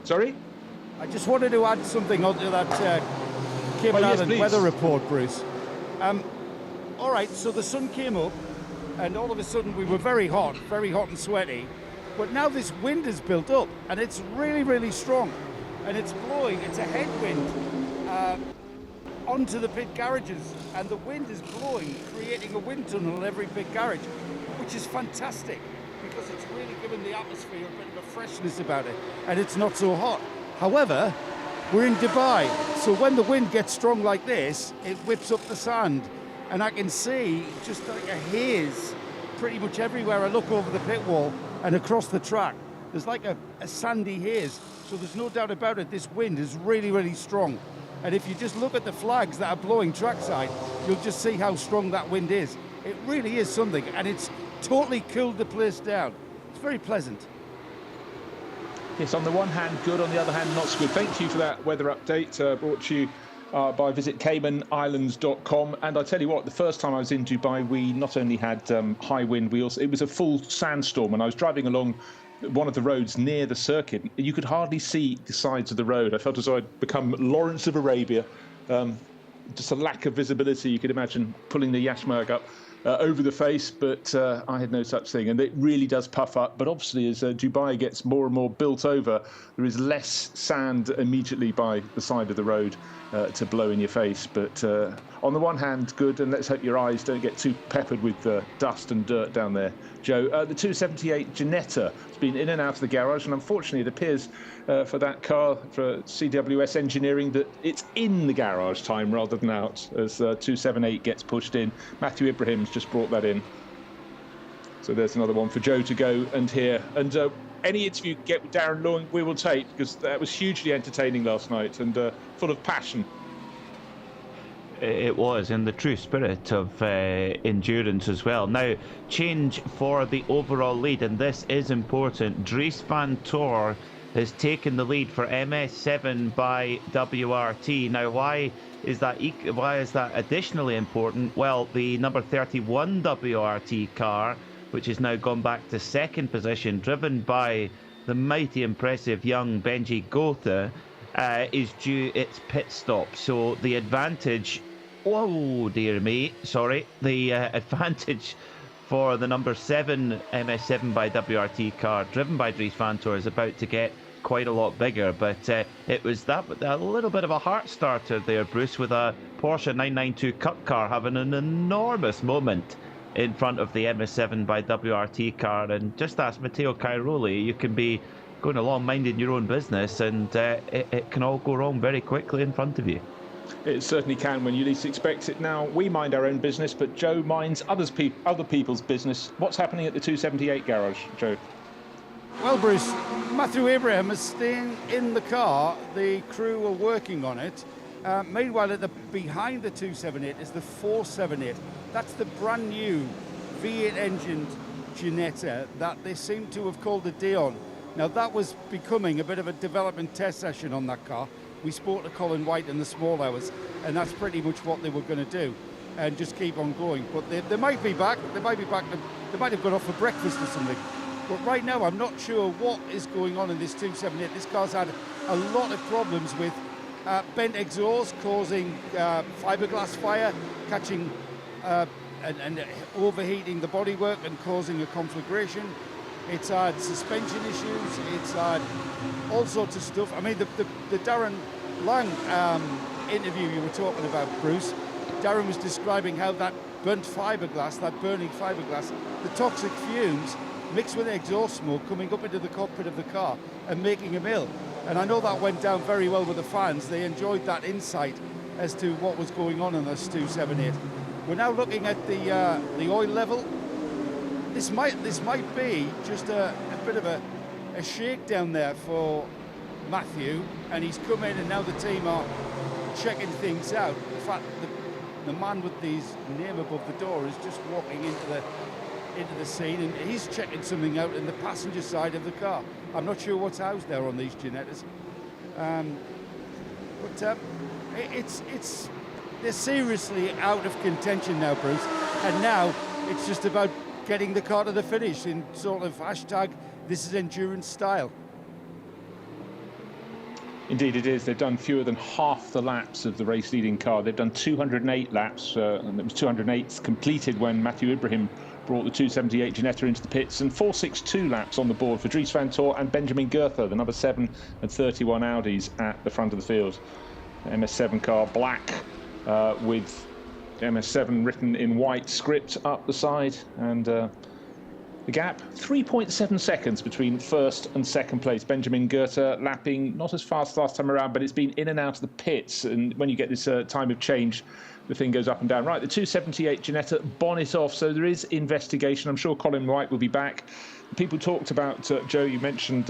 Sorry? I just wanted to add something onto that Cayman Island weather report, Bruce. All right, so the sun came up, and all of a sudden we were very hot and sweaty. But now this wind has built up, and it's really, really strong. And it's blowing, it's a headwind onto the pit garages. And the wind is blowing, creating a wind tunnel in every pit garage, which is fantastic, because it's really given the atmosphere a bit of a freshness about it, and it's not so hot. However, we're in Dubai, so when the wind gets strong like this, it whips up the sand, and I can see just like a haze pretty much everywhere I look over the pit wall and across the track. There's like a sandy haze, so there's no doubt about it, this wind is really, really strong. And if you just look at the flags that are blowing trackside, you'll just see how strong that wind is. It really is something, and it's totally cooled the place down. It's very pleasant. Yes, on the one hand, good. On the other hand, not so good. Thank you for that weather update brought to you by CaymanIslands.com. And I tell you what, the first time I was in Dubai, we not only had high wind, it was a full sandstorm. And I was driving along one of the roads near the circuit. You could hardly see the sides of the road. I felt as though I'd become Lawrence of Arabia. Just a lack of visibility. You could imagine pulling the yashmak up over the face, but I had no such thing, and it really does puff up. But obviously, as Dubai gets more and more built over, there is less sand immediately by the side of the road to blow in your face. But on the one hand, good, and let's hope your eyes don't get too peppered with dust and dirt down there. Joe, the 278 Ginetta has been in and out of the garage, and unfortunately it appears for that car, for CWS Engineering, that it's in the garage time rather than out, as 278 gets pushed in. Matthew Ibrahim's just brought that in. So there's another one for Joe to go and hear. And any interview you get with Darren Lewin, we will take, because that was hugely entertaining last night and full of passion. It was, in the true spirit of endurance as well. Now, change for the overall lead, and this is important. Dries van Tor has taken the lead for MS7 by WRT. Now, why is that additionally important? Well, the number 31 WRT car, which has now gone back to second position, driven by the mighty impressive young Benji Gotha, is due its pit stop. So the advantage, oh dear me, sorry, the advantage for the number 7 MS7 by WRT car, driven by Dries van Tor, is about to get quite a lot bigger. But it was that a little bit of a heart starter there, Bruce, with a Porsche 992 Cup car having an enormous moment in front of the MS7 by WRT car. And just ask Matteo Cairoli, you can be going along minding your own business, and it can all go wrong very quickly in front of you. It certainly can when you least expect it. Now, we mind our own business, but Joe minds other people's business. What's happening at the 278 garage, Joe? Well, Bruce, Matthew Abraham is staying in the car. The crew are working on it. Meanwhile, behind the 278 is the 478. That's the brand new V8 engined Ginetta that they seem to have called a Dion. Now, that was becoming a bit of a development test session on that car. We spoke to Colin White in the small hours, and that's pretty much what they were going to do, and just keep on going. But they might be back. They might have gone off for breakfast or something. But right now, I'm not sure what is going on in this 278. This car's had a lot of problems with bent exhaust, causing fiberglass fire, catching and overheating the bodywork and causing a conflagration. It's had suspension issues. It's had all sorts of stuff. I mean, the Darren Lang interview you were talking about, Bruce, Darren was describing how that burnt fiberglass, that burning fiberglass, the toxic fumes mixed with exhaust smoke coming up into the cockpit of the car and making him ill. And I know that went down very well with the fans. They enjoyed that insight as to what was going on in this 278. We're now looking at the oil level. This might be just a bit of a shakedown there for Matthew, and he's come in, and now the team are checking things out. In fact, the man with his name above the door is just walking into the scene, and he's checking something out in the passenger side of the car. I'm not sure what's housed there on these Ginettas, but they're seriously out of contention now, Bruce, and now it's just about getting the car to the finish in sort of hashtag this is endurance style. Indeed it is. They've done fewer than half the laps of the race-leading car. They've done 208 laps, and it was 208 completed when Matthew Ibrahim brought the 278 Ginetta into the pits, and 462 laps on the board for Dries van Tor and Benjamin Goethe, the number 7 and 31 Audis at the front of the field. MS7 car, black, with MS7 written in white script up the side, and the gap, 3.7 seconds between first and second place. Benjamin Goethe lapping not as fast last time around, but it's been in and out of the pits. And when you get this time of change, the thing goes up and down. Right, the 278 Ginetta bonnet off, so there is investigation. I'm sure Colin Wright will be back. People talked about, Joe, you mentioned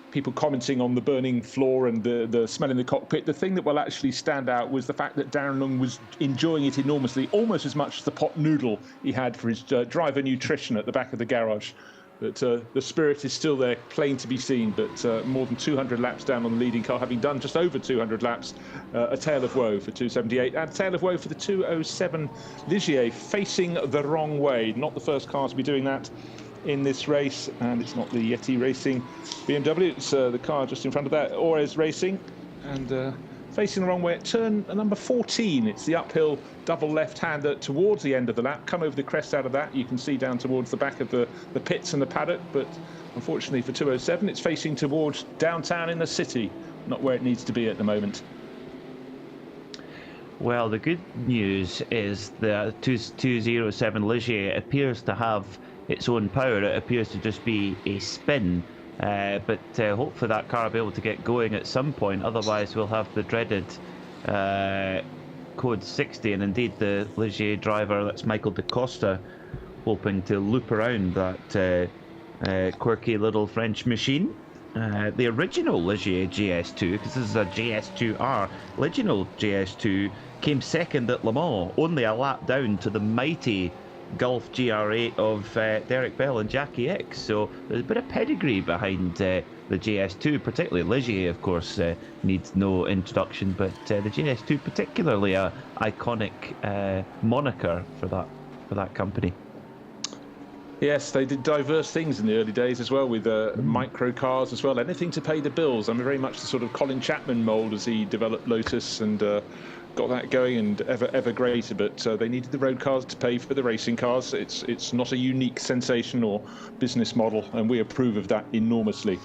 people commenting on the burning floor and the smell in the cockpit. The thing that will actually stand out was the fact that Darren Lung was enjoying it enormously, almost as much as the pot noodle he had for his driver nutrition at the back of the garage. But the spirit is still there, plain to be seen, but more than 200 laps down on the leading car, having done just over 200 laps. A tale of woe for 278, and a tale of woe for the 207 Ligier, facing the wrong way. Not the first car to be doing that in this race, and it's not the Yeti Racing BMW, it's the car just in front of that, Ores Racing, and facing the wrong way at turn number 14. It's the uphill double left-hander towards the end of the lap. Come over the crest out of that, you can see down towards the back of the pits and the paddock, but unfortunately for 207 it's facing towards downtown in the city, not where it needs to be at the moment. Well, the good news is the 207 Ligier appears to have its own power. It appears to just be a spin, but hopefully that car will be able to get going at some point. Otherwise we'll have the dreaded code 60, and indeed the Ligier driver, that's Michael da Costa, hoping to loop around that quirky little French machine. The original Ligier GS2, because this is a GS2R, original GS2 came second at Le Mans, only a lap down to the mighty Gulf GR8 of Derek Bell and Jackie X. So there's a bit of pedigree behind the GS2, particularly Ligier, of course, needs no introduction, but the GS2 particularly a iconic moniker for that company. Yes, they did diverse things in the early days as well, with micro cars as well, anything to pay the bills. I mean, very much the sort of Colin Chapman mould as he developed Lotus and got that going, and ever greater, but they needed the road cars to pay for the racing cars. It's not a unique sensation or business model, and we approve of that enormously.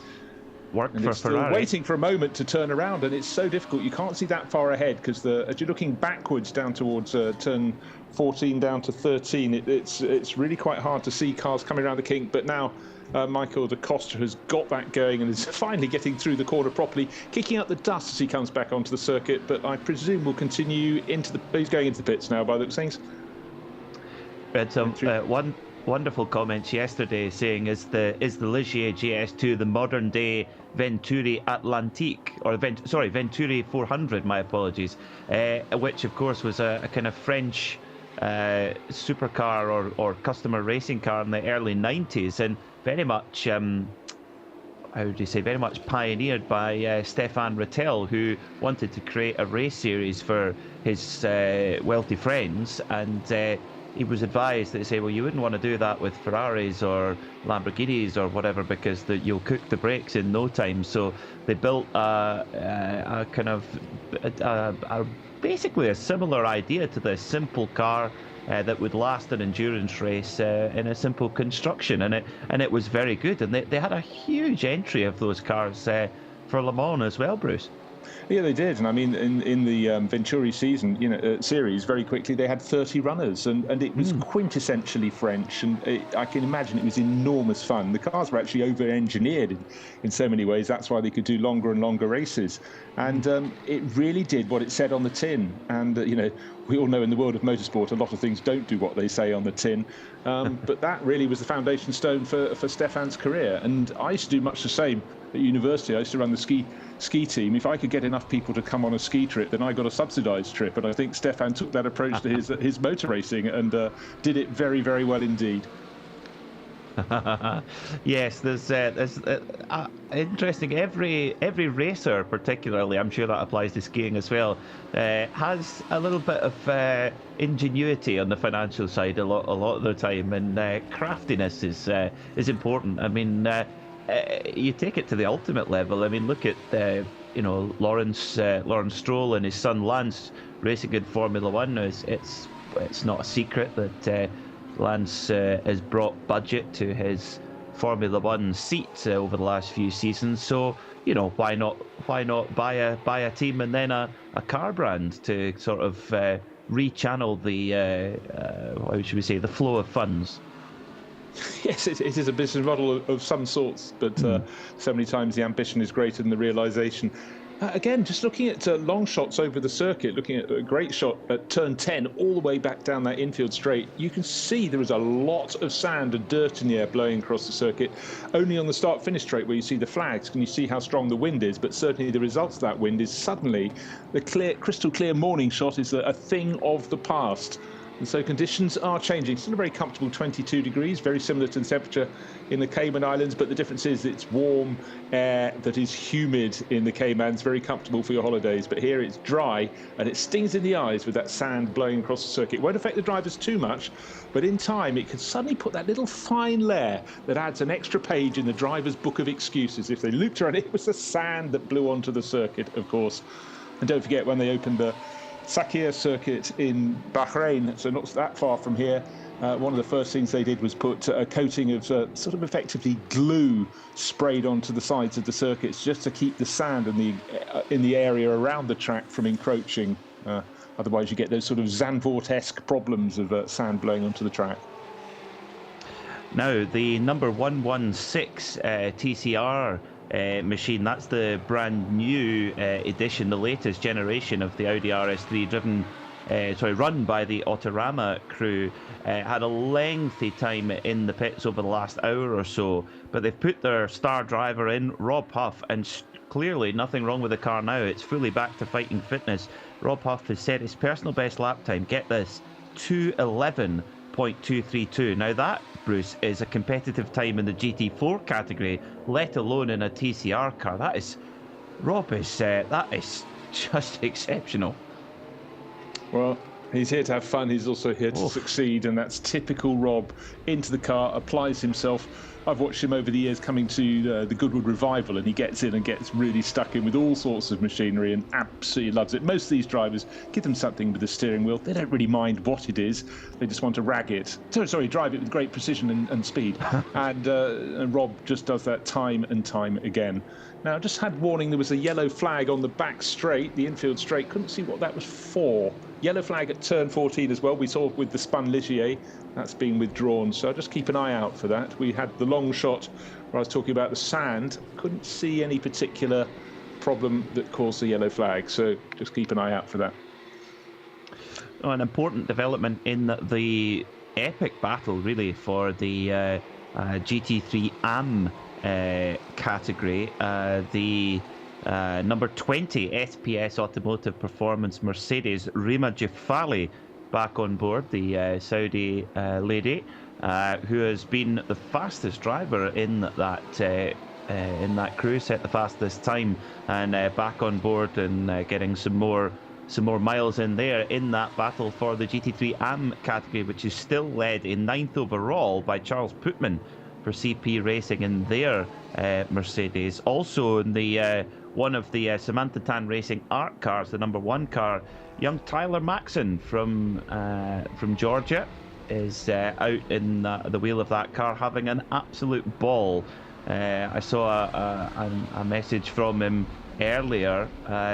Worked for Ferrari. Waiting for a moment to turn around, and it's so difficult. You can't see that far ahead because as you're looking backwards down towards turn 14 down to 13, it's really quite hard to see cars coming around the kink. But now Michael da Costa has got that going and is finally getting through the corner properly, kicking up the dust as he comes back onto the circuit. But I presume will continue he's going into the pits now by the looks of things. Read some one wonderful comments yesterday saying is the Ligier GS2 the modern day Venturi Atlantique, or Venturi 400, my apologies, which of course was a kind of French supercar or customer racing car in the early 90s, and very much very much pioneered by Stéphane Rattel, who wanted to create a race series for his wealthy friends, and he was advised that say, well, you wouldn't want to do that with Ferraris or Lamborghinis or whatever, because you'll cook the brakes in no time. So they built a kind of basically a similar idea to this simple car that would last an endurance race in a simple construction, and it was very good. And they had a huge entry of those cars for Le Mans as well, Bruce. Yeah, they did, and I mean, in the Venturi season, series, very quickly they had 30 runners, and it was quintessentially French, and I can imagine it was enormous fun. The cars were actually over-engineered in so many ways. That's why they could do longer and longer races, and it really did what it said on the tin. And we all know in the world of motorsport, a lot of things don't do what they say on the tin, but that really was the foundation stone for Stéphane's career. And I used to do much the same at university. I used to run the ski team. If I could get enough people to come on a ski trip, then I got a subsidised trip. And I think Stéphane took that approach to his motor racing and did it very, very well indeed. Yes, there's interesting. Every racer, particularly, I'm sure that applies to skiing as well, has a little bit of ingenuity on the financial side a lot of the time, and craftiness is important. I mean, you take it to the ultimate level. I mean, look at Lawrence Stroll and his son Lance racing in Formula One. Now, it's not a secret that Lance has brought budget to his Formula One seat over the last few seasons. So why not buy a team and then a car brand to sort of rechannel the how should we say, the flow of funds. Yes, it is a business model of some sorts, but so many times the ambition is greater than the realisation. Again, just looking at long shots over the circuit, looking at a great shot at turn 10, all the way back down that infield straight, you can see there is a lot of sand and dirt in the air blowing across the circuit. Only on the start-finish straight where you see the flags can you see how strong the wind is, but certainly the results of that wind is suddenly the crystal clear morning shot is a thing of the past. And so conditions are changing. Still a very comfortable 22 degrees, very similar to the temperature in the Cayman Islands, but the difference is it's warm air that is humid in the Caymans, very comfortable for your holidays. But here it's dry and it stings in the eyes with that sand blowing across the circuit. It won't affect the drivers too much, but in time it can suddenly put that little fine layer that adds an extra page in the driver's book of excuses. If they looped around, it was the sand that blew onto the circuit, of course. And don't forget, when they opened the Sakir circuit in Bahrain, so not that far from here, one of the first things they did was put a coating of sort of effectively glue sprayed onto the sides of the circuits just to keep the sand in the area around the track from encroaching. Otherwise you get those sort of Zandvoort-esque problems of sand blowing onto the track. Now, the number 116 TCR machine, that's the brand new edition, the latest generation of the Audi RS3 run by the Autorama crew. Had a lengthy time in the pits over the last hour or so, but they've put their star driver in, Rob Huff, and clearly nothing wrong with the car now. It's fully back to fighting fitness. Rob Huff has set his personal best lap time, get this, 2:11.232. Now that, Bruce, is a competitive time in the GT4 category, let alone in a TCR car. That is just exceptional. Well, he's here to have fun. He's also here to succeed, and that's typical Rob. Into the car, applies himself. I've watched him over the years coming to the Goodwood Revival, and he gets in and gets really stuck in with all sorts of machinery and absolutely loves it. Most of these drivers, give them something with the steering wheel. They don't really mind what it is. They just want to drive it with great precision and speed. And Rob just does that time and time again. Now, I just had warning there was a yellow flag on the back straight, the infield straight. Couldn't see what that was for. Yellow flag at turn 14 as well. We saw with the spun Ligier, that's been withdrawn. So just keep an eye out for that. We had the long shot where I was talking about the sand. Couldn't see any particular problem that caused the yellow flag. So just keep an eye out for that. Oh, an important development in the epic battle, really, for the GT3 AM category. The number 20 SPS Automotive Performance Mercedes, Rima Jafali, back on board, the Saudi lady, who has been the fastest driver in that crew, set the fastest time, and back on board and getting some more miles in there in that battle for the GT3 AM category, which is still led in 9th overall by Charles Putman for CP Racing in their Mercedes. Also in the one of the Samantha Tan Racing ARC cars, the number 1 car, young Tyler Maxson from Georgia is out in the wheel of that car, having an absolute ball. I saw a message from him earlier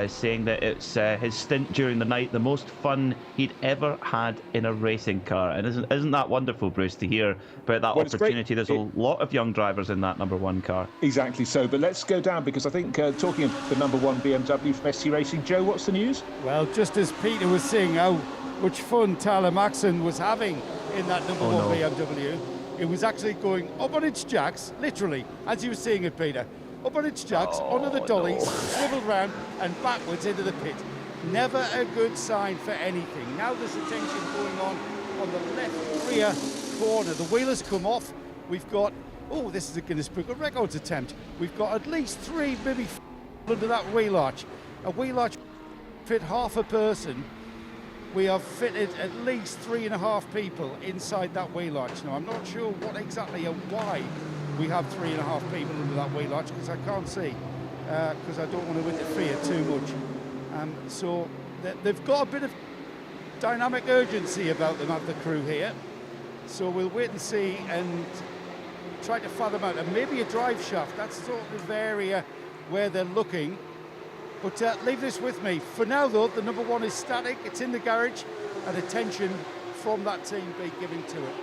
saying that it's his stint during the night the most fun he'd ever had in a racing car. And isn't that wonderful, Bruce, to hear about that opportunity? There's a lot of young drivers in that number 1 car. Exactly so, but let's go down, because I think talking of the number 1 BMW from ST Racing, Joe, what's the news? Well, just as Peter was saying how much fun Tyler Maxson was having in that number 1 BMW, it was actually going up on its jacks, literally, as you were saying it, Peter, up on its jacks, onto the dollies, swiveled round and backwards into the pit. Never a good sign for anything. Now there's attention going on the left rear corner. The wheel has come off. We've got, this is a Guinness Book of Records attempt. We've got at least 3, maybe 4 under that wheel arch. A wheel arch fit half a person. We have fitted at least 3.5 people inside that wheel arch. Now, I'm not sure what exactly and why we have 3.5 people under that wheel arch because I can't see, because I don't want to interfere too much. So they've got a bit of dynamic urgency about them at the crew here. So we'll wait and see and try to fathom out. And maybe a drive shaft, that's sort of area where they're looking. But leave this with me. For now, though, the number one is static. It's in the garage, and attention from that team be given to it.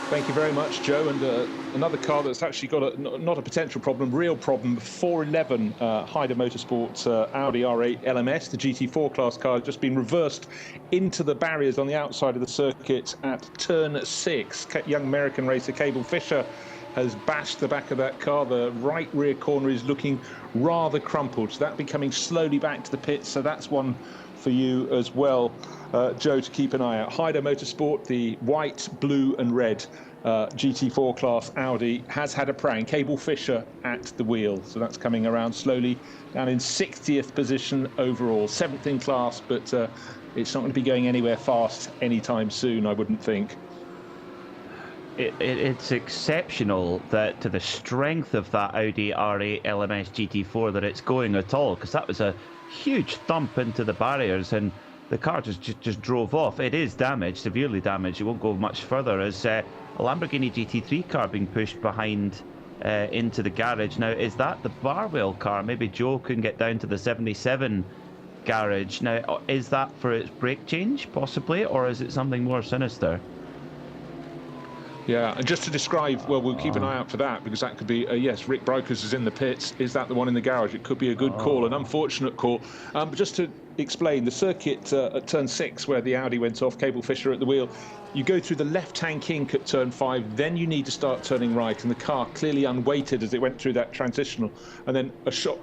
Thank you very much, Joe. And another car that's actually got not a potential problem, real problem. 411 Hyder Motorsports Audi R8 LMS, the GT4 class car, has just been reversed into the barriers on the outside of the circuit at turn 6. Young American racer Cable Fisher has bashed the back of that car. The right rear corner is looking rather crumpled. So that be coming slowly back to the pits. So that's one for you as well, Joe, to keep an eye out. Hyder Motorsport, the white, blue and red GT4 class Audi, has had a prang. Cable Fisher at the wheel. So that's coming around slowly, down in 60th position overall. 7th in class, but it's not going to be going anywhere fast anytime soon, I wouldn't think. It's exceptional that to the strength of that Audi R8 LMS GT4 that it's going at all, because that was a huge thump into the barriers and the car just drove off. It is damaged, severely damaged. It won't go much further as a Lamborghini GT3 car being pushed behind into the garage. Now, is that the Barwell car? Maybe Joe can get down to the 77 garage. Now, is that for its brake change, possibly, or is it something more sinister? Yeah, and just to describe, well, we'll keep an eye out for that, because that could be, yes, Rick Brokers is in the pits. Is that the one in the garage? It could be a good call, an unfortunate call. But just to explain, the circuit at turn 6, where the Audi went off, Cable Fisher at the wheel, you go through the left-hand kink at turn 5, then you need to start turning right, and the car clearly unweighted as it went through that transitional, and then a short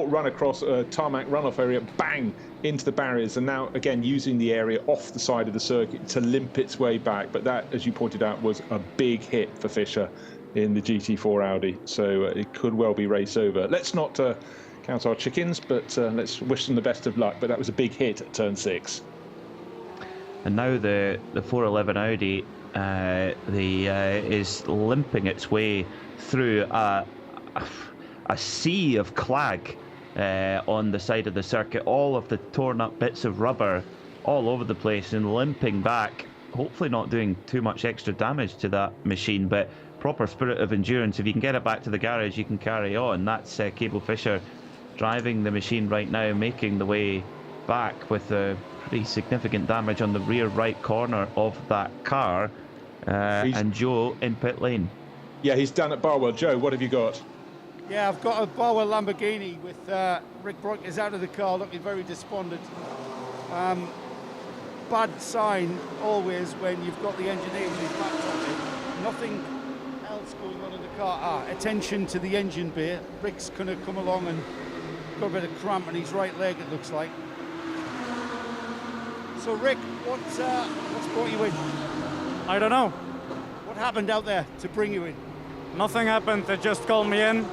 run across a tarmac runoff area, bang, into the barriers, and now again using the area off the side of the circuit to limp its way back. But that, as you pointed out, was a big hit for Fisher in the GT4 Audi, so it could well be race over. Let's not count our chickens, but let's wish them the best of luck. But that was a big hit at turn 6. And now the 411 Audi is limping its way through a sea of clag on the side of the circuit, all of the torn up bits of rubber all over the place, and limping back, hopefully not doing too much extra damage to that machine, but proper spirit of endurance. If you can get it back to the garage, you can carry on. That's Cable Fisher driving the machine right now, making the way back with a pretty significant damage on the rear right corner of that car, and Joe in pit lane. Yeah, he's down at Barwell. Joe, what have you got? Yeah, I've got a Barwell Lamborghini with Rick Brokers out of the car, looking very despondent. Bad sign always when you've got the engineer with his back on it. Nothing else going on in the car. Attention to the engine bay. Rick's going to come along and got a bit of cramp in his right leg, it looks like. So Rick, what's brought you in? I don't know. What happened out there to bring you in? Nothing happened. They just called me in.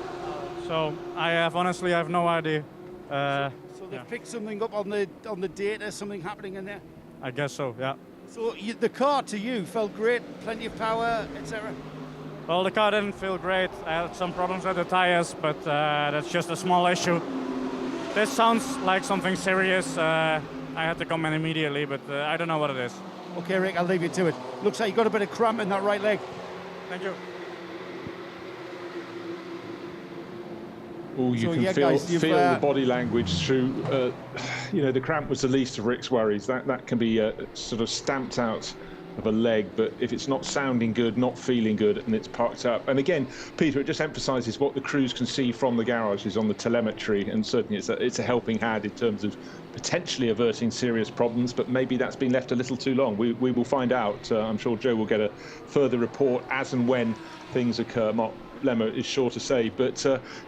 So honestly I have no idea. So they've picked something up on the data, something happening in there? I guess so, yeah. So the car to you felt great, plenty of power, etc. Well, the car didn't feel great. I had some problems with the tires, but that's just a small issue. This sounds like something serious. I had to come in immediately, but I don't know what it is. Okay, Rick, I'll leave you to it. Looks like you got a bit of cramp in that right leg. Thank you. Oh, you can feel the body language through. The cramp was the least of Rick's worries. That can be sort of stamped out of a leg, but if it's not sounding good, not feeling good, and it's parked up. And again, Peter, it just emphasises what the crews can see from the garages on the telemetry, and certainly it's a helping hand in terms of potentially averting serious problems, but maybe that's been left a little too long. We will find out. I'm sure Joe will get a further report as and when things occur. Mark Lemmer is sure to say, but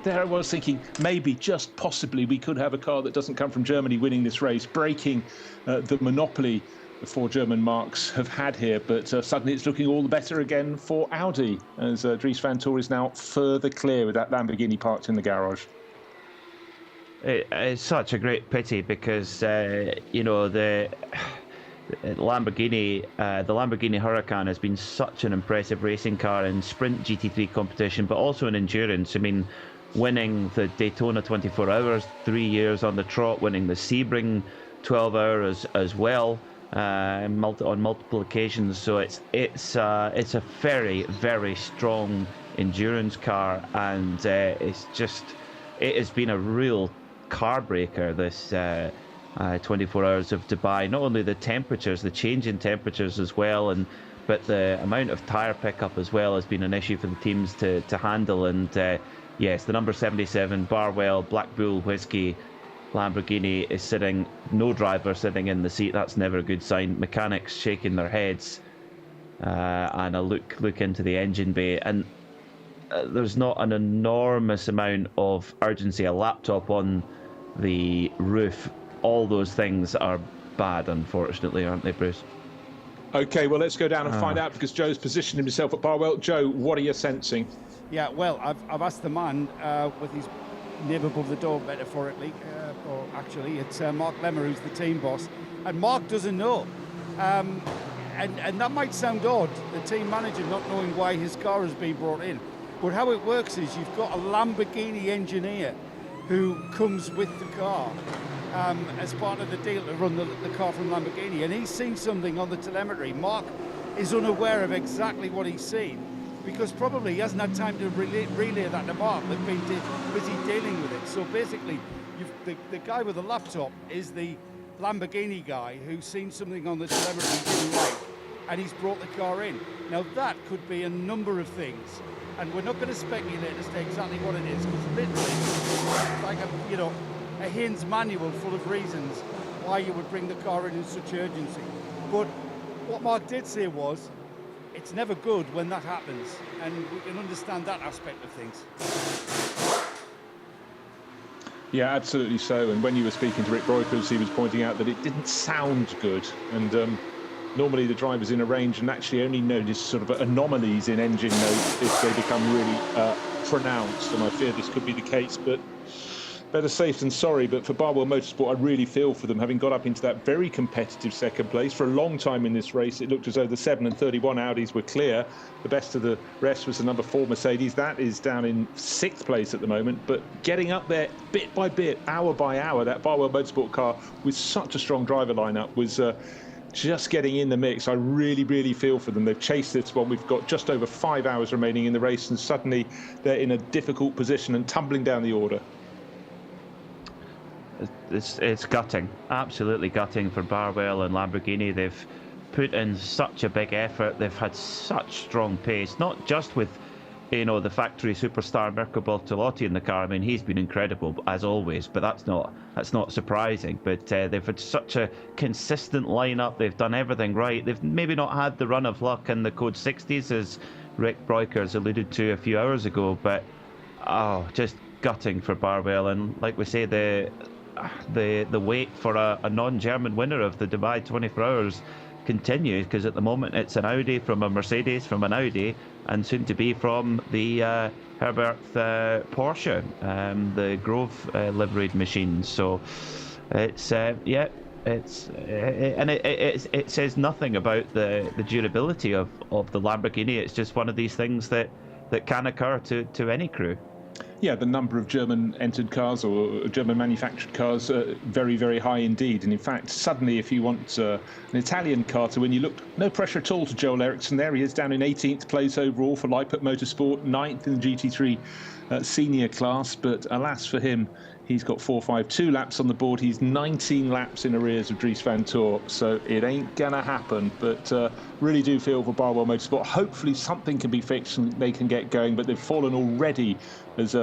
there I was thinking maybe, just possibly, we could have a car that doesn't come from Germany winning this race, breaking the monopoly the 4 German marques have had here, but suddenly it's looking all the better again for Audi, as Dries van Toor is now further clear with that Lamborghini parked in the garage. It's such a great pity because, Lamborghini, the Lamborghini Huracan has been such an impressive racing car in sprint GT3 competition, but also in endurance. I mean, winning the Daytona 24 Hours 3 years on the trot, winning the Sebring 12 Hours as well on multiple occasions. So it's a very, very strong endurance car, and it has been a real car breaker, this 24 Hours of Dubai. Not only the temperatures, the change in temperatures as well, but the amount of tyre pickup as well has been an issue for the teams to handle. And yes, the number 77 Barwell Black Bull Whiskey Lamborghini is no driver sitting in the seat. That's never a good sign. Mechanics shaking their heads, and a look into the engine bay, and there's not an enormous amount of urgency. A laptop on the roof, all those things are bad, unfortunately, aren't they, Bruce? Okay, well, let's go down and find out, because Joe's positioned himself at Barwell. Joe, what are you sensing? Yeah, well, I've asked the man with his nib above the door, metaphorically, or actually, it's Mark Lemmer, who's the team boss, and Mark doesn't know. And that might sound odd, the team manager not knowing why his car has been brought in. But how it works is you've got a Lamborghini engineer who comes with the car as part of the deal to run the car from Lamborghini, and he's seen something on the telemetry. Mark is unaware of exactly what he's seen, because probably he hasn't had time to relay that to Mark. They've been busy dealing with it. So basically, the guy with the laptop is the Lamborghini guy who's seen something on the telemetry he didn't like, and he's brought the car in. Now that could be a number of things, and we're not going to speculate as to exactly what it is, because literally it's like a Haynes manual full of reasons why you would bring the car in such urgency. But what Mark did say was, it's never good when that happens, and we can understand that aspect of things. Yeah, absolutely so. And when you were speaking to Rick Broikers, he was pointing out that it didn't sound good. And normally the drivers in a range and actually only notice sort of anomalies in engine notes if they become really pronounced. And I fear this could be the case, but better safe than sorry. But for Barwell Motorsport, I really feel for them, having got up into that very competitive second place. For a long time in this race, it looked as though the 7 and 31 Audis were clear. The best of the rest was the number 4 Mercedes. That is down in 6th place at the moment, but getting up there bit by bit, hour by hour. That Barwell Motorsport car with such a strong driver lineup was just getting in the mix. I really, really feel for them. They've chased this one. We've got just over 5 hours remaining in the race, and suddenly they're in a difficult position and tumbling down the order. It's gutting, absolutely gutting for Barwell and Lamborghini. They've put in such a big effort. They've had such strong pace, not just with, the factory superstar Mirko Bortolotti in the car. I mean, he's been incredible as always, but that's not surprising. But they've had such a consistent lineup. They've done everything right. They've maybe not had the run of luck in the Code 60s, as Rick Broikers alluded to a few hours ago. But just gutting for Barwell. And like we say, the wait for a non-German winner of the Dubai 24 Hours continues, because at the moment it's an Audi from a Mercedes from an Audi, and soon to be from the Herbert Porsche, the Grove liveried machine. So it says nothing about the durability of the Lamborghini. It's just one of these things that can occur to any crew. Yeah, the number of German-entered cars or German-manufactured cars very, very high indeed. And in fact, suddenly, if you want an Italian car to win, you look no pressure at all to Joel Eriksson. There he is, down in 18th place overall for Leipzig Motorsport, 9th in the GT3 senior class. But alas for him, he's got 4.52 laps on the board. He's 19 laps in arrears of Dries van Toor, so it ain't gonna happen. But really do feel for Barwell Motorsport. Hopefully something can be fixed and they can get going, but they've fallen already as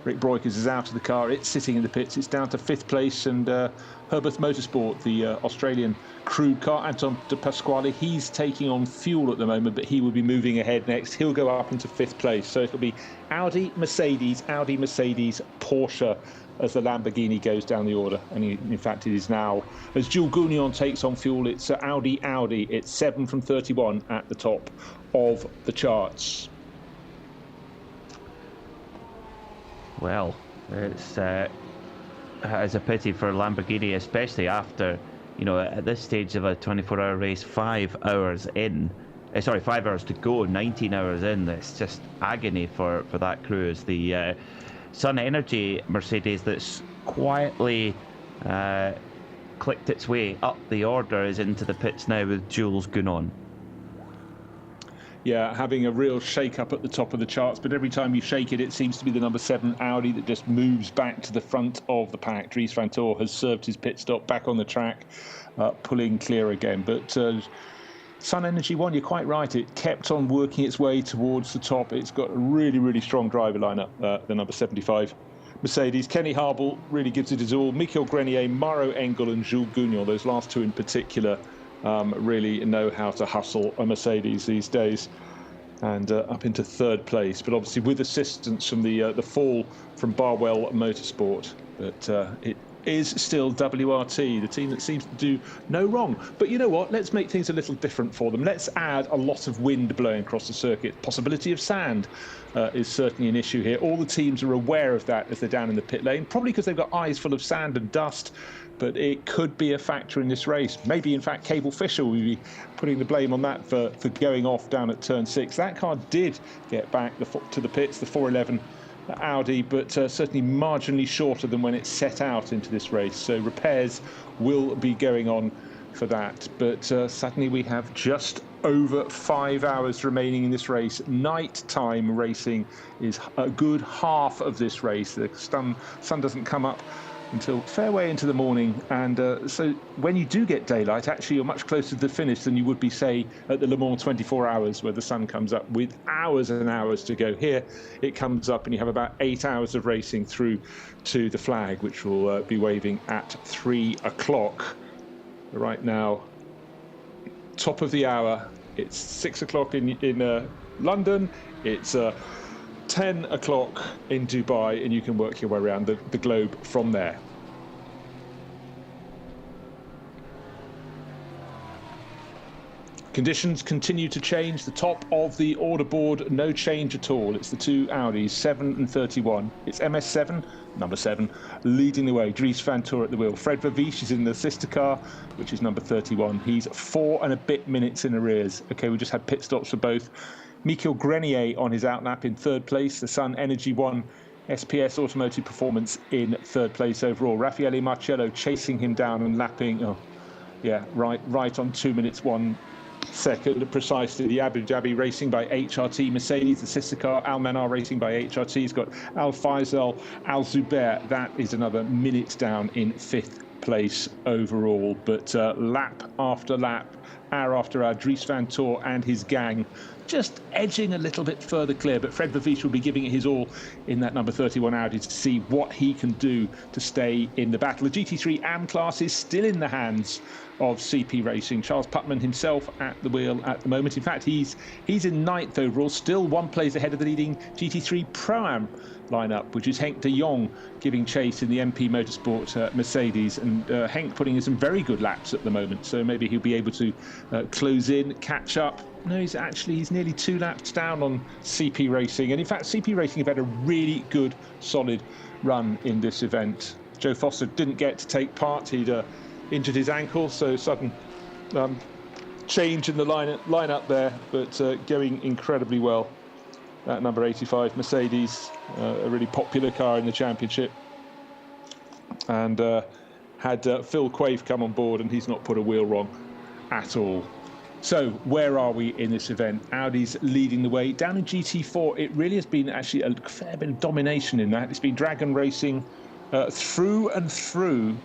Rick Broikers is out of the car. It's sitting in the pits. It's down to 5th place, and Herbert Motorsport, the Australian crude car, Anton De Pasquale, he's taking on fuel at the moment, but he will be moving ahead next. He'll go up into 5th place. So it'll be Audi, Mercedes, Porsche, as the Lamborghini goes down the order. And in fact, it is now, as Jules Gounon takes on fuel, it's Audi. It's 7 from 31 at the top of the charts. Well, it's a pity for Lamborghini, especially after you know, at this stage of a 24-hour race, 5 hours in, 5 hours to go, 19 hours in, it's just agony for that crew. As the Sun Energy Mercedes that's quietly clicked its way up the order is into the pits now with Jules Gounon. Yeah, having a real shake-up at the top of the charts, but every time you shake it, it seems to be the number 7 Audi that just moves back to the front of the pack. Dries Van Tor has served his pit stop back on the track, pulling clear again. But Sun Energy 1, you're quite right, it kept on working its way towards the top. It's got a really, really strong driver lineup, the number 75 Mercedes. Kenny Harble really gives it his all. Michael Grenier, Maro Engel and Jules Gounon, those last two in particular, really know how to hustle a Mercedes these days, and up into third place, but obviously with assistance from the fall from Barwell Motorsport. But it is still WRT, the team that seems to do no wrong. But you know what, let's make things a little different for them. Let's add a lot of wind blowing across the circuit. Possibility of sand is certainly an issue here. All the teams are aware of that as they're down in the pit lane, probably because they've got eyes full of sand and dust. But it could be a factor in this race. Maybe, in fact, Cable Fisher will be putting the blame on that for going off down at turn 6. That car did get back to the pits, the 411 Audi, but certainly marginally shorter than when it set out into this race. So repairs will be going on for that. But suddenly we have just over 5 hours remaining in this race. Nighttime racing is a good half of this race. The sun doesn't come up until fair way into the morning, and so when you do get daylight, actually you're much closer to the finish than you would be, say, at the Le Mans 24 hours, where the sun comes up with hours and hours to go. Here it comes up and you have about 8 hours of racing through to the flag, which will be waving at 3 o'clock. Right now, top of the hour, it's 6 o'clock in London, it's 10 o'clock in Dubai, and you can work your way around the globe from there. Conditions continue to change. The top of the order board, no change at all. It's the two Audis, 7 and 31. It's MS7, number 7, leading the way. Dries Van Tor at the wheel. Fred Vervies is in the sister car, which is number 31. He's 4 and a bit minutes in arrears. Okay, we just had pit stops for both. Michael Grenier on his outlap in third place. The Sun Energy 1 SPS Automotive Performance in third place overall. Raffaele Marcello chasing him down and lapping, right on 2 minutes 1 second precisely. The Abu Dhabi Racing by HRT Mercedes, the sister car. Al Manar Racing by HRT has got Al Faisal Al Zubair. That is another minute down in 5th place overall. But lap after lap, hour after hour, Dries Van Tor and his gang just edging a little bit further clear, but Fred Vervies will be giving it his all in that number 31 Audi to see what he can do to stay in the battle. The GT3 AM class is still in the hands of CP Racing. Charles Putman himself at the wheel at the moment. In fact, he's in 9th overall, still 1 place ahead of the leading GT3 Pro-Am lineup, which is Henk de Jong giving chase in the MP Motorsport Mercedes, and Henk putting in some very good laps at the moment, so maybe he'll be able to close in, catch up. No, he's nearly 2 laps down on CP Racing, and in fact CP Racing have had a really good solid run in this event. Joe Foster didn't get to take part. He'd injured his ankle, so sudden change in the lineup there, but going incredibly well. That number 85 Mercedes, a really popular car in the championship, and had Phil Quaife come on board, and he's not put a wheel wrong at all. So where are we in this event? Audi's leading the way. Down in GT4, it really has been actually a fair bit of domination in that. It's been Dragon Racing through and through,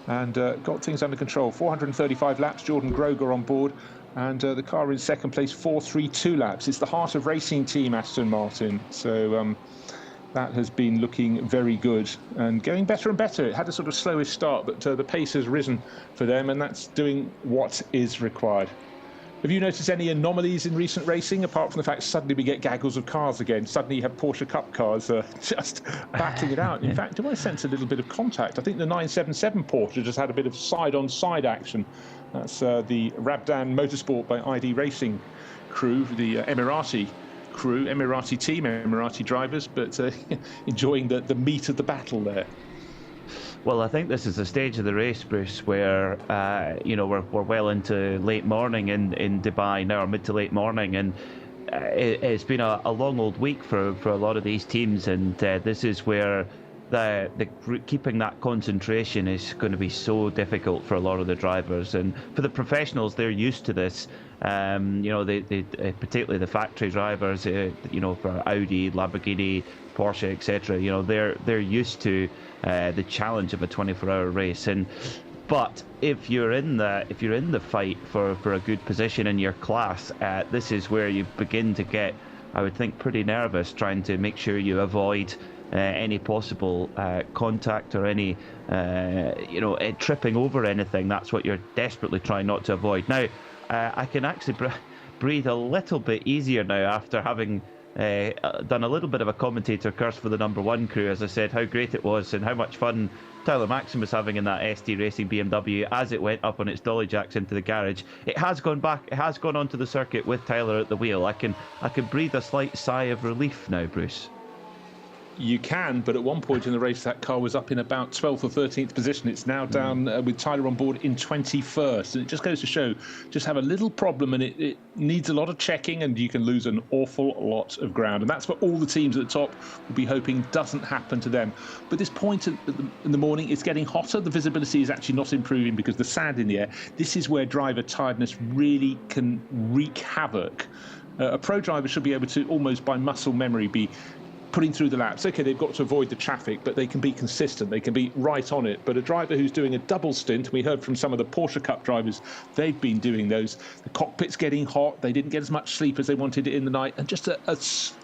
and got things under control. 435 laps, Jordan Groger on board, and the car in second place, 432 laps. It's the heart of racing team Aston Martin, so that has been looking very good and going better and better. It had a sort of slowish start, but the pace has risen for them, and that's doing what is required. Have you noticed any anomalies in recent racing, apart from the fact suddenly we get gaggles of cars again? Suddenly you have Porsche Cup cars just battling it out. In fact, do I sense a little bit of contact? I think the 977 Porsche just had a bit of side-on-side action. That's the Rabdan Motorsport by ID Racing crew, the Emirati crew, Emirati team, Emirati drivers, but enjoying the meat of the battle there. Well, I think this is the stage of the race, Bruce, where we're well into late morning in Dubai now, or mid to late morning, and it's been a long old week for a lot of these teams, and this is where the keeping that concentration is going to be so difficult for a lot of the drivers. And for the professionals, they're used to this. They particularly the factory drivers, for Audi, Lamborghini, Porsche, etc. They're used to the challenge of a 24-hour race. But if you're in the fight for a good position in your class, this is where you begin to get, I would think, pretty nervous, trying to make sure you avoid any possible contact or any tripping over anything. That's what you're desperately trying not to avoid. Now, I can actually breathe a little bit easier now after having done a little bit of a commentator curse for the number one crew, as I said, how great it was and how much fun Tyler Maxim was having in that ST Racing BMW as it went up on its dolly jacks into the garage. It has gone back, it has gone onto the circuit with Tyler at the wheel. I can breathe a slight sigh of relief now, Bruce. You can, but at one point in the race, that car was up in about 12th or 13th position. It's now down with Tyler on board in 21st. And it just goes to show, just have a little problem, and it needs a lot of checking, and you can lose an awful lot of ground. And that's what all the teams at the top will be hoping doesn't happen to them. But this point in the morning, it's getting hotter. The visibility is actually not improving because the sand in the air. This is where driver tiredness really can wreak havoc. A pro driver should be able to, almost by muscle memory, be putting through the laps. Okay, they've got to avoid the traffic, but they can be consistent. They can be right on it. But a driver who's doing a double stint, we heard from some of the Porsche Cup drivers, they've been doing those. The cockpit's getting hot. They didn't get as much sleep as they wanted in the night. And just a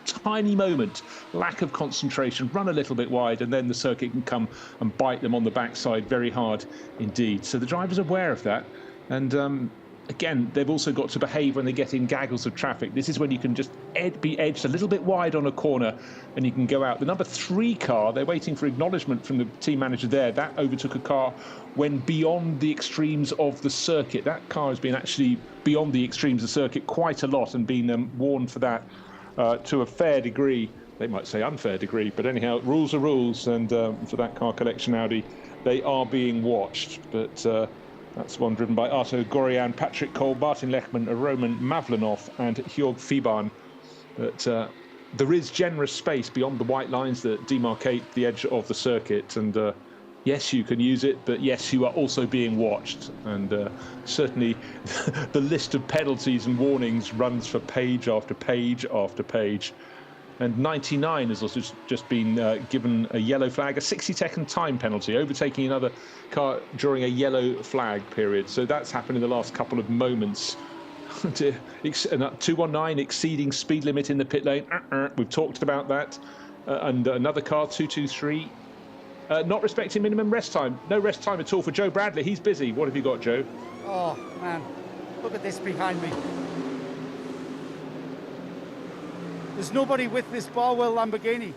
tiny moment, lack of concentration, run a little bit wide, and then the circuit can come and bite them on the backside very hard indeed. So the driver's aware of that. And again, they've also got to behave when they get in gaggles of traffic. This is when you can just be edged a little bit wide on a corner and you can go out. The number 3 car, they're waiting for acknowledgement from the team manager there. That overtook a car when beyond the extremes of the circuit. That car has been actually beyond the extremes of the circuit quite a lot and been warned for that to a fair degree. They might say unfair degree, but anyhow, rules are rules. And for that car collection Audi, they are being watched. But that's one driven by Arto Gorian, Patrick Cole, Martin Lechman, Roman Mavlanov and Hjorg Fiban. But there is generous space beyond the white lines that demarcate the edge of the circuit. And yes, you can use it, but yes, you are also being watched. And certainly the list of penalties and warnings runs for page after page after page. And 99 has also just been given a yellow flag, a 60-second time penalty, overtaking another car during a yellow flag period. So that's happened in the last couple of moments. 219 exceeding speed limit in the pit lane. We've talked about that. And another car, 223, not respecting minimum rest time. No rest time at all for Joe Bradley. He's busy. What have you got, Joe? Oh, man. Look at this behind me. There's nobody with this Barwell Lamborghini.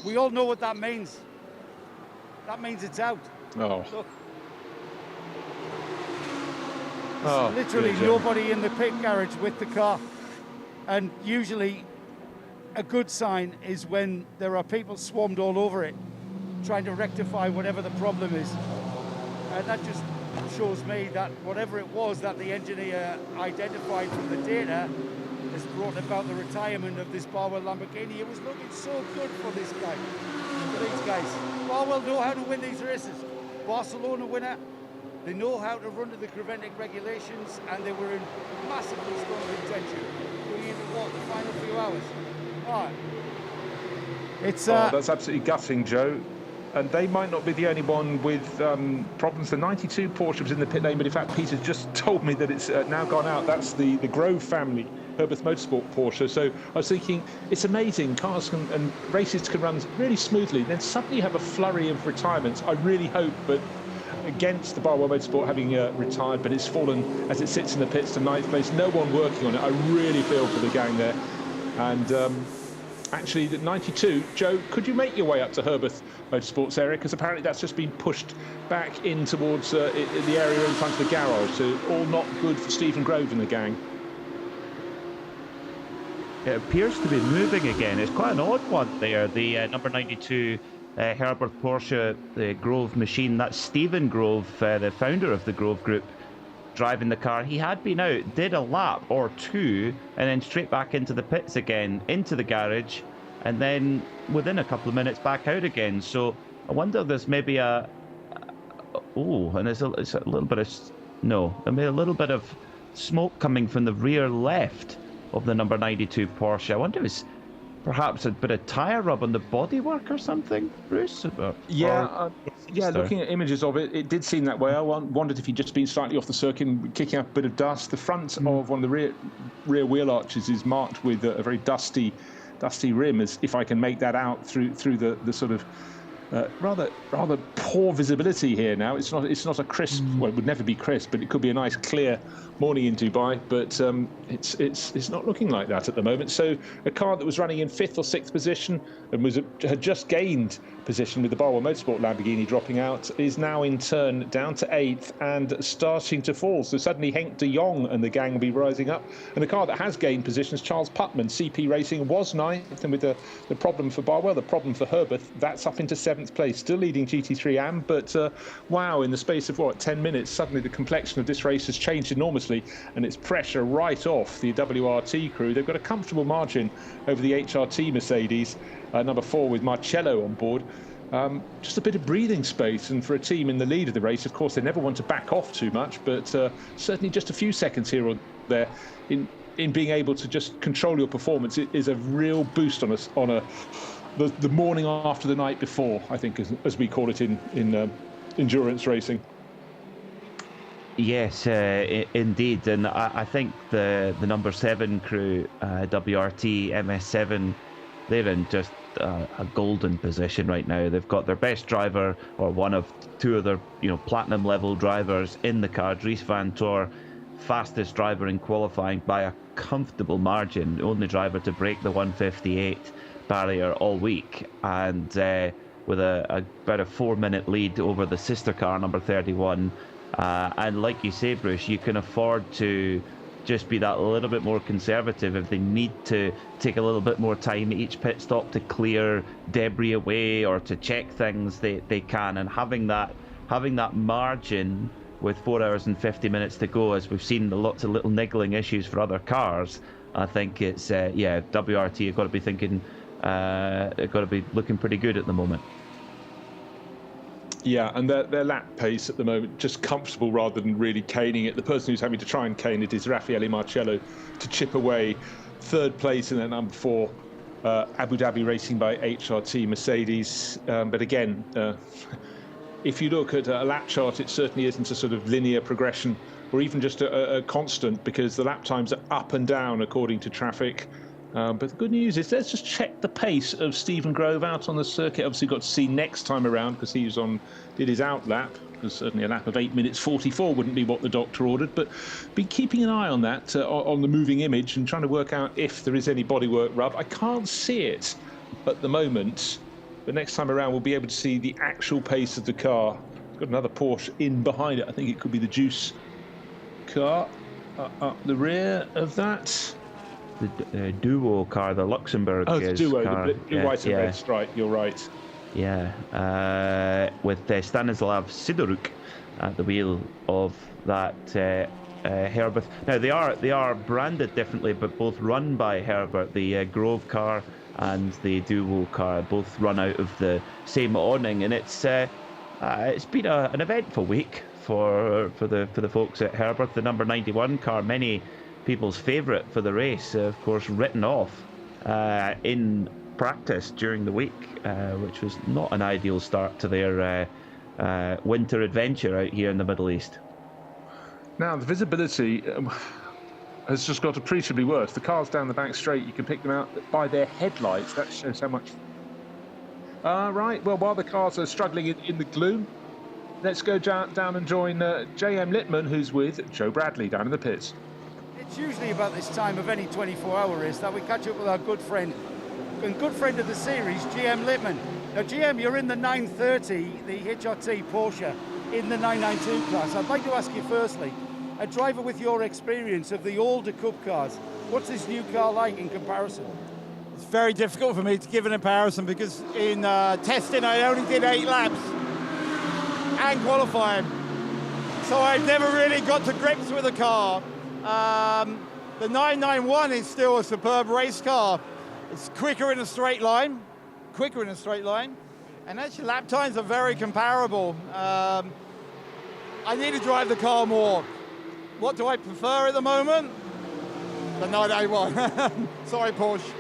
We all know what that means. That means it's out. Oh. Look. Oh, literally nobody in the pit garage with the car. And usually a good sign is when there are people swarmed all over it, trying to rectify whatever the problem is. And that just shows me that whatever it was that the engineer identified from the data has brought about the retirement of this Barwell Lamborghini. It was looking so good for this guy, for these guys. Barwell know how to win these races. Barcelona winner. They know how to run to the Creventic regulations, and they were in massively strong contention going into the final few hours. All right. It's that's absolutely gutting, Joe. And they might not be the only one with problems. The 92 Porsche was in the pit lane, but in fact, Peter just told me that it's now gone out. That's the Grove family, Herbert Motorsport Porsche. So I was thinking, it's amazing. Cars and races can run really smoothly. Then suddenly you have a flurry of retirements. I really hope, but against the Barwell Motorsport having retired, but it's fallen as it sits in the pits to 9th place. No one working on it. I really feel for the gang there. And actually, the 92, Joe, could you make your way up to Herbert Motorsports area? Because apparently that's just been pushed back in towards the area in front of the garage. So all not good for Stephen Grove and the gang. It appears to be moving again. It's quite an odd one there, the number 92 Herbert Porsche, the Grove machine. That's Stephen Grove, the founder of the Grove Group, driving the car. He had been out, did a lap or two, and then straight back into the pits again, into the garage, and then within a couple of minutes back out again. So I wonder, there's maybe a little bit of smoke coming from the rear left of the number 92 Porsche. I wonder if it's perhaps a bit of tyre rub on the bodywork or something, Bruce? Looking at images of it, it did seem that way. I wondered if he'd just been slightly off the circuit and kicking up a bit of dust. The front of one of the rear wheel arches is marked with a very dusty rim, as if I can make that out through the sort of rather poor visibility here now. It's not a crisp. Well, it would never be crisp, but it could be a nice clear morning in Dubai. But it's not looking like that at the moment. So a car that was running in 5th or 6th position and had just gained position with the Barwell Motorsport Lamborghini dropping out is now in turn down to 8th and starting to fall. So suddenly Henk de Jong and the gang will be rising up. And the car that has gained positions, Charles Putman, CP Racing, was 9th, and with the problem for Barwell, the problem for Herbert, that's up into 7th place, still leading GT3 AM. But wow, in the space of 10 minutes, suddenly the complexion of this race has changed enormously, and it's pressure right off the WRT crew. They've got a comfortable margin over the HRT Mercedes, number 4 with Marcello on board. Just a bit of breathing space, and for a team in the lead of the race, of course, they never want to back off too much, but certainly just a few seconds here or there in being able to just control your performance. It is a real boost on the morning after the night before, I think, as we call it in endurance racing. Yes, indeed, and I think the number 7 crew, WRT MS7, they're in just a golden position right now. They've got their best driver, or one of two of their platinum level drivers in the car, Dries van Tor, fastest driver in qualifying by a comfortable margin, the only driver to break the 158 barrier all week, and with about a 4-minute lead over the sister car, number 31. And like you say, Bruce, you can afford to just be that little bit more conservative. If they need to take a little bit more time at each pit stop to clear debris away or to check things, they can. And having that margin with 4 hours and 50 minutes to go, as we've seen lots of little niggling issues for other cars, I think it's WRT have got to be thinking, they've got to be looking pretty good at the moment. Yeah, and their lap pace at the moment, just comfortable rather than really caning it. The person who's having to try and cane it is Raffaele Marcello to chip away. 3rd place in their number 4, Abu Dhabi Racing by HRT Mercedes. But again, if you look at a lap chart, it certainly isn't a sort of linear progression or even just a constant, because the lap times are up and down according to traffic. But the good news is, let's just check the pace of Stephen Grove out on the circuit. Obviously got to see next time around, because he did his out lap, because certainly a lap of 8 minutes 44 wouldn't be what the doctor ordered. But be keeping an eye on that, on the moving image, and trying to work out if there is any bodywork rub. I can't see it at the moment, but next time around we'll be able to see the actual pace of the car. It's got another Porsche in behind it. I think it could be the Juice car up the rear of that. The Duo car, the Luxembourg the Duo, car. the blue, white and red stripe, you're right. Yeah, with Stanislav Sidoruk at the wheel of that Herbert. Now they are branded differently, but both run by Herbert. The Grove car and the Duo car both run out of the same awning, and it's been an eventful week for the folks at Herbert. The number 91 car, many people's favourite for the race, of course, written off in practice during the week, which was not an ideal start to their winter adventure out here in the Middle East. Now, the visibility has just got appreciably worse. The cars down the back straight, you can pick them out by their headlights. That shows how much. Right, well, while the cars are struggling in the gloom, let's go down and join J.M. Littman, who's with Joe Bradley down in the pits. It's usually about this time of any 24-hour race that we catch up with our good friend of the series, GM Littman. Now, GM, you're in the 930, the HRT Porsche, in the 992 class. I'd like to ask you firstly, a driver with your experience of the older Cup cars, what's this new car like in comparison? It's very difficult for me to give a comparison because in testing I only did 8 laps and qualifying. So I've never really got to grips with the car. The 991 is still a superb race car. It's quicker in a straight line, and actually lap times are very comparable. I need to drive the car more. What do I prefer at the moment? The 991. Sorry, Porsche.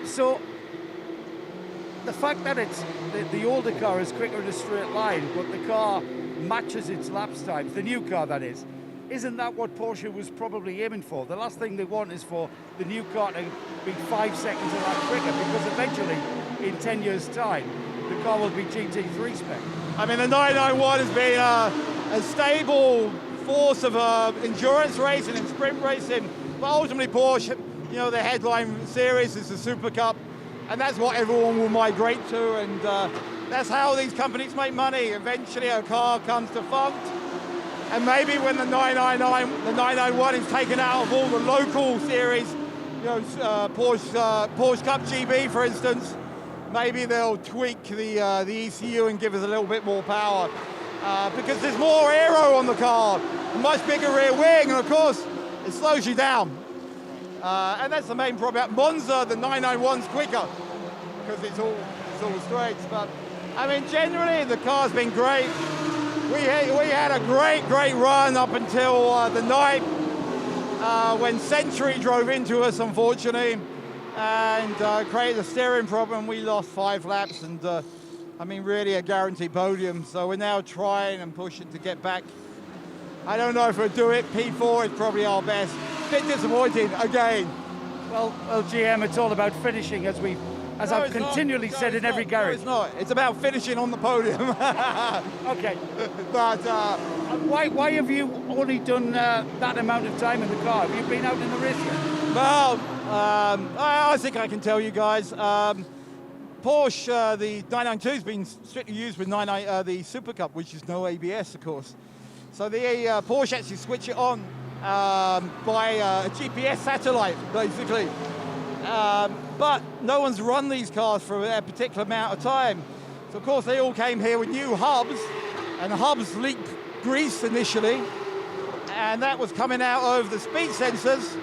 So the fact that it's the older car is quicker in a straight line, but the car matches its lap times, the new car that is, isn't that what Porsche was probably aiming for? The last thing they want is for the new car to be 5 seconds a lap quicker, because eventually, in 10 years' time, the car will be GT3 spec. I mean, the 991 has been a stable force of endurance racing and sprint racing, but ultimately Porsche, you know, the headline series is the Super Cup, and that's what everyone will migrate to, and that's how these companies make money. Eventually a car comes defunct, and maybe when the 991 is taken out of all the local series, you know, Porsche Cup GB, for instance, maybe they'll tweak the ECU and give us a little bit more power, because there's more aero on the car, a much bigger rear wing, and of course it slows you down. And that's the main problem. At Monza, the 991's quicker because it's all straights. But I mean, generally the car's been great. We had a great run up until the night when Century drove into us, unfortunately, and created a steering problem. We lost 5 laps, and I mean, really a guaranteed podium. So we're now trying and pushing to get back. I don't know if we'll do it. P4 is probably our best. Bit disappointing again. Well, GM, it's all about finishing, as I've continually said in every garage. No, it's not. It's about finishing on the podium. Okay. But why have you only done that amount of time in the car? Have you been out in the race yet? well, I think I can tell you guys. Porsche, the 992 has been strictly used with the Super Cup, which is no ABS, of course. So the Porsche actually switch it on by a GPS satellite, basically. But no one's run these cars for a particular amount of time. So of course they all came here with new hubs, and the hubs leaked grease initially, and that was coming out over the speed sensors,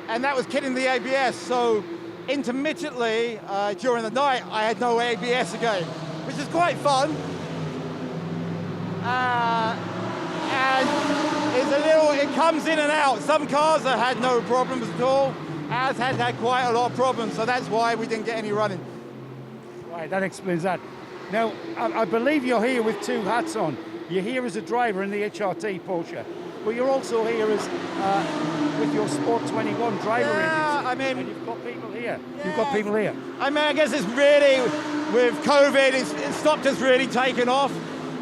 and that was killing the ABS. So intermittently during the night I had no ABS again, which is quite fun. And it comes in and out. Some cars have had no problems at all. Ours has had quite a lot of problems, so that's why we didn't get any running. Right, that explains that. Now, I believe you're here with 2 hats on. You're here as a driver in the HRT Porsche, but you're also here as with your Sport 21 driver agency. I mean, and you've got people here. Yeah. You've got people here. I mean, I guess it's really, with COVID, it stopped us really taking off.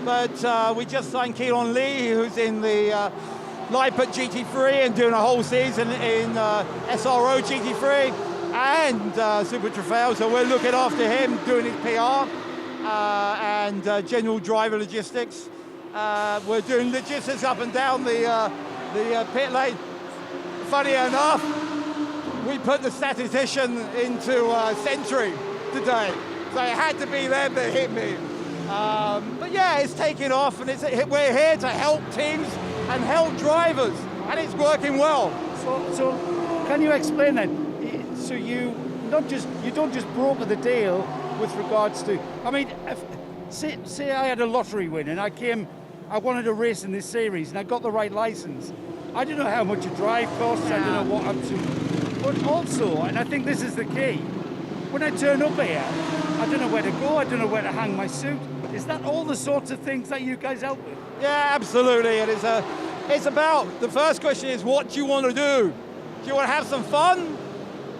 But we just signed Keelan Lee, who's in the Leipzig GT3 and doing a whole season in SRO GT3 and Super Trofeo. So we're looking after him, doing his PR and general driver logistics. We're doing logistics up and down the pit lane. Funny enough, we put the statistician into Century today. So it had to be them that hit me. But yeah, it's taking off, and we're here to help teams and help drivers, and it's working well. So can you explain that? So you don't just broker the deal with regards to, I mean, say I had a lottery win and I wanted to race in this series and I got the right license. I don't know how much a drive costs, I don't know what up to, but also, and I think this is the key, when I turn up here, I don't know where to go, I don't know where to hang my suit. Is that all the sorts of things that you guys help with? Yeah, absolutely. And it's about, the first question is, what do you want to do? Do you want to have some fun?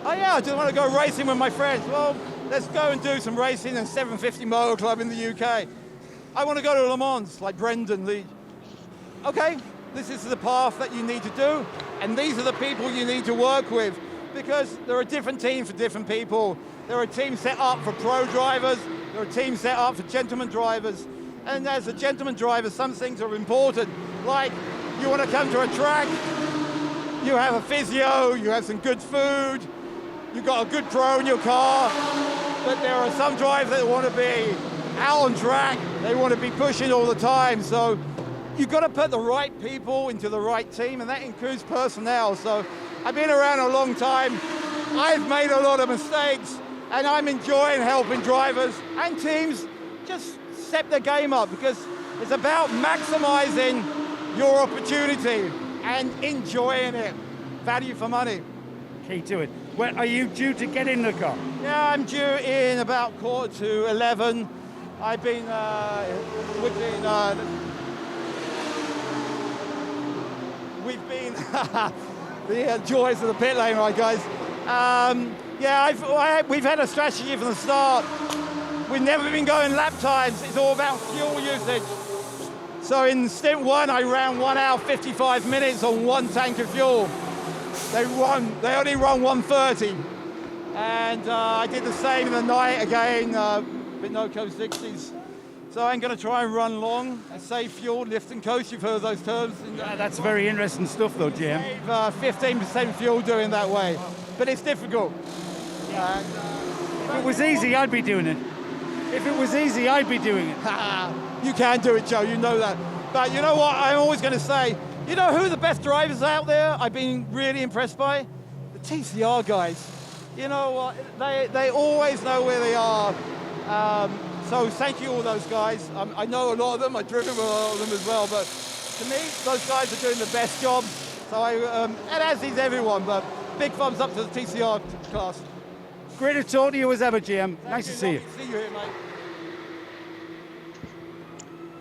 Oh yeah, I just want to go racing with my friends. Well, let's go and do some racing in 750 Motor Club in the UK. I want to go to Le Mans, like Brendan Lee. Okay, this is the path that you need to do, and these are the people you need to work with, because there are different teams for different people. There are teams set up for pro drivers, there are teams set up for gentleman drivers, and as a gentleman driver, some things are important, like you want to come to a track, you have a physio, you have some good food, you've got a good pro in your car, but there are some drivers that want to be out on track. They want to be pushing all the time. So you've got to put the right people into the right team, and that includes personnel. So I've been around a long time. I've made a lot of mistakes, and I'm enjoying helping drivers and teams just step their game up, because it's about maximizing your opportunity and enjoying it. Value for money. Key to it. Well, are you due to get in the car? Yeah, I'm due in about 11:15. I've been, we've been, the joys of the pit lane, right, guys? We've had a strategy from the start. We've never been going lap times. It's all about fuel usage. So in stint 1, I ran 1 hour 55 minutes on 1 tank of fuel. They only run 130. And I did the same in the night again, Binoco 60s. So I'm going to try and run long and save fuel, lift and coast. You've heard those terms. That's very interesting stuff, though, Jim. Save 15% fuel doing that way, but it's difficult. If it was easy, I'd be doing it. If it was easy, I'd be doing it. You can do it, Joe. You know that. But you know what? I'm always going to say, you know who the best drivers out there I've been really impressed by? The TCR guys. You know what? They always know where they are. So thank you, all those guys. I know a lot of them. I've driven with a lot of them as well. But to me, those guys are doing the best job. So and as is everyone. But big thumbs up to the TCR class. Great to talk to you as ever, GM. Nice to see you. See you here, mate.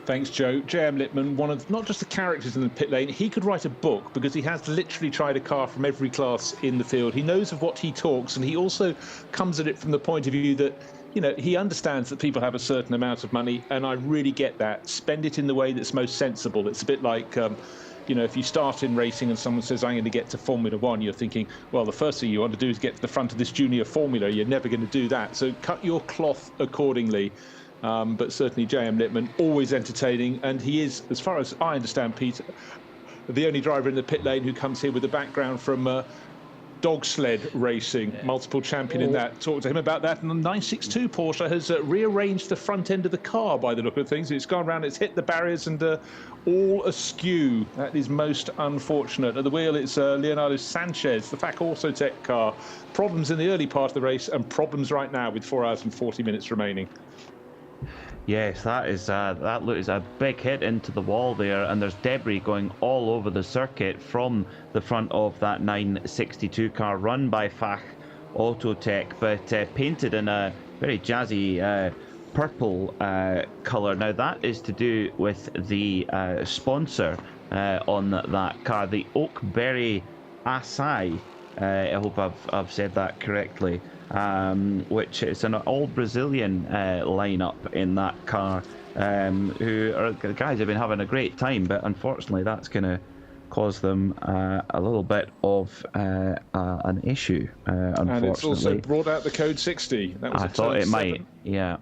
Thanks, Joe. J.M. Littman, one of not just the characters in the pit lane, he could write a book because he has literally tried a car from every class in the field. He knows of what he talks, and he also comes at it from the point of view that, you know, he understands that people have a certain amount of money, and I really get that. Spend it in the way that's most sensible. It's a bit like, you know, if you start in racing and someone says, I'm going to get to Formula One, you're thinking, well, the first thing you want to do is get to the front of this junior formula. You're never going to do that. So cut your cloth accordingly. But certainly J.M. Littman, always entertaining. And he is, as far as I understand, Peter, the only driver in the pit lane who comes here with a background from dog sled racing, multiple champion in that. Talk to him about that. And the 962 Porsche has rearranged the front end of the car by the look of things. It's gone around, it's hit the barriers and all askew. That is most unfortunate. At the wheel, it's Leonardo Sanchez, the FAC Autotech car. Problems in the early part of the race and problems right now with 4 hours and 40 minutes remaining. Yes, that is a big hit into the wall there, and there's debris going all over the circuit from the front of that 962 car run by FAC Autotech, but painted in a very jazzy purple colour. Now that is to do with the sponsor on that car, the Oakberry Asai. I hope I've said that correctly. Which is an all-Brazilian lineup in that car, who are the guys have been having a great time, but unfortunately that's going to cause them a little bit of an issue, unfortunately. And it's also brought out the code 60. That was I thought it 7. might, yeah.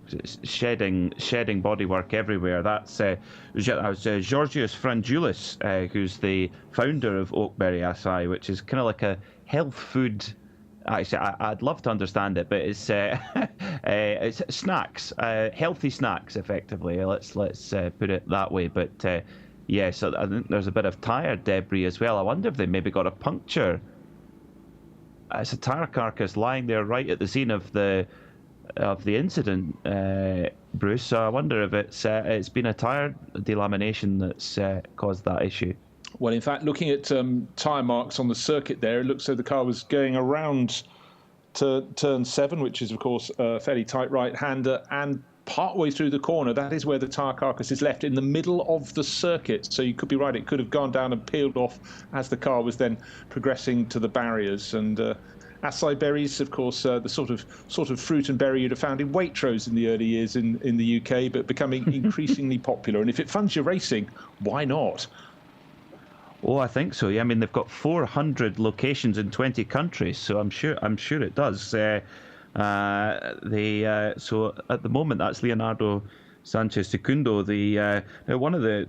It's shedding bodywork everywhere. That was Georgios Frangoulis, who's the founder of Oakberry Asai, which is kind of like a health food. Actually, I'd love to understand it, but it's snacks, healthy snacks, effectively. Let's put it that way. But yeah, so I think there's a bit of tyre debris as well. I wonder if they maybe got a puncture. It's a tyre carcass lying there right at the scene of the incident, Bruce. So I wonder if it's been a tyre delamination that's caused that issue. Well, in fact, looking at tyre marks on the circuit there, it looks as though the car was going around to turn 7, which is, of course, a fairly tight right-hander, and partway through the corner, that is where the tyre carcass is left in the middle of the circuit. So you could be right, it could have gone down and peeled off as the car was then progressing to the barriers. And acai berries, of course, the sort of fruit and berry you'd have found in Waitrose in the early years in the UK, but becoming increasingly popular. And if it funds your racing, why not? Oh, I think so. Yeah, I mean they've got 400 locations in 20 countries, so I'm sure it does. So at the moment that's Leonardo Sanchez Secundo. One of the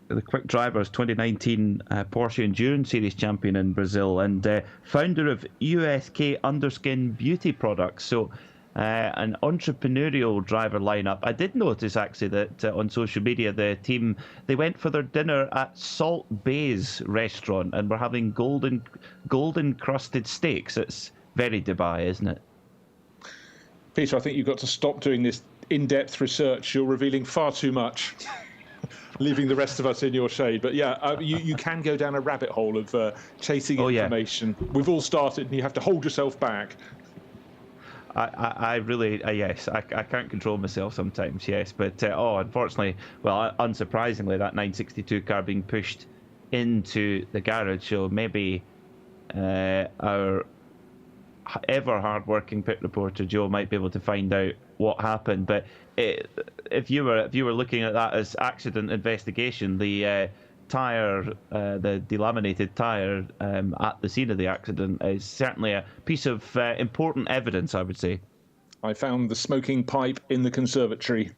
the Quick Drivers 2019 Porsche Endurance Series champion in Brazil, and founder of USK Underskin Beauty Products. So an entrepreneurial driver lineup. I did notice actually that on social media the team, they went for their dinner at Salt Bay's restaurant and were having golden crusted steaks. It's very Dubai, isn't it? Peter, I think you've got to stop doing this in-depth research. You're revealing far too much, leaving the rest of us in your shade. But yeah, you can go down a rabbit hole of chasing information. Yeah. We've all started, and you have to hold yourself back. I really, yes, I can't control myself sometimes, yes. But, unfortunately, well, unsurprisingly, that 962 car being pushed into the garage. So maybe our ever hard-working pit reporter Joe might be able to find out what happened. But if you were looking at that as accident investigation, the tyre, the delaminated tyre at the scene of the accident is certainly a piece of important evidence, I would say. I found the smoking pipe in the conservatory.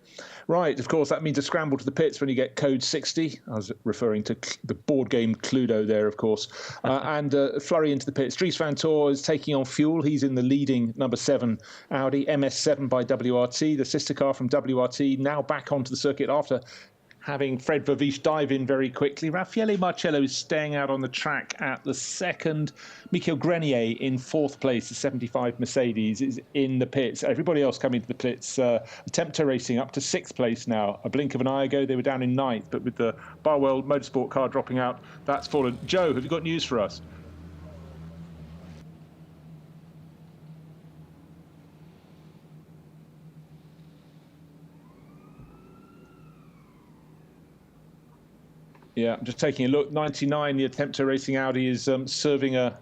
Right, of course, that means a scramble to the pits when you get code 60. I was referring to the board game Cluedo there, of course. And flurry into the pits. Dries van Tor is taking on fuel. He's in the leading number 7 Audi, MS7 by WRT, the sister car from WRT, now back onto the circuit after having Fred Vervisch dive in very quickly. Raffaele Marcello is staying out on the track at the second. Michael Grenier in 4th place. The 75 Mercedes is in the pits. Everybody else coming to the pits. Tempter Racing up to 6th place now. A blink of an eye ago, they were down in 9th, but with the Barwell Motorsport car dropping out, that's fallen. Joe, have you got news for us? Yeah, I'm just taking a look. 99, the Attempter Racing Audi is serving a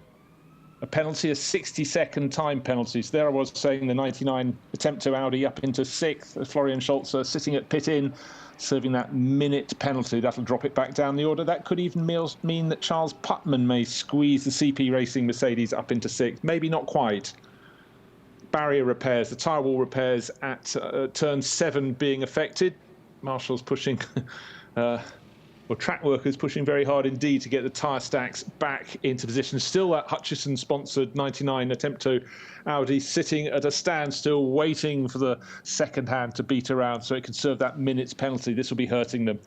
penalty, a 60-second time penalty. So there I was saying the 99 Attempter Audi up into 6th. Florian Scholzer sitting at pit in, serving that minute penalty. That'll drop it back down the order. That could even mean that Charles Putman may squeeze the CP Racing Mercedes up into 6th. Maybe not quite. Barrier repairs, the tyre wall repairs at turn 7 being affected. Marshall's pushing... track workers pushing very hard indeed to get the tyre stacks back into position. Still that Hutchison-sponsored 99 Attempto Audi sitting at a standstill, waiting for the second hand to beat around so it can serve that minute's penalty. This will be hurting them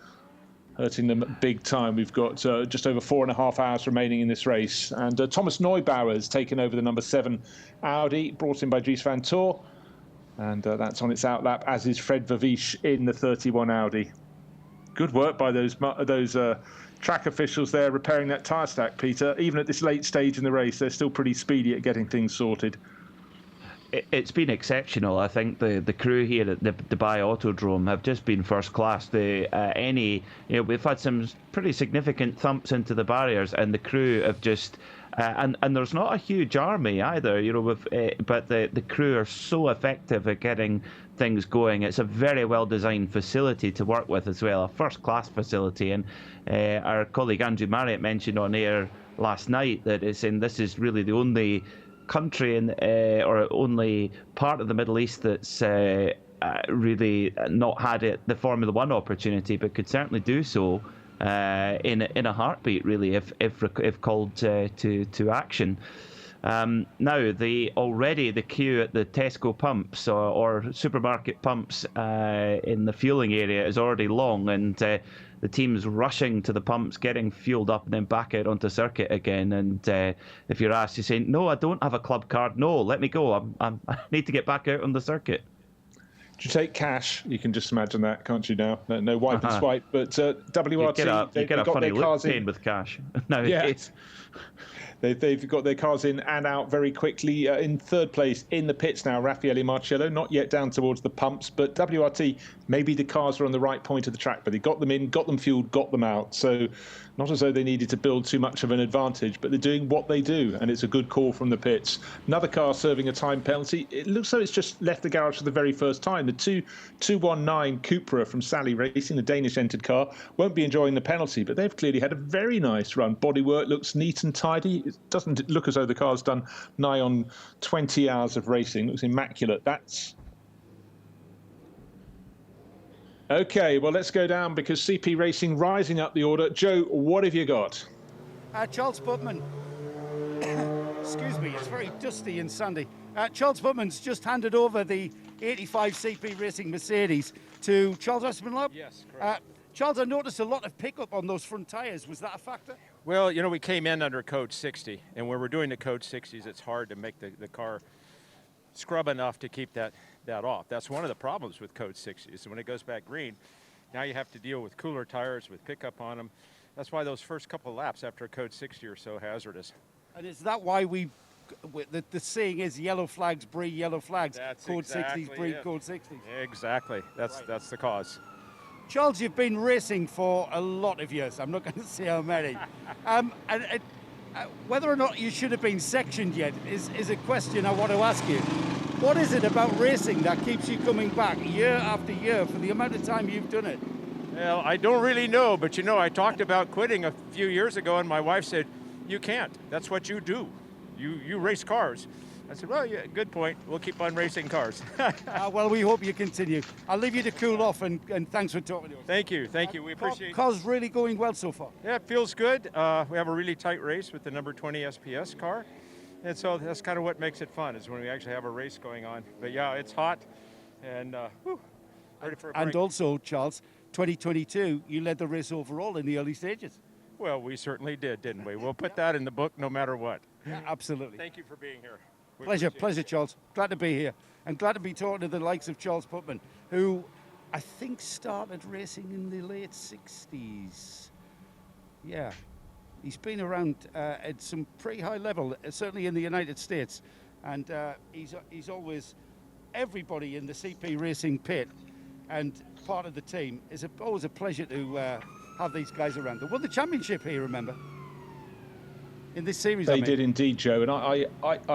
big time. We've got just over 4.5 hours remaining in this race. And Thomas Neubauer has taken over the number 7 Audi, brought in by Dries van Tor. And that's on its outlap, as is Fred Vervisch in the 31 Audi. Good work by those track officials there repairing that tyre stack, Peter. Even at this late stage in the race, they're still pretty speedy at getting things sorted. It's been exceptional. I think the crew here at the Dubai Autodrome have just been first class. we've had some pretty significant thumps into the barriers, and the crew have just and there's not a huge army either, but the crew are so effective at getting things going. It's a very well designed facility to work with as well, a first class facility. And our colleague Andrew Marriott mentioned on air last night that this is really the only country or only part of the Middle East that's really not had the Formula One opportunity, but could certainly do so in a heartbeat, really, if called to action. Now, the queue at the Tesco pumps or supermarket pumps in the fueling area is already long, and the team's rushing to the pumps, getting fueled up, and then back out onto circuit again. And if you're asked, you're saying, "No, I don't have a club card. No, let me go. I need to get back out on the circuit." Do you take cash? You can just imagine that, can't you now? No wipe and swipe. But WRT, you get a funny look paying with cash nowadays. Yeah. They've got their cars in and out very quickly. In 3rd place in the pits now, Raffaele Marcello, not yet down towards the pumps, but WRT, maybe the cars are on the right point of the track, but they got them in, got them fueled, got them out. So not as though they needed to build too much of an advantage, but they're doing what they do, and it's a good call from the pits. Another car serving a time penalty. It looks like it's just left the garage for the very first time. The 219 Cupra from Sally Racing, the Danish-entered car, won't be enjoying the penalty, but they've clearly had a very nice run. Bodywork looks neat and tidy. It doesn't look as though the car's done nigh on 20 hours of racing. It looks immaculate. Okay, well, let's go down because CP Racing rising up the order. Joe, what have you got? Charles Putman. Excuse me, it's very dusty and sandy. Charles Putman's just handed over the 85 CP Racing Mercedes to Charles Espenlaub. Yes, correct. Charles, I noticed a lot of pickup on those front tyres. Was that a factor? Well, you know, we came in under code 60, and when we're doing the code 60s, it's hard to make the car scrub enough to keep that off. That's one of the problems with code 60s. When it goes back green, now you have to deal with cooler tires with pickup on them. That's why those first couple of laps after a code 60 are so hazardous. And is that why the saying is yellow flags breed yellow flags? That's code exactly 60s breed it. code 60s. Exactly. That's the cause. Charles, you've been racing for a lot of years. I'm not going to say how many. Whether or not you should have been sectioned yet is a question I want to ask you. What is it about racing that keeps you coming back year after year for the amount of time you've done it? Well, I don't really know, but you know, I talked about quitting a few years ago, and my wife said, "You can't. That's what you do. You race cars." I said, "Well, yeah, good point. We'll keep on racing cars." Well, we hope you continue. I'll leave you to cool off, and thanks for talking to us. Thank you. We appreciate it. Car's really going well so far. Yeah, it feels good. We have a really tight race with the number 20 SPS car. And so that's kind of what makes it fun, is when we actually have a race going on. But yeah, it's hot, and ready for a break. And also, Charles, 2022, you led the race overall in the early stages. Well, we certainly did, didn't we? We'll put that in the book no matter what. Yeah, absolutely. Thank you for being here. We Pleasure, appreciate it. Charles. Glad to be here. And glad to be talking to the likes of Charles Putman, who I think started racing in the late 60s. Yeah. He's been around at some pretty high level, certainly in the United States. And he's always, everybody in the CP Racing pit and part of the team, is always a pleasure to have these guys around. They won the championship here, remember? In this series, They did indeed, Joe. And I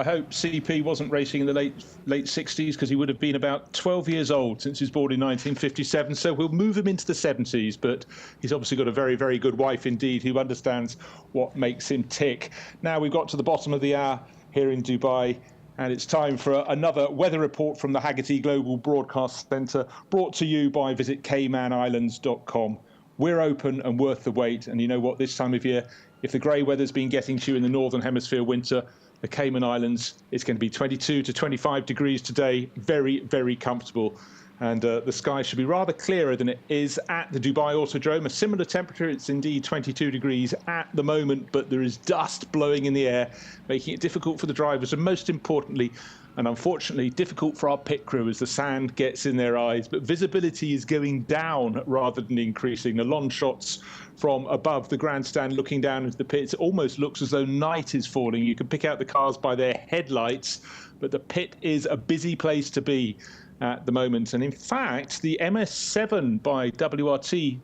hope CP wasn't racing in the late 60s, because he would have been about 12 years old since he was born in 1957. So we'll move him into the 70s. But he's obviously got a very, very good wife indeed, who understands what makes him tick. Now we've got to the bottom of the hour here in Dubai, and it's time for another weather report from the Haggerty Global Broadcast Centre, brought to you by visitcaymanislands.com. We're open and worth the wait. And you know what, this time of year, if the grey weather's been getting to you in the Northern Hemisphere winter, the Cayman Islands, it's going to be 22 to 25 degrees today. Very, very comfortable. And the sky should be rather clearer than it is at the Dubai Autodrome. A similar temperature, it's indeed 22 degrees at the moment, but there is dust blowing in the air, making it difficult for the drivers. And most importantly, and unfortunately difficult for our pit crew as the sand gets in their eyes. But visibility is going down rather than increasing. The long shots from above the grandstand looking down into the pits, it almost looks as though night is falling. You can pick out the cars by their headlights, but the pit is a busy place to be at the moment. And in fact, the MS7 by WRT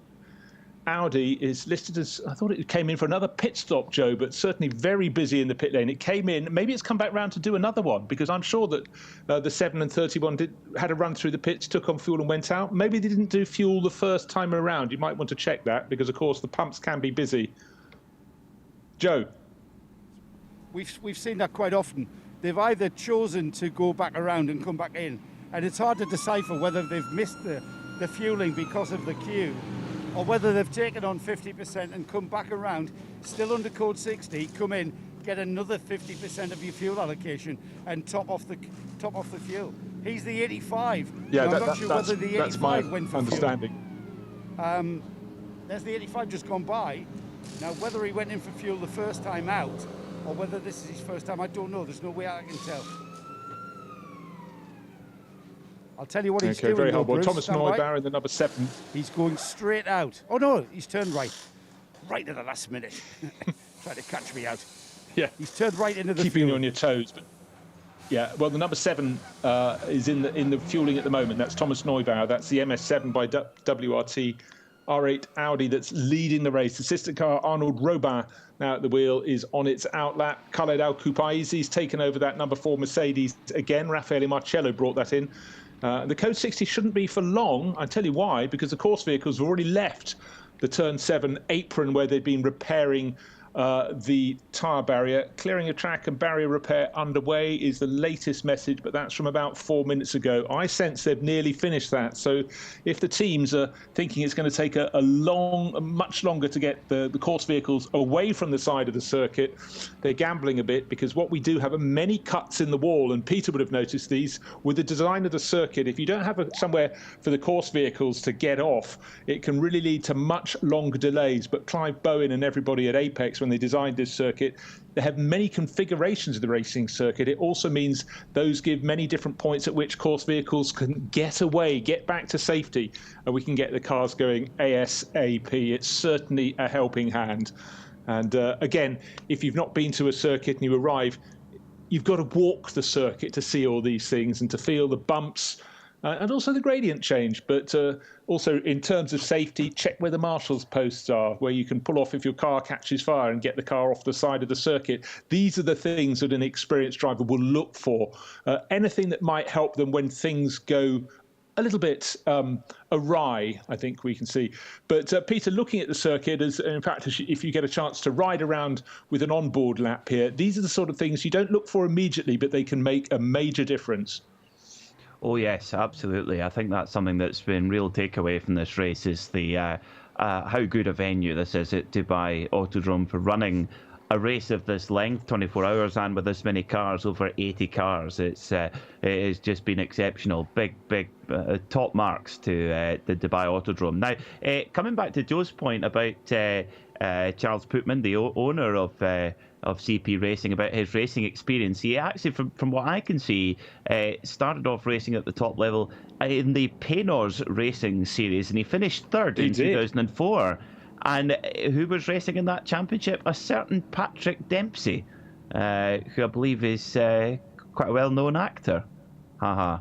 Audi is listed as, I thought it came in for another pit stop, Joe, but certainly very busy in the pit lane. It came in, maybe it's come back round to do another one, because I'm sure that the 7 and 31 had a run through the pits, took on fuel and went out. Maybe they didn't do fuel the first time around. You might want to check that, because of course the pumps can be busy. Joe? We've seen that quite often. They've either chosen to go back around and come back in, and it's hard to decipher whether they've missed the fueling because of the queue, or whether they've taken on 50% and come back around, still under code 60, come in, get another 50% of your fuel allocation, and top off the fuel. He's the 85. Yeah, I'm not sure whether the 85 went for understanding. Fuel. There's the 85 just gone by. Now, whether he went in for fuel the first time out, or whether this is his first time, I don't know. There's no way I can tell. I'll tell you what he's doing. Very though, hard. Well, Bruce, Thomas stand by. Neubar in the number 7. He's going straight out. Oh no, he's turned right. Right at the last minute. Trying to catch me out. Yeah. He's turned right into the Keeping fuel. you on your toes. But yeah, well, the number 7 is in the fueling at the moment. That's Thomas Neubar. That's the MS7 by WRT R8 Audi that's leading the race. Assistant car Arnold Robin now at the wheel is on its outlap. Khaled Al-Kupaizi's taken over that number 4 Mercedes again. Raffaele Marcello brought that in. The code 60 shouldn't be for long. I'll tell you why, because the course vehicles have already left the turn 7 apron where they've been repairing the tyre barrier. Clearing a track and barrier repair underway is the latest message, but that's from about 4 minutes ago. I sense they've nearly finished that. So if the teams are thinking it's going to take much longer to get the course vehicles away from the side of the circuit, they're gambling a bit, because what we do have are many cuts in the wall, and Peter would have noticed these with the design of the circuit. If you don't have somewhere for the course vehicles to get off, it can really lead to much longer delays. But Clive Bowen and everybody at Apex, when they designed this circuit, they have many configurations of the racing circuit. It also means those give many different points at which course vehicles can get away, get back to safety, and we can get the cars going ASAP. It's certainly a helping hand. And again, if you've not been to a circuit and you arrive, you've got to walk the circuit to see all these things and to feel the bumps and also the gradient change. But also in terms of safety, check where the marshal's posts are, where you can pull off if your car catches fire and get the car off the side of the circuit. These are the things that an experienced driver will look for. Anything that might help them when things go a little bit awry, I think we can see. But Peter, looking at the circuit, as in fact, if you get a chance to ride around with an onboard lap here, these are the sort of things you don't look for immediately, but they can make a major difference. Oh yes, absolutely. I think that's something that's been real takeaway from this race, is the how good a venue this is at Dubai Autodrome for running a race of this length, 24 hours, and with this many cars, over 80 cars. It has just been exceptional. Big top marks to the Dubai Autodrome. Now, coming back to Joe's point about Charles Putman, the owner of CP Racing, about his racing experience. He actually, from what I can see, started off racing at the top level in the Paynors Racing Series, and he finished third in 2004. And who was racing in that championship? A certain Patrick Dempsey, who I believe is quite a well-known actor. Haha.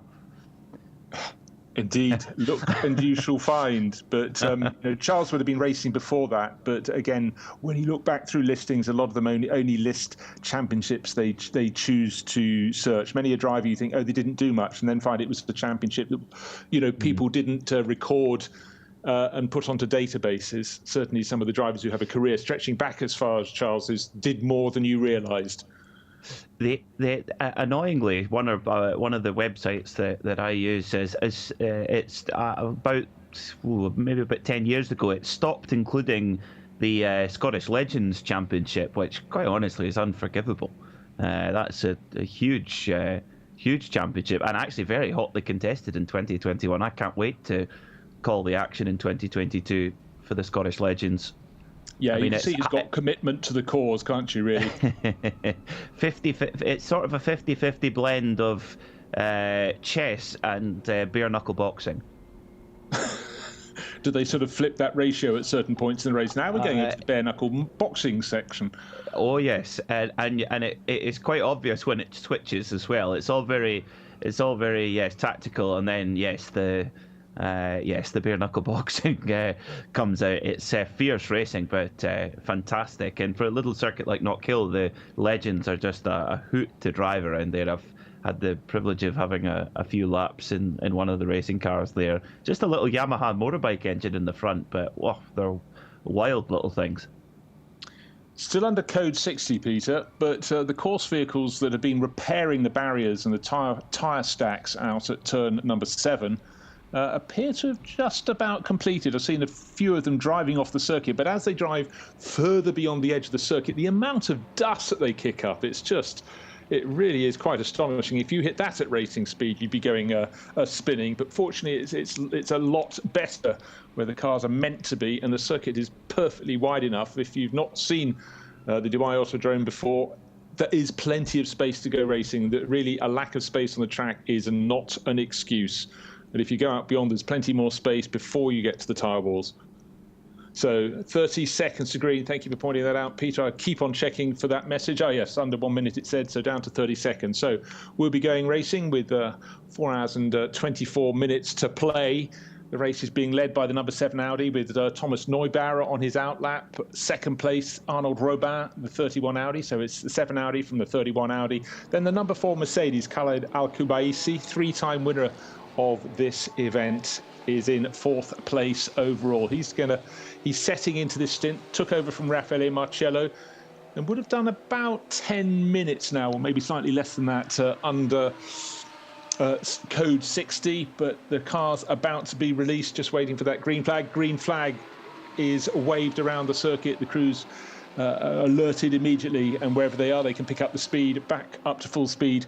Indeed, look and you shall find. But Charles would have been racing before that. But again, when you look back through listings, a lot of them only list championships they choose to search. Many a driver you think, oh, they didn't do much, and then find it was the championship that people didn't record and put onto databases. Certainly, some of the drivers who have a career stretching back as far as Charles's did more than you realised. Annoyingly, one of the websites that I use it's about maybe about 10 years ago, it stopped including the Scottish Legends Championship, which quite honestly is unforgivable. That's a huge championship, and actually very hotly contested in 2021. I can't wait to call the action in 2022 for the Scottish Legends. Yeah, I mean, you can see he's got commitment to the cause, can't you, really? It's sort of a 50-50 blend of chess and bare knuckle boxing. Do they sort of flip that ratio at certain points in the race? Now we're getting into the bare knuckle boxing section. Oh yes, and it's quite obvious when it switches as well. It's all very tactical, and then the bare knuckle boxing comes out. It's fierce racing, but fantastic. And for a little circuit like Knockhill, the Legends are just a hoot to drive around there. I've had the privilege of having a few laps in one of the racing cars there. Just a little Yamaha motorbike engine in the front, but they're wild little things. Still under code 60, Peter, but the course vehicles that have been repairing the barriers and the tyre stacks out at turn number 7 appear to have just about completed. I've seen a few of them driving off the circuit, but as they drive further beyond the edge of the circuit, the amount of dust that they kick up, it really is quite astonishing. If you hit that at racing speed, you'd be going spinning. But fortunately, it's a lot better where the cars are meant to be, and the circuit is perfectly wide enough. If you've not seen the Dubai Autodrome before, there is plenty of space to go racing. That really, a lack of space on the track is not an excuse. But if you go out beyond, there's plenty more space before you get to the tyre walls. So 30 seconds to green. Thank you for pointing that out, Peter. I keep on checking for that message. Oh, yes, under 1 minute it said, so down to 30 seconds. So we'll be going racing with 4 hours and 24 minutes to play. The race is being led by the number 7 Audi with Thomas Neubauer on his outlap. Second place, Arnold Robin, the 31 Audi. So it's the 7 Audi from the 31 Audi. Then the number 4 Mercedes, Khaled Al-Kubaisi, 3-time winner of this event, is in 4th place overall. He's setting into this stint, took over from Raffaele Marcello. and would have done about 10 minutes now, or maybe slightly less than that, under code 60. But the car's about to be released, just waiting for that green flag. Green flag is waved around the circuit. The crew's alerted immediately, and wherever they are, they can pick up the speed back up to full speed.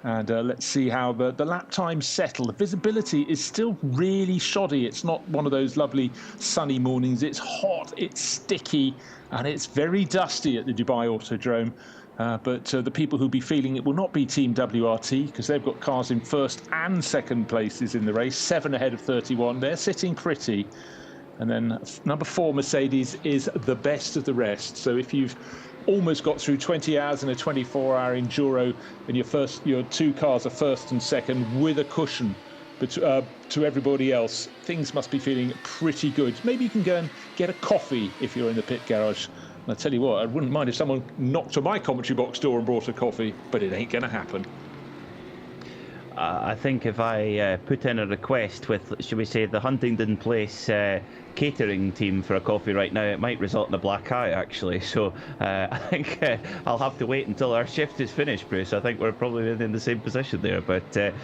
And let's see how the lap times settle. The visibility is still really shoddy. It's not one of those lovely sunny mornings. It's hot, it's sticky, and it's very dusty at the Dubai Autodrome. But the people who'll be feeling it will not be Team WRT, because they've got cars in first and second places in the race, 7 ahead of 31. They're sitting pretty. And then number 4, Mercedes, is the best of the rest. So if you've almost got through 20 hours in a 24-hour enduro, and your 2 cars are first and second with a cushion to everybody else, things must be feeling pretty good. Maybe you can go and get a coffee if you're in the pit garage. And I tell you what, I wouldn't mind if someone knocked on my commentary box door and brought a coffee, but it ain't going to happen. I think if I put in a request with, should we say, the Huntingdon Place catering team for a coffee right now, it might result in a black eye, actually. So I think I'll have to wait until our shift is finished, Bruce. I think we're probably in the same position there. But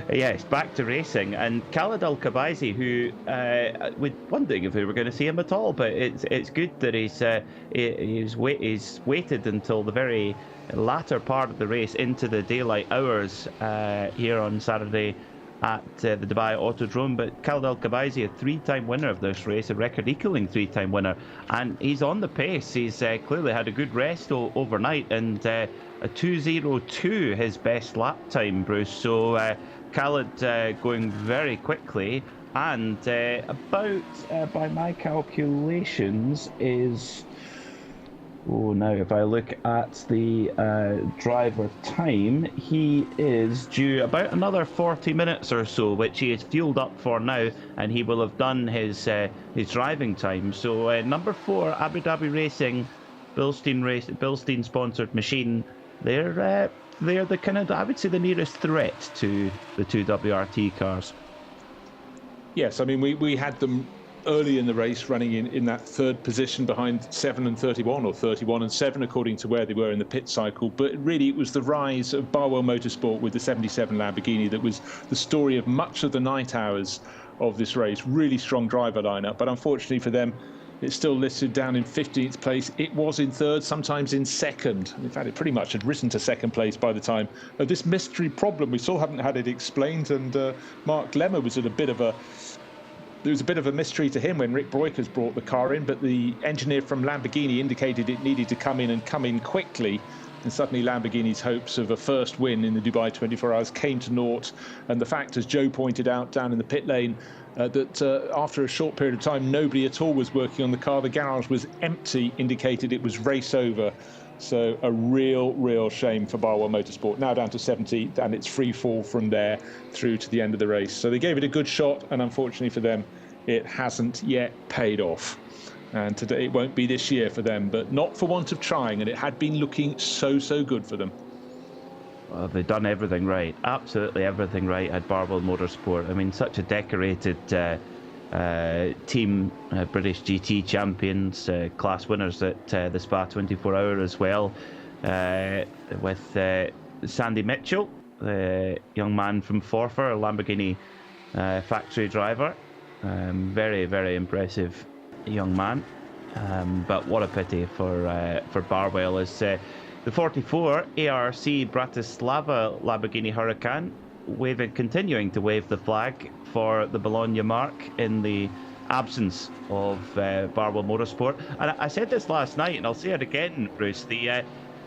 yes, back to racing. And Khalid Al-Khabazi, who we're wondering if we were going to see him at all, but it's good that he's waited until the very latter part of the race into the daylight hours here on Saturday at the Dubai Autodrome. But Khalid Al-Khabazi, a 3-time winner of this race, a record-equaling 3-time winner, and he's on the pace. He's clearly had a good rest overnight, and a 2:02 his best lap time, Bruce. So Khalid going very quickly, and about, by my calculations, is... Oh, now if I look at the driver time, he is due about another 40 minutes or so, which he is fueled up for now, and he will have done his driving time. So number 4, Abu Dhabi Racing, Bilstein sponsored machine. They're the kind of, I would say, the nearest threat to the 2 WRT cars. Yes, I mean we had them early in the race, running in that 3rd position behind 7 and 31, or 31 and 7, according to where they were in the pit cycle. But really, it was the rise of Barwell Motorsport with the 77 Lamborghini that was the story of much of the night hours of this race. Really strong driver lineup, but unfortunately for them, it's still listed down in 15th place. It was in 3rd, sometimes in 2nd. In fact, it pretty much had risen to 2nd place by the time of this mystery problem. We still haven't had it explained, and Mark Lemmer was at a bit of a... There was a bit of a mystery to him when Rick Breukers brought the car in, but the engineer from Lamborghini indicated it needed to come in quickly. And suddenly Lamborghini's hopes of a first win in the Dubai 24 Hours came to naught. And the fact, as Joe pointed out down in the pit lane, that after a short period of time, nobody at all was working on the car. The garage was empty, indicated it was race over. So a real shame for Barwell Motorsport. Now down to 17th, and it's free fall from there through to the end of the race. So they gave it a good shot, and unfortunately for them, it hasn't yet paid off. And today it won't be this year for them, but not for want of trying, and it had been looking so good for them. Well, they've done everything right, absolutely everything right at Barwell Motorsport. I mean, such a decorated team, British GT champions, class winners at the Spa 24 Hour as well, with Sandy Mitchell, young man from Forfar, a Lamborghini factory driver. Very impressive young man. But what a pity for Barwell is the 44 ARC Bratislava Lamborghini Huracan continuing to wave the flag for the Bologna mark in the absence of Barwell Motorsport. And I said this last night, and I'll say it again, Bruce.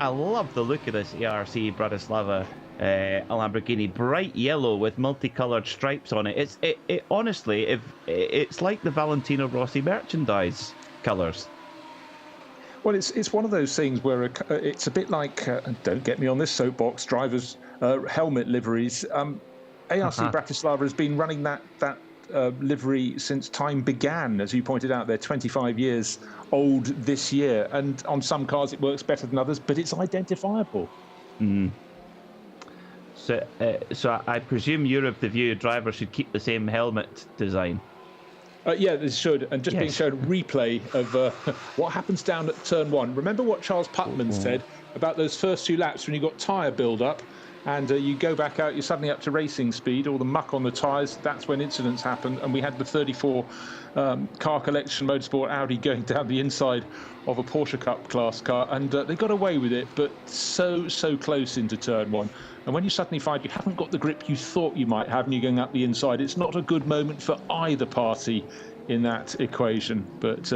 I love the look of this ARC Bratislava Lamborghini, bright yellow with multicoloured stripes on it. It honestly, it's like the Valentino Rossi merchandise colours. Well, it's one of those things where it's a bit like, don't get me on this soapbox, drivers' helmet liveries. ARC Bratislava has been running that livery since time began. As you pointed out, they're 25 years old this year, and on some cars it works better than others, but it's identifiable. So I presume you're of the view drivers should keep the same helmet design. Yeah, they should. And just being Yes. shown replay of what happens down at turn 1. Remember what Charles Putman said about those first 2 laps when you got tyre build-up and you go back out, you're suddenly up to racing speed, all the muck on the tyres, that's when incidents happen. And we had the 34 car collection motorsport Audi going down the inside of a Porsche Cup class car, and they got away with it, but so close into turn 1. And when you suddenly find you haven't got the grip you thought you might have and you're going up the inside, it's not a good moment for either party in that equation. But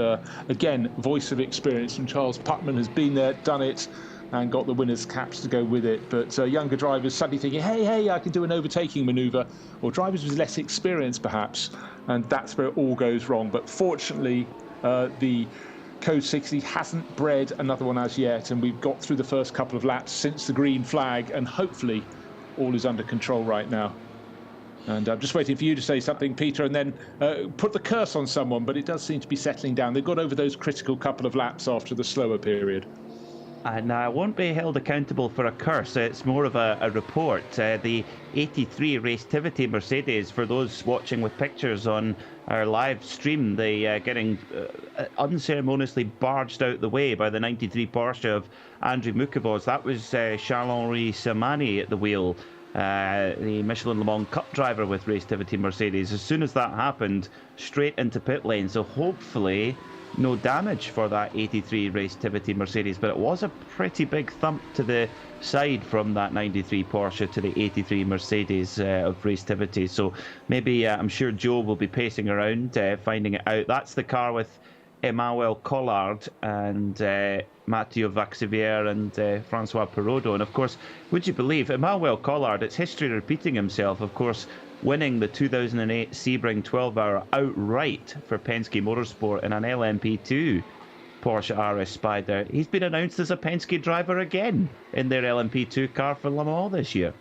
again, voice of experience, and Charles Putman has been there, done it, and got the winner's caps to go with it. But younger drivers suddenly thinking, hey, I can do an overtaking manoeuvre, or drivers with less experience perhaps, and that's where it all goes wrong. But fortunately, the Code 60 hasn't bred another one as yet, and we've got through the first couple of laps since the green flag, and hopefully all is under control right now. And I'm just waiting for you to say something, Peter, and then put the curse on someone, but it does seem to be settling down. They've got over those critical couple of laps after the slower period. And I won't be held accountable for a curse. It's more of a report. The 83 Racetivity Mercedes, for those watching with pictures on our live stream, they getting unceremoniously barged out the way by the 93 Porsche of Andrew Mukavos. That was Charles-Henri Samani at the wheel, the Michelin Le Mans Cup driver with Racetivity Mercedes. As soon as that happened, straight into pit lane. So hopefully no damage for that 83 Racetivity Mercedes, but it was a pretty big thump to the side from that 93 Porsche to the 83 Mercedes of Racetivity. So maybe I'm sure Joe will be pacing around finding it out. That's the car with Emmanuel Collard and Mathieu Vaxivière and Francois Perraudot. And of course, would you believe, Emmanuel Collard, it's history repeating himself, of course, winning the 2008 Sebring 12-hour outright for Penske Motorsport in an LMP2 Porsche RS Spyder. He's been announced as a Penske driver again in their LMP2 car for Le Mans this year.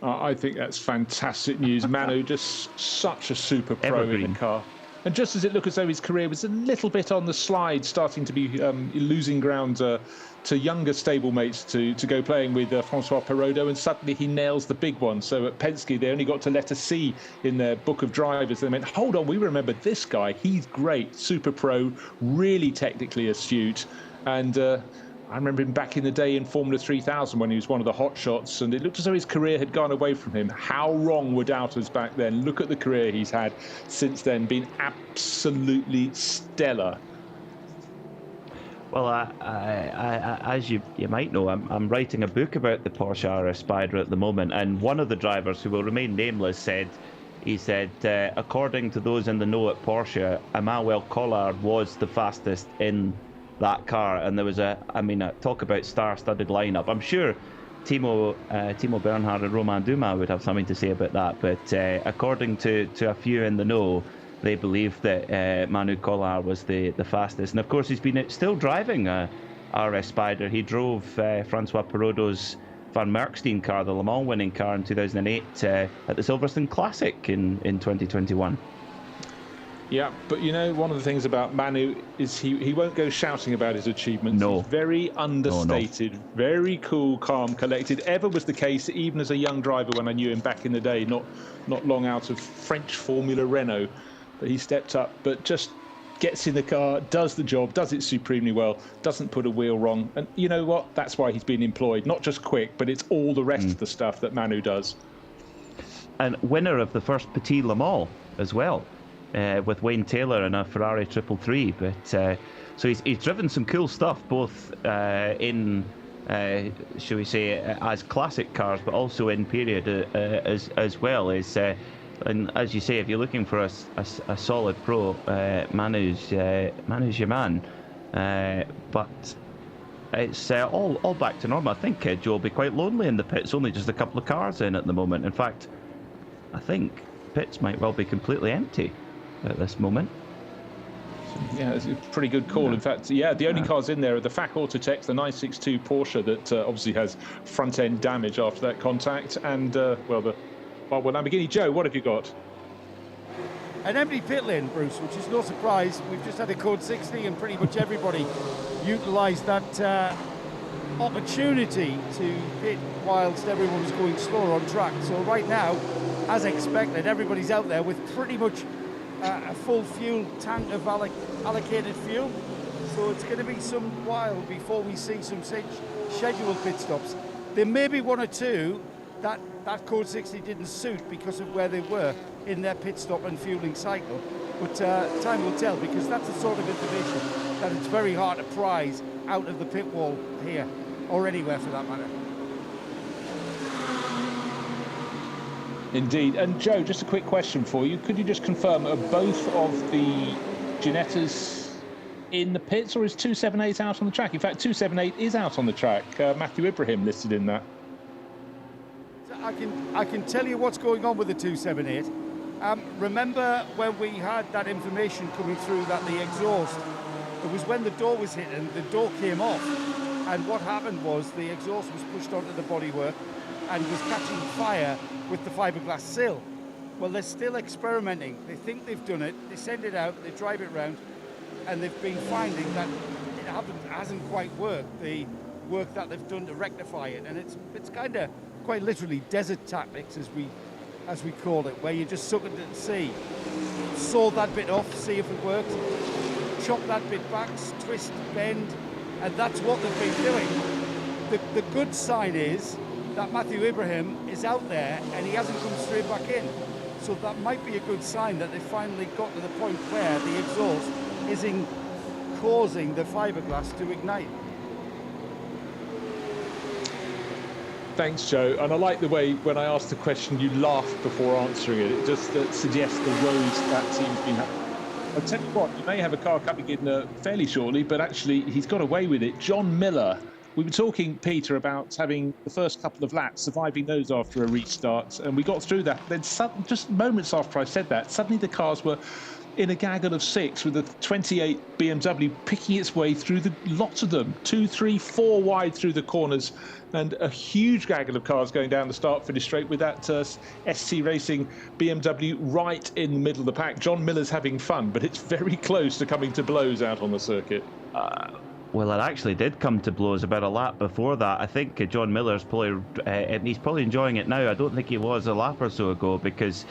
I think that's fantastic news. Manu, just such a super pro Evergreen. in the car. And just as it looked as though his career was a little bit on the slide, starting to be losing ground to younger stablemates to go playing with Francois Perraudot, and suddenly he nails the big one. So at Penske, they only got to letter C in their book of drivers. They meant, hold on, we remember this guy. He's great, super pro, really technically astute. And I remember him back in the day in Formula 3000 when he was one of the hot shots, and it looked as though his career had gone away from him. How wrong were doubters back then? Look at the career he's had since then, been absolutely stellar. Well, as you might know, I'm writing a book about the Porsche RS Spyder at the moment, and one of the drivers, who will remain nameless, said, according to those in the know at Porsche, Emmanuel Collard was the fastest in that car. And there was talk about star-studded lineup. I'm sure Timo Bernhard and Romain Dumas would have something to say about that, but according to a few in the know, they believe that Manu Collard was the fastest. And of course, he's been still driving a RS Spyder. He drove Francois Perraudot's Van Merkstein car, the Le Mans winning car in 2008 at the Silverstone Classic in 2021. Yeah, but you know, one of the things about Manu is he won't go shouting about his achievements. No. He's very understated, very cool, calm, collected. Ever was the case, even as a young driver when I knew him back in the day, not long out of French Formula Renault. But he stepped up, but just gets in the car, does the job, does it supremely well, doesn't put a wheel wrong. And you know what? That's why he's been employed. Not just quick, but it's all the rest of the stuff that Manu does. And winner of the first Petit Le Mans as well, with Wayne Taylor and a Ferrari 333. But so he's driven some cool stuff, both in shall we say, as classic cars, but also in period as well. And as you say, if you're looking for a solid pro, Manu's your man. But it's all back to normal. I think Joe will be quite lonely in the pits. Only just a couple of cars in at the moment. In fact, I think pits might well be completely empty at this moment. Yeah, it's a pretty good call. In fact, the only cars in there are the FAC Autotech, the 962 Porsche that obviously has front-end damage after that contact, and the Lamborghini. Joe, what have you got? An empty pit lane, Bruce, which is no surprise. We've just had a Code 60 and pretty much everybody utilised that opportunity to pit whilst everyone was going slower on track. So right now, as expected, everybody's out there with pretty much a full fuel tank of allocated fuel. So it's going to be some while before we see some scheduled pit stops. There may be one or two that Code 60 didn't suit because of where they were in their pit stop and fueling cycle. But time will tell, because that's the sort of information that it's very hard to prize out of the pit wall here, or anywhere for that matter. Indeed. And Joe, just a quick question for you. Could you just confirm, are both of the Ginettas in the pits, or is 278 out on the track? In fact, 278 is out on the track. Matthew Ibrahim listed in that. I can tell you what's going on with the 278. Remember when we had that information coming through that the exhaust, it was when the door was hit and the door came off, and what happened was the exhaust was pushed onto the bodywork and was catching fire with the fiberglass sill. Well, they're still experimenting. They think they've done it, they send it out, they drive it round, and they've been finding that it hasn't quite worked, the work that they've done to rectify it. And it's kind of quite literally desert tactics, as we call it, where you just suck it and see. Saw that bit off, see if it works, chop that bit back, twist, bend, and that's what they've been doing. The good sign is that Matthew Ibrahim is out there and he hasn't come straight back in. So that might be a good sign that they finally got to the point where the exhaust isn't causing the fiberglass to ignite. Thanks, Joe. And I like the way when I asked the question, you laughed before answering it. It just suggests the roads that team's been having. I'll tell you what, you may have a car coming in fairly shortly, but actually he's got away with it. John Miller. We were talking, Peter, about having the first couple of laps, surviving those after a restart, and we got through that. Then just moments after I said that, suddenly the cars were in a gaggle of 6 with the 28 BMW picking its way through lots of them, 2, 3, 4 wide through the corners, and a huge gaggle of cars going down the start-finish straight with that ST Racing BMW right in the middle of the pack. John Miller's having fun, but it's very close to coming to blows out on the circuit. Well, it actually did come to blows about a lap before that. I think John Miller's probably, and he's probably enjoying it now. I don't think he was a lap or so ago, because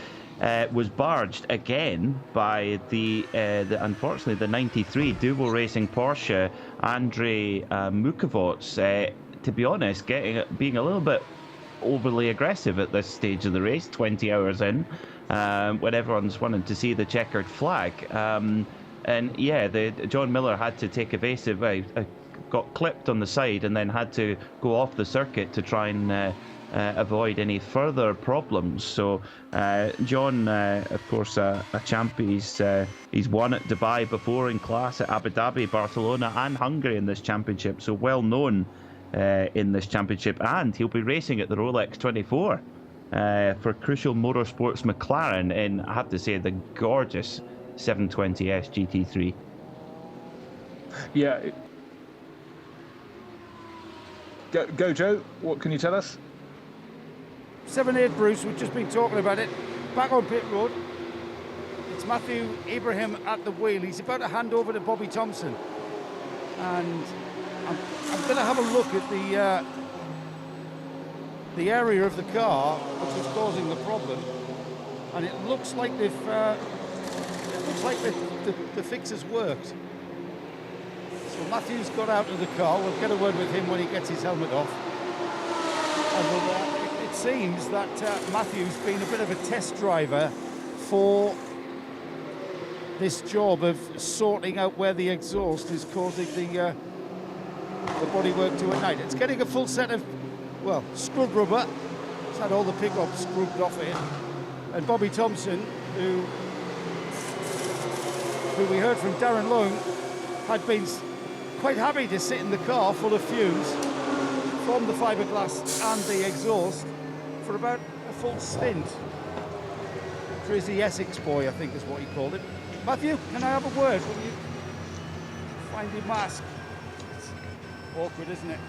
was barged again by the unfortunately the 93 Duvo Racing Porsche Andrei Mukovacs. To be honest, being a little bit overly aggressive at this stage of the race, 20 hours in, when everyone's wanting to see the checkered flag. And yeah, John Miller had to take evasive, got clipped on the side and then had to go off the circuit to try and avoid any further problems. So John, of course, a champ. He's won at Dubai before in class, at Abu Dhabi, Barcelona and Hungary in this championship, so well known in this championship. And he'll be racing at the Rolex 24 for Crucial Motorsports McLaren in, I have to say, the gorgeous 720S GT3. Yeah. Go, Joe. What can you tell us? 7-8, Bruce, we've just been talking about it. Back on pit road. It's Matthew Ibrahim at the wheel. He's about to hand over to Bobby Thompson. And I'm going to have a look at the area of the car which was causing the problem. And it looks like the fix has worked. So Matthew's got out of the car. We'll get a word with him when he gets his helmet off. And it seems that Matthew's been a bit of a test driver for this job of sorting out where the exhaust is causing the bodywork to ignite. It's getting a full set of, well, scrub rubber. It's had all the pickups scrubbed off it. And Bobby Thompson, who we heard from Darren Long, had been quite happy to sit in the car full of fumes from the fiberglass and the exhaust for about a full stint. Crazy Essex boy, I think is what he called it. Matthew, can I have a word? Will you find your mask? It's awkward, isn't it?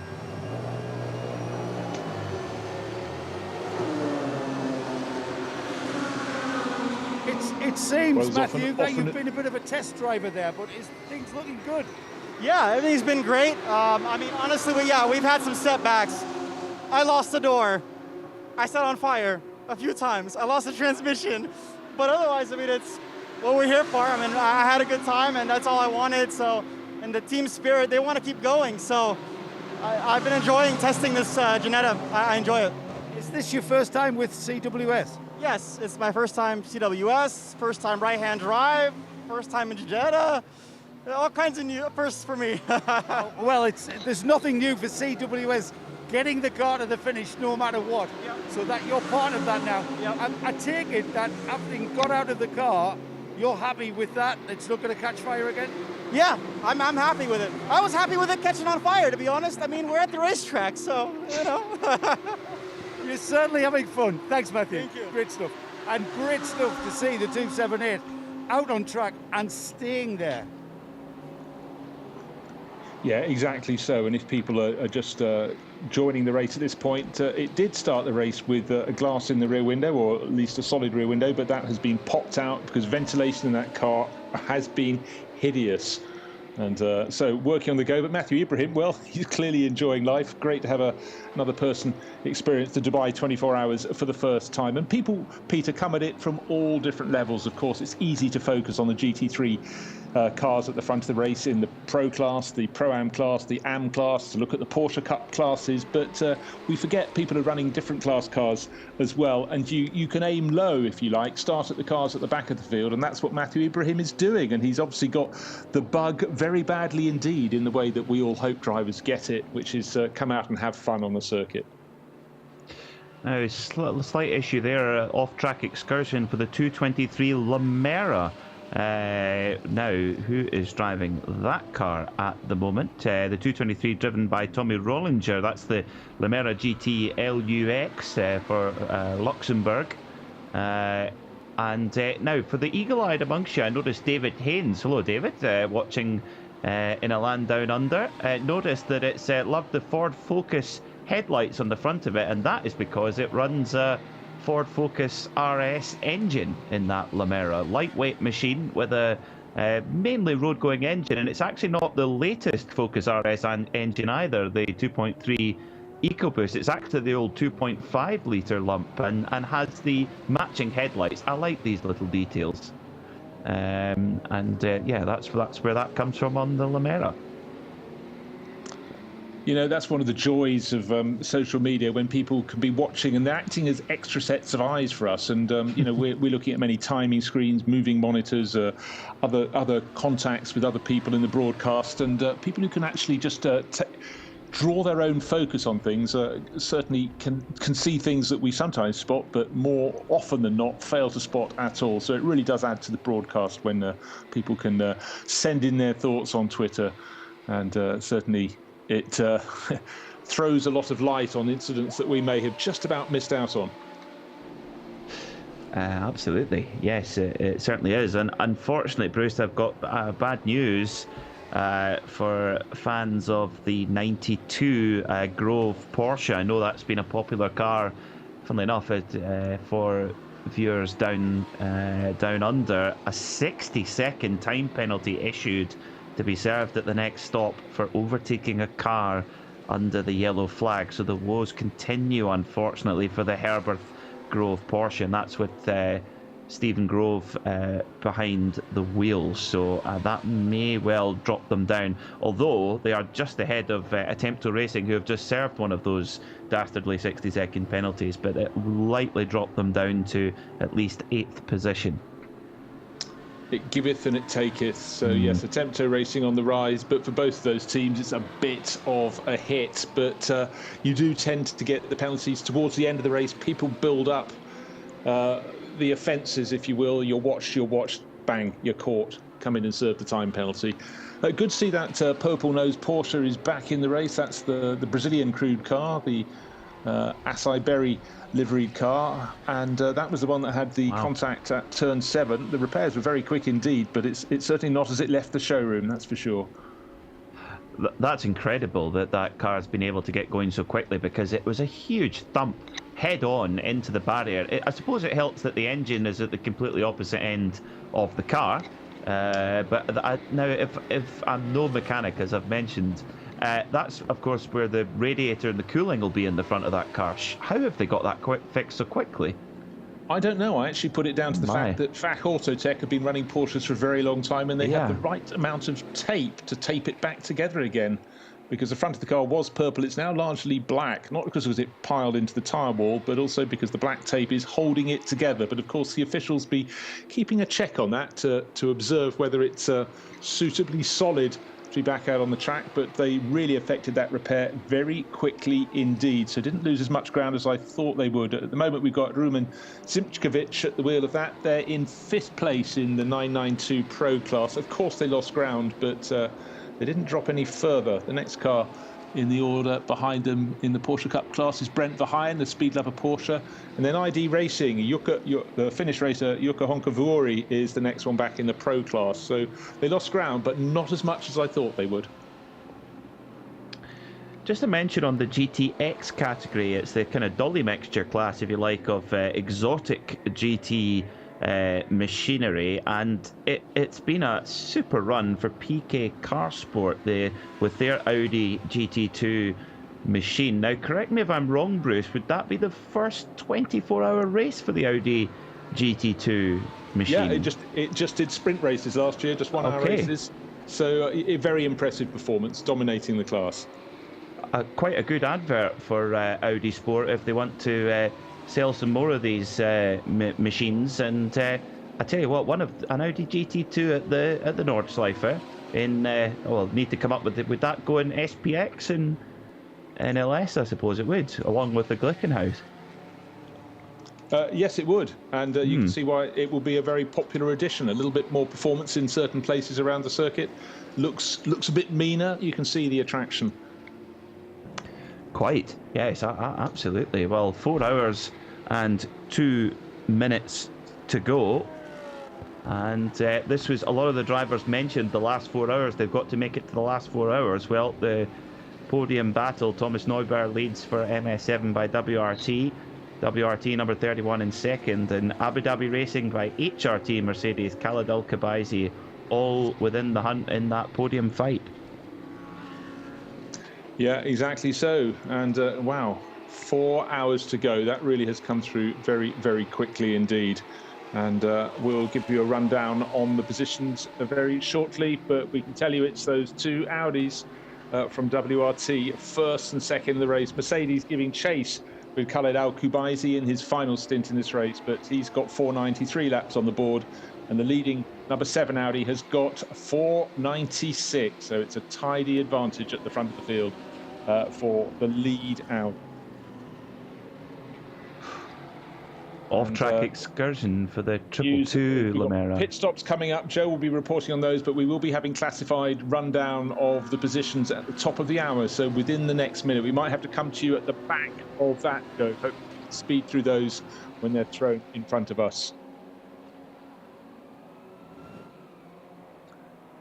It seems, Matthew, that you've been a bit of a test driver there, but is things looking good? Yeah, everything's been great. I mean, honestly, we've had some setbacks. I lost the door. I set on fire a few times. I lost the transmission. But otherwise, I mean, it's what we're here for. I mean, I had a good time, and that's all I wanted. So, and the team spirit, they want to keep going. So, I've been enjoying testing this Ginetta. I enjoy it. Is this your first time with CWS? Yes, it's my first time CWS, first time right-hand drive, first time in Ginetta. All kinds of new firsts for me. Well, there's nothing new for CWS getting the car to the finish no matter what. Yep. So that you're part of that now. Yep. I take it that having got out of the car, you're happy with that? It's not going to catch fire again? Yeah, I'm happy with it. I was happy with it catching on fire, to be honest. I mean, we're at the racetrack, so, you know. You're certainly having fun. Thanks, Matthew. Thank you. Great stuff. And great stuff to see the 278 out on track and staying there. Yeah, exactly so. And if people are just joining the race at this point, it did start the race with a glass in the rear window, or at least a solid rear window, but that has been popped out because ventilation in that car has been hideous. And so working on the go. But Matthew Ibrahim, well, he's clearly enjoying life. Great to have another person experience the Dubai 24 hours for the first time. And people, Peter, come at it from all different levels. Of course, it's easy to focus on the GT3 cars at the front of the race in the Pro class, the Pro-Am class, the Am class, to look at the Porsche Cup classes. But we forget people are running different class cars as well. And you can aim low, if you like, start at the cars at the back of the field. And that's what Matthew Ibrahim is doing. And he's obviously got the bug very badly indeed in the way that we all hope drivers get it, which is come out and have fun on the circuit. Now, slight issue there, off-track excursion for the 223 Lamera. Now, who is driving that car at the moment? The 223 driven by Tommy Rollinger. That's the Lamera GT LUX for Luxembourg. And now, for the eagle-eyed amongst you, I noticed David Haynes. Hello, David, watching in a land down under. Noticed that it's loved the Ford Focus headlights on the front of it, and that is because it runs a Ford Focus RS engine in that Lamera. Lightweight machine with a mainly road-going engine, and it's actually not the latest Focus RS engine either, the 2.3 EcoBoost. It's actually the old 2.5 litre lump and has the matching headlights. I like these little details. Yeah, that's where that comes from on the Lamera. You know, that's one of the joys of social media, when people can be watching and they're acting as extra sets of eyes for us. And, you know, we're looking at many timing screens, moving monitors, other contacts with other people in the broadcast, and people who can actually just draw their own focus on things certainly can see things that we sometimes spot, but more often than not fail to spot at all. So it really does add to the broadcast when people can send in their thoughts on Twitter, and certainly it throws a lot of light on incidents that we may have just about missed out on. Absolutely, yes, it certainly is. And unfortunately, Bruce, I've got bad news for fans of the 92 Grove Porsche. I know that's been a popular car, funnily enough, for viewers down under. A 60-second time penalty issued to be served at the next stop for overtaking a car under the yellow flag. So the woes continue, unfortunately, for the Herbert Grove Porsche, and that's with Stephen Grove behind the wheel. So that may well drop them down, although they are just ahead of Attempto Racing, who have just served one of those dastardly 60-second penalties, but it will likely drop them down to at least 8th position. It giveth and it taketh. So yes, Attempto Racing on the rise, but for both of those teams it's a bit of a hit. But you do tend to get the penalties towards the end of the race. People build up the offences, if you will. You're watched, bang, you're caught. Come in and serve the time penalty. Good to see that purple nose Porsche is back in the race. That's the Brazilian crude car, the Acai Berry liveried car, and that was the one that had the contact at turn 7. The repairs were very quick indeed, but it's certainly not as it left the showroom, that's for sure. That's incredible that car has been able to get going so quickly, because it was a huge thump head on into the barrier. I suppose it helps that the engine is at the completely opposite end of the car, but now if I'm no mechanic, as I've mentioned, that's of course where the radiator and the cooling will be in the front of that car. How have they got that fixed so quickly? I don't know. I actually put it down to the fact that FAC Autotech have been running Porsches for a very long time, and they have the right amount of tape to tape it back together again. Because the front of the car was purple, it's now largely black, not because it piled into the tyre wall, but also because the black tape is holding it together. But of course, the officials be keeping a check on that to observe whether it's suitably solid to be back out on the track. But they really affected that repair very quickly indeed, so didn't lose as much ground as I thought they would. At the moment, we've got Rumen Simchkovic at the wheel of that. They're in 5th place in the 992 Pro class. Of course, they lost ground, but they didn't drop any further. The next car in the order behind them in the Porsche Cup class is Brent Verheyen, the Speed Lover Porsche. And then ID Racing, the Finnish racer Jukka Honkavuori is the next one back in the Pro class. So they lost ground, but not as much as I thought they would. Just a mention on the GTX category, it's the kind of dolly mixture class, if you like, of exotic GT machinery, and it's been a super run for PK Car Sport with their Audi GT2 machine. Now, correct me if I'm wrong, Bruce, would that be the first 24-hour race for the Audi GT2 machine? Yeah, it just did sprint races last year, just 1 hour races. So a very impressive performance, dominating the class. Quite a good advert for Audi Sport if they want to sell some more of these machines. And I tell you what, an Audi GT2 at the Nordschleife need to come up with it. Would that go in SPX and NLS? I suppose it would, along with the Glickenhaus. Yes, it would, and you can see why it will be a very popular addition. A little bit more performance in certain places around the circuit. Looks a bit meaner. You can see the attraction. Quite, yes, absolutely. Well, 4 hours and 2 minutes to go. And this was, a lot of the drivers mentioned the last 4 hours. They've got to make it to the last 4 hours. Well, the podium battle, Thomas Neuber leads for MS7 by WRT. WRT number 31 in second. And Abu Dhabi Racing by HRT Mercedes, Khaled Al-Khabazi, all within the hunt in that podium fight. Yeah, exactly so. And wow, 4 hours to go. That really has come through very, very quickly indeed. And we'll give you a rundown on the positions very shortly. But we can tell you it's those two Audis from WRT, first and second in the race. Mercedes giving chase with Khaled Al-Khabazi in his final stint in this race. But he's got 493 laps on the board. And the leading number 7 Audi has got 496. So it's a tidy advantage at the front of the field for the lead Audi. Off-track excursion for the 222 Lamera. Pit stops coming up. Joe will be reporting on those, but we will be having classified rundown of the positions at the top of the hour. So within the next minute, we might have to come to you at the back of that, Joe. Hope we can speed through those when they're thrown in front of us.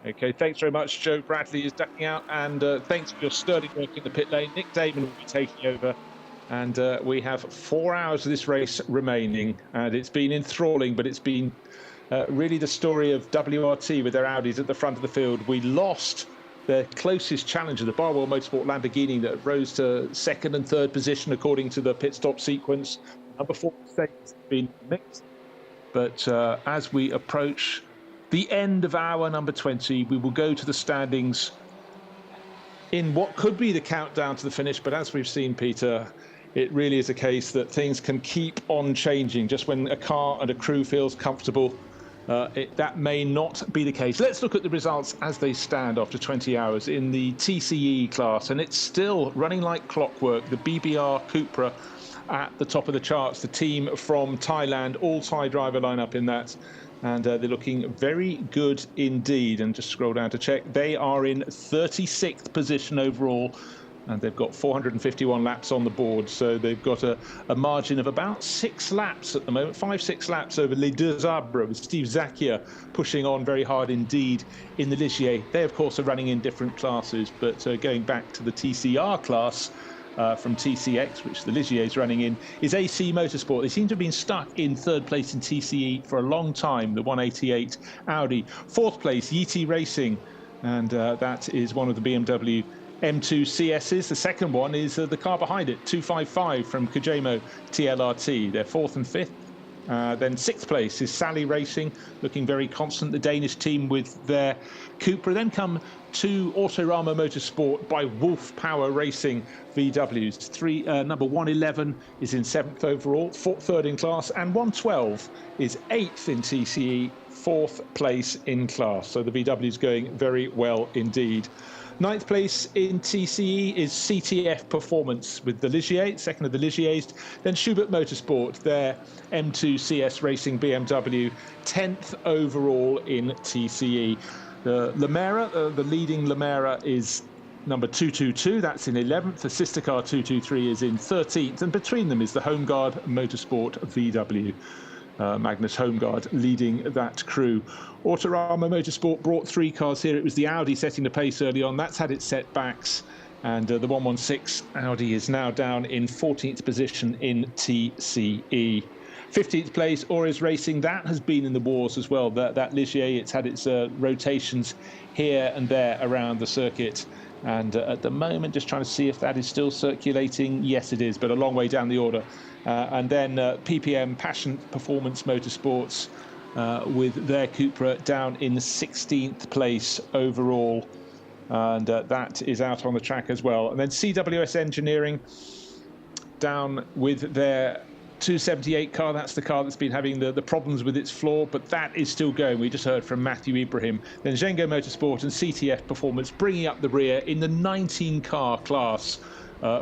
Okay, thanks very much. Joe Bradley is ducking out, and thanks for your sterling work in the pit lane. Nick Damon will be taking over, and we have 4 hours of this race remaining, and it's been enthralling, but it's been really the story of WRT with their Audis at the front of the field. We lost their closest challenger, the Barwell Motorsport Lamborghini, that rose to second and third position according to the pit stop sequence. Number 4 has been mixed, but as we approach the end of hour number 20, we will go to the standings in what could be the countdown to the finish. But as we've seen, Peter, it really is a case that things can keep on changing. Just when a car and a crew feels comfortable, that may not be the case. Let's look at the results as they stand after 20 hours in the TCE class. And it's still running like clockwork. The BBR Cupra at the top of the charts. The team from Thailand, all Thai driver lineup in that. And they're looking very good indeed. And just scroll down to check. They are in 36th position overall. And they've got 451 laps on the board. So they've got a margin of about 6 laps at the moment. 5-6 laps over Les Deux Arbres with Steve Zakia pushing on very hard indeed in the Ligier. They, of course, are running in different classes. But going back to the TCR class, from TCX, which the Ligier is running in, is AC Motorsport. They seem to have been stuck in third place in TCE for a long time, the 188 Audi. Fourth place, Yeti Racing, and that is one of the BMW M2 CSs. The second one is the car behind it, 255 from Kojamo TLRT. They're fourth and fifth. Then 6th place is Sally Racing, looking very constant, the Danish team with their Cupra. Then come 2 Autorama Motorsport by Wolf Power Racing VWs. Number 111 is in 7th overall, 3rd in class, and 112 is 8th in TCE, 4th place in class. So the VW's going very well indeed. 9th place in TCE is CTF Performance with the Ligier, 2nd of the Ligiers. Then Schubert Motorsport, their M2 CS Racing BMW, 10th overall in TCE. The Lamera, the leading Lamera is number 222, that's in 11th. The sister car 223 is in 13th. And between them is the Homeguard Motorsport VW. Magnus Homeguard leading that crew. Autorama Motorsport brought 3 cars here. It was the Audi setting the pace early on. That's had its setbacks. And the 116 Audi is now down in 14th position in TCE. 15th place, Ores Racing. That has been in the wars as well. That Ligier, it's had its rotations here and there around the circuit. And at the moment, just trying to see if that is still circulating. Yes, it is, but a long way down the order. And then PPM, Passion Performance Motorsports, with their Cupra down in 16th place overall. And that is out on the track as well. And then CWS Engineering down with their 278 car. That's the car that's been having the problems with its floor, but that is still going. We just heard from Matthew Ibrahim. Then Zhengo Motorsport and CTF Performance bringing up the rear in the 19-car class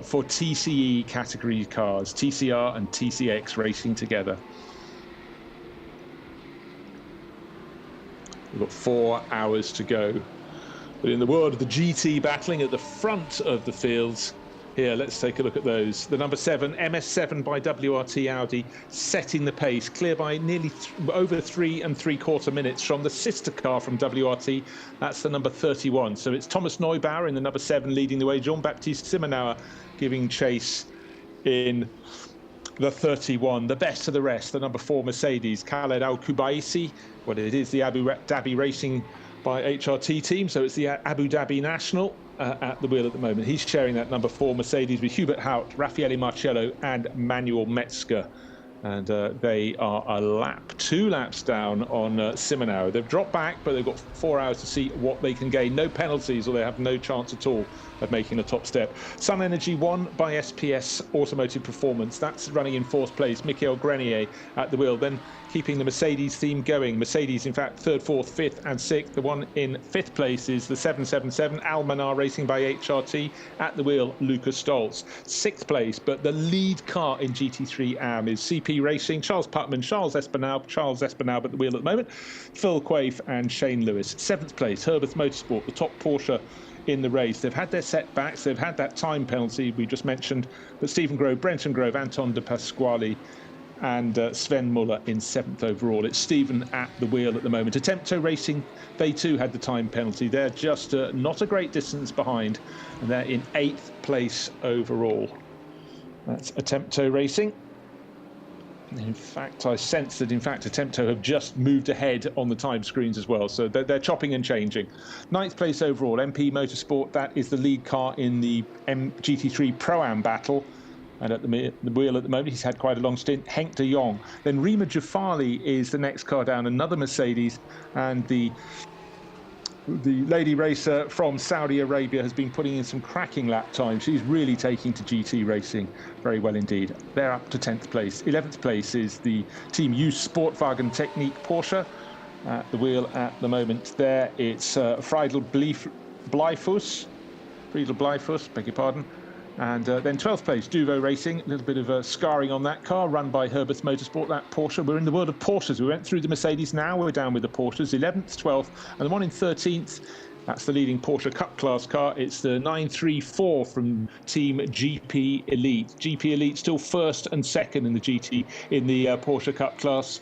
for TCE category cars. TCR and TCX racing together. We've got 4 hours to go. But in the world of the GT battling at the front of the fields, here, let's take a look at those. The number 7, MS7 by WRT Audi, setting the pace, clear by nearly over 3 3/4 minutes from the sister car from WRT. That's the number 31. So it's Thomas Neubauer in the number 7 leading the way. Jean-Baptiste Simonauer giving chase in the 31. The best of the rest, the number 4 Mercedes, Khaled Al-Kubaisi. Well, it is the Abu Dhabi Racing by HRT team, so it's the Abu Dhabi National. At the wheel at the moment. He's sharing that number 4 Mercedes with Hubert Hout, Raffaele Marcello and Manuel Metzger. And they are 2 laps down on Simonauer. They've dropped back, but they've got 4 hours to see what they can gain. No penalties, or they have no chance at all of making a top step. Sun Energy 1 by SPS Automotive Performance. That's running in 4th place. Michael Grenier at the wheel. Then keeping the Mercedes theme going. Mercedes, in fact, 3rd, 4th, 5th and 6th. The one in 5th place is the 777 Almanar Racing by HRT. At the wheel, Lucas Stoltz. 6th place, but the lead car in GT3 AM is CP Racing. Charles Putman, Charles Espinal at the wheel at the moment. Phil Quaife and Shane Lewis. 7th place, Herbert Motorsport, the top Porsche in the race. They've had their setbacks. They've had that time penalty we just mentioned. But Stephen Grove, Brenton Grove, Anton De Pasquale and Sven Muller in 7th overall. It's Stephen at the wheel at the moment. Attempto Racing, they too had the time penalty. They're just not a great distance behind, and they're in 8th place overall. That's Attempto Racing. In fact, I sense that, Attempto have just moved ahead on the time screens as well. So they're chopping and changing. 9th place overall, MP Motorsport. That is the lead car in the GT3 Pro-Am battle. And at the wheel at the moment, he's had quite a long stint. Henk de Jong. Then Rima Jafali is the next car down, another Mercedes. And the lady racer from Saudi Arabia has been putting in some cracking lap times. She's really taking to GT racing very well indeed. They're up to 10th place. 11th place is the Team Use Sportwagen Technique Porsche. At the wheel at the moment there, it's Friedel Blyfuss, beg your pardon. And then 12th place, Duvo Racing. A little bit of scarring on that car, run by Herbert Motorsport, that Porsche. We're in the world of Porsches. We went through the Mercedes, now we're down with the Porsches. 11th, 12th, and the one in 13th, that's the leading Porsche Cup class car. It's the 934 from Team GP Elite. GP Elite still 1st and 2nd in the Porsche Cup class.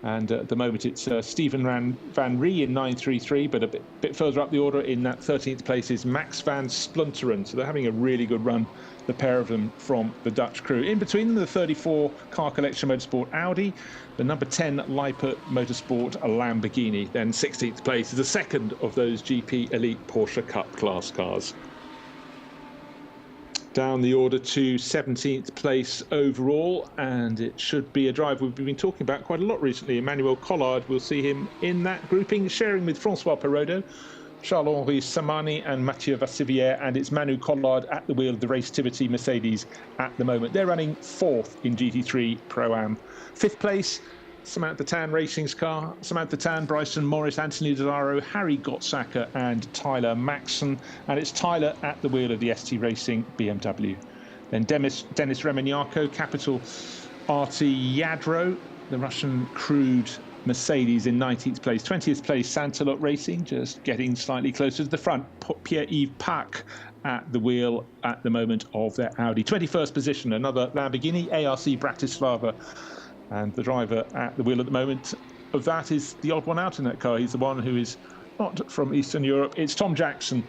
And at the moment, it's Stephen Van Rie in 933, but a bit further up the order in that 13th place is Max van Splunteren. So they're having a really good run, the pair of them from the Dutch crew. In between them, the 34 Car Collection Motorsport Audi, the number 10 Lippert Motorsport Lamborghini. Then 16th place is the second of those GP Elite Porsche Cup class cars. down the order to 17th place overall, and it should be a drive we've been talking about quite a lot recently. Emmanuel Collard, we'll see him in that grouping, sharing with Francois Perraudot, Charles-Henri Samani and Mathieu Vassivière, and it's Manu Collard at the wheel of the Racetivity Mercedes at the moment. They're running 4th in GT3 Pro-Am. 5th place, Samantha Tan Racing's car. Samantha Tan, Bryson Morris, Anthony Dodaro, Harry Gottsacker and Tyler Maxson. And it's Tyler at the wheel of the ST Racing BMW. Then Denis Remeniako, Capital RT Yadro, the Russian crewed Mercedes in 19th place. 20th place, Santalot Racing, just getting slightly closer to the front. Pierre-Yves Pack at the wheel at the moment of their Audi. 21st position, another Lamborghini, ARC Bratislava. And the driver at the wheel at the moment of that is the odd one out in that car. He's the one who is not from Eastern Europe. It's Tom Jackson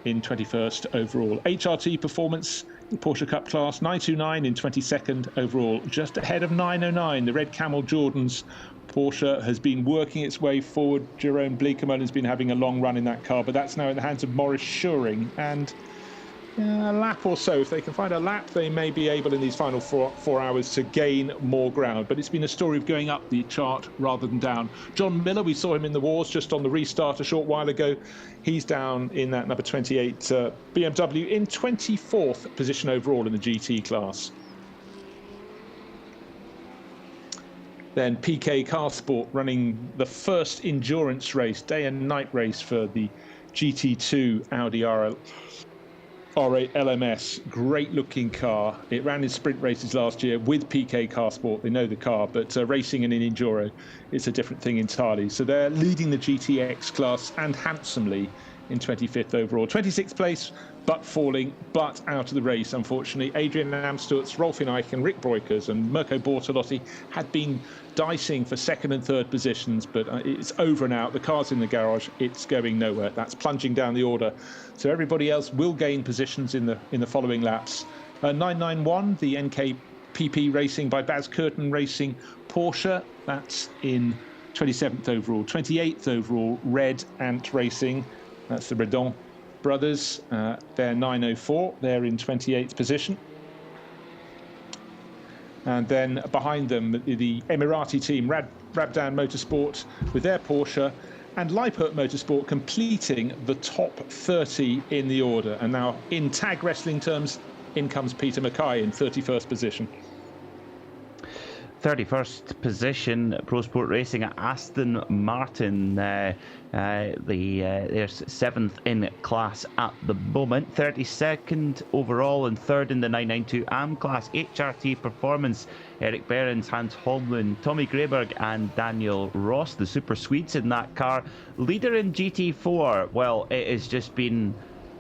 in 21st overall. HRT performance, the Porsche Cup class, 929 in 22nd overall, just ahead of 909. The Red Camel Jordans. Porsche has been working its way forward. Jerome Bleekemolen has been having a long run in that car, but that's now in the hands of Maurice Schuring. And a lap or so, if they can find a lap, they may be able in these final four hours to gain more ground. But it's been a story of going up the chart rather than down. John Miller, we saw him in the wars just on the restart a short while ago. He's down in that number 28 BMW in 24th position overall in the GT class. Then PK Car Sport running the first endurance race, day and night race for the GT2 Audi R8 LMS. Great looking car. It ran in sprint races last year with PK Car Sport. They know the car, but racing in an enduro is a different thing entirely. So they're leading the GTX class and handsomely in 25th overall. 26th place, but falling, but out of the race, unfortunately. Adrian Amstutz, Rolf Eich and Rick Breukers and Mirko Bortolotti had been dicing for second and third positions, but it's over and out. The car's in the garage. It's going nowhere. That's plunging down the order. So everybody else will gain positions in the following laps. 991, the NKPP Racing by Baz Curtin Racing Porsche. That's in 27th overall. 28th overall, Red Ant Racing. That's the Redon brothers. They're 904. They're in 28th position. And then behind them, the Emirati team, Rabdan Motorsport with their Porsche, and Leipert Motorsport completing the top 30 in the order. And now, in tag wrestling terms, in comes Peter Mackay in 31st position. 31st position, Pro Sport Racing at Aston Martin. They're 7th in class at the moment. 32nd overall and 3rd in the 992 AM class. HRT Performance, Eric Behrens, Hans Holmlund, Tommy Grayberg and Daniel Ross, the Super Swedes in that car. Leader in GT4, well, it has just been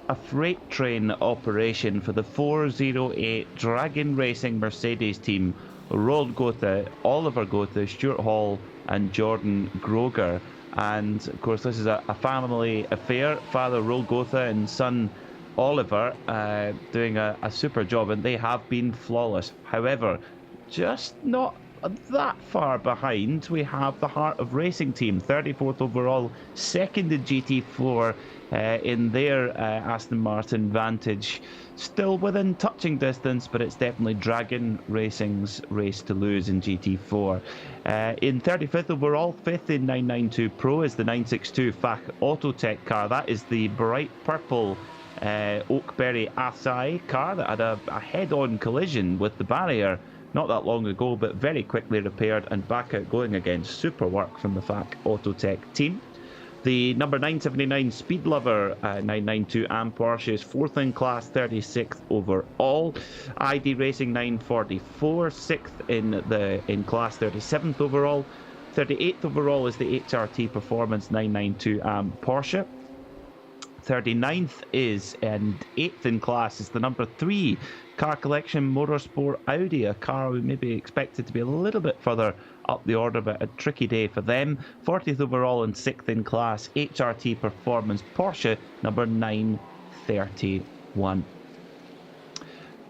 a freight train operation for the 408 Dragon Racing Mercedes team. Roald Gotha, Oliver Gotha, Stuart Hall and Jordan Groger. And of course this is a family affair. Father Roald Gotha and son Oliver doing a super job, and they have been flawless. However, just not that far behind, we have the Heart of Racing team, 34th overall, 2nd in GT4 in their Aston Martin Vantage. Still within touching distance, but it's definitely Dragon Racing's race to lose in GT4. In 35th overall, 5th in 992 Pro is the 962 FAC Autotech car. That is the bright purple Oakberry Asai car that had a head-on collision with the barrier not that long ago, but very quickly repaired and back out going again. Super work from the FAC Autotech team. The number 979 Speed Lover 992 AM Porsche is 4th in class, 36th overall. ID Racing 944, 6th in class, 37th overall. 38th overall is the HRT Performance 992 AM Porsche. 39th is, and 8th in class is the number 3 Car Collection Motorsport Audi, a car we maybe expected to be a little bit further up the order, but a tricky day for them. 40th overall and 6th in class, HRT Performance Porsche, number 931.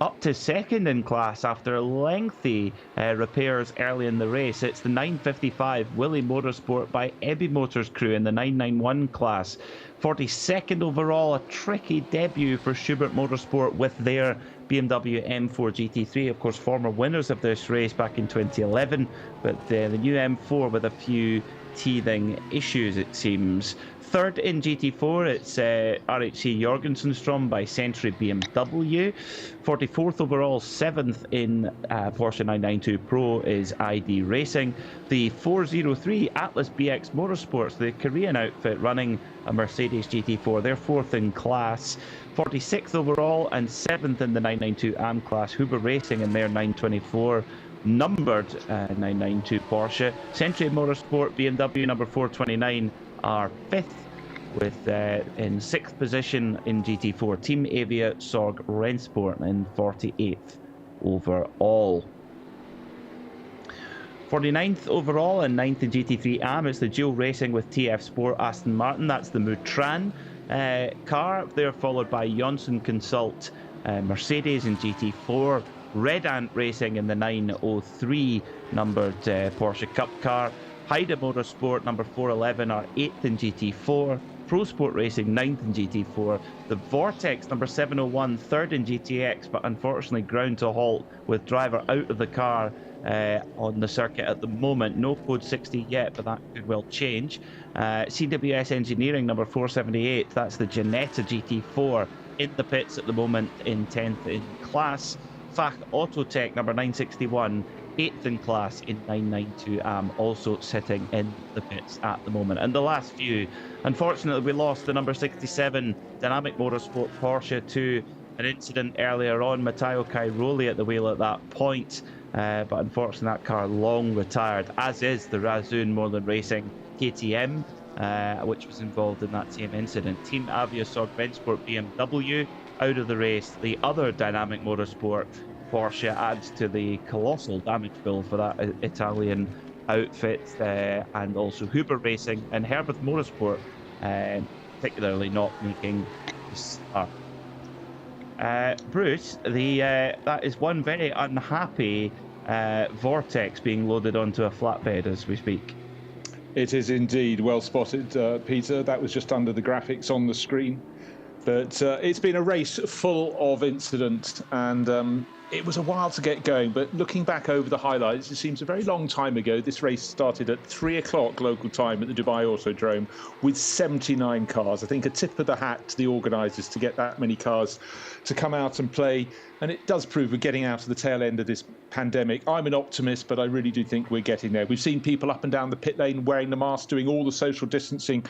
Up to 2nd in class after lengthy repairs early in the race, it's the 955 Willie Motorsport by Ebby Motors crew in the 991 class. 42nd overall, a tricky debut for Schubert Motorsport with their BMW M4 GT3. Of course, former winners of this race back in 2011, but the new M4 with a few teething issues, it seems. Third in GT4, it's RHC Jorgensenstrom by Century BMW. 44th overall, 7th in Porsche 992 Pro is ID Racing. The 403 Atlas BX Motorsports, the Korean outfit running a Mercedes GT4, they're 4th in class. 46th overall and 7th in the 992 AM class, Huber Racing in their 924 numbered 992 Porsche. Century Motorsport BMW number 429 are 5th, with in 6th position in GT4 Team Avia Sorg Rennsport in 48th overall. 49th overall and 9th in GT3 AM is the dual racing with TF Sport Aston Martin. That's the Mutran car. They're followed by Johnson Consult Mercedes in GT4. Red Ant Racing in the 903 numbered Porsche Cup car. Haida Motorsport number 411 are 8th in GT4. Pro Sport Racing 9th in GT4. The Vortex number 701 3rd in GTX, but unfortunately ground to a halt with driver out of the car on the circuit at the moment. No code 60 yet, but that could well change. CWS Engineering number 478, that's the Ginetta GT4 in the pits at the moment in 10th in class. Fach Autotech number 961, 8th in class in 992 AM, also sitting in the pits at the moment. And the last few, unfortunately, we lost the number 67 Dynamic Motorsport Porsche to an incident earlier on. Matteo Cairoli at the wheel at that point, but unfortunately that car long retired, as is the Razzoon Moreland Racing KTM, which was involved in that same incident. Team Avia Sorg Rennsport BMW out of the race. The other Dynamic Motorsport Porsche adds to the colossal damage bill for that Italian outfit, and also Huber Racing and Herbert Motorsport, particularly not making the start. Bruce, that is one very unhappy Vortex being loaded onto a flatbed as we speak. It is indeed. Well spotted, Peter. That was just under the graphics on the screen. But it's been a race full of incident, and it was a while to get going. But looking back over the highlights, it seems a very long time ago. This race started at 3 o'clock local time at the Dubai Autodrome with 79 cars. I think a tip of the hat to the organisers to get that many cars to come out and play. And it does prove we're getting out of the tail end of this pandemic. I'm an optimist, but I really do think we're getting there. We've seen people up and down the pit lane wearing the mask, doing all the social distancing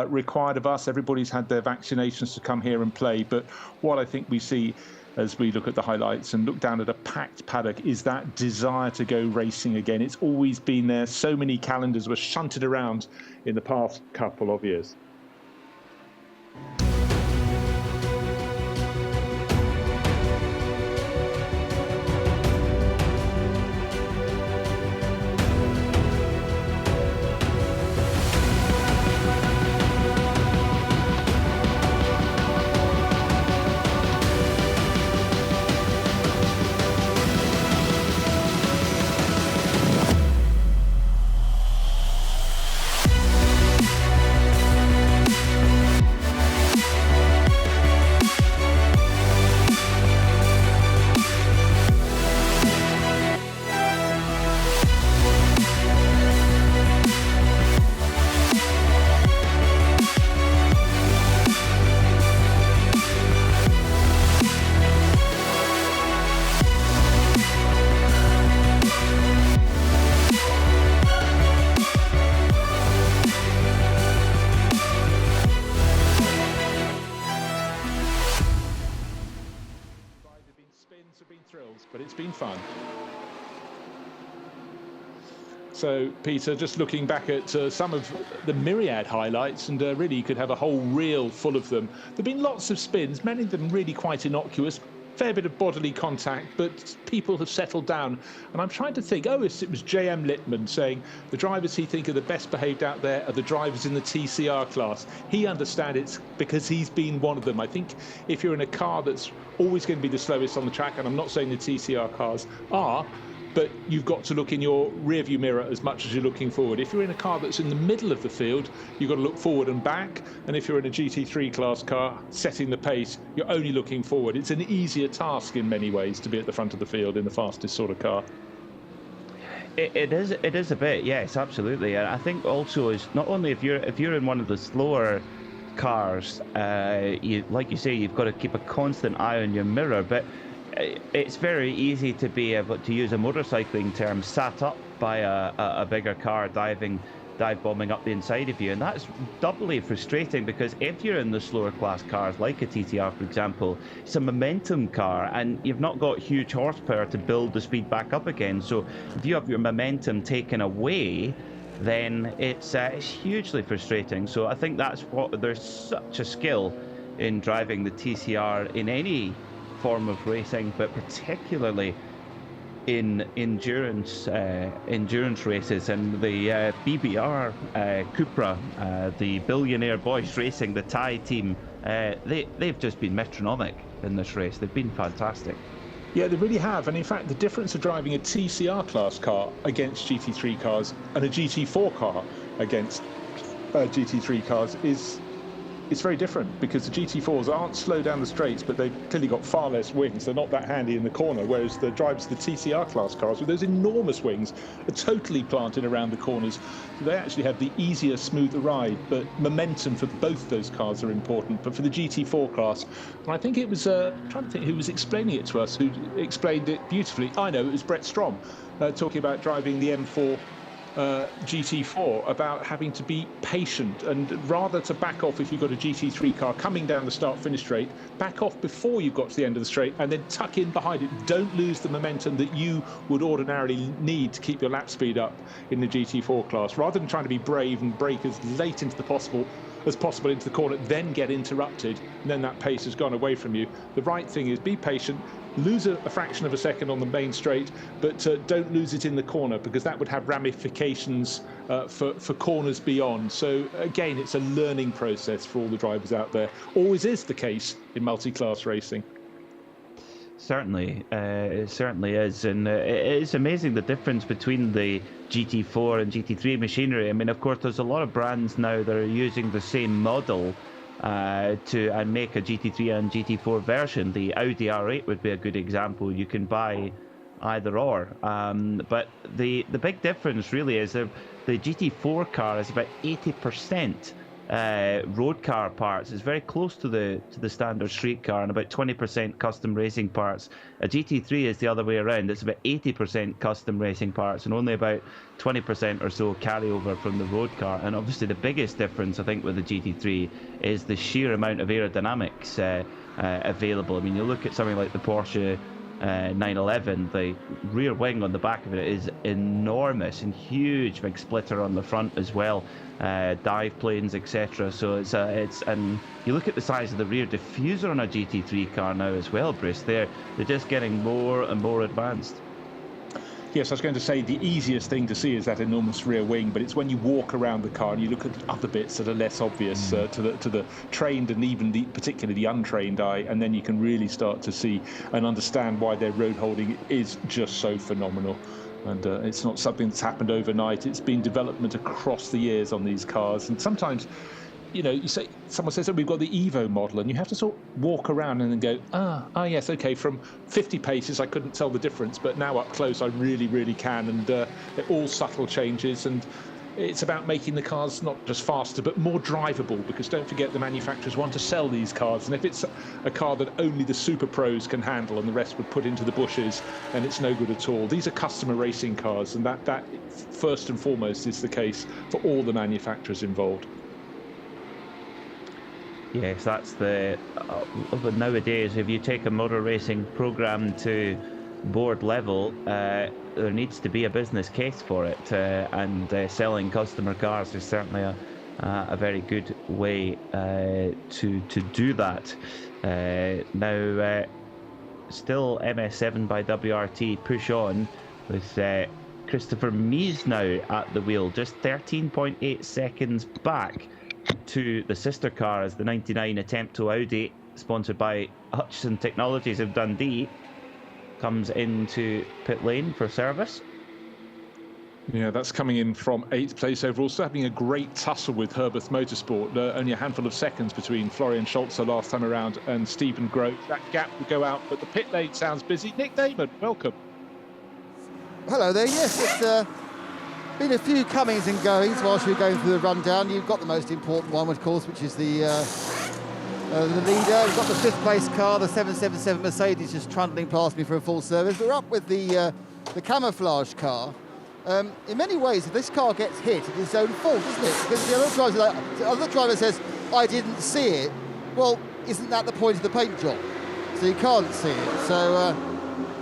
required of us. Everybody's had their vaccinations to come here and play. But what I think we see as we look at the highlights and look down at a packed paddock is that desire to go racing again. It's always been there. So many calendars were shunted around in the past couple of years. But it's been fun. So, Peter, just looking back at some of the myriad highlights, and really you could have a whole reel full of them. There have been lots of spins, many of them really quite innocuous, fair bit of bodily contact, but people have settled down. And I'm trying to think, it was J.M. Littman saying the drivers he think are the best behaved out there are the drivers in the TCR class. He understands it's because he's been one of them. I think if you're in a car that's always going to be the slowest on the track, and I'm not saying the TCR cars are, but you've got to look in your rearview mirror as much as you're looking forward. If you're in a car that's in the middle of the field, you've got to look forward and back, and if you're in a GT3 class car setting the pace, you're only looking forward. It's an easier task in many ways to be at the front of the field in the fastest sort of car. It is a bit, yes, absolutely. And I think also is not only if you're in one of the slower cars, like you say, you've got to keep a constant eye on your mirror, but it's very easy to be able to use a motorcycling term, sat up by a bigger car dive bombing up the inside of you, and that's doubly frustrating because if you're in the slower class cars like a TTR, for example, it's a momentum car and you've not got huge horsepower to build the speed back up again. So if you have your momentum taken away, then it's hugely frustrating. So I think that's what there's such a skill in driving the TCR in any form of racing, but particularly in endurance races. And the BBR Cupra, the Billionaire Boys Racing, the Thai team, they've just been metronomic in this race. They've been fantastic. Yeah, they really have. And in fact, the difference of driving a TCR class car against GT3 cars and a GT4 car against GT3 cars is it's very different, because the GT4s aren't slow down the straights, but they've clearly got far less wings. They're not that handy in the corner, whereas the drivers of the TCR class cars with those enormous wings are totally planted around the corners. So they actually have the easier, smoother ride, but momentum for both those cars are important. But for the GT4 class, and I think it was, I'm trying to think who was explaining it to us, who explained it beautifully. I know, it was Brett Strom, talking about driving the M4 GT4, about having to be patient and rather to back off if you've got a GT3 car coming down the start-finish straight, back off before you've got to the end of the straight and then tuck in behind it. Don't lose the momentum that you would ordinarily need to keep your lap speed up in the GT4 class, rather than trying to be brave and brake as late into the possible into the corner, then get interrupted, and then that pace has gone away from you. The right thing is be patient, lose a fraction of a second on the main straight, but don't lose it in the corner, because that would have ramifications for corners beyond. So again, it's a learning process for all the drivers out there. Always is the case in multi-class racing. Certainly, it certainly is, and it is amazing the difference between the GT4 and GT3 machinery. I mean, of course, there's a lot of brands now that are using the same model to make a GT3 and GT4 version. The Audi R8 would be a good example. You can buy either or, but the big difference really is the GT4 car is about 80% road car parts. It's very close to the standard street car, and about 20% custom racing parts. A GT3 is the other way around. It's about 80% custom racing parts and only about 20% or so carryover from the road car. And obviously the biggest difference, I think, with the GT3 is the sheer amount of aerodynamics available. I mean, you look at something like the Porsche 911, the rear wing on the back of it is enormous and huge, big splitter on the front as well, dive planes, etc. So it's and you look at the size of the rear diffuser on a GT3 car now as well, Bruce. They're just getting more and more advanced. Yes, I was going to say the easiest thing to see is that enormous rear wing, but it's when you walk around the car and you look at the other bits that are less obvious to the trained and even particularly the untrained eye, and then you can really start to see and understand why their road holding is just so phenomenal. And it's not something that's happened overnight. It's been development across the years on these cars, and sometimes, you know, someone says, oh, we've got the Evo model, and you have to sort of walk around and then go, yes, okay, from 50 paces I couldn't tell the difference, but now up close I really, really can. And they're all subtle changes, and it's about making the cars not just faster but more drivable, because don't forget, the manufacturers want to sell these cars, and if it's a car that only the super pros can handle and the rest would put into the bushes, then it's no good at all. These are customer racing cars, and that first and foremost is the case for all the manufacturers involved. Yes, that's the nowadays, if you take a motor racing program to board level, there needs to be a business case for it, and selling customer cars is certainly a very good way to do that. Now, still MS7 by WRT push on with Christopher Mies now at the wheel, just 13.8 seconds back to the sister car as the 99 Attempto Audi, sponsored by Hutchison Technologies of Dundee. comes into pit lane for service. Yeah, that's coming in from 8th place overall. Still having a great tussle with Herbert Motorsport. Only a handful of seconds between Florian Scholzer last time around and Stephen Grote. That gap will go out, but the pit lane sounds busy. Nick Damon, welcome. Hello there. Yes, it's been a few comings and goings whilst we were going through the rundown. You've got the most important one, of course, which is the leader. We've got the 5th place car, the 777 Mercedes, just trundling past me for a full service. We're up with the camouflage car. In many ways, if this car gets hit, it's its own fault, isn't it? Because the other driver says, I didn't see it. Well, isn't that the point of the paint job? So you can't see it. So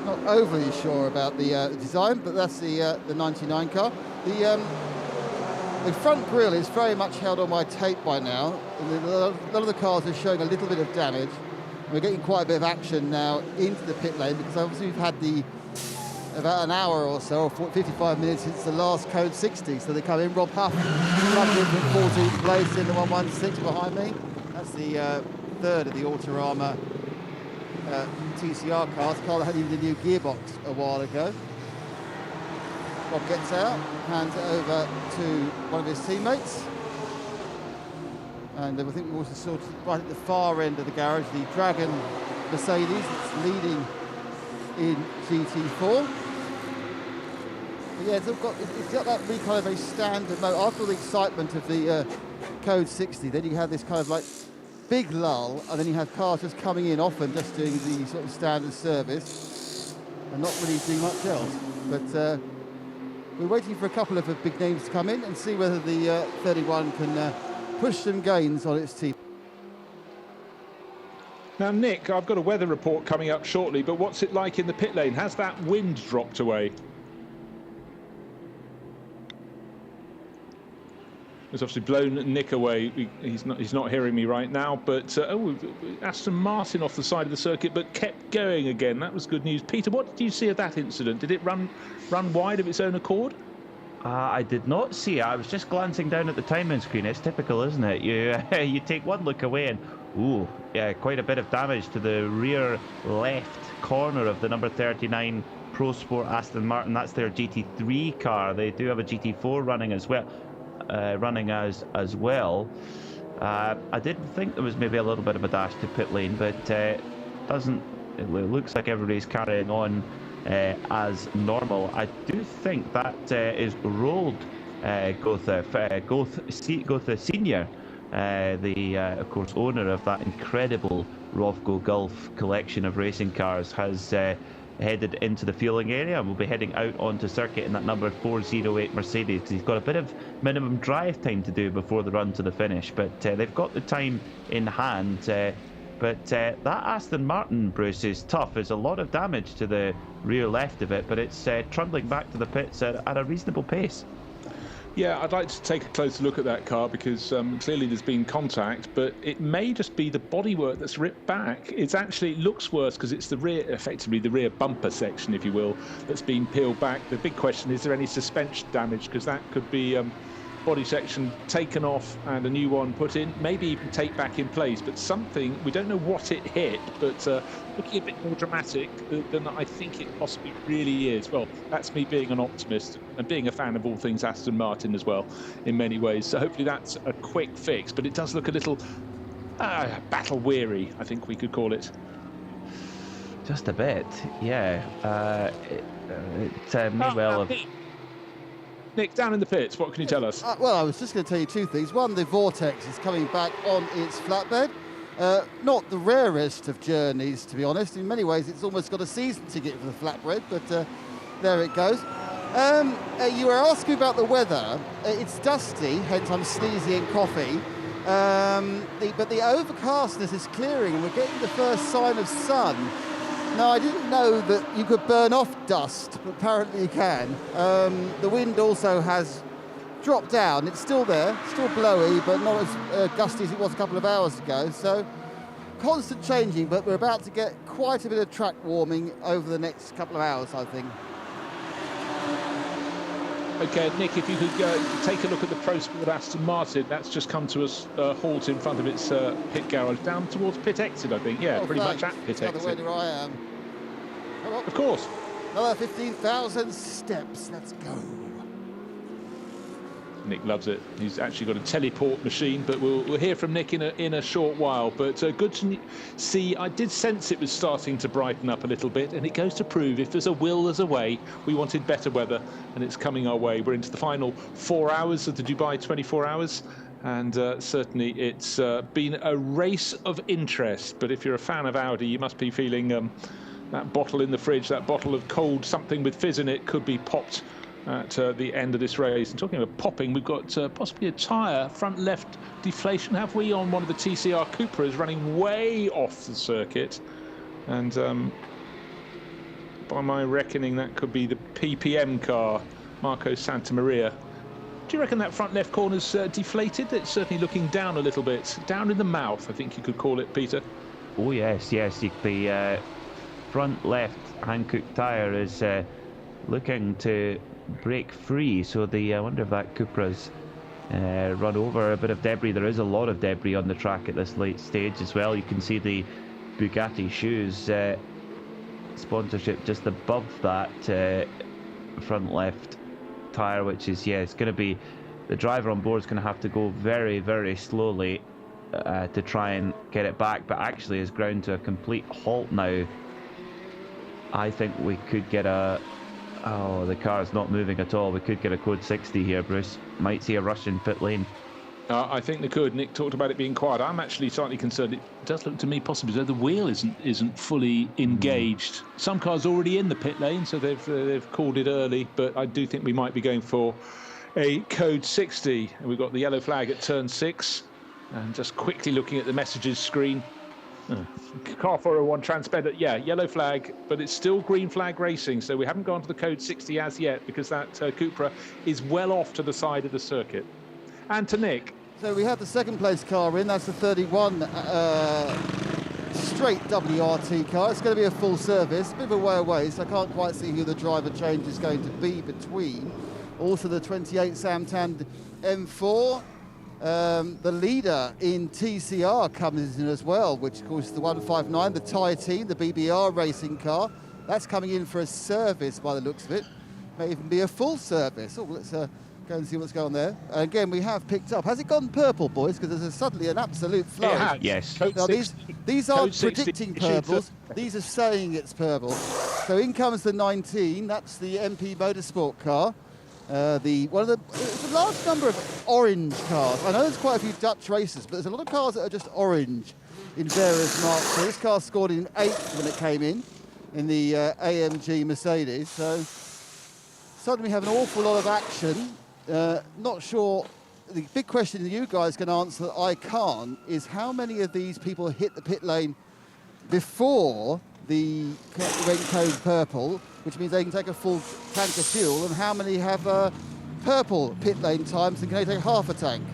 not overly sure about the design, but that's the 99 car. The front grille is very much held on by tape by now. And a lot of the cars are showing a little bit of damage. We're getting quite a bit of action now into the pit lane because obviously we've had about an hour or so, or 55 minutes since the last Code 60. So they come in. Rob Huff comes in from 14th place in the 116 behind me. That's the third of the Autorama TCR cars. Car that had even a new gearbox a while ago. Rob gets out, hands it over to one of his teammates. And I think we also saw right at the far end of the garage the Dragon Mercedes that's leading in GT4. But yeah, it's got that really kind of a standard mode. After all the excitement of the Code 60, then you have this kind of like big lull, and then you have cars just coming in, often just doing the sort of standard service and not really doing much else. But we're waiting for a couple of big names to come in and see whether the 31 can push some gains on its team. Now, Nick, I've got a weather report coming up shortly, but what's it like in the pit lane? Has that wind dropped away? It's obviously blown Nick away. He's not hearing me right now, but Aston Martin off the side of the circuit, but kept going again. That was good news. Peter, what did you see of that incident? Did it run wide of its own accord? I did not see it. I was just glancing down at the timing screen. It's typical, isn't it? You take one look away and, ooh, yeah, quite a bit of damage to the rear left corner of the number 39 Pro Sport Aston Martin. That's their GT3 car. They do have a GT4 running as well. I did think there was maybe a little bit of a dash to pit lane, but it looks like everybody's carrying on as normal. I do think that is rolled Gotha Senior, of course, owner of that incredible Rovgo Gulf collection of racing cars, has headed into the fueling area and will be heading out onto circuit in that number 408 Mercedes. He's got a bit of minimum drive time to do before the run to the finish, but they've got the time in hand. But that Aston Martin, Bruce, is tough. There's a lot of damage to the rear left of it, but it's trundling back to the pits at a reasonable pace. Yeah, I'd like to take a closer look at that car because clearly there's been contact, but it may just be the bodywork that's ripped back. It looks worse because it's effectively the rear bumper section, if you will, that's been peeled back. The big question is there any suspension damage, because that could be body section taken off and a new one put in, maybe even take back in place, but something, we don't know what it hit, but looking a bit more dramatic than I think it possibly really is. Well, that's me being an optimist and being a fan of all things Aston Martin as well in many ways, so hopefully that's a quick fix, but it does look a little battle weary, I think we could call it. Just a bit, yeah. It may well have... Nick, down in the pits, what can you tell us? Well, I was just going to tell you two things. One, the Vortex is coming back on its flatbed. Not the rarest of journeys, to be honest. In many ways, it's almost got a season ticket for the flatbed, but there it goes. You were asking about the weather. It's dusty, hence I'm sneezy and coffee. But the overcastness is clearing, and we're getting the first sign of sun. Now, I didn't know that you could burn off dust, but apparently you can. The wind also has dropped down. It's still there, still blowy, but not as gusty as it was a couple of hours ago. So, constant changing, but we're about to get quite a bit of track warming over the next couple of hours, I think. Okay, Nick, if you could take a look at the Pro Sport Aston Martin, that's just come to a halt in front of its pit garage, down towards pit exit, I think. Yeah, pretty much at pit exit. Where I am. Come on. Of course. Another 15,000 steps. Let's go. Nick loves it. He's actually got a teleport machine, but we'll hear from Nick in a short while. But good to see. I did sense it was starting to brighten up a little bit, and it goes to prove if there's a will, there's a way. We wanted better weather, and it's coming our way. We're into the final 4 hours of the Dubai 24 hours, and certainly it's been a race of interest. But if you're a fan of Audi, you must be feeling that bottle in the fridge, that bottle of cold something with fizz in it, could be popped at the end of this race. And talking about popping, we've got possibly a tyre front left deflation, have we, on one of the TCR Cupras running way off the circuit. And by my reckoning, that could be the PPM car, Marco Santamaria. Do you reckon that front left corner's deflated? It's certainly looking down a little bit, down in the mouth, I think you could call it, Peter. Oh yes, the front left Hankook tyre is looking to break free, so I wonder if that Cupra's run over a bit of debris. There is a lot of debris on the track at this late stage as well. You can see the Bugatti shoes sponsorship just above that front left tyre, which is, it's going to be, the driver on board is going to have to go very, very slowly to try and get it back, but actually is ground to a complete halt now. I think we could get the car is not moving at all. We could get a code 60 here, Bruce. Might see a rush in pit lane. I think they could. Nick talked about it being quiet. I'm actually slightly concerned. It does look to me possibly as though the wheel isn't fully engaged. Some cars already in the pit lane, so they've called it early. But I do think we might be going for a code 60. And we've got the yellow flag at turn 6. And just quickly looking at the messages screen. Car 401 transponder, yellow flag, but it's still green flag racing, so we haven't gone to the code 60 as yet, because that Cupra is well off to the side of the circuit. And to Nick. So we have the second place car in, that's the 31 straight WRT car. It's going to be a full service, a bit of a way away, so I can't quite see who the driver change is going to be between. Also the 28 Samtand M4. The leader in TCR comes in as well, which of course is the 159, the Thai team, the BBR racing car. That's coming in for a service by the looks of it. May even be a full service. Oh, let's go and see what's going on there. Again, we have picked up. Has it gone purple, boys? Because there's suddenly an absolute flourish. Yes. Now, these aren't predicting purples. These are saying it's purple. So in comes the 19. That's the MP Motorsport car. It's a large number of orange cars. I know there's quite a few Dutch races, but there's a lot of cars that are just orange in various marks. So this car scored in 8th when it came in the AMG Mercedes. So suddenly we have an awful lot of action. Not sure. The big question that you guys can answer that I can't is how many of these people hit the pit lane before the went code purple, which means they can take a full tank of fuel, and how many have purple pit lane times and can they take half a tank?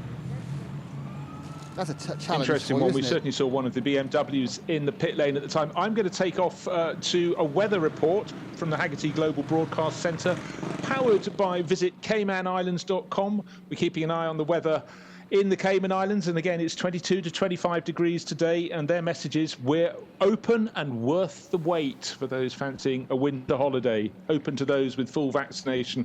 That's a challenge. Interesting for you, one. We isn't it? certainly saw one of the BMWs in the pit lane at the time. I'm going to take off to a weather report from the Haggerty Global Broadcast Centre, powered by visit CaymanIslands.com. We're keeping an eye on the weather in the Cayman Islands, and again it's 22 to 25 degrees today, and their message is we're open and worth the wait for those fancying a winter holiday, open to those with full vaccination.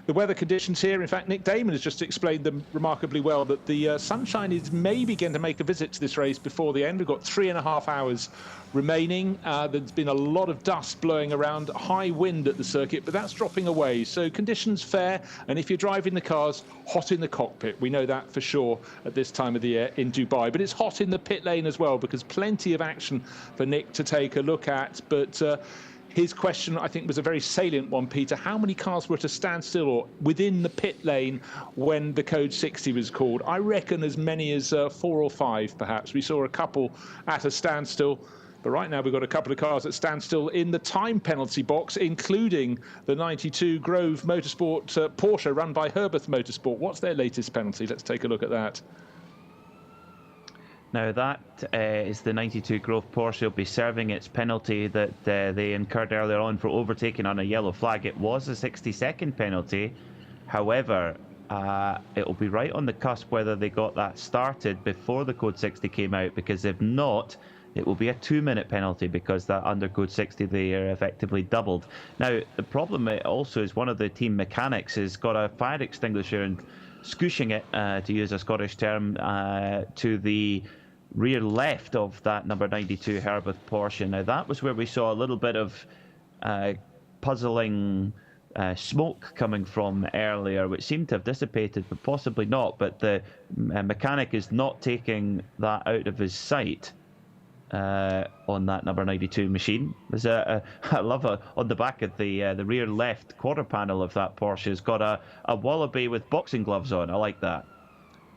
The weather conditions here, in fact Nick Damon has just explained them remarkably well, that the sunshine is maybe going to make a visit to this race before the end. We've got 3.5 hours remaining. There's been a lot of dust blowing around, high wind at the circuit, but that's dropping away, so conditions fair. And if you're driving the cars, hot in the cockpit, we know that for sure at this time of the year in Dubai, but it's hot in the pit lane as well, because plenty of action for Nick to take a look at. But his question, I think, was a very salient one, Peter. How many cars were at a standstill or within the pit lane when the code 60 was called? I reckon as many as 4 or 5, perhaps. We saw a couple at a standstill. But right now we've got a couple of cars that stand still in the time penalty box, including the 92 Grove Motorsport Porsche run by Herbeth Motorsport. What's their latest penalty? Let's take a look at that. Now that is the 92 Grove Porsche. Will be serving its penalty that they incurred earlier on for overtaking on a yellow flag. It was a 60-second penalty. However, it will be right on the cusp whether they got that started before the code 60 came out, because if not, it will be a 2-minute penalty because that under code 60 they are effectively doubled. Now, the problem also is one of the team mechanics has got a fire extinguisher and scooshing it, to use a Scottish term, to the rear left of that number 92 Herbert Porsche. Now, that was where we saw a little bit of puzzling smoke coming from earlier, which seemed to have dissipated, but possibly not. But the mechanic is not taking that out of his sight on that number 92 machine. There's I love on the back of the rear left quarter panel of that Porsche has got a wallaby with boxing gloves on. I like that.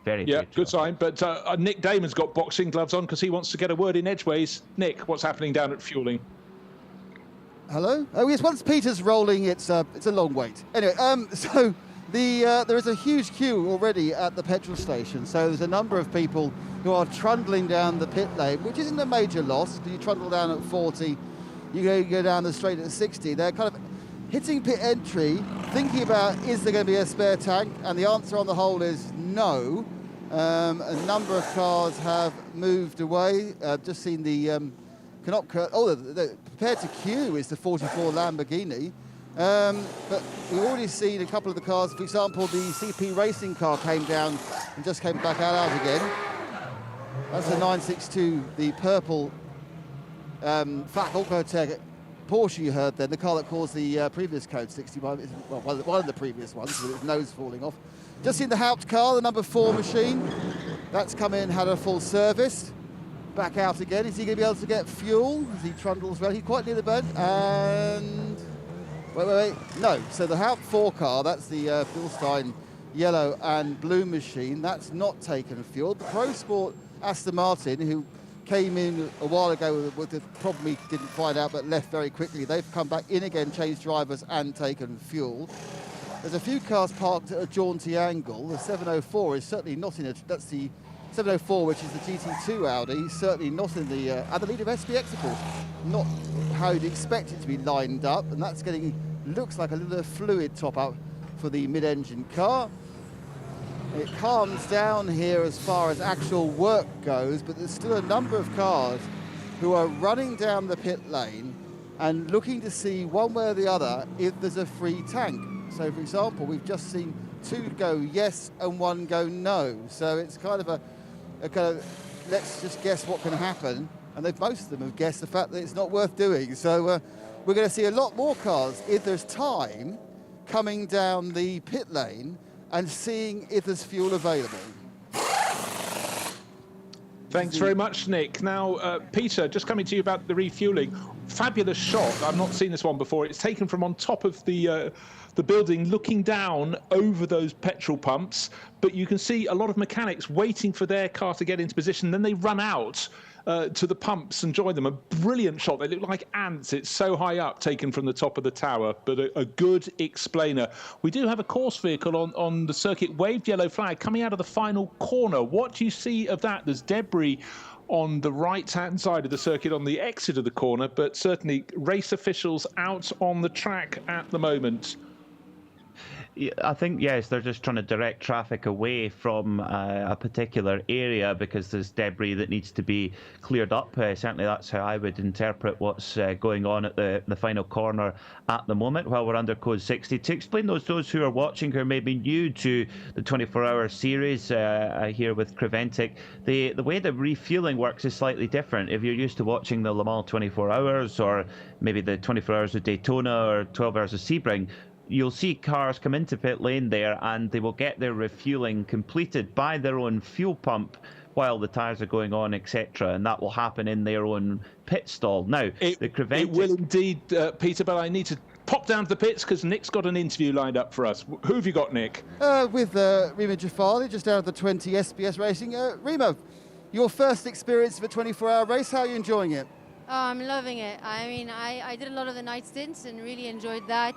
Very good sign. But Nick Damon's got boxing gloves on because he wants to get a word in edgeways. Nick, what's happening down at fueling? Hello? Oh yes, once Peter's rolling, it's a long wait. Anyway, so there is a huge queue already at the petrol station. So there's a number of people who are trundling down the pit lane, which isn't a major loss. You trundle down at 40, you go down the straight at 60. They're kind of hitting pit entry, thinking about, is there going to be a spare tank? And the answer on the whole is no. A number of cars have moved away. Just seen the the prepared to queue is the 44 Lamborghini. But we've already seen a couple of the cars. For example, the CP racing car came down and just came back out again. That's the 962, the purple Hankook Porsche you heard then, the car that caused the previous code 61, well, one of the previous ones with its nose falling off. Just seen the Haupt car, the number 4 machine. That's come in, had a full service. Back out again. Is he going to be able to get fuel as he trundles well? He's quite near the bend. And wait. No. So the Haupt 4 car, that's the Bilstein yellow and blue machine. That's not taken fuel. The Pro Sport Aston Martin, who came in a while ago with the problem he didn't find out but left very quickly. They've come back in again, changed drivers and taken fuel. There's a few cars parked at a jaunty angle. The 704 is certainly not in it. That's the 704, which is the GT2 Audi, certainly not in the and the lead of SPX, of course, not how you'd expect it to be lined up, and that's getting, looks like a little fluid top up for the mid-engine car. It calms down here as far as actual work goes, but there's still a number of cars who are running down the pit lane and looking to see one way or the other if there's a free tank. So, for example, we've just seen 2 go yes and 1 go no. So it's kind of a kind of, let's just guess what can happen. And most of them have guessed the fact that it's not worth doing. So we're going to see a lot more cars, if there's time, coming down the pit lane and seeing if there's fuel available. Thanks very much, Nick. Now, Peter, just coming to you about the refueling. Fabulous shot. I've not seen this one before. It's taken from on top of the building, looking down over those petrol pumps. But you can see a lot of mechanics waiting for their car to get into position. Then they run out to the pumps and join them. A brilliant shot. They look like ants. It's so high up, taken from the top of the tower, but a good explainer. We do have a course vehicle on the circuit, waved yellow flag, coming out of the final corner. What do you see of that? There's debris on the right-hand side of the circuit on the exit of the corner, but certainly race officials out on the track at the moment. I think, yes, they're just trying to direct traffic away from a particular area because there's debris that needs to be cleared up. Certainly that's how I would interpret what's going on at the final corner at the moment while we're under code 60. To explain those who are watching who are maybe new to the 24-hour series here with Creventic, the way the refueling works is slightly different. If you're used to watching the Le Mans 24 hours or maybe the 24 hours of Daytona or 12 hours of Sebring, you'll see cars come into pit lane there and they will get their refueling completed by their own fuel pump while the tyres are going on, etc. And that will happen in their own pit stall. Now, the Creventic... It will indeed, Peter, but I need to pop down to the pits because Nick's got an interview lined up for us. Who have you got, Nick? With Rima Jafari, just down at the 20 SBS Racing. Rima, your first experience of a 24-hour race, how are you enjoying it? Oh, I'm loving it. I mean, I did a lot of the night stints and really enjoyed that.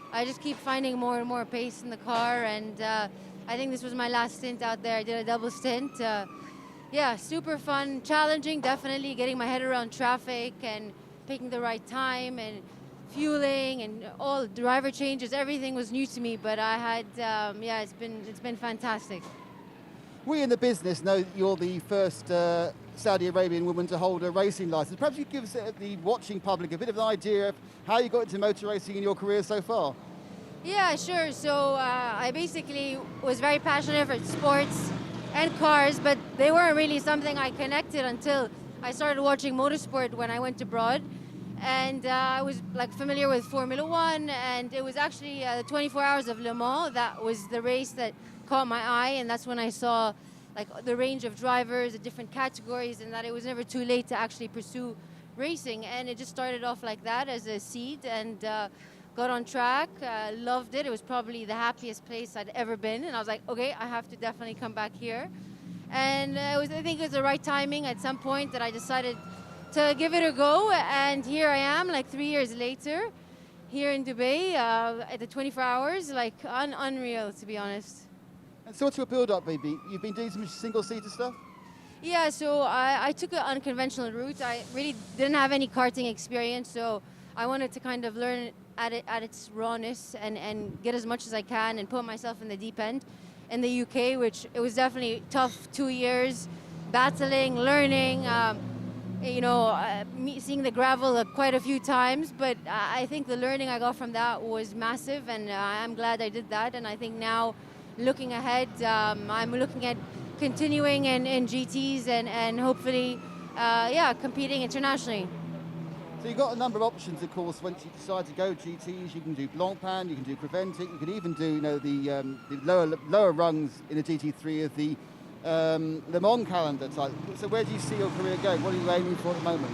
I just keep finding more and more pace in the car, and I think this was my last stint out there. I did a double stint. Yeah, super fun, challenging, definitely getting my head around traffic and picking the right time and fueling and all driver changes. Everything was new to me, but I had, it's been fantastic. We in the business know you're the first Saudi Arabian woman to hold a racing license. Perhaps you give us, the watching public a bit of an idea of how you got into motor racing in your career so far. Yeah, sure. So I basically was very passionate for sports and cars, but they weren't really something I connected until I started watching motorsport when I went abroad. And I was like familiar with Formula One, and it was actually 24 Hours of Le Mans. That was the race that caught my eye, and that's when I saw like the range of drivers, the different categories, and that it was never too late to actually pursue racing. And it just started off like that as a seed, and got on track, loved it. It was probably the happiest place I'd ever been, and I was like, okay, I have to definitely come back here. And I think it was the right timing at some point that I decided to give it a go, and here I am, like 3 years later, here in Dubai at the 24 Hours, like unreal, to be honest. And so what's your build-up, baby? You've been doing some single-seater stuff? Yeah, so I took an unconventional route. I really didn't have any karting experience, so I wanted to kind of learn at its rawness and get as much as I can and put myself in the deep end. In the UK, which it was definitely tough 2 years, battling, learning, seeing the gravel quite a few times, but I think the learning I got from that was massive, and I'm glad I did that. And I think now, looking ahead, I'm looking at continuing in GTs and hopefully, competing internationally. So you've got a number of options, of course, once you decide to go GTs. You can do Blancpain, you can do Creventic, you can even do the lower rungs in a GT3 of the Le Mans calendar type. So where do you see your career going? What are you aiming for at the moment?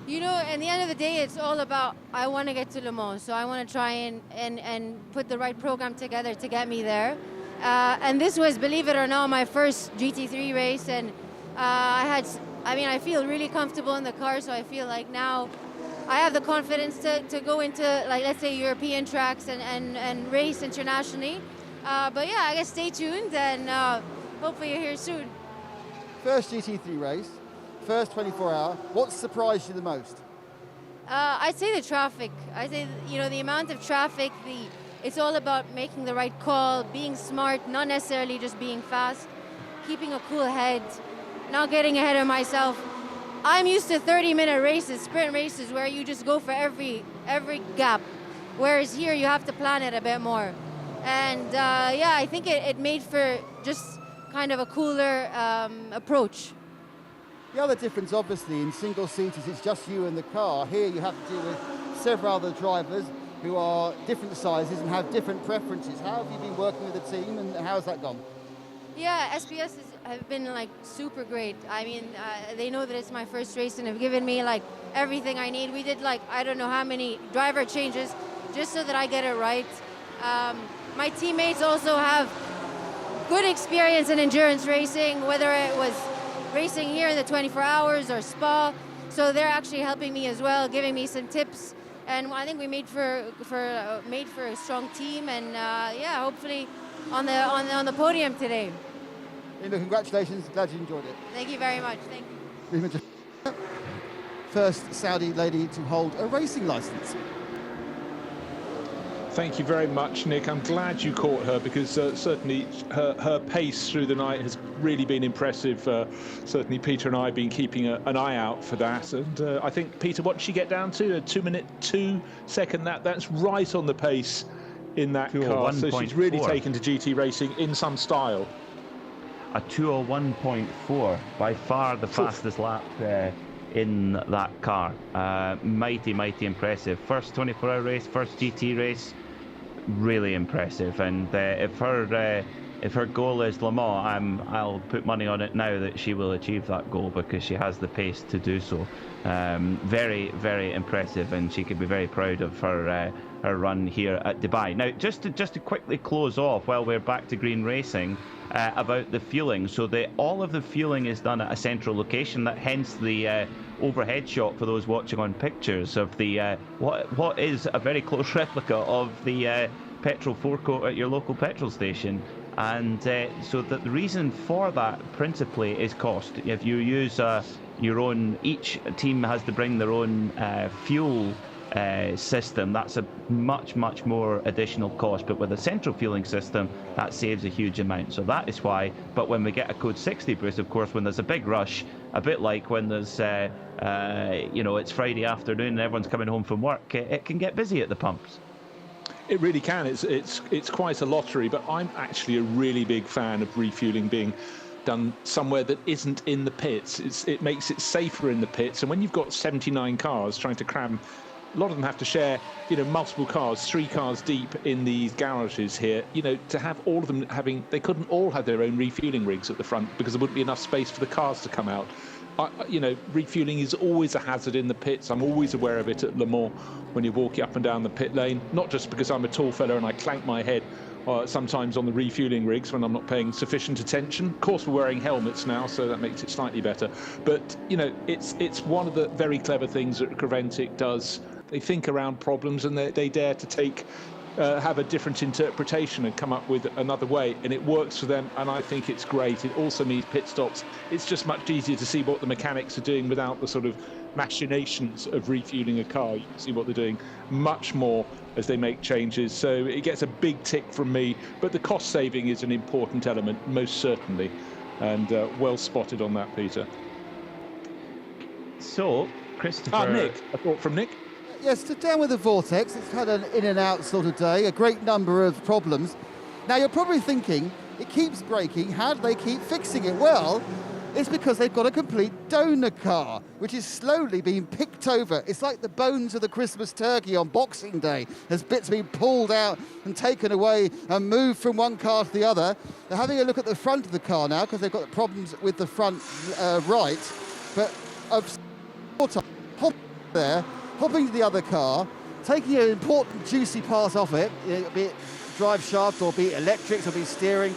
You know, at the end of the day, it's all about, I want to get to Le Mans, so I want to try and put the right program together to get me there. And this was, believe it or not, my first GT3 race, and I feel really comfortable in the car, so I feel like now I have the confidence to go into, like, let's say, European tracks and race internationally. But yeah, I guess stay tuned, and hopefully you're here soon. First GT3 race, first 24-hour. What surprised you the most? I'd say the traffic. I'd say, the amount of traffic, it's all about making the right call, being smart, not necessarily just being fast, keeping a cool head, not getting ahead of myself. I'm used to 30-minute races, sprint races, where you just go for every gap, whereas here you have to plan it a bit more. And I think it made for just kind of a cooler approach. The other difference, obviously, in single seaters, it's just you and the car. Here you have to deal with several other drivers who are different sizes and have different preferences. How have you been working with the team, and how's that gone? Yeah, SPS have been like super great. I mean, they know that it's my first race and have given me like everything I need. We did like, I don't know how many driver changes just so that I get it right. My teammates also have good experience in endurance racing, whether it was racing here in the 24 Hours or Spa. So they're actually helping me as well, giving me some tips. And I think we made for a strong team, and hopefully on the podium today. Nima, congratulations. Glad you enjoyed it. Thank you very much. Thank you. Nima, first Saudi lady to hold a racing license. Thank you very much, Nick. I'm glad you caught her, because certainly her pace through the night has really been impressive. Certainly Peter and I have been keeping an eye out for that. And I think, Peter, what did she get down to? A 2-minute 2-second. That's right on the pace in that car. So she's really taken to GT racing in some style. A 2:01.4, by far the fastest lap in that car. Mighty impressive. First 24-hour race, first GT race. Really impressive, and if her goal is Le Mans, I'll put money on it now that she will achieve that goal, because she has the pace to do so. Very impressive, and she could be very proud of her run here at Dubai. Now, just to quickly close off while we're back to green racing, about the fueling. So all of the fueling is done at a central location. That hence the overhead shot for those watching on pictures of the what is a very close replica of the petrol forecourt at your local petrol station. And so the reason for that principally is cost. If you use your own, each team has to bring their own fuel system, that's a much more additional cost. But with a central fueling system, that saves a huge amount. So that is why. But when we get a code 60, Bruce, of course, when there's a big rush, a bit like when there's it's Friday afternoon and everyone's coming home from work, it can get busy at the pumps. It really can. It's quite a lottery, but I'm actually a really big fan of refueling being done somewhere that isn't in the pits. It makes it safer in the pits, and when you've got 79 cars trying to cram, a lot of them have to share, multiple cars, 3 cars deep in these garages here, to have all of them they couldn't all have their own refueling rigs at the front because there wouldn't be enough space for the cars to come out. Refueling is always a hazard in the pits. I'm always aware of it at Le Mans when you're walking up and down the pit lane, not just because I'm a tall fella and I clank my head sometimes on the refueling rigs when I'm not paying sufficient attention. Of course, we're wearing helmets now, so that makes it slightly better. But, it's one of the very clever things that Creventic does. They think around problems and they dare to have a different interpretation and come up with another way, and it works for them, and I think it's great. It also means pit stops. It's just much easier to see what the mechanics are doing without the sort of machinations of refueling a car. You can see what they're doing much more as they make changes, so it gets a big tick from me, but the cost saving is an important element, most certainly, and well spotted on that, Peter. So, Christopher... Nick, a thought from Nick? Yes, down with the Vortex. It's had an in and out sort of day, a great number of problems. Now you're probably thinking, it keeps breaking, how do they keep fixing it? Well, it's because they've got a complete donor car, which is slowly being picked over. It's like the bones of the Christmas turkey on Boxing Day, as bits being pulled out and taken away and moved from one car to the other. They're having a look at the front of the car now because they've got problems with the front right, but I've there, hopping to the other car, taking an important juicy part off it, be it drive shaft or be it electrics or be it steering,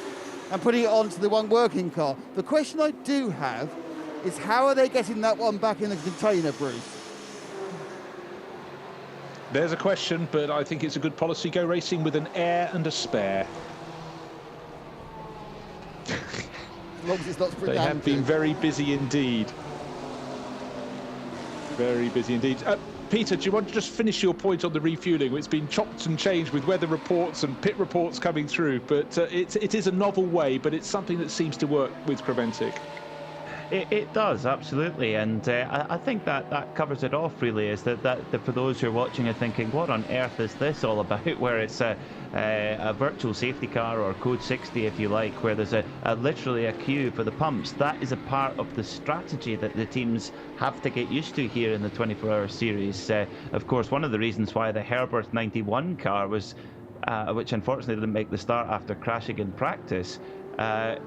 and putting it onto the one working car. The question I do have is how are they getting that one back in the container, Bruce? There's a question, but I think it's a good policy. Go racing with an air and a spare. As long as it's not They have been very busy indeed. Very busy indeed. Peter, do you want to just finish your point on the refueling? It's been chopped and changed with weather reports and pit reports coming through, but it is a novel way, but it's something that seems to work with Creventic. It does, absolutely, and I think that covers it off, really, is that for those who are watching and thinking, what on earth is this all about, where it's a virtual safety car, or code 60 if you like, where there's literally a queue for the pumps. That is a part of the strategy that the teams have to get used to here in the 24-hour series. Of course, one of the reasons why the Herbert 91 car was, which unfortunately didn't make the start after crashing in practice,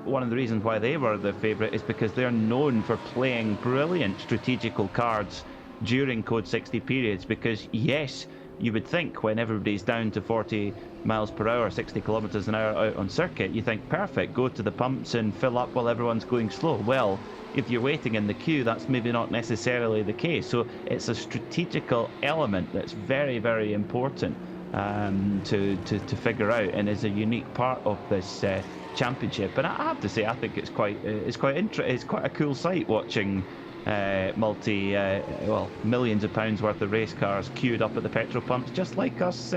one of the reasons why they were the favourite is because they're known for playing brilliant strategical cards during code 60 periods, because yes, you would think when everybody's down to 40 miles per hour, 60 kilometres an hour out on circuit, you think perfect, go to the pumps and fill up while everyone's going slow. Well, if you're waiting in the queue, that's maybe not necessarily the case. So it's a strategical element that's very, very important to figure out, and is a unique part of this championship. And I have to say, I think it's quite a cool sight watching millions of pounds worth of race cars queued up at the petrol pumps, just like us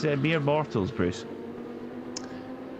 mere mortals, Bruce.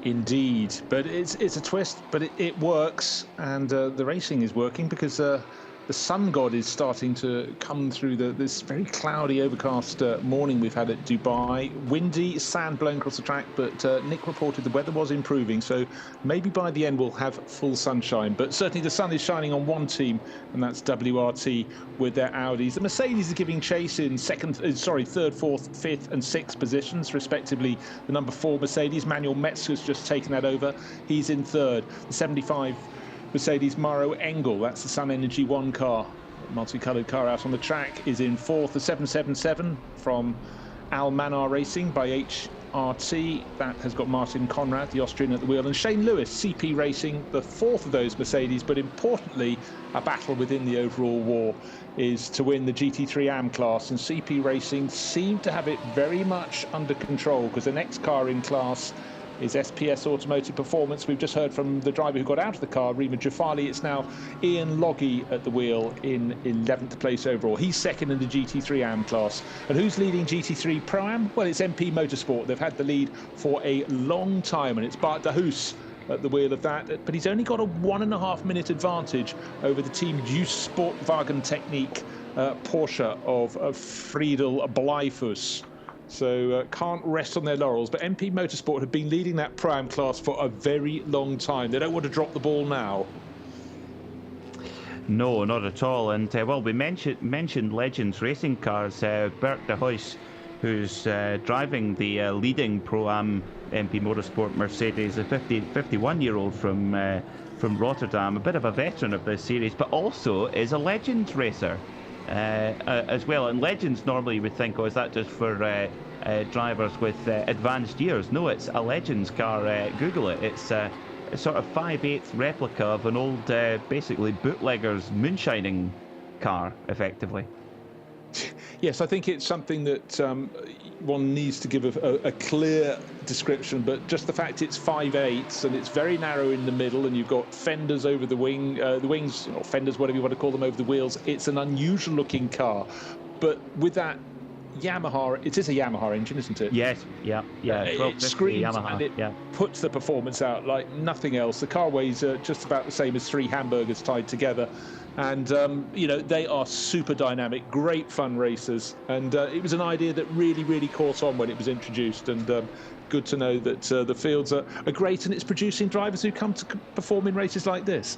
Indeed, but it's a twist, but it works, and the racing is working because the sun god is starting to come through this very cloudy, overcast morning we've had at Dubai. Windy, sand blowing across the track, but Nick reported the weather was improving, so maybe by the end we'll have full sunshine. But certainly the sun is shining on one team, and that's WRT with their Audis. The Mercedes are giving chase in third, fourth, fifth, and sixth positions, respectively. The number 4 Mercedes, Manuel Metzger's just taken that over. He's in third. The 75 Mercedes Mauro Engel, that's the Sun Energy 1 car, multicoloured car out on the track, is in fourth. The 777 from Al Manar Racing by HRT, that has got Martin Conrad, the Austrian, at the wheel, and Shane Lewis, CP Racing, the fourth of those Mercedes. But importantly, a battle within the overall war is to win the GT3 AM class, and CP Racing seem to have it very much under control, because the next car in class is SPS Automotive Performance. We've just heard from the driver who got out of the car, Rima Jafali. It's now Ian Loggy at the wheel in 11th place overall. He's second in the GT3 AM class. And who's leading GT3 Pro-Am? Well, it's MP Motorsport. They've had the lead for a long time, and it's Bart de Hoos at the wheel of that, but he's only got a 1.5 minute advantage over the team Use Sportwagen Technique Porsche of Friedel Bleifuss. So can't rest on their laurels, but MP Motorsport have been leading that Pro-Am class for a very long time. They don't want to drop the ball now. No, not at all. And well, we mentioned Legends racing cars. Bert de Hoos, who's driving the leading Pro-Am MP Motorsport Mercedes, a 51-year-old from Rotterdam, a bit of a veteran of this series, but also is a Legends racer as well. And Legends normally you would think, oh, is that just for drivers with advanced years? No, it's a Legends car. Google it. It's a sort of 5/8 replica of an old, basically bootlegger's moonshining car, effectively. Yes, I think it's something that one needs to give a clear description, but just the fact it's 5/8 and it's very narrow in the middle, and you've got fenders over the wings, or fenders, whatever you want to call them, over the wheels. It's an unusual looking car, but with that Yamaha, it is a Yamaha engine, isn't it? Yes, yeah. It screams Yamaha, and it puts the performance out like nothing else. The car weighs just about the same as 3 hamburgers tied together. And, you know, they are super dynamic, great fun racers. And it was an idea that really, really caught on when it was introduced. And good to know that the fields are great, and it's producing drivers who come to perform in races like this.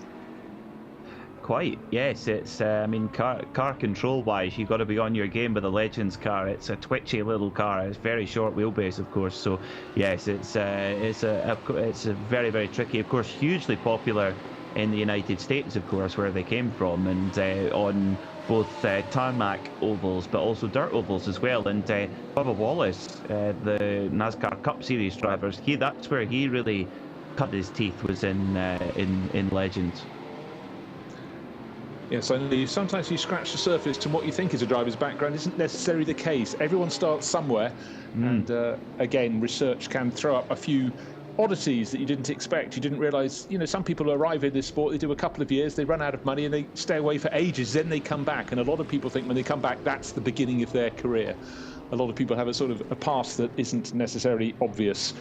Quite, yes. It's, I mean, car control-wise, you've got to be on your game with a Legends car. It's a twitchy little car. It's very short wheelbase, of course. So, yes, it's a very, very tricky. Of course, hugely popular in the United States, of course, where they came from, and on both tarmac ovals, but also dirt ovals as well. And Bubba Wallace, the NASCAR Cup Series drivers, that's where he really cut his teeth, was in Legends. Yes, I know sometimes you scratch the surface to what you think is a driver's background isn't necessarily the case. Everyone starts somewhere, and again, research can throw up a few oddities that you didn't expect. You didn't realise, you know, some people arrive in this sport, they do a couple of years, they run out of money and they stay away for ages, then they come back. And a lot of people think when they come back, that's the beginning of their career. A lot of people have a sort of a past that isn't necessarily obvious.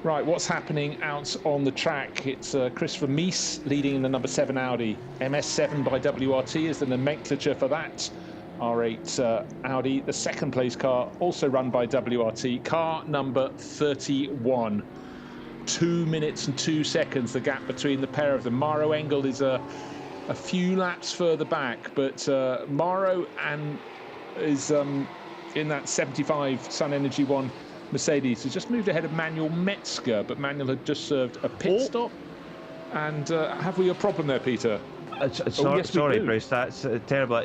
Right, what's happening out on the track? It's Christopher Mies leading in the number 7 Audi. MS7 by WRT is the nomenclature for that R8 Audi. The second place car, also run by WRT, car number 31. 2 minutes and 2 seconds, the gap between the pair of them. Maro Engel is a few laps further back, but Maro is in that 75 Sun Energy 1 Mercedes has just moved ahead of Manuel Metzger, but Manuel had just served a pit stop. And have we a problem there, Peter? Sorry, Bruce, that's terrible.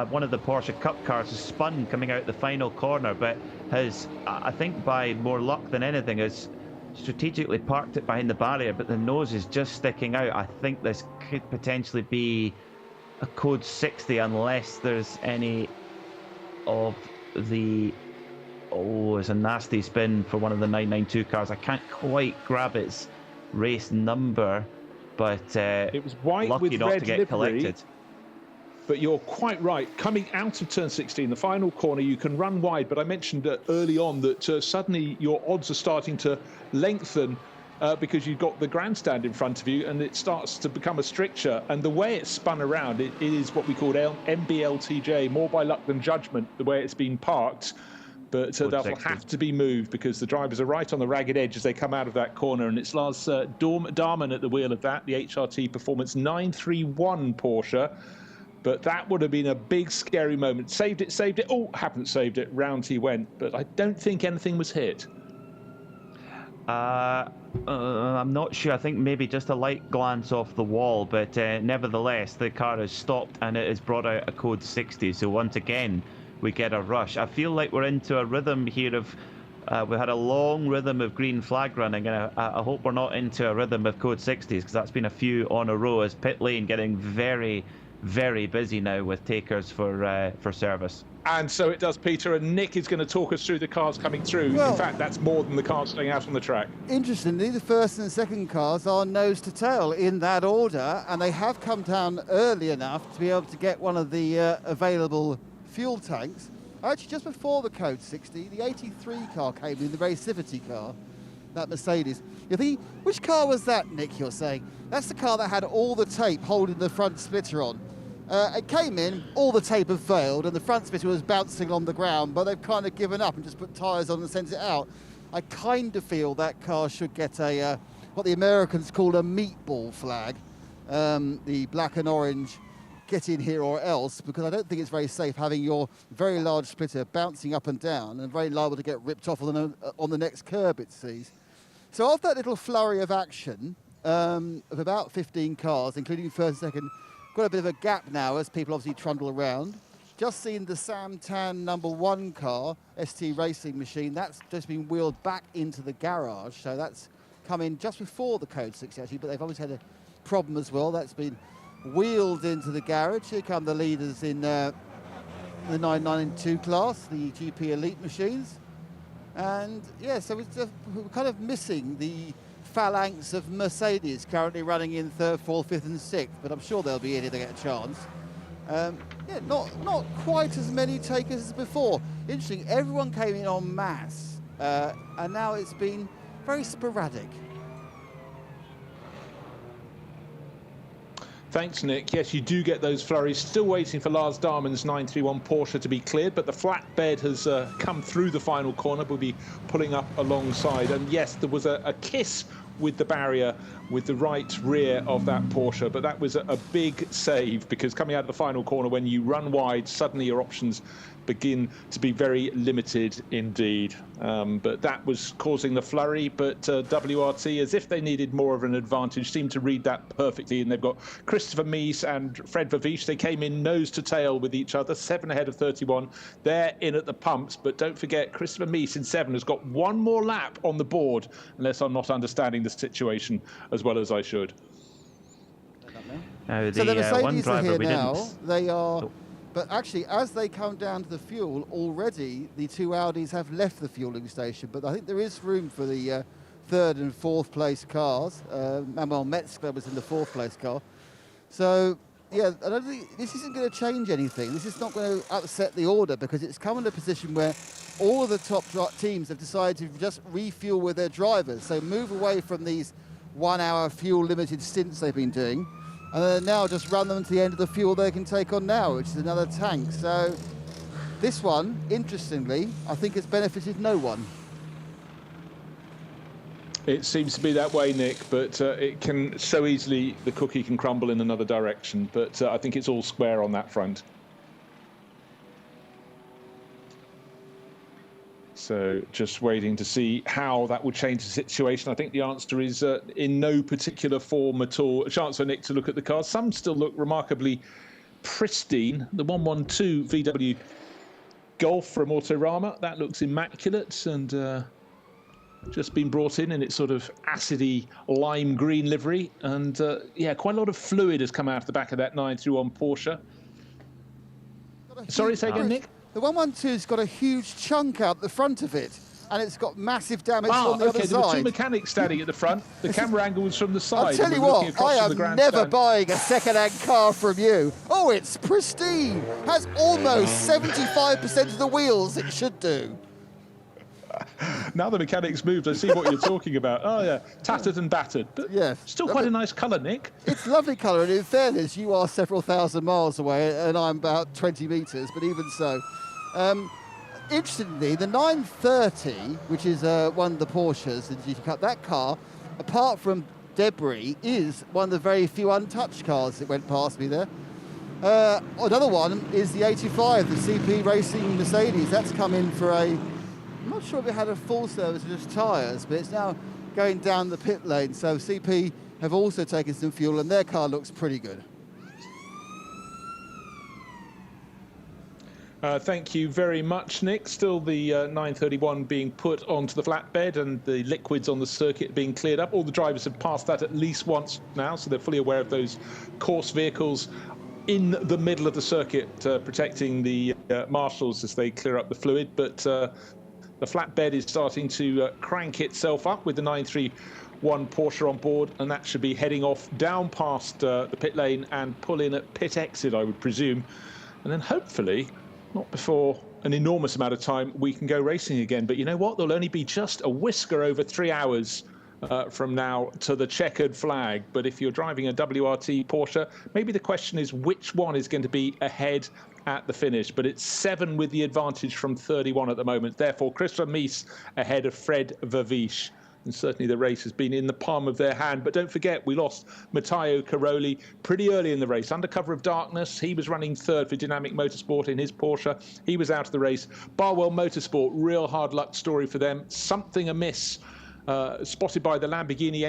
One of the Porsche Cup cars has spun coming out the final corner, but has, I think by more luck than anything, has strategically parked it behind the barrier, but the nose is just sticking out. I think this could potentially be a code 60 unless there's any of the... Oh, it's a nasty spin for one of the 992 cars. I can't quite grab its race number, but it was white lucky with not red to get livery, collected. But you're quite right. Coming out of turn 16, the final corner, you can run wide. But I mentioned early on that suddenly your odds are starting to lengthen because you've got the grandstand in front of you, and it starts to become a stricture. And the way it's spun around, it is what we call MBLTJ, more by luck than judgment, the way it's been parked. But that will have to be moved because the drivers are right on the ragged edge as they come out of that corner. And it's Lars Darman at the wheel of that, the HRT Performance 931 Porsche. But that would have been a big, scary moment. Saved it. Oh, haven't saved it. Round he went. But I don't think anything was hit. I'm not sure. I think maybe just a light glance off the wall. But nevertheless, the car has stopped and it has brought out a code 60. So once again, we get a rush. I feel like we're into a rhythm here of we had a long rhythm of green flag running, and I hope we're not into a rhythm of code 60s, because that's been a few on a row, as pit lane getting very, very busy now with takers for service. And so it does, Peter, and Nick is going to talk us through the cars coming through. Well, in fact, that's more than the cars staying out on the track. Interestingly, the first and second cars are nose to tail in that order, and they have come down early enough to be able to get one of the available fuel tanks. Actually, just before the Code 60, the 83 car came in, the very Civic car, that Mercedes. You think, which car was that, Nick, you're saying? That's the car that had all the tape holding the front splitter on. It came in, all the tape had failed, and the front splitter was bouncing on the ground, but they've kind of given up and just put tyres on and sent it out. I kind of feel that car should get a, what the Americans call a meatball flag, the black and orange, get in here or else, because I don't think it's very safe having your very large splitter bouncing up and down and very liable to get ripped off on the next curb it sees. So after that little flurry of action of about 15 cars, including first and second, got a bit of a gap now as people obviously trundle around. Just seen the Sam Tan #1 car, ST Racing machine, that's just been wheeled back into the garage. So that's come in just before the Code 60 actually, but they've obviously had a problem as well. That's been wheeled into the garage. Here come the leaders in the 992 class, the GP Elite machines. And yeah, so we're kind of missing the phalanx of Mercedes currently running in 3rd, 4th, 5th and 6th, but I'm sure they'll be in if they get a chance. Yeah, not quite as many takers as before. Interesting, everyone came in en masse, and now it's been very sporadic. Thanks, Nick. Yes, you do get those flurries. Still waiting for Lars Dahlmann's 931 Porsche to be cleared, but the flatbed has come through the final corner. We'll be pulling up alongside. And yes, there was a kiss with the barrier with the right rear of that Porsche, but that was a big save, because coming out of the final corner, when you run wide, suddenly your options begin to be very limited indeed. But that was causing the flurry, but WRT, as if they needed more of an advantage, seemed to read that perfectly, and they've got Christopher Mies and Fred Vervisch. They came in nose to tail with each other, 7 ahead of 31. They're in at the pumps, but don't forget, Christopher Mies in 7 has got one more lap on the board, unless I'm not understanding the situation as well as I should. Now, So the Mercedes one are driver here we now. didn't... They are, but actually, as they come down to the fuel, already the 2 Audis have left the fueling station. But I think there is room for the 3rd and 4th place cars. Manuel Metzger was in the 4th place car. So yeah, I don't think this isn't going to change anything. This is not going to upset the order, because it's come in a position where all of the top teams have decided to just refuel with their drivers. So move away from these 1-hour fuel limited stints they've been doing, and then now just run them to the end of the fuel they can take on now, which is another tank. So this one, interestingly, I think has benefited no one. It seems to be that way, Nick, but it can so easily, the cookie can crumble in another direction. But I think it's all square on that front. So just waiting to see how that will change the situation. I think the answer is in no particular form at all. A chance for Nick to look at the cars. Some still look remarkably pristine. The 112 VW Golf from Autorama, that looks immaculate and just been brought in its sort of acidy lime green livery. And yeah, quite a lot of fluid has come out of the back of that 931 Porsche. Sorry, say again, Nick? The 112's got a huge chunk out the front of it, and it's got massive damage on the other there were side. 2 mechanics standing at the front. The camera angle was from the side. I'll tell you what, I am never buying a second-hand car from you. Oh, it's pristine. Has almost 75% of the wheels it should do. Now the mechanics moved, I see what you're talking about. Oh, yeah, tattered and battered. But yes. Still quite a nice colour, Nick. It's lovely colour, and in fairness, you are several thousand miles away, and I'm about 20 metres, but even so. Interestingly, the 930, which is one of the Porsches, the GT Cup, that car, apart from debris, is one of the very few untouched cars that went past me there. Another one is the 85, the CP Racing Mercedes. That's come in for I'm not sure if it had a full service or just tyres, but it's now going down the pit lane. So CP have also taken some fuel, and their car looks pretty good. Thank you very much, Nick. Still the 931 being put onto the flatbed and the liquids on the circuit being cleared up. All the drivers have passed that at least once now, so they're fully aware of those course vehicles in the middle of the circuit, protecting the marshals as they clear up the fluid. But the flatbed is starting to crank itself up with the 931 Porsche on board, and that should be heading off down past the pit lane and pull in at pit exit, I would presume. And then hopefully, not before an enormous amount of time, we can go racing again. But you know what? There'll only be just a whisker over 3 hours from now to the checkered flag. But if you're driving a WRT Porsche, maybe the question is which one is going to be ahead at the finish. But it's 7 with the advantage from 31 at the moment. Therefore, Christopher Mies ahead of Fred Verviche. And certainly the race has been in the palm of their hand. But don't forget, we lost Matteo Caroli pretty early in the race. Under cover of darkness, he was running third for Dynamic Motorsport in his Porsche. He was out of the race. Barwell Motorsport, real hard luck story for them. Something amiss. Spotted by the Lamborghini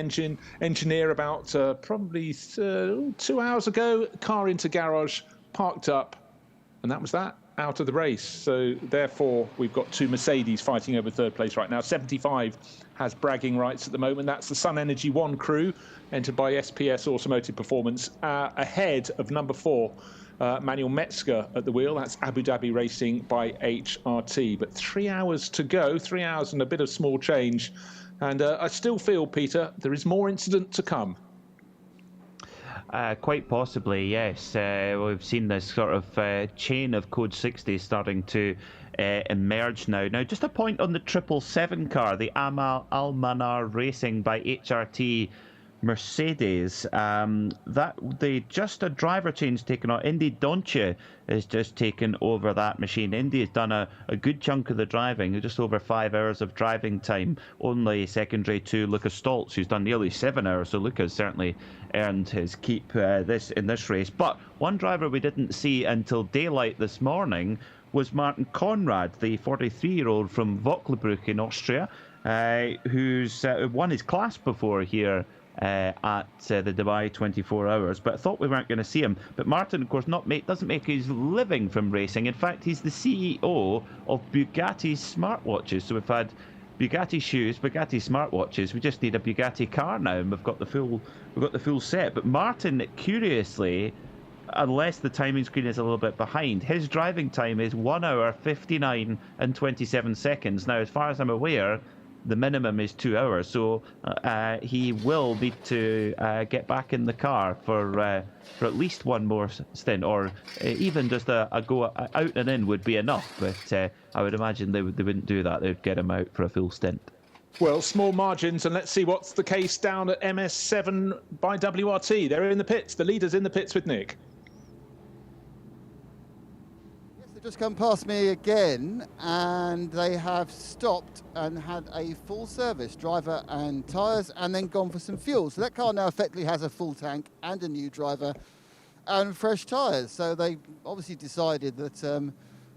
engineer about probably 2 hours ago. Car into garage, parked up, and that was that. Out of the race. So therefore we've got 2 Mercedes fighting over third place right now. 75 has bragging rights at the moment. That's the Sun Energy 1 crew entered by SPS Automotive Performance, ahead of number 4 Manuel Metzger at the wheel. That's Abu Dhabi Racing by HRT. But 3 hours to go, 3 hours and a bit of small change, and I still feel, Peter, there is more incident to come. Quite possibly, yes. We've seen this sort of chain of Code 60 starting to emerge now. Now, just a point on the 777 car, the Almanar Racing by HRT Mercedes. Just a driver change taken on. Indy Doncia has just taken over that machine. Indy has done a good chunk of the driving, just over 5 hours of driving time, only secondary to Lucas Stoltz, who's done nearly 7 hours. So Lucas certainly earned his keep in this race. But one driver we didn't see until daylight this morning was Martin Conrad, the 43-year-old from Vöcklabruck in Austria, who's won his class before here at the Dubai 24 Hours, but I thought we weren't going to see him. But Martin, of course, doesn't make his living from racing. In fact, he's the CEO of Bugatti smartwatches. So we've had Bugatti shoes, Bugatti smartwatches. We just need a Bugatti car now, and we've got the full set. But Martin, curiously, unless the timing screen is a little bit behind, his driving time is 1 hour 59 and 27 seconds. Now, as far as I'm aware, the minimum is 2 hours, so he will need to get back in the car for at least one more stint, or even just a go out and in would be enough. But I would imagine they wouldn't do that. They'd get him out for a full stint. Well, small margins, and let's see what's the case down at MS7 by WRT. They're in the pits. The leader's in the pits with Nick. Just come past me again, and they have stopped and had a full service, driver and tyres, and then gone for some fuel. So that car now effectively has a full tank and a new driver and fresh tyres. So they obviously decided that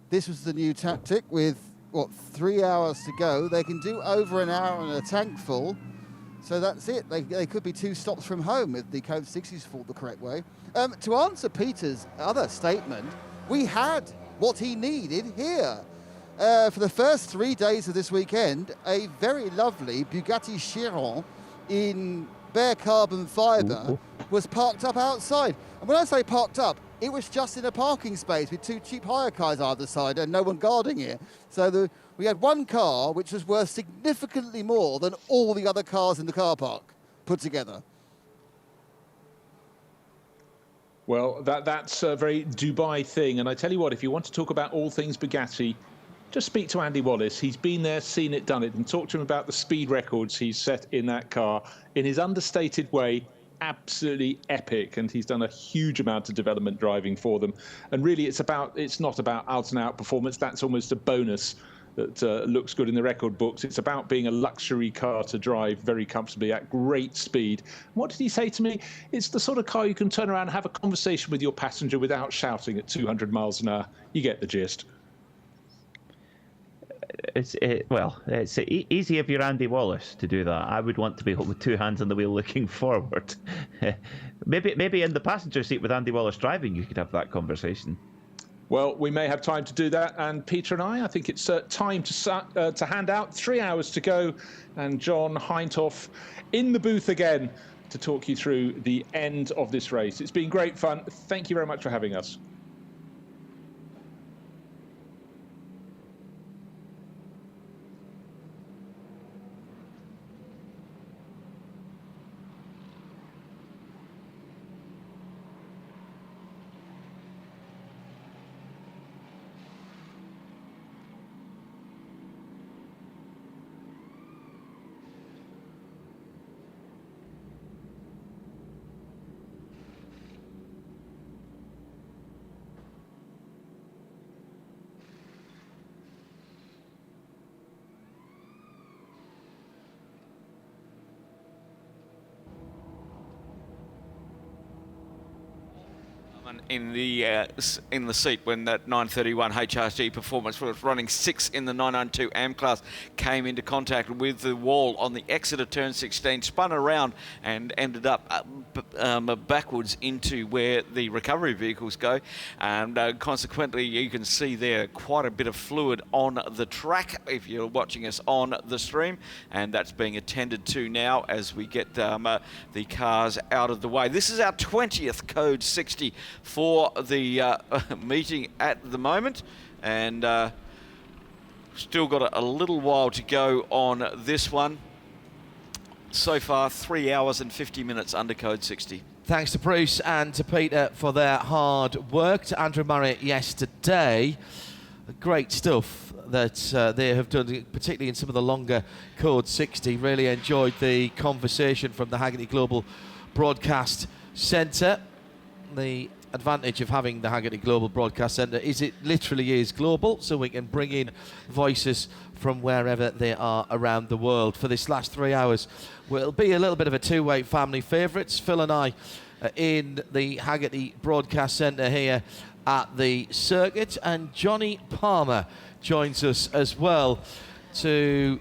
this was the new tactic. With 3 hours to go, they can do over an hour and a tank full. So that's it. They could be 2 stops from home if the Code 60s fall the correct way. To answer Peter's other statement, we had what he needed here. For the first 3 days of this weekend, a very lovely Bugatti Chiron in bare carbon fibre was parked up outside. And when I say parked up, it was just in a parking space with 2 cheap hire cars either side and no one guarding it. So we had one car which was worth significantly more than all the other cars in the car park put together. Well, that's a very Dubai thing. And I tell you what, if you want to talk about all things Bugatti, just speak to Andy Wallace. He's been there, seen it, done it, and talk to him about the speed records he's set in that car in his understated way. Absolutely epic, and he's done a huge amount of development driving for them. And really, it's not about out and out performance. That's almost a bonus that looks good in the record books. It's about being a luxury car to drive very comfortably at great speed. What did he say to me? It's the sort of car you can turn around and have a conversation with your passenger without shouting at 200 miles an hour. You get the gist. It's easy if you're Andy Wallace to do that. I would want to be with 2 hands on the wheel looking forward. maybe in the passenger seat with Andy Wallace driving, you could have that conversation. Well, we may have time to do that, and Peter and I think it's time to hand out 3 hours to go, and John Heintoff in the booth again to talk you through the end of this race. It's been great fun. Thank you very much for having us. In the seat when that 931 HRG performance was running 6 in the 992 AM class came into contact with the wall on the exit of turn 16, spun around and ended up backwards into where the recovery vehicles go, and consequently you can see there quite a bit of fluid on the track if you're watching us on the stream, and that's being attended to now as we get the cars out of the way. This is our 20th Code 60 for the meeting at the moment, and still got a little while to go on this one. So far 3 hours and 50 minutes under Code 60. Thanks to Bruce and to Peter for their hard work, to Andrew Marriott yesterday. Great stuff that they have done, particularly in some of the longer Code 60. Really enjoyed the conversation from the Haggerty Global Broadcast Centre. The advantage of having the Haggerty Global Broadcast Centre is it literally is global, so we can bring in voices from wherever they are around the world. For this last 3 hours, it'll be a little bit of a two-way family favourites. Phil and I in the Haggerty Broadcast Centre here at the circuit, and Johnny Palmer joins us as well to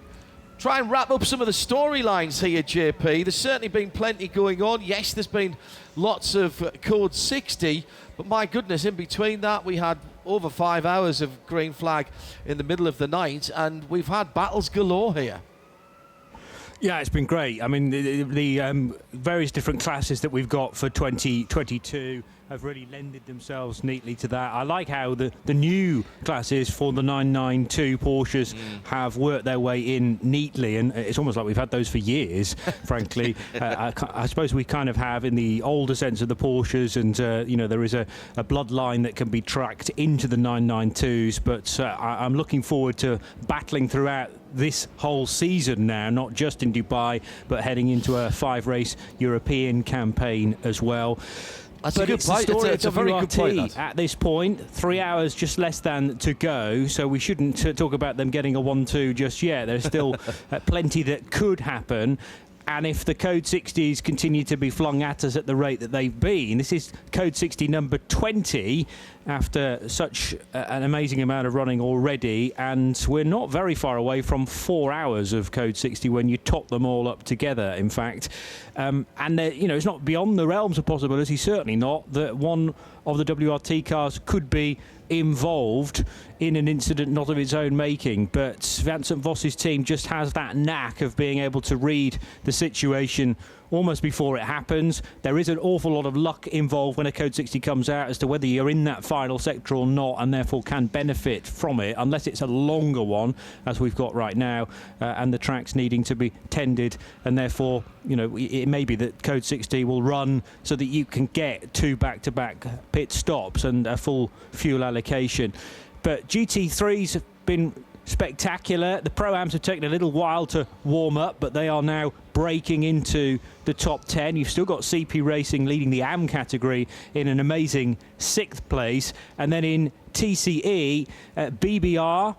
try and wrap up some of the storylines here, JP. There's certainly been plenty going on. Yes, there's been lots of Code 60, but my goodness, in between that we had over 5 hours of green flag in the middle of the night, and we've had battles galore here. Yeah, it's been great. I mean, the various different classes that we've got for 2022 have really lended themselves neatly to that. I like how the new classes for the 992 Porsches have worked their way in neatly, and it's almost like we've had those for years, frankly. I suppose we kind of have in the older sense of the Porsches, and there is a bloodline that can be tracked into the 992s, but I'm looking forward to battling throughout this whole season now, not just in Dubai, but heading into a 5-race European campaign as well. That's a good point. It's a very good point. At this point, 3 hours just less than to go, so we shouldn't talk about them getting a 1-2 just yet. There's still plenty that could happen. And if the Code 60s continue to be flung at us at the rate that they've been, this is Code 60 number 20 after such an amazing amount of running already, and we're not very far away from 4 hours of Code 60 when you top them all up together, in fact. And it's not beyond the realms of possibility, certainly not, that one of the WRT cars could be involved in an incident not of its own making, but Vincent Voss's team just has that knack of being able to read the situation almost before it happens. There is an awful lot of luck involved when a Code 60 comes out as to whether you're in that final sector or not, and therefore can benefit from it, unless it's a longer one, as we've got right now, and the track's needing to be tended, and therefore, it may be that Code 60 will run so that you can get 2 back-to-back pit stops and a full fuel allocation. But GT3s have been spectacular. The Pro-Ams have taken a little while to warm up, but they are now breaking into the top 10. You've still got CP Racing leading the AM category in an amazing 6th place. And then in TCE, BBR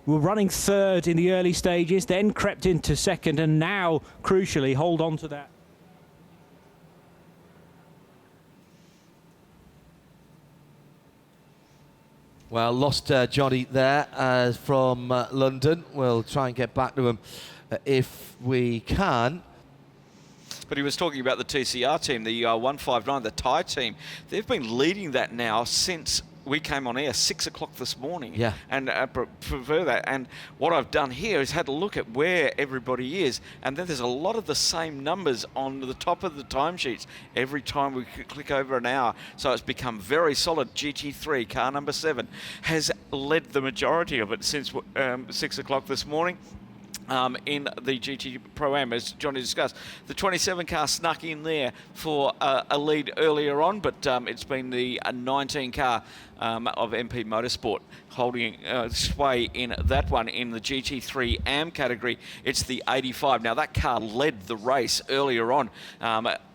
were running 3rd in the early stages, then crept into 2nd, and now, crucially, hold on to that. Well, lost Johnny there from London. We'll try and get back to him if we can. But he was talking about the TCR team, the 159, the Thai team. They've been leading that now since we came on air 6 o'clock this morning. Yeah. And prefer that. And what I've done here is had a look at where everybody is, and then there's a lot of the same numbers on the top of the timesheets every time we click over an hour. So it's become very solid. GT3, car number 7, has led the majority of it since 6 o'clock this morning. In the GT Pro-Am, as Johnny discussed. The 27 car snuck in there for a lead earlier on, but it's been the 19 car of MP Motorsport holding sway in that one. In the GT3 AM category, it's the 85. Now, that car led the race earlier on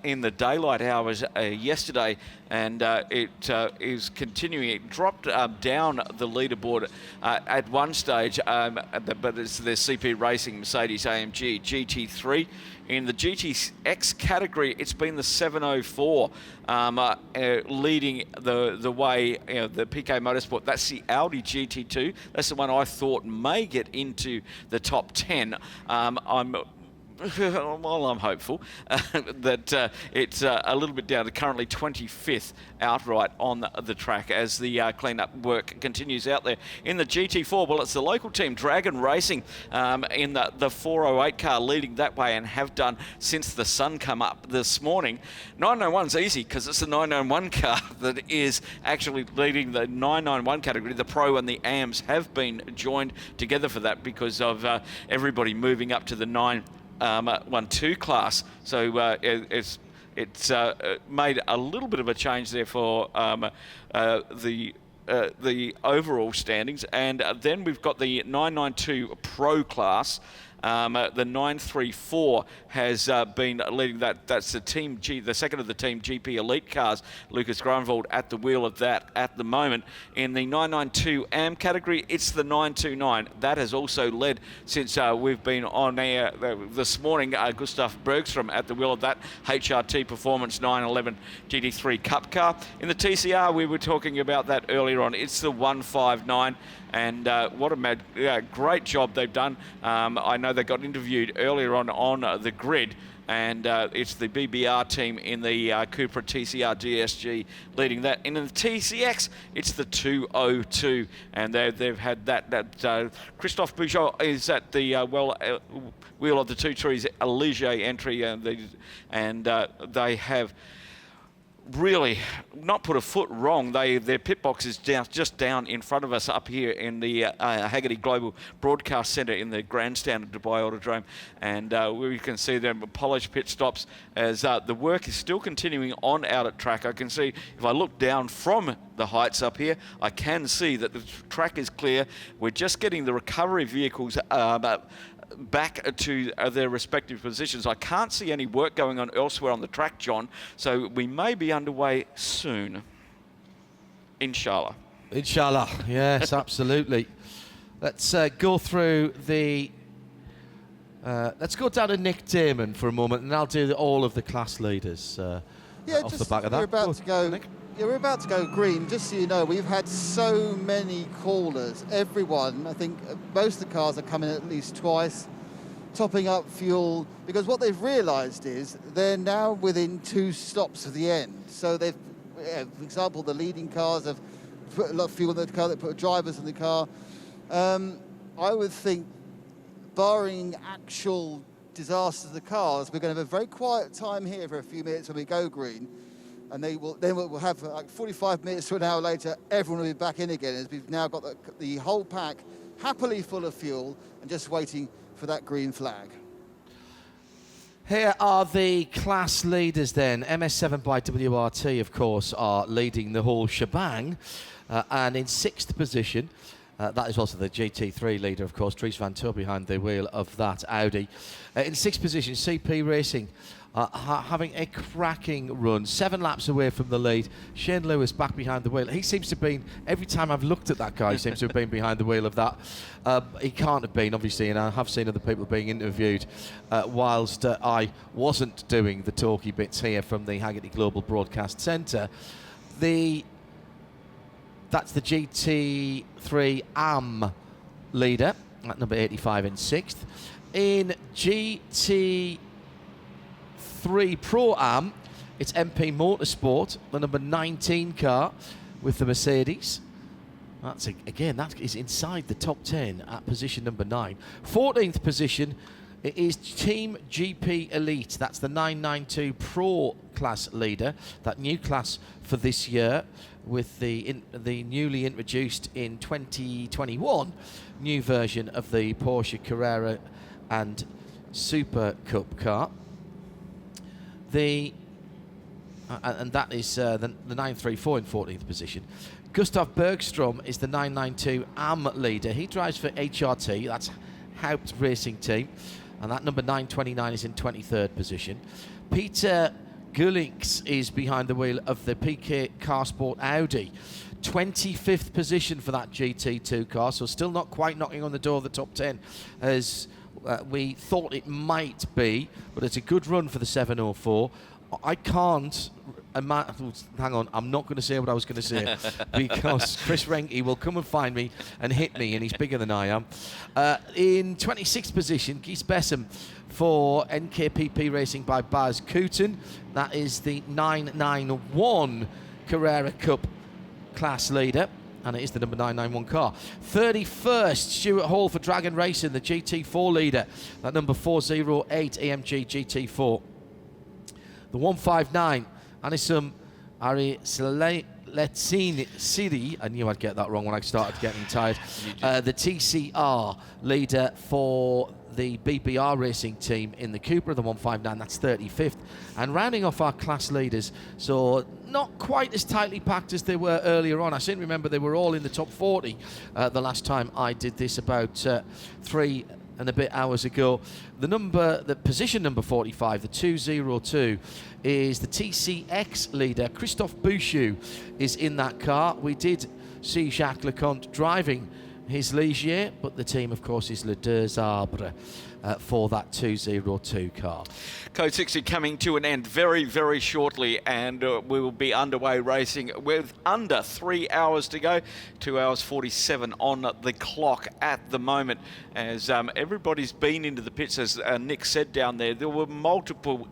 in the daylight hours yesterday, and it is continuing. It dropped down the leaderboard at one stage, but it's the CP Racing Mercedes AMG GT3. In the GTX category, it's been the 704 leading the way, the PK Motorsport. That's the Audi GT2. That's the one I thought may get into the top 10. I'm hopeful that it's a little bit down to currently 25th outright on the track as the clean-up work continues out there. In the GT4, well, it's the local team, Dragon Racing, in the 408 car leading that way and have done since the sun come up this morning. 991's easy because it's the 991 car that is actually leading the 991 category. The Pro and the AMs have been joined together for that because of everybody moving up to the 912 class. So it's made a little bit of a change there for the overall standings. And then we've got the 992 Pro class. The 934 has been leading that. That's the Team G, the second of the Team GP Elite cars. Lucas Grunwald at the wheel of that at the moment. In the 992 AM category, it's the 929. That has also led since we've been on air this morning. Gustav Bergstrom at the wheel of that HRT Performance 911 GT3 Cup car. In the TCR, we were talking about that earlier on. It's the 159. And what a great job they've done. I know they got interviewed earlier on the grid, and it's the BBR team in the Cupra TCR DSG leading that. And in the TCX, it's the 202, and they've had that Christophe Peugeot is at the wheel of the 2-3's Ligier entry, and they have really not put a foot wrong. Their pit box is just down in front of us up here in the Haggerty Global Broadcast Centre in the grandstand at Dubai Autodrome, and we can see them polished pit stops as the work is still continuing on out at track. I can see, if I look down from the heights up here, I can see that the track is clear. We're just getting the recovery vehicles back to their respective positions. I can't see any work going on elsewhere on the track, John, so we may be underway soon. Inshallah. Inshallah, yes, absolutely. Let's go through the... let's go down to Nick Damon for a moment, and I'll do all of the class leaders off the back of that. We're about to go green. Just so you know, we've had so many callers. Everyone, I think most of the cars are coming at least twice, topping up fuel, because what they've realised is they're now within 2 stops of the end. So they've, for example, the leading cars have put a lot of fuel in the car, they put drivers in the car. I would think, barring actual disasters of the cars, we're going to have a very quiet time here for a few minutes when we go green. And then we'll have like 45 minutes to an hour later, everyone will be back in again, as we've now got the whole pack happily full of fuel and just waiting for that green flag. Here are the class leaders then. MS7 by WRT, of course, are leading the whole shebang. And in 6th position, that is also the GT3 leader, of course, Dries van Toor behind the wheel of that Audi. In 6th position, CP Racing, having a cracking run, 7 laps away from the lead. Shane Lewis back behind the wheel. He seems to have been, every time I've looked at that guy, he seems to have been behind the wheel of that. He can't have been, obviously, and I have seen other people being interviewed whilst I wasn't doing the talky bits here from the Haggerty Global Broadcast Centre. That's the GT3 AM leader, at number 85 in 6th. In GT3 Pro-Am, it's MP Motorsport, the number 19 car, with the Mercedes. Again, that is inside the top 10 at position number 9. 14th position is Team GP Elite. That's the 992 Pro class leader, that new class for this year with the newly introduced in 2021 new version of the Porsche Carrera and Super Cup car. And that is the 934 in 14th position. Gustav Bergstrom is the 992 AM leader. He drives for HRT, that's Haupt Racing Team, and that number 929 is in 23rd position. Peter Gullinks is behind the wheel of the PK Carsport Audi. 25th position for that GT2 car, so still not quite knocking on the door of the top 10 as we thought it might be, but it's a good run for the 704. I can't hang on, I'm not going to say what I was going to say because Chris Renke will come and find me and hit me, and he's bigger than I am. In 26th position, Gies Bessem for NKPP Racing by Baz Kooten. That is the 991 Carrera Cup class leader, and it is the number 991 car. 31st, Stuart Hall for Dragon Racing, the GT4 leader. That number 408 AMG GT4. The 159, Anisum Ari Siri, I knew I'd get that wrong when I started getting tired. The TCR leader for the BBR Racing Team in the Cupra, the 159, that's 35th. And rounding off our class leaders, so not quite as tightly packed as they were earlier on. I seem to remember they were all in the top 40 the last time I did this about 3 and a bit hours ago. The position number 45, the 202, is the TCX leader. Christophe Bouchou is in that car. We did see Jacques Leconte driving his Ligier, but the team, of course, is Le Deux Arbres for that 202 car. Code 60 coming to an end very, very shortly, and we will be underway racing with under 3 hours to go. 2 hours 47 on the clock at the moment, as everybody's been into the pits, as Nick said down there. There were multiple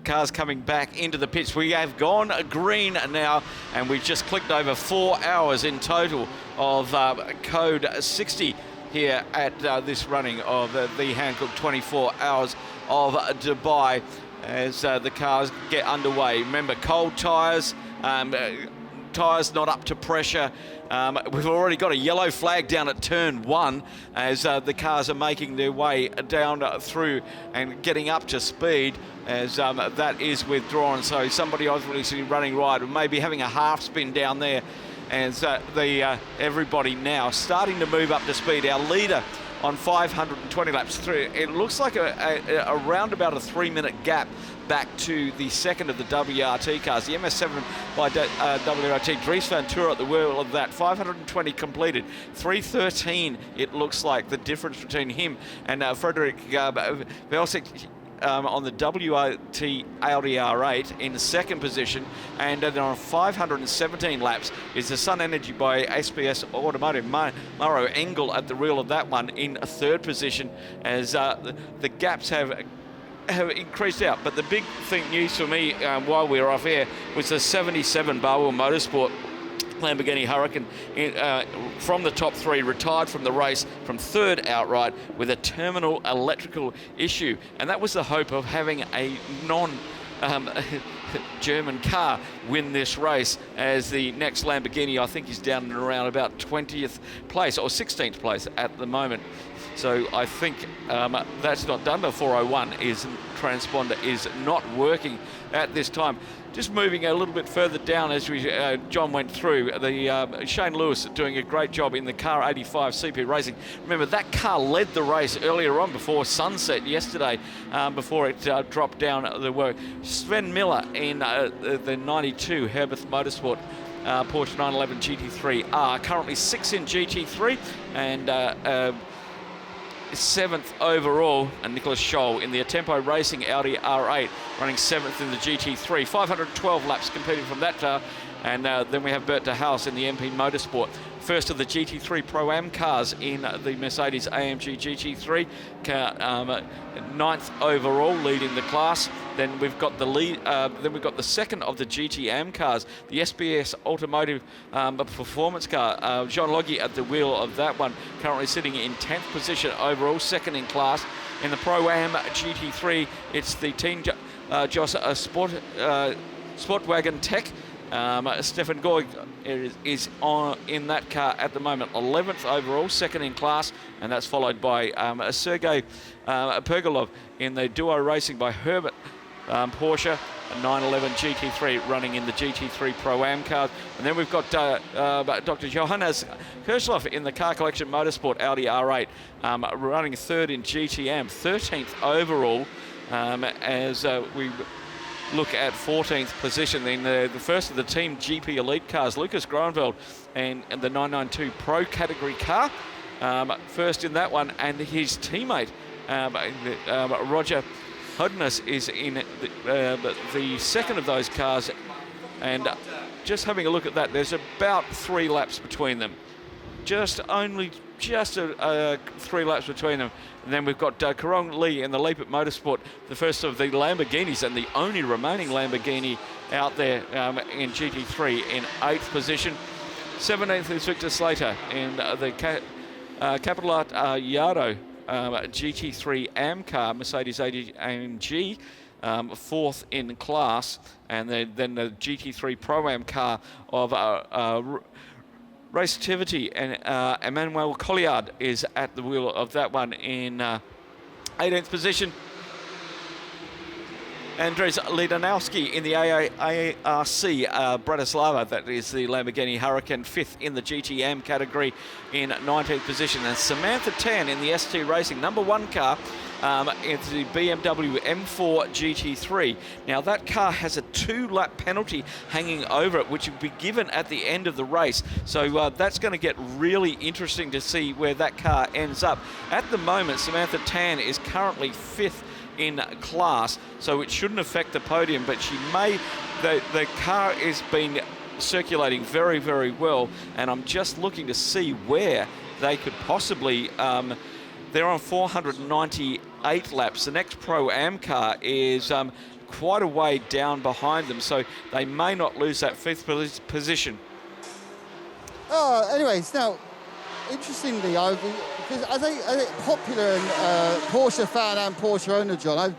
cars coming back into the pits. We have gone green now, and we've just clicked over 4 hours in total of Code 60 here at this running of the Hankook 24 Hours of Dubai, as the cars get underway. Remember, cold tyres, tyres not up to pressure. We've already got a yellow flag down at turn 1 as the cars are making their way down through and getting up to speed, as that is withdrawn. So somebody obviously running right, maybe having a half spin down there. As everybody now starting to move up to speed. Our leader on 520 laps through. It looks like around about a 3-minute gap back to the second of the WRT cars. The MS7 by WRT. Dries van Tour at the wheel of that. 520 completed. 313, it looks like, the difference between him and Frederick Velsic on the WRT Audi R8 in the second position, and then on 517 laps is the Sun Energy by SPS Automotive. Mauro Engel at the wheel of that one in a third position, as the gaps have increased out. But the big news for me while we were off air was the 77 Barwell Motorsport Lamborghini Huracan from the top 3, retired from the race from third outright with a terminal electrical issue, and that was the hope of having a German car win this race, as the next Lamborghini I think is down and around about 20th place or 16th place at the moment. So I think that's not done. The 401 transponder is not working at this time. Just moving a little bit further down as John went through, the Shane Lewis doing a great job in the car 85 CP Racing. Remember, that car led the race earlier on before sunset yesterday, before it dropped down the work. Sven Miller in the 92 Herbeth Motorsport Porsche 911 GT3R, currently 6th in GT3 and 7th overall, and Nicholas Scholl in the Atempo Racing Audi R8 running 7th in the GT3. 512 laps competing from that car, and then we have Bert de Haas in the MP Motorsport. First of the GT3 Pro-Am cars in the Mercedes AMG GT3, 9th overall leading the class. Then we've got the lead. Then we've got the second of the GTM cars, the SBS Automotive Performance car. Jean Logie at the wheel of that one, currently sitting in 10th position overall, second in class. In the Pro-Am GT3, it's the Team Joss Sportwagen Tech. Stefan Goy is on in that car at the moment, 11th overall, second in class, and that's followed by Sergei Pergolov in the Duo Racing by Herbert Porsche, a 911 GT3 running in the GT3 Pro-Am cars. And then we've got Dr. Johannes Kirchhoff in the Car Collection Motorsport Audi R8, running third in GTM, 13th overall, as we look at 14th position. Then the first of the Team GP Elite cars, Lucas Groenveld and the 992 Pro category car, first in that one, and his teammate Roger Hodness is in the second of those cars. And just having a look at that, there's about 3 laps between them. Just 3 laps between them. And then we've got Karong Lee in the Leap at Motorsport, the first of the Lamborghinis and the only remaining Lamborghini out there in GT3 in 8th position. 17th is Victor Slater in the Capital Yaro GT3 AM car, Mercedes AMG, 4th in class. And then the GT3 Pro-Am car of Racetivity, and Emmanuel Colliard is at the wheel of that one in 18th position. Andrzej Lidanowski in the ARC Bratislava, that is the Lamborghini Huracan, 5th in the GTM category in 19th position. And Samantha Tan in the ST Racing number 1 car, it's the BMW M4 GT3. Now that car has a 2-lap penalty hanging over it, which will be given at the end of the race. So that's going to get really interesting to see where that car ends up. At the moment, Samantha Tan is currently 5th in class, so it shouldn't affect the podium, but she may. The car is been circulating very, very well, and I'm just looking to see where they could possibly. They're on 498 laps. The next Pro-Am car is quite a way down behind them, so they may not lose that 5th position. Anyways, now, interestingly, because as a popular Porsche fan and Porsche owner, John,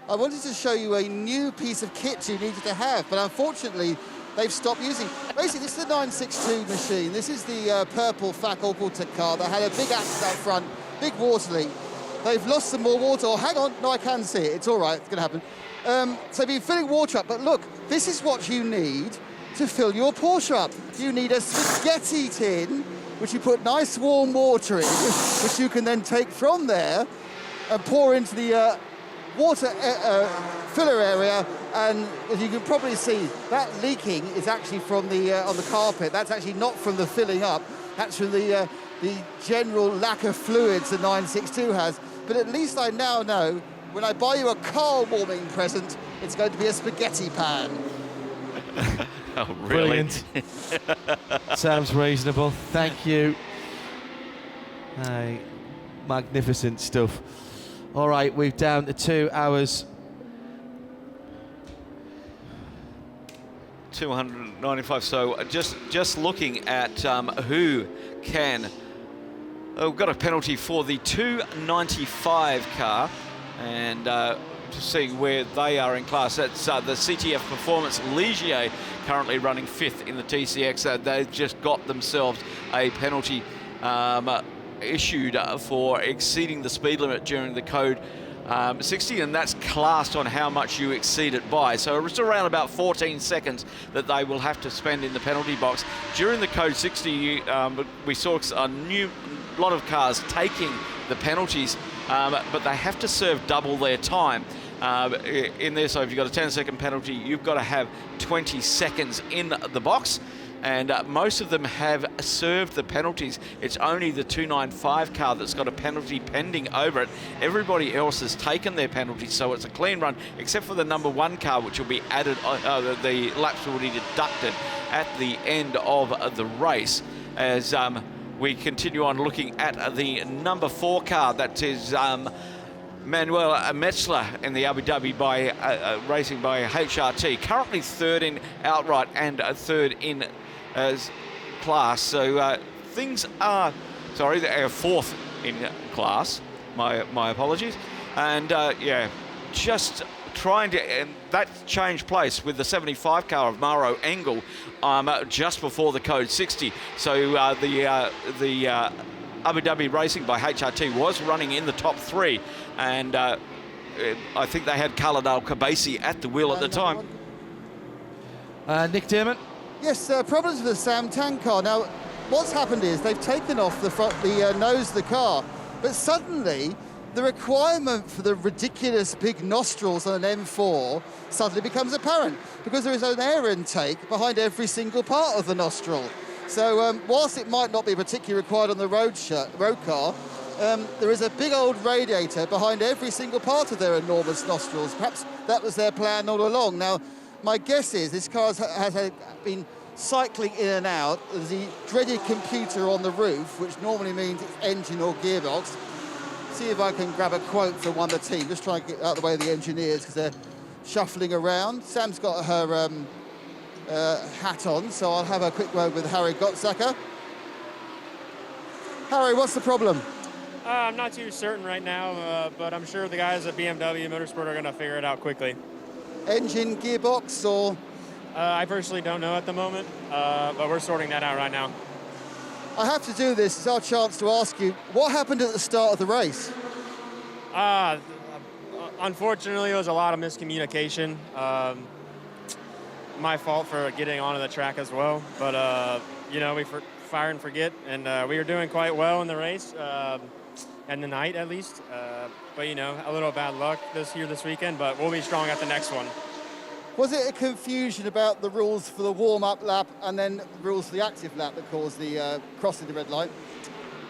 I wanted to show you a new piece of kit you needed to have, but unfortunately, they've stopped using. Basically, this is the 962 machine. This is the purple Fackel Tech car that had a big axle up front, big water leak. They've lost some more water. Oh, hang on. No, I can see it. It's all right. It's going to happen. So they've been filling water up. But look, this is what you need to fill your Porsche up. You need a spaghetti tin, which you put nice warm water in, which you can then take from there and pour into the water filler area. And as you can probably see, that leaking is actually from the on the carpet. That's actually not from the filling up. That's from the general lack of fluids the 962 has. But at least I now know when I buy you a car warming present, it's going to be a spaghetti pan. Oh, really? Brilliant. Sounds reasonable. Thank you. Magnificent stuff. All right, we're down to 2 hours. 295. So just looking at who can. We've got a penalty for the 295 car, and to see where they are in class. That's the CTF Performance Ligier, currently running 5th in the TCX. They've just got themselves a penalty issued for exceeding the speed limit during the code 60, and that's classed on how much you exceed it by. So it's around about 14 seconds that they will have to spend in the penalty box. During the code 60, we saw a lot of cars taking the penalties, but they have to serve double their time in there. So if you've got a 10-second penalty, you've got to have 20 seconds in the box. And most of them have served the penalties. It's only the 295 car that's got a penalty pending over it. Everybody else has taken their penalties, so it's a clean run, except for the number 1 car, which will be added, the laps will be deducted at the end of the race. As we continue on looking at the number 4 car, that is Manuel Metzler in the Abu Dhabi by racing by HRT, currently third in outright and third in class. So things are, sorry, they are fourth in class. My apologies. And yeah, just trying to, and that changed place with the 75 car of Mauro Engel just before the Code 60. So the Abu Dhabi racing by HRT was running in the top three, and I think they had Khalid Al-Kabasi at the wheel at the time. Nick Dearman? Yes, problems with the Sam Tan car. Now, what's happened is they've taken off the nose of the car, but suddenly the requirement for the ridiculous big nostrils on an M4 suddenly becomes apparent, because there is an air intake behind every single part of the nostril. So whilst it might not be particularly required on the road car, there is a big old radiator behind every single part of their enormous nostrils. Perhaps that was their plan all along. Now, my guess is this car has been cycling in and out. There's the dreaded computer on the roof, which normally means it's engine or gearbox. See if I can grab a quote from one of the team. Just try and get out of the way of the engineers because they're shuffling around. Sam's got her hat on, so I'll have a quick word with Harry Gottsacker. Harry, what's the problem? I'm not too certain right now, but I'm sure the guys at BMW Motorsport are going to figure it out quickly. Engine, gearbox, or? I personally don't know at the moment, but we're sorting that out right now. I have to do this. It's our chance to ask you, what happened at the start of the race? Unfortunately, there was a lot of miscommunication. My fault for getting onto the track as well, but you know, we fire and forget, and we were doing quite well in the race, and the night at least. But you know, a little bad luck this weekend, but we'll be strong at the next one. Was it a confusion about the rules for the warm-up lap and then the rules for the active lap that caused the crossing the red line?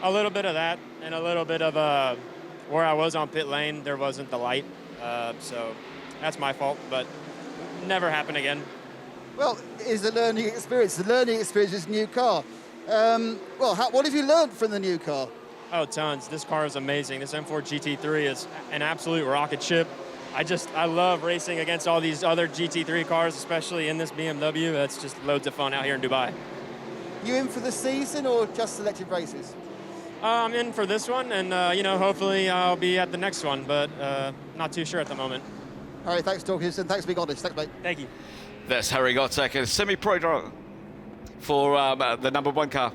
A little bit of that, and a little bit of where I was on pit lane, there wasn't the light, so that's my fault, but never happen again. Well, it's a learning experience. The learning experience is new car. Well, what have you learned from the new car? Oh, tons. This car is amazing. This M4 GT3 is an absolute rocket ship. I love racing against all these other GT3 cars, especially in this BMW. It's just loads of fun out here in Dubai. You in for the season or just selected races? I'm in for this one, and you know, hopefully I'll be at the next one, but not too sure at the moment. Harry, thanks for talking to us, and thanks for being honest. Thanks, mate. Thank you. That's Harry Gottsacker, semi-pro driver for the number one car.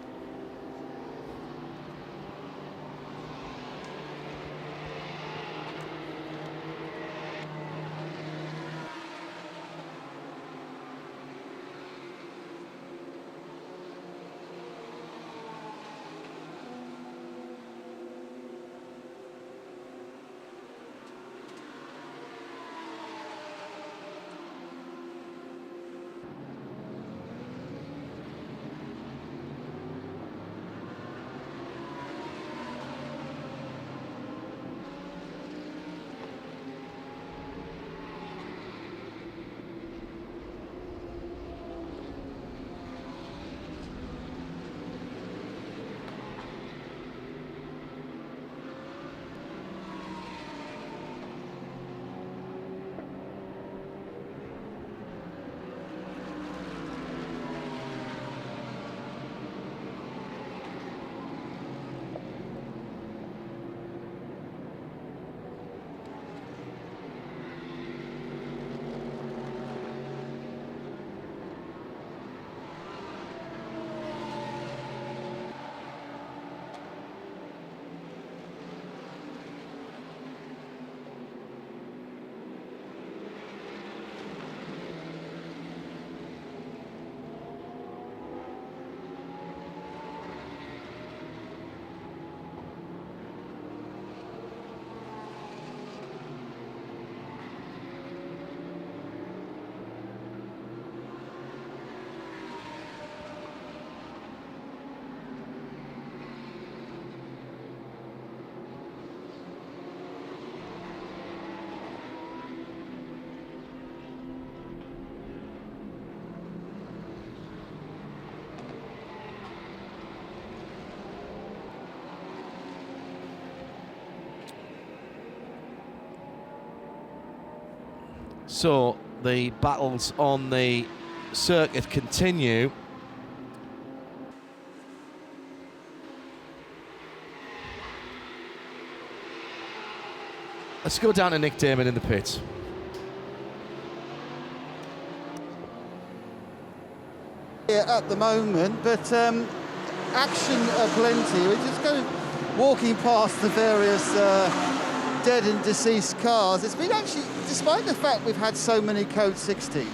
So the battles on the circuit continue. Let's go down to Nick Damon in the pits. Yeah, at the moment, but action plenty. We're just walking past the various dead and deceased cars. It's been actually, despite the fact we've had so many Code 60s,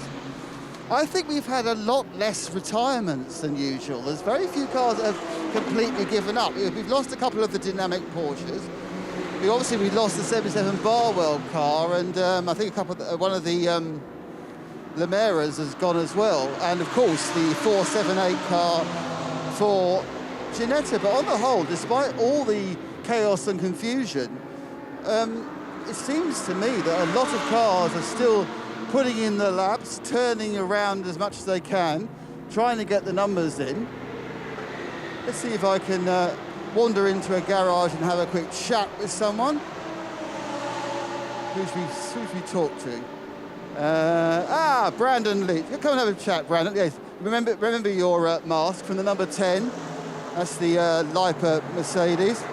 I think we've had a lot less retirements than usual. There's very few cars that have completely given up. We've lost a couple of the dynamic Porsches. We lost the 77 Barwell car, and I think one of the Lamaras has gone as well, and of course the 478 car for Ginetta. But on the whole, despite all the chaos and confusion, it seems to me that a lot of cars are still putting in the laps, turning around as much as they can, trying to get the numbers in. Let's see if I can wander into a garage and have a quick chat with someone. Who's we talk to? Brandon Leach. Come and have a chat, Brandon. Yes. Remember your mask from the number 10. That's the Lipa Mercedes.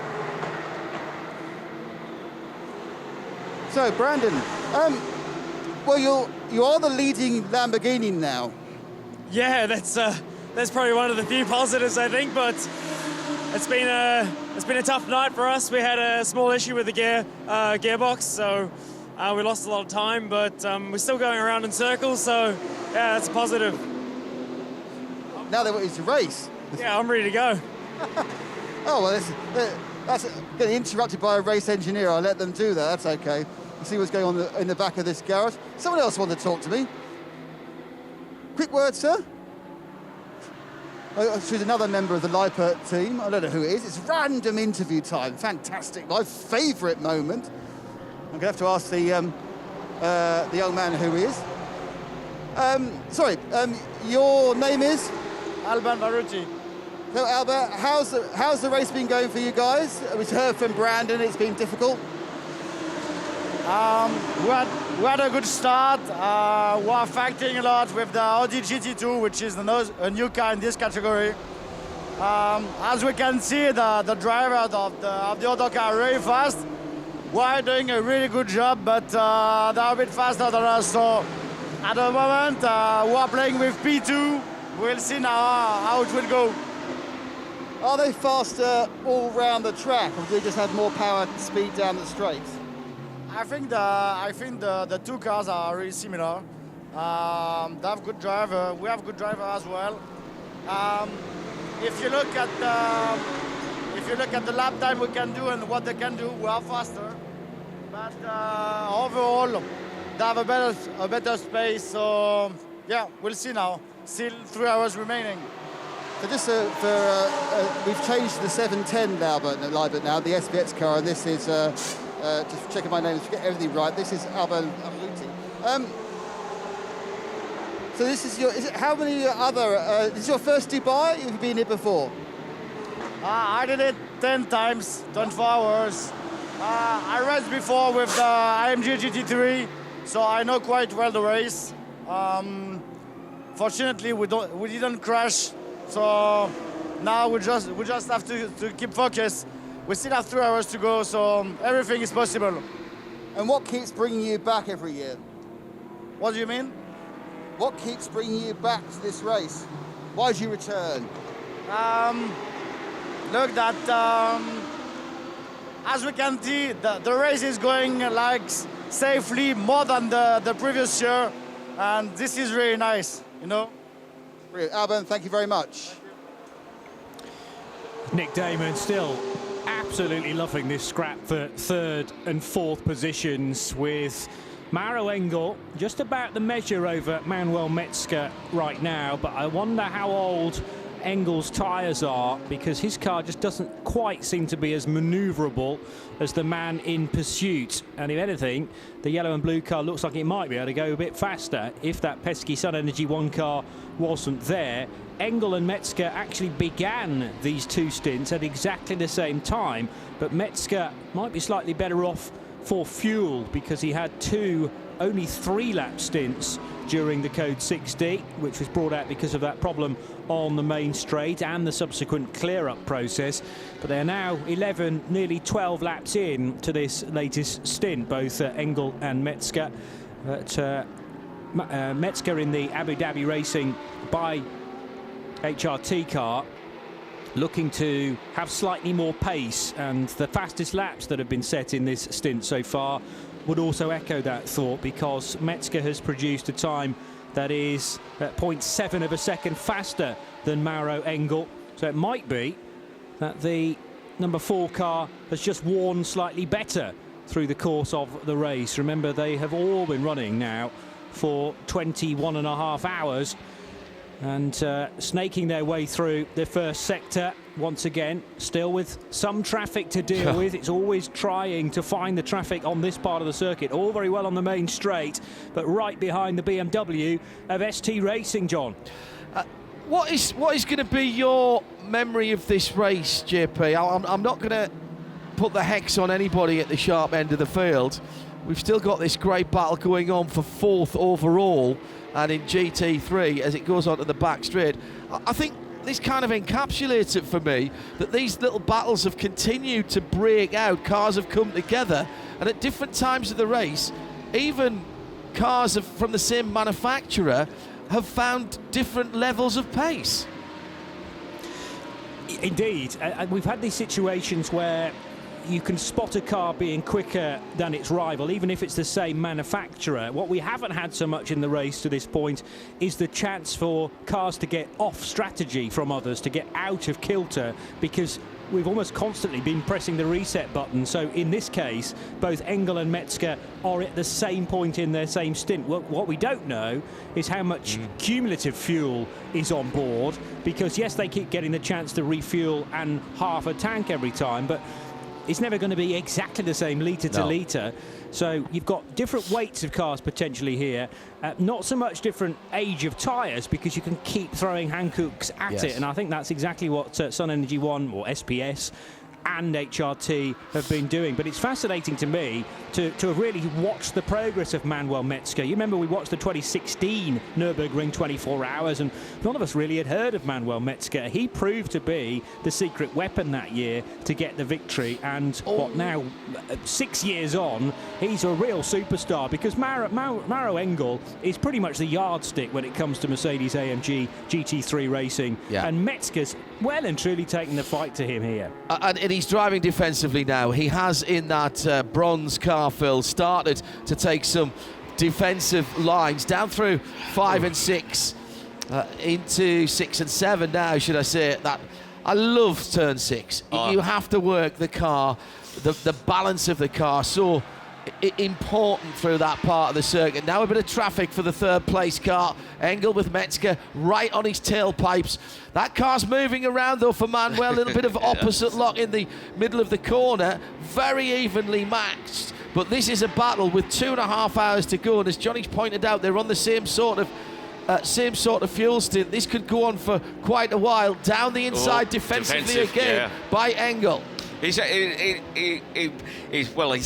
So, Brandon, well, you are the leading Lamborghini now. Yeah, that's probably one of the few positives, I think. But it's been a tough night for us. We had a small issue with the gearbox, so we lost a lot of time. But we're still going around in circles, so yeah, that's a positive. Now they want you to race. Yeah, I'm ready to go. Oh well, that's getting interrupted by a race engineer. I'll let them do that. That's okay. We'll see what's going on in the back of this garage. Someone else wanted to talk to me. Quick word, sir. She's another member of the Lipa team. I don't know who it is. It's random interview time. Fantastic. My favourite moment. I'm going to have to ask the young man who he is. Your name is? Alban Barucci. So, Albert, how's the race been going for you guys? We've heard from Brandon it's been difficult. We had a good start. We are fighting a lot with the Audi GT2, which is a new car in this category. As we can see, the drivers of the other car are really fast. We are doing a really good job, but they are a bit faster than us. So at the moment, we are playing with P2. We'll see now how it will go. Are they faster all round the track, or do they just have more power and speed down the straights? I think the two cars are really similar. They have good driver. We have good driver as well. If you look at the lap time we can do and what they can do, we are faster. But overall, they have a better space. So yeah, we'll see now. Still 3 hours remaining. So just we've changed the 710 Liba now, the SVX car, and this is. Just checking my name to get everything right. This is Alban Barucci. So this is how many other, this is your first Dubai? You've been here before? I did it 10 times, 24 hours. I raced before with the AMG GT3, so I know quite well the race. Fortunately, we didn't crash, so now we just have to keep focused. We still have 3 hours to go, so everything is possible. And what keeps bringing you back every year? What do you mean? What keeps bringing you back to this race? Why do you return? Look, as we can see, the race is going like safely more than the previous year, and this is really nice, you know? Brilliant. Alban, thank you very much. Nick Damon still absolutely loving this scrap for third and fourth positions, with Maro Engel just about the measure over Manuel Metzger right now. But I wonder how old Engel's tyres are, because his car just doesn't quite seem to be as manoeuvrable as the man in pursuit. And if anything, the yellow and blue car looks like it might be able to go a bit faster if that pesky Sun Energy 1 car wasn't there. Engel and Metzger actually began these two stints at exactly the same time, but Metzger might be slightly better off for fuel because he had two only 3-lap stints during the Code 60, which was brought out because of that problem on the main straight and the subsequent clear-up process. But they are now 11, nearly 12 laps in to this latest stint, both Engel and Metzger. Metzger in the Abu Dhabi Racing by HRT car, looking to have slightly more pace, and the fastest laps that have been set in this stint so far would also echo that thought, because Metzger has produced a time that is 0.7 of a second faster than Mauro Engel. So it might be that the number 4 car has just worn slightly better through the course of the race. Remember, they have all been running now for 21.5 hours and snaking their way through the first sector once again, still with some traffic to deal with. It's always trying to find the traffic on this part of the circuit. All very well on the main straight, but right behind the BMW of ST Racing, John. What is going to be your memory of this race, JP? I'm not going to put the hex on anybody at the sharp end of the field. We've still got this great battle going on for 4th overall, and in GT3 as it goes on to the back straight. I think this kind of encapsulates it for me, that these little battles have continued to break out. Cars have come together, and at different times of the race, even cars from the same manufacturer have found different levels of pace. Indeed, we've had these situations where you can spot a car being quicker than its rival, even if it's the same manufacturer. What we haven't had so much in the race to this point is the chance for cars to get off strategy from others, to get out of kilter, because we've almost constantly been pressing the reset button. So in this case, both Engel and Metzger are at the same point in their same stint. What we don't know is how much cumulative fuel is on board, because yes, they keep getting the chance to refuel and half a tank every time, but it's never going to be exactly the same litre to litre. So you've got different weights of cars potentially here. Not so much different age of tyres, because you can keep throwing Hankooks at it. And I think that's exactly what Sun Energy One, or SPS, and HRT have been doing. But it's fascinating to me to have really watched the progress of Manuel Metzger. You remember we watched the 2016 Nürburgring 24 Hours, and none of us really had heard of Manuel Metzger. He proved to be the secret weapon that year to get the victory, and now 6 years on, he's a real superstar, because Mauro Engel is pretty much the yardstick when it comes to Mercedes-AMG GT3 racing, and Metzger's well and truly taking the fight to him here. And he's driving defensively now. He has, in that bronze car, Phil, started to take some defensive lines down through 5 and 6 into 6 and 7 now, should I say. That I love turn 6. You have to work the car, the balance of the car, so important through that part of the circuit. Now a bit of traffic for the 3rd place car. Engel with Metzger right on his tailpipes. That car's moving around though for Manuel. A little bit of opposite lock in the middle of the corner. Very evenly matched. But this is a battle with 2.5 hours to go. And as Johnny's pointed out, they're on the same sort of fuel stint. This could go on for quite a while. Down the inside defensively again by Engel. He's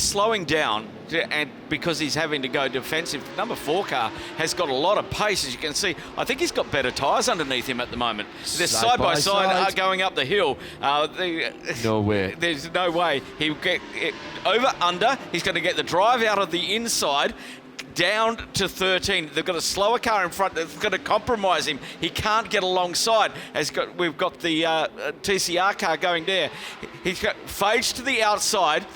slowing down, and because he's having to go defensive. Number 4 car has got a lot of pace, as you can see. I think he's got better tyres underneath him at the moment. They're side by side going up the hill. No way. There's no way he'll get it over under. He's going to get the drive out of the inside. Down to 13. They've got a slower car in front that's going to compromise him. He can't get alongside. We've got the TCR car going there. He's got fades to the outside.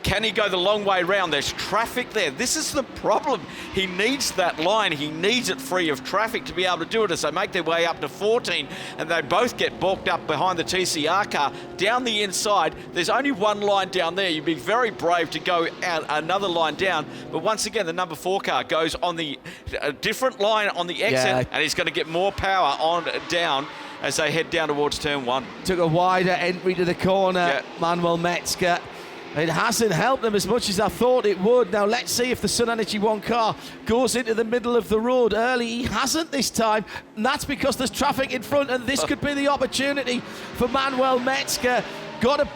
Can he go the long way round? There's traffic there. This is the problem. He needs that line. He needs it free of traffic to be able to do it as they make their way up to 14, and they both get balked up behind the TCR car. Down the inside, there's only one line down there. You'd be very brave to go out another line down, but once again, the number 4 car goes on the different line on the exit, and he's going to get more power on down as they head down towards turn 1. Took a wider entry to the corner, Manuel Metzger. It hasn't helped them as much as I thought it would. Now let's see if the Sun Energy One car goes into the middle of the road early. He hasn't this time, and that's because there's traffic in front, and this could be the opportunity for Manuel Metzger. Got to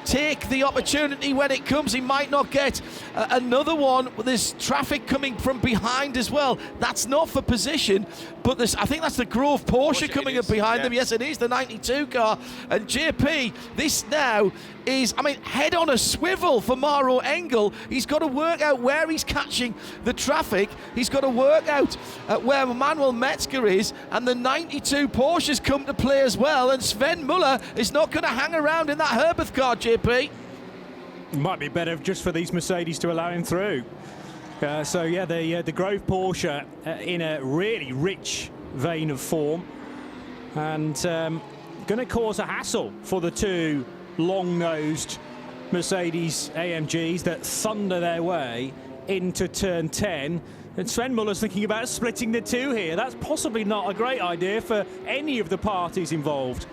take the opportunity when it comes. He might not get another one. There's traffic coming from behind as well. That's not for position, but I think that's the Grove Porsche coming up behind them. Yes, it is, the 92 car. And JP, this now is, I mean, head on a swivel for Maro Engel. He's got to work out where he's catching the traffic. He's got to work out where Manuel Metzger is, and the 92 Porsches come to play as well. And Sven Muller is not going to hang around in that Herberth car, JP. It might be better just for these Mercedes to allow him through. So yeah, the Grove Porsche in a really rich vein of form, and going to cause a hassle for the two long-nosed Mercedes AMGs that thunder their way into turn 10. And Sven Muller's thinking about splitting the two here. That's possibly not a great idea for any of the parties involved.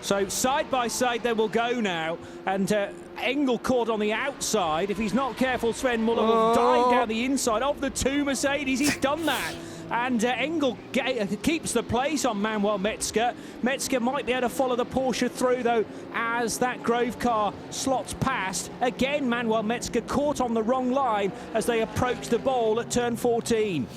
So side by side they will go now, and Engel caught on the outside. If he's not careful, Sven Muller will dive down the inside of the two Mercedes. He's done that. And Engel keeps the place on Manuel Metzger. Metzger might be able to follow the Porsche through, though, as that Grove car slots past. Again, Manuel Metzger caught on the wrong line as they approach the bowl at turn 14.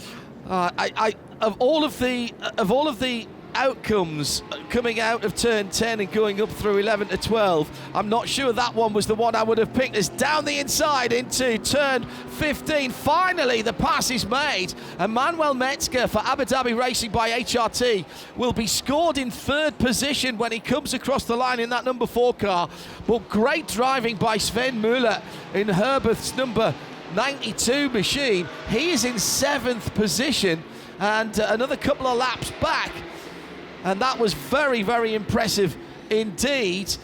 Of all of the outcomes coming out of turn 10 and going up through 11 to 12, I'm not sure that one was the one I would have picked. As down the inside into turn 15, finally the pass is made, and Manuel Metzger for Abu Dhabi Racing by HRT will be scored in third position when he comes across the line in that number 4 car. But great driving by Sven Muller in Herberth's number 92 machine. He is in 7th position and another couple of laps back. And that was very, very impressive indeed.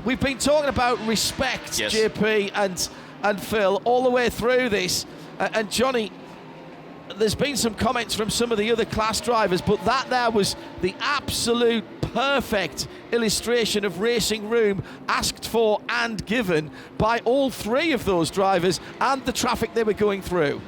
We've been talking about respect, yes, JP and Phil, all the way through this. And Johnny, there's been some comments from some of the other class drivers, but that there was the absolute perfect illustration of racing room asked for and given by all three of those drivers and the traffic they were going through.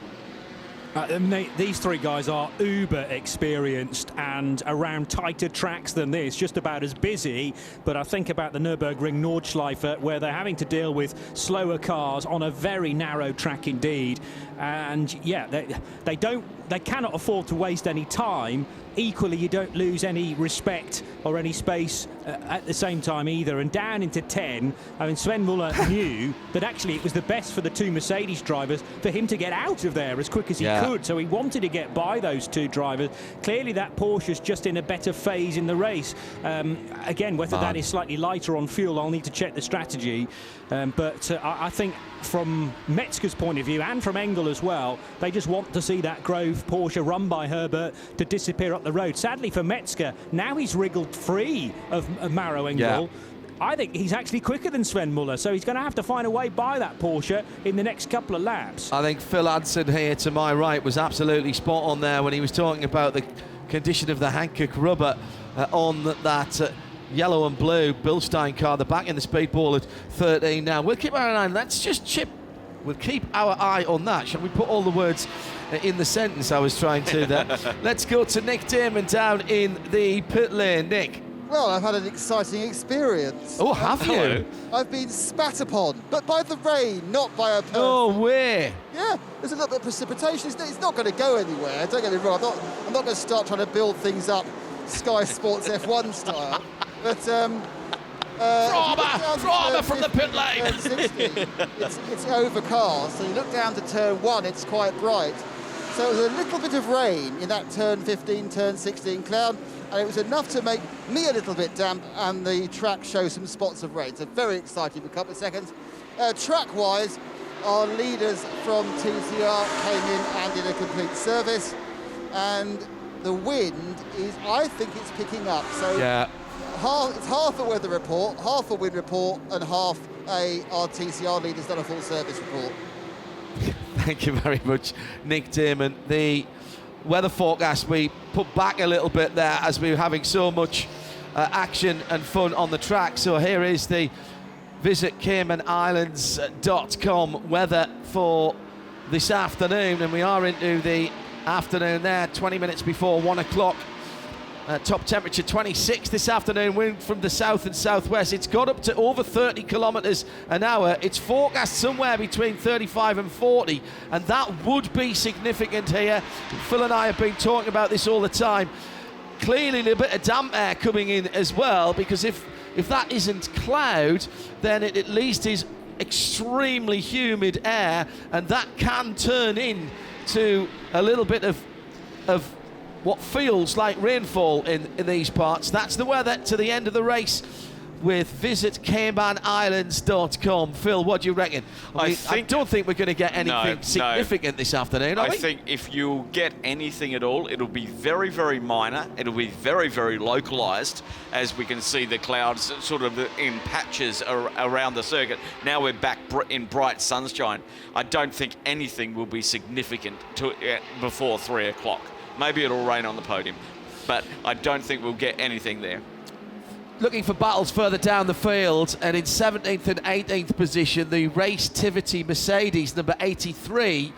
These three guys are uber experienced and around tighter tracks than this, just about as busy. But I think about the Nürburgring Nordschleife, where they're having to deal with slower cars on a very narrow track indeed. And yeah, they cannot afford to waste any time. Equally, you don't lose any respect or any space at the same time either. And down into 10, I mean, Sven Muller knew that actually it was the best for the two Mercedes drivers for him to get out of there as quick as he could. So he wanted to get by those two drivers. Clearly, that Porsche's just in a better phase in the race. Again, whether that is slightly lighter on fuel, I'll need to check the strategy. But I think from Metzger's point of view and from Engel as well, they just want to see that Grove Porsche run by Herbert to disappear up the road. Sadly for Metzger, now he's wriggled free of Maro Engel. I think he's actually quicker than Sven Muller, so he's going to have to find a way by that Porsche in the next couple of laps. I think Phil Hansen here to my right was absolutely spot on there when he was talking about the condition of the Hankook rubber on that yellow and blue Bilstein car. The back in the speed ball at 13 now. We'll keep our eye on. Let's just we'll keep our eye on that. Shall we put all the words in the sentence I was trying to there? Let's go to Nick Damon down in the pit lane. Nick. Well, I've had an exciting experience. Oh, have you? I've been spat upon, but by the rain, not by a person. No way. Yeah, there's a little bit of precipitation. It's not going to go anywhere. Don't get me wrong. I'm not going to start trying to build things up Sky Sports F1 style. But Drama from the pit lane. 60, it's overcast, so you look down to turn 1, it's quite bright. So it was a little bit of rain in that turn 15, turn 16 cloud, and it was enough to make me a little bit damp and the track show some spots of rain. So very exciting for a couple of seconds. Track-wise, our leaders from TCR came in and did a complete service, and the wind is, I think it's picking up. So yeah. It's half a weather report, half a wind report, and half our TCR leaders done a full service report. Thank you very much, Nick Damon. The weather forecast we put back a little bit there as we were having so much action and fun on the track. So here is the visit CaymanIslands.com weather for this afternoon, and we are into the afternoon there, 20 minutes before 1 o'clock Top temperature 26 this afternoon, wind from the south and southwest. It's got up to over 30 kilometres an hour. It's forecast somewhere between 35 and 40, and that would be significant here. Phil and I have been talking about this all the time. Clearly a little bit of damp air coming in as well, because if that isn't cloud, then it at least is extremely humid air, and that can turn into a little bit of what feels like rainfall in these parts. That's the weather to the end of the race with Visit CaymanIslands.com. Phil, what do you reckon? I don't think we're going to get anything significant this afternoon, are we? I think if you get anything at all, it'll be very, very minor. It'll be very, very localised, as we can see the clouds sort of in patches around the circuit. Now we're back in bright sunshine. I don't think anything will be significant before 3 o'clock. Maybe it'll rain on the podium, but I don't think we'll get anything there. Looking for battles further down the field, and in 17th and 18th position, the Racetivity Mercedes number 83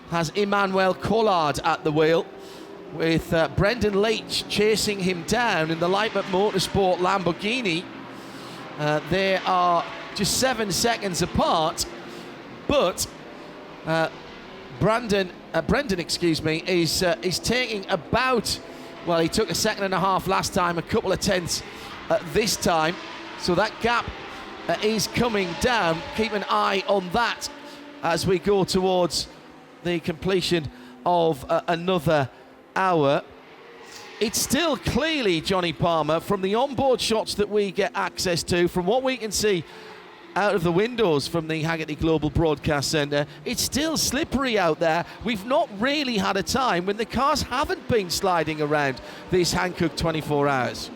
has Emmanuel Collard at the wheel, with Brendan Leach chasing him down in the Lightman Motorsport Lamborghini. They are just 7 seconds apart, but Brendan, is taking about, well, he took 1.5 seconds last time, a couple of tenths this time, so that gap is coming down. Keep an eye on that as we go towards the completion of another hour. It's still clearly, Johnny Palmer, from the onboard shots that we get access to, from what we can see out of the windows from the Haggerty Global Broadcast Centre, it's still slippery out there. We've not really had a time when the cars haven't been sliding around this Hankook 24 hours.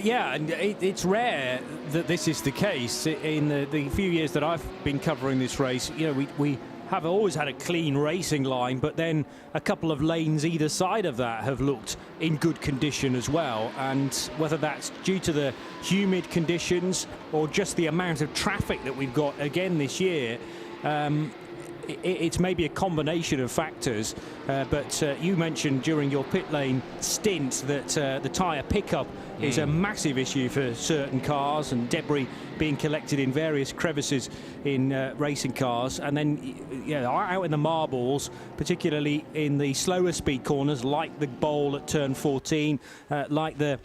Yeah, and it's rare that this is the case. In the few years that I've been covering this race, you know, we have always had a clean racing line, but then a couple of lanes either side of that have looked in good condition as well. And whether that's due to the humid conditions or just the amount of traffic that we've got again this year, it's maybe a combination of factors, but you mentioned during your pit lane stint that the tyre pickup is a massive issue for certain cars, and debris being collected in various crevices in racing cars. And then out in the marbles, particularly in the slower speed corners, like the bowl at turn 14, like the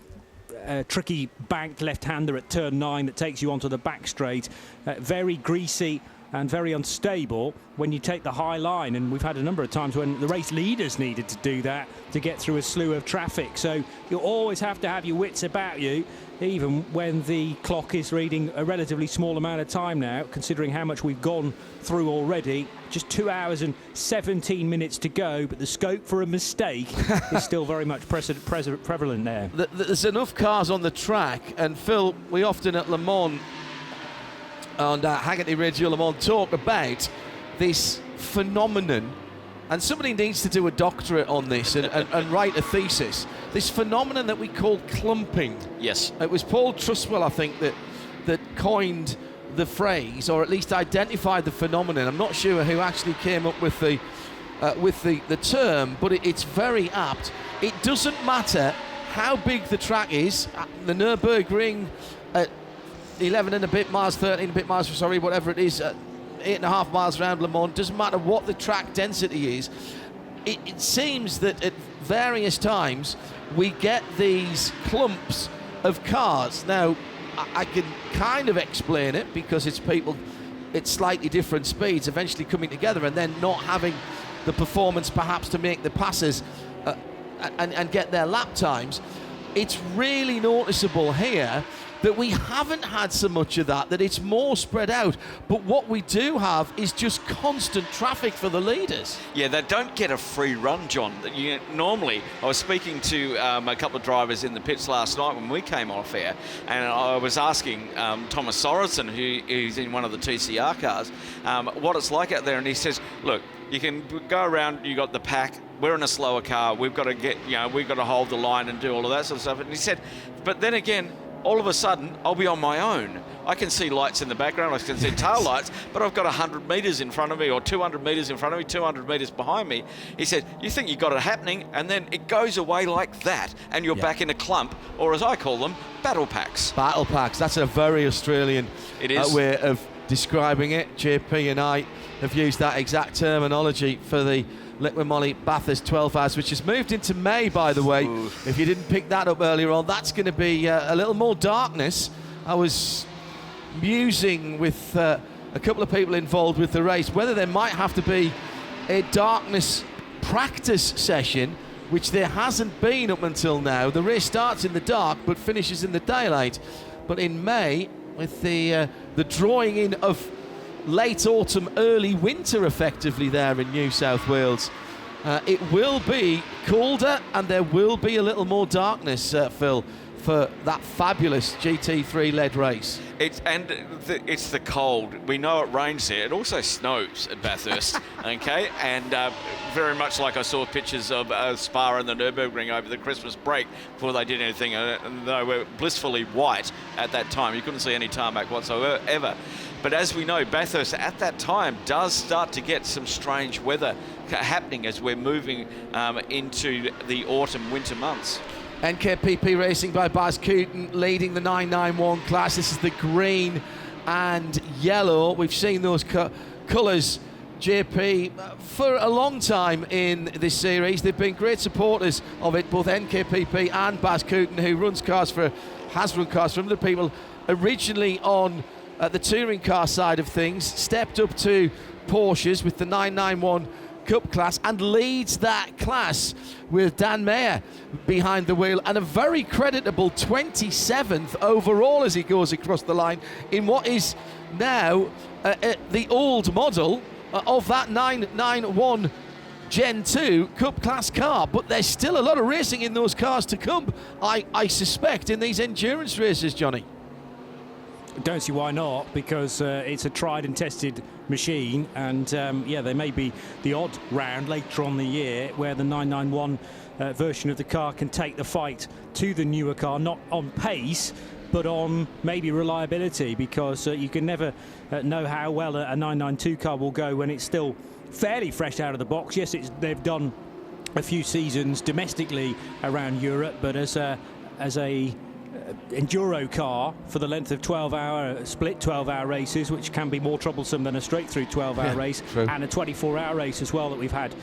tricky banked left-hander at turn 9 that takes you onto the back straight, very greasy and very unstable when you take the high line, and we've had a number of times when the race leaders needed to do that to get through a slew of traffic. So you always have to have your wits about you, even when the clock is reading a relatively small amount of time now, considering how much we've gone through already. Just 2 hours and 17 minutes to go, but the scope for a mistake is still very much prevalent there. There's enough cars on the track, and Phil, we often at Le Mans on Haggerty Radio Le Mans talk about this phenomenon, and somebody needs to do a doctorate on this and write a thesis. This phenomenon that we call clumping. Yes. It was Paul Truswell, I think, that coined the phrase, or at least identified the phenomenon. I'm not sure who actually came up with the term, but it's very apt. It doesn't matter how big the track is. The Nürburgring at 11 and a bit miles, 13 and a bit miles, sorry, whatever it is, 8.5 miles around Le Mans, doesn't matter what the track density is. It seems that at various times we get these clumps of cars. Now, I can kind of explain it because it's people at slightly different speeds eventually coming together and then not having the performance perhaps to make the passes and get their lap times. It's really noticeable here that we haven't had so much of that it's more spread out. But what we do have is just constant traffic for the leaders. Yeah, they don't get a free run, John. Normally, I was speaking to a couple of drivers in the pits last night when we came off air, and I was asking Thomas Sorensen, who's in one of the TCR cars, what it's like out there, and he says, look, you can go around, you got the pack, we're in a slower car, we've got to hold the line and do all of that sort of stuff. And he said, but then again, all of a sudden I'll be on my own. I can see lights in the background, I can see tail lights, but I've got 100 metres in front of me or 200 metres in front of me, 200 metres behind me. He said, you think you got it happening, and then it goes away like that, and you're back in a clump, or as I call them, battle packs. Battle packs, that's a very Australian way of describing it. JP and I have used that exact terminology for the Liquid Moly Bathurst 12 hours, which has moved into May, by the way. Oof. If you didn't pick that up earlier on, that's going to be a little more darkness. I was musing with a couple of people involved with the race whether there might have to be a darkness practice session, which there hasn't been up until now. The race starts in the dark but finishes in the daylight. But in May, with the drawing in of late autumn, early winter effectively there in New South Wales, it will be colder and there will be a little more darkness, Phil, for that fabulous GT3-led race. It's the cold. We know it rains here. It also snows at Bathurst, okay? And very much like I saw pictures of Spa and the Nürburgring over the Christmas break before they did anything, and they were blissfully white at that time. You couldn't see any tarmac whatsoever. But as we know, Bathurst at that time does start to get some strange weather happening as we're moving into the autumn-winter months. NKPP Racing by Baz Cooten leading the 991 class. This is the green and yellow. We've seen those colours, JP, for a long time in this series. They've been great supporters of it, both NKPP and Baz Cooten, who has run cars for other people, originally on the touring car side of things, stepped up to Porsches with the 991 Cup class and leads that class with Dan Mayer behind the wheel, and a very creditable 27th overall as he goes across the line in what is now the old model of that 991 Gen 2 Cup class car. But there's still a lot of racing in those cars to come, I suspect, in these endurance races, Johnny. Don't see why not, because it's a tried and tested machine, and there may be the odd round later on the year where the 991 version of the car can take the fight to the newer car, not on pace but on maybe reliability, because you can never know how well a 992 car will go when it's still fairly fresh out of the box. Yes, they've done a few seasons domestically around Europe, but as a enduro car for the length of 12-hour split 12-hour races, which can be more troublesome than a straight through 12-hour race, true. And a 24-hour race as well that we've had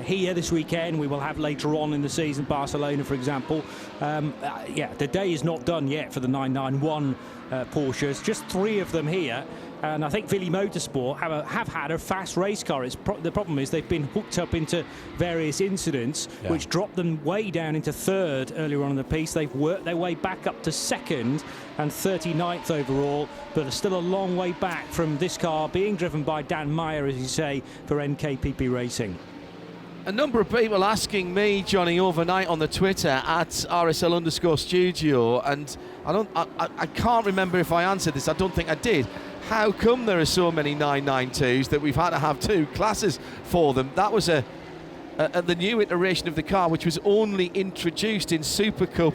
here this weekend. We will have later on in the season, Barcelona, for example. The day is not done yet for the 991 Porsches. Just 3 of them here. And I think Philly Motorsport have had a fast race car. The problem is they've been hooked up into various incidents, which dropped them way down into 3rd earlier on in the piece. They've worked their way back up to 2nd and 39th overall, but are still a long way back from this car being driven by Dan Meyer, as you say, for NKPP Racing. A number of people asking me, Johnny, overnight on the Twitter at RSL_studio, and I can't remember if I answered this. I don't think I did. How come there are so many 992s that we've had to have 2 classes for them? That was the new iteration of the car, which was only introduced in Super Cup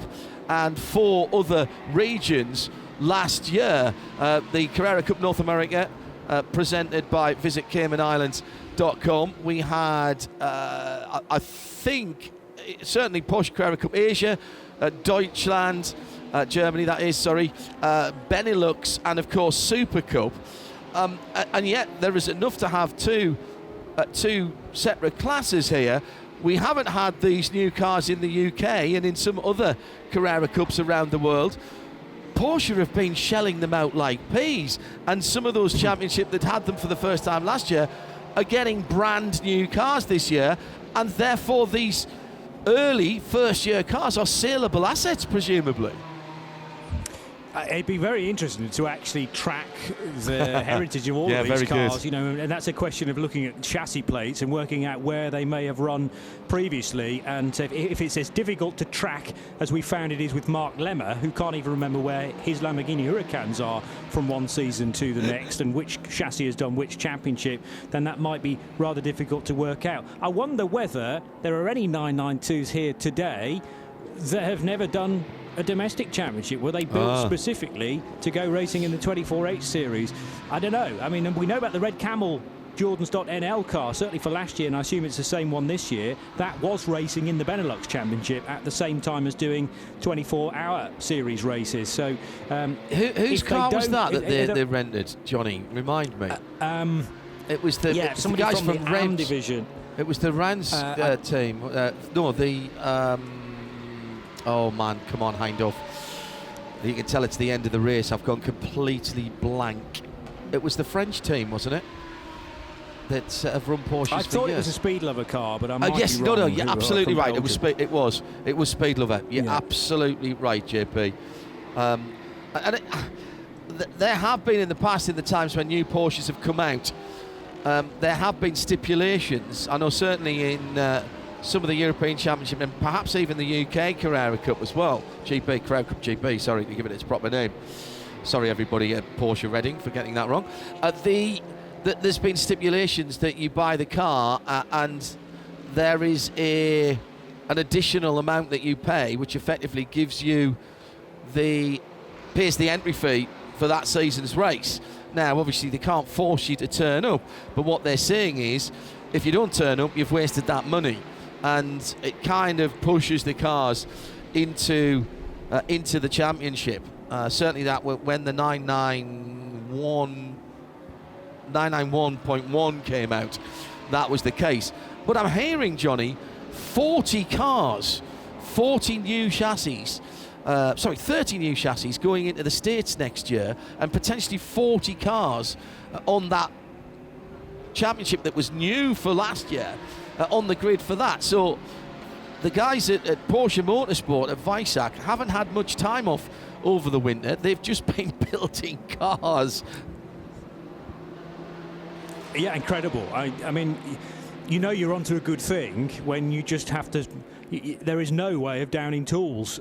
and 4 other regions last year. The Carrera Cup North America, presented by Visit CaymanIslands.com. We had, I think, certainly Porsche Carrera Cup Asia, Deutschland, Germany, that is, sorry, Benelux, and of course Super Cup, and yet there is enough to have two separate classes here. We haven't had these new cars in the UK and in some other Carrera Cups around the world. Porsche have been shelling them out like peas, and some of those championships that had them for the first time last year are getting brand new cars this year, and therefore these early first-year cars are saleable assets, presumably. It'd be very interesting to actually track the heritage of all of these cars, you know, and that's a question of looking at chassis plates and working out where they may have run previously. And if it's as difficult to track as we found it is with Mark Lemmer, who can't even remember where his Lamborghini Huracans are from one season to the next and which chassis has done which championship, then that might be rather difficult to work out. I wonder whether there are any 992s here today that have never done a domestic championship? Were they built specifically to go racing in the 24H series? I don't know. I mean, we know about the Red Camel Jordans.NL car, certainly for last year, and I assume it's the same one this year. That was racing in the Benelux Championship at the same time as doing 24-hour series races. So, whose car was that they rented, Johnny? Remind me. It was the guys from the RAM division. It was the Rans team. Oh man, come on, Heindorf. You can tell it's the end of the race. I've gone completely blank. It was the French team, wasn't it? That have run Porsches for years. I thought it was a Speed Lover car, but I might yes, be wrong. no, you're absolutely right. Belgium. It was Speed Lover. You're absolutely right, JP. There have been in the past, in the times when new Porsches have come out, there have been stipulations. I know certainly in some of the European Championship and perhaps even the UK Carrera Cup as well. Carrera Cup GP, sorry to give it its proper name. Sorry everybody at Porsche Reading for getting that wrong. There's been stipulations that you buy the car and there is an additional amount that you pay, which effectively gives you pays the entry fee for that season's race. Now, obviously, they can't force you to turn up, but what they're saying is, if you don't turn up, you've wasted that money, and it kind of pushes the cars into the championship. Certainly, that when the 991.1 came out, that was the case. But I'm hearing, Johnny, 40 cars, 40 new chassis. 30 new chassis going into the States next year, and potentially 40 cars on that championship that was new for last year on the grid for that. So the guys at Porsche Motorsport at Weissach haven't had much time off over the winter. They've just been building cars. Yeah, incredible. I mean, you know you're onto a good thing when you just have to. There is no way of downing tools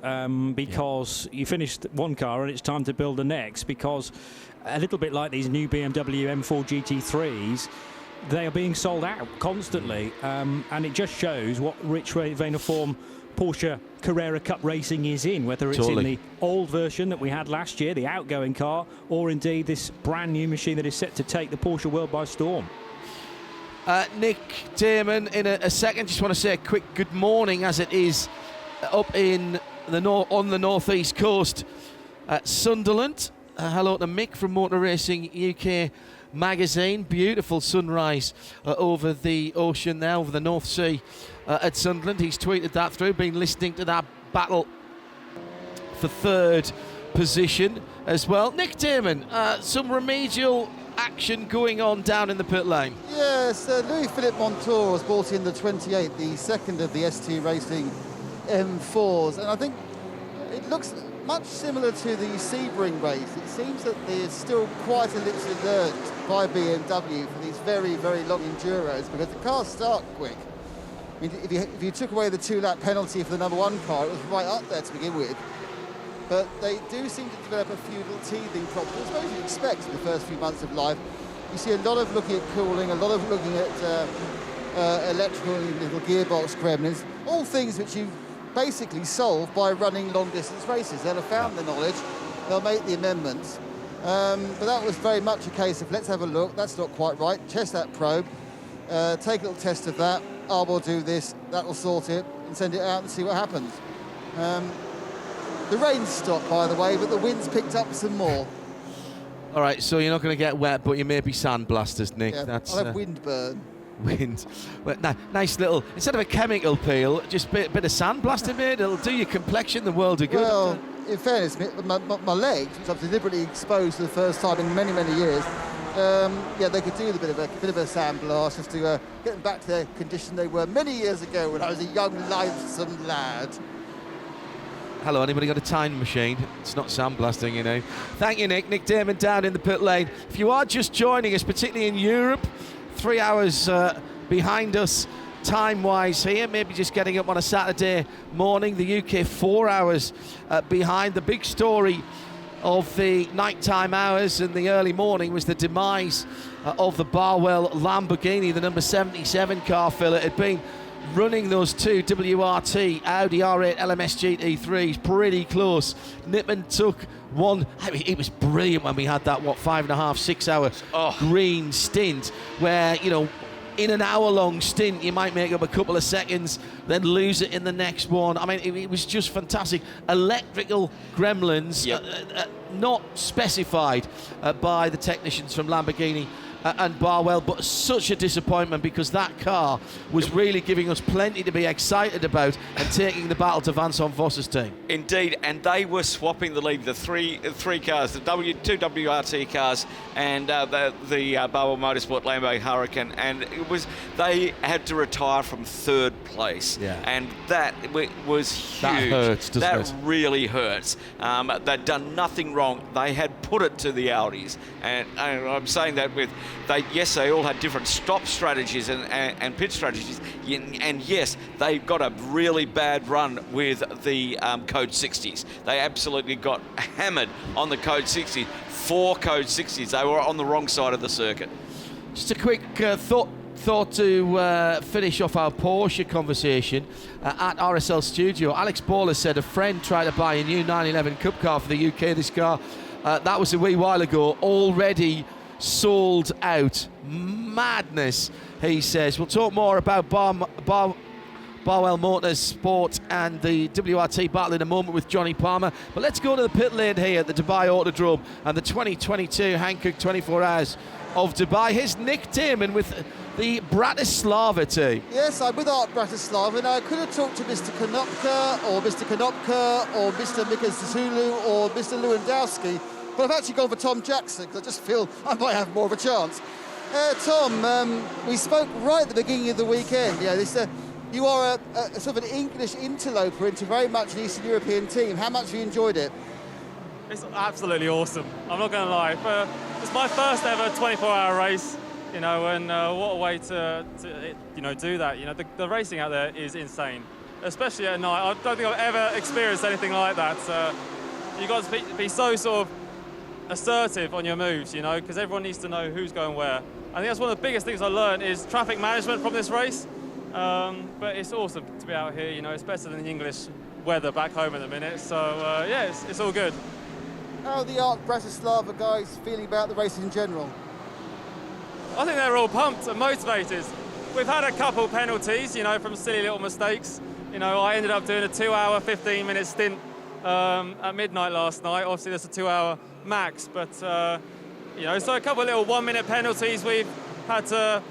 because you finished one car and it's time to build the next, because a little bit like these new BMW M4 GT3s, they are being sold out constantly, and it just shows what rich vein of form Porsche Carrera Cup racing is in, whether it's in the old version that we had last year, the outgoing car, or indeed this brand new machine that is set to take the Porsche world by storm. Nick Damon in a second. Just want to say a quick good morning as it is up in on the northeast coast at Sunderland. Hello to Mick from Motor Racing UK magazine. Beautiful sunrise over the ocean there, over the North Sea at Sunderland. He's tweeted that through, been listening to that battle for third position as well. Nick Damon, some remedial action going on down in the pit lane. Yes, Louis-Philippe Montour has brought in the 28, the second of the ST Racing M4s, and I think it looks much similar to the Sebring race. It seems that there's still quite a little learned by BMW for these very, very long enduros, because the cars start quick. I mean, if you took away the 2-lap penalty for the number one car, it was right up there to begin with. But they do seem to develop a few little teething problems. I suppose you'd expect in the first few months of life. You see a lot of looking at cooling, a lot of looking at electrical and little gearbox gremlins, all things which you basically solve by running long-distance races. They'll have found the knowledge, they'll make the amendments. But that was very much a case of, let's have a look, that's not quite right, test that probe, take a little test of that, we'll do this, that'll sort it, and send it out and see what happens. The rain's stopped, by the way, but the wind's picked up some more. All right, so you're not going to get wet, but you may be sandblasters, Nick. Yeah, I'll have wind burn. Wind. Well, nice little, instead of a chemical peel, just a bit of sandblasting, mate. It'll do your complexion the world of good. Well, in fairness, my legs, which I've deliberately exposed for the first time in many, many years, yeah, they could do a bit of a sandblast just to get them back to their condition they were many years ago when I was a young, lithesome lad. Hello, anybody got a time machine? It's not sandblasting, you know. Thank you, Nick. Nick Damon down in the pit lane. If you are just joining us, particularly in Europe, 3 hours behind us time-wise here, maybe just getting up on a Saturday morning. The UK 4 hours behind. The big story of the nighttime hours and the early morning was the demise of the Barwell Lamborghini, the number 77 car, Phil. It had been running those two WRT Audi R8 LMS GT3s pretty close. Nippon took one. I mean, it was brilliant when we had that 5.5, 6 hour green stint where, you know, in an hour-long stint, you might make up a couple of seconds, then lose it in the next one. I mean, it was just fantastic. Electrical gremlins, not specified by the technicians from Lamborghini and Barwell, but such a disappointment because that car was really giving us plenty to be excited about and taking the battle to Vincent Voss's team. Indeed, and they were swapping the lead, the three cars, the two WRT cars and the Barwell Motorsport Lambo Hurricane, and they had to retire from third place. Yeah. And that was huge. That hurts, doesn't it? That really hurts. They'd done nothing wrong. They had put it to the Audis, and I'm saying that with they all had different stop strategies and pit strategies, and yes, they got a really bad run with the Code 60s. They absolutely got hammered on the Code 60s. 4 Code 60s. They were on the wrong side of the circuit. Just a quick thought to finish off our Porsche conversation at RSL Studio. Alex Baller said a friend tried to buy a new 911 Cup car for the UK. This car, that was a wee while ago, already sold out. Madness, he says. We'll talk more about Barwell Motorsport and the WRT battle in a moment with Johnny Palmer. But let's go to the pit lane here at the Dubai Autodrome and the 2022 Hankook 24H of Dubai. Here's Nick Damon with the Bratislava team. Yes, I'm with Art Bratislava. Now, I could have talked to Mr. Konopka or Mr. Mika Zulu or Mr. Lewandowski, but I've actually gone for Tom Jackson because I just feel I might have more of a chance. Tom, we spoke right at the beginning of the weekend. You are a sort of an English interloper into very much an Eastern European team. How much have you enjoyed it? It's absolutely awesome. I'm not going to lie. It's my first ever 24-hour race, you know, and what a way to do that. You know, the racing out there is insane, especially at night. I don't think I've ever experienced anything like that. You've got to be so sort of assertive on your moves, you know, because everyone needs to know who's going where. I think that's one of the biggest things I learned is traffic management from this race. But it's awesome to be out here, you know, it's better than the English weather back home at the minute. So, yeah, it's all good. How are the Art Bratislava guys feeling about the race in general? I think they're all pumped and motivated. We've had a couple penalties, you know, from silly little mistakes. You know, I ended up doing a 2-hour, 15-minute stint at midnight last night. Obviously, that's a 2-hour max, but, you know, so a couple of little 1-minute penalties we've had to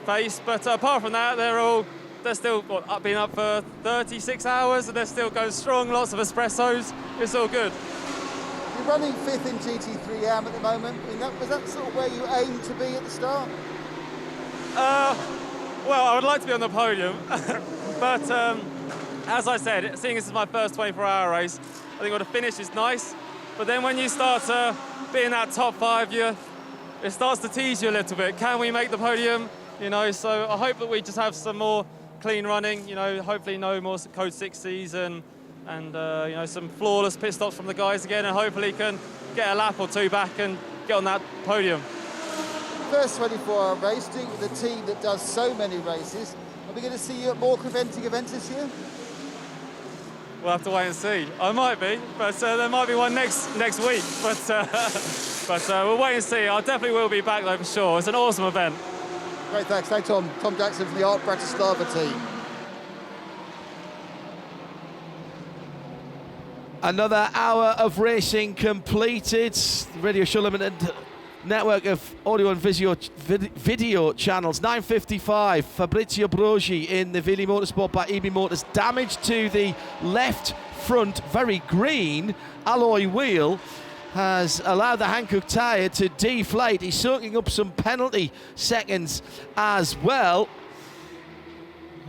face. But apart from that, they're still been up for 36 hours, and they're still going strong, lots of espressos. It's all good. You're running 5th in GT3 AM at the moment. I mean, was that sort of where you aimed to be at the start? Well, I would like to be on the podium, but as I said, seeing this is my first 24-hour race, I think what the finish is nice. But then when you start to be in that top 5, it starts to tease you a little bit. Can we make the podium? You know, so I hope that we just have some more clean running. You know, hopefully no more Code 60s and you know, some flawless pit stops from the guys again, and hopefully can get a lap or two back and get on that podium. First 24-hour race, doing with a team that does so many races. Are we going to see you at more Creventic events this year? We'll have to wait and see. I might be, but there might be one next week. But we'll wait and see. I definitely will be back though for sure. It's an awesome event. Great, thanks. Thanks, Tom. Tom Jackson from the Art Bratislava team. Another hour of racing completed. The Radio Show Limited network of audio and video channels. 9:55. Fabrizio Brogi in the Vili Motorsport by EB Motors. Damage to the left front, very green alloy wheel has allowed the Hankook tyre to deflate. He's soaking up some penalty seconds as well.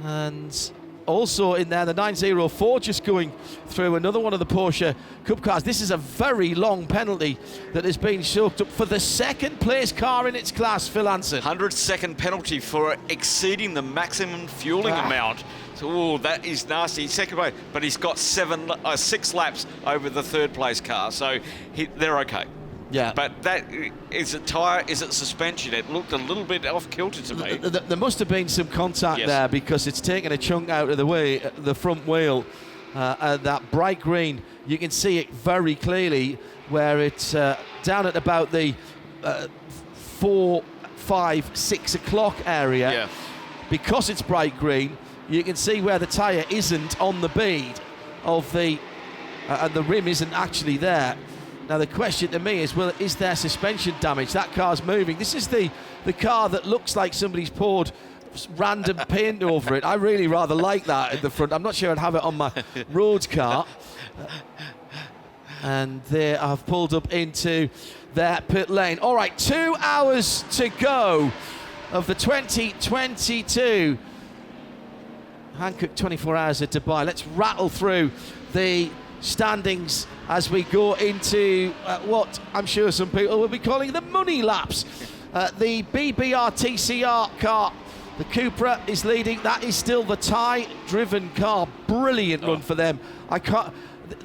And also in there, the 904 just going through another one of the Porsche Cup cars. This is a very long penalty that has been soaked up for the second place car in its class, Phil Hansen. 100-second penalty for exceeding the maximum fueling amount. So, that is nasty. Second place, but he's got 6 laps over the third place car, so they're okay. Yeah. But that is it tyre, is it suspension? It looked a little bit off kilter to me. There must have been some contact Yes. there, because it's taken a chunk out of the way, the front wheel. And that bright green, you can see it very clearly where it's down at about the 4, 5, 6 o'clock area. Yeah. Because it's bright green, you can see where the tyre isn't on the bead of the, and the rim isn't actually there. Now the question to me is, well, is there suspension damage? That car's moving. This is the car that looks like somebody's poured random paint over it. I really rather like that at the front. I'm not sure I'd have it on my road car. And they have pulled up into their pit lane. All right, 2 hours to go of the 2022 Hankook 24 Hours at Dubai. Let's rattle through the standings as we go into what I'm sure some people will be calling the money laps. The BBR TCR car, the Cupra, is leading. That is still the Thai-driven car. Brilliant run for them.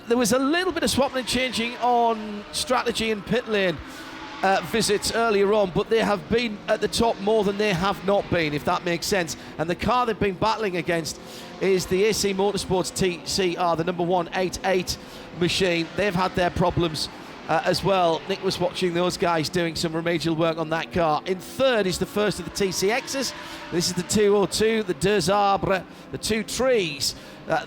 There was a little bit of swapping and changing on strategy and pit lane visits earlier on, but they have been at the top more than they have not been, if that makes sense. And the car they've been battling against is the AC Motorsports TCR, the number 188 machine. They've had their problems as well. Nick was watching those guys doing some remedial work on that car. In third is the first of the TCXs. This is the 202, the Deux Arbres, the Two Trees.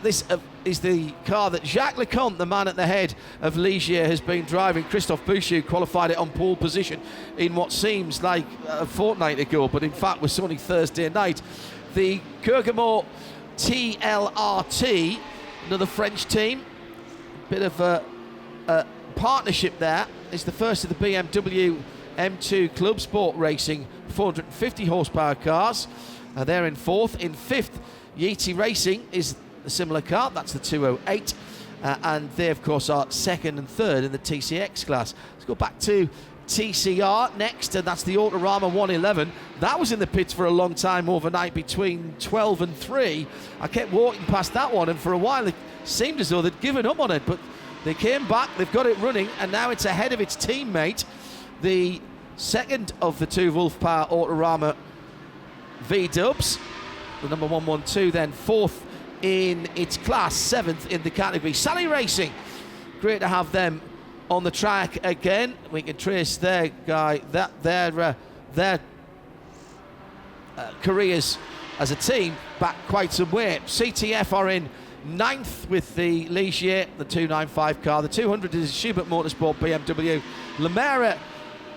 This is the car that Jacques Lecomte, the man at the head of Ligier, has been driving. Christophe Bouchou qualified it on pole position in what seems like a fortnight ago, but in fact was only Thursday night. The Bergamo TLRT, another French team, bit of a partnership there. It's the first of the BMW M2 Club Sport Racing 450 horsepower cars. They're in fourth. In fifth, Yeti Racing is a similar car. That's the 208. And they, of course, are second and third in the TCX class. Let's go back to TCR next, and that's the Autorama 111. That was in the pits for a long time overnight between 12 and 3. I kept walking past that one, and for a while it seemed as though they'd given up on it, but they came back, they've got it running, and now it's ahead of its teammate, the second of the two Wolf Power Autorama V-dubs, the number 112, then fourth in its class, seventh in the category. Sally Racing, great to have them on the track again. We can trace their careers as a team back quite some way. CTF are in ninth with the Ligier, the 295 car. The 200 is a Schubert Motorsport BMW. Lamera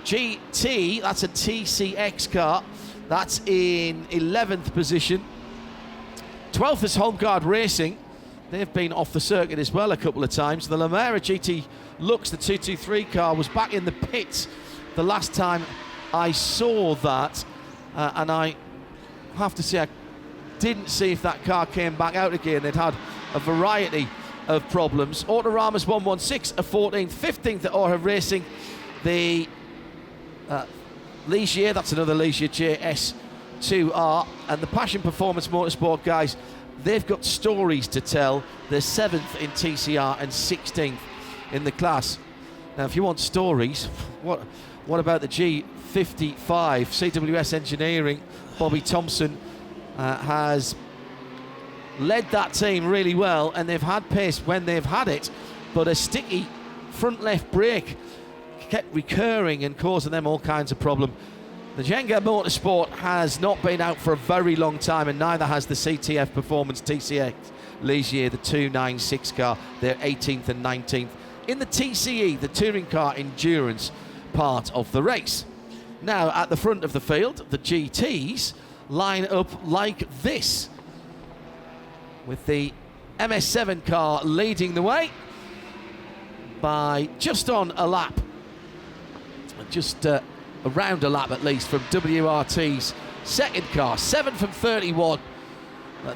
GT, that's a TCX car. That's in 11th position. 12th is Holmgard Racing. They've been off the circuit as well a couple of times. The Lamera GT Lux, the 223 car, was back in the pits the last time I saw that. And I have to say, I didn't see if that car came back out again. They'd had a variety of problems. Autorama's 116, a 14th, 15th at Orha Racing. The Ligier, that's another Ligier JS2R. And the Passion Performance Motorsport guys, they've got stories to tell. They're 7th in TCR and 16th in the class. Now, if you want stories, what about the G55? CWS Engineering, Bobby Thompson has led that team really well, and they've had pace when they've had it, but a sticky front left brake kept recurring and causing them all kinds of problem. The Jenga Motorsport has not been out for a very long time, and neither has the CTF Performance TCX Ligier, the 296 car. They're 18th and 19th in the TCE, the touring car endurance part of the race. Now, at the front of the field, the GTs line up like this, with the MS7 car leading the way by just on a lap, just around a lap at least, from WRT's second car, 7 from 31.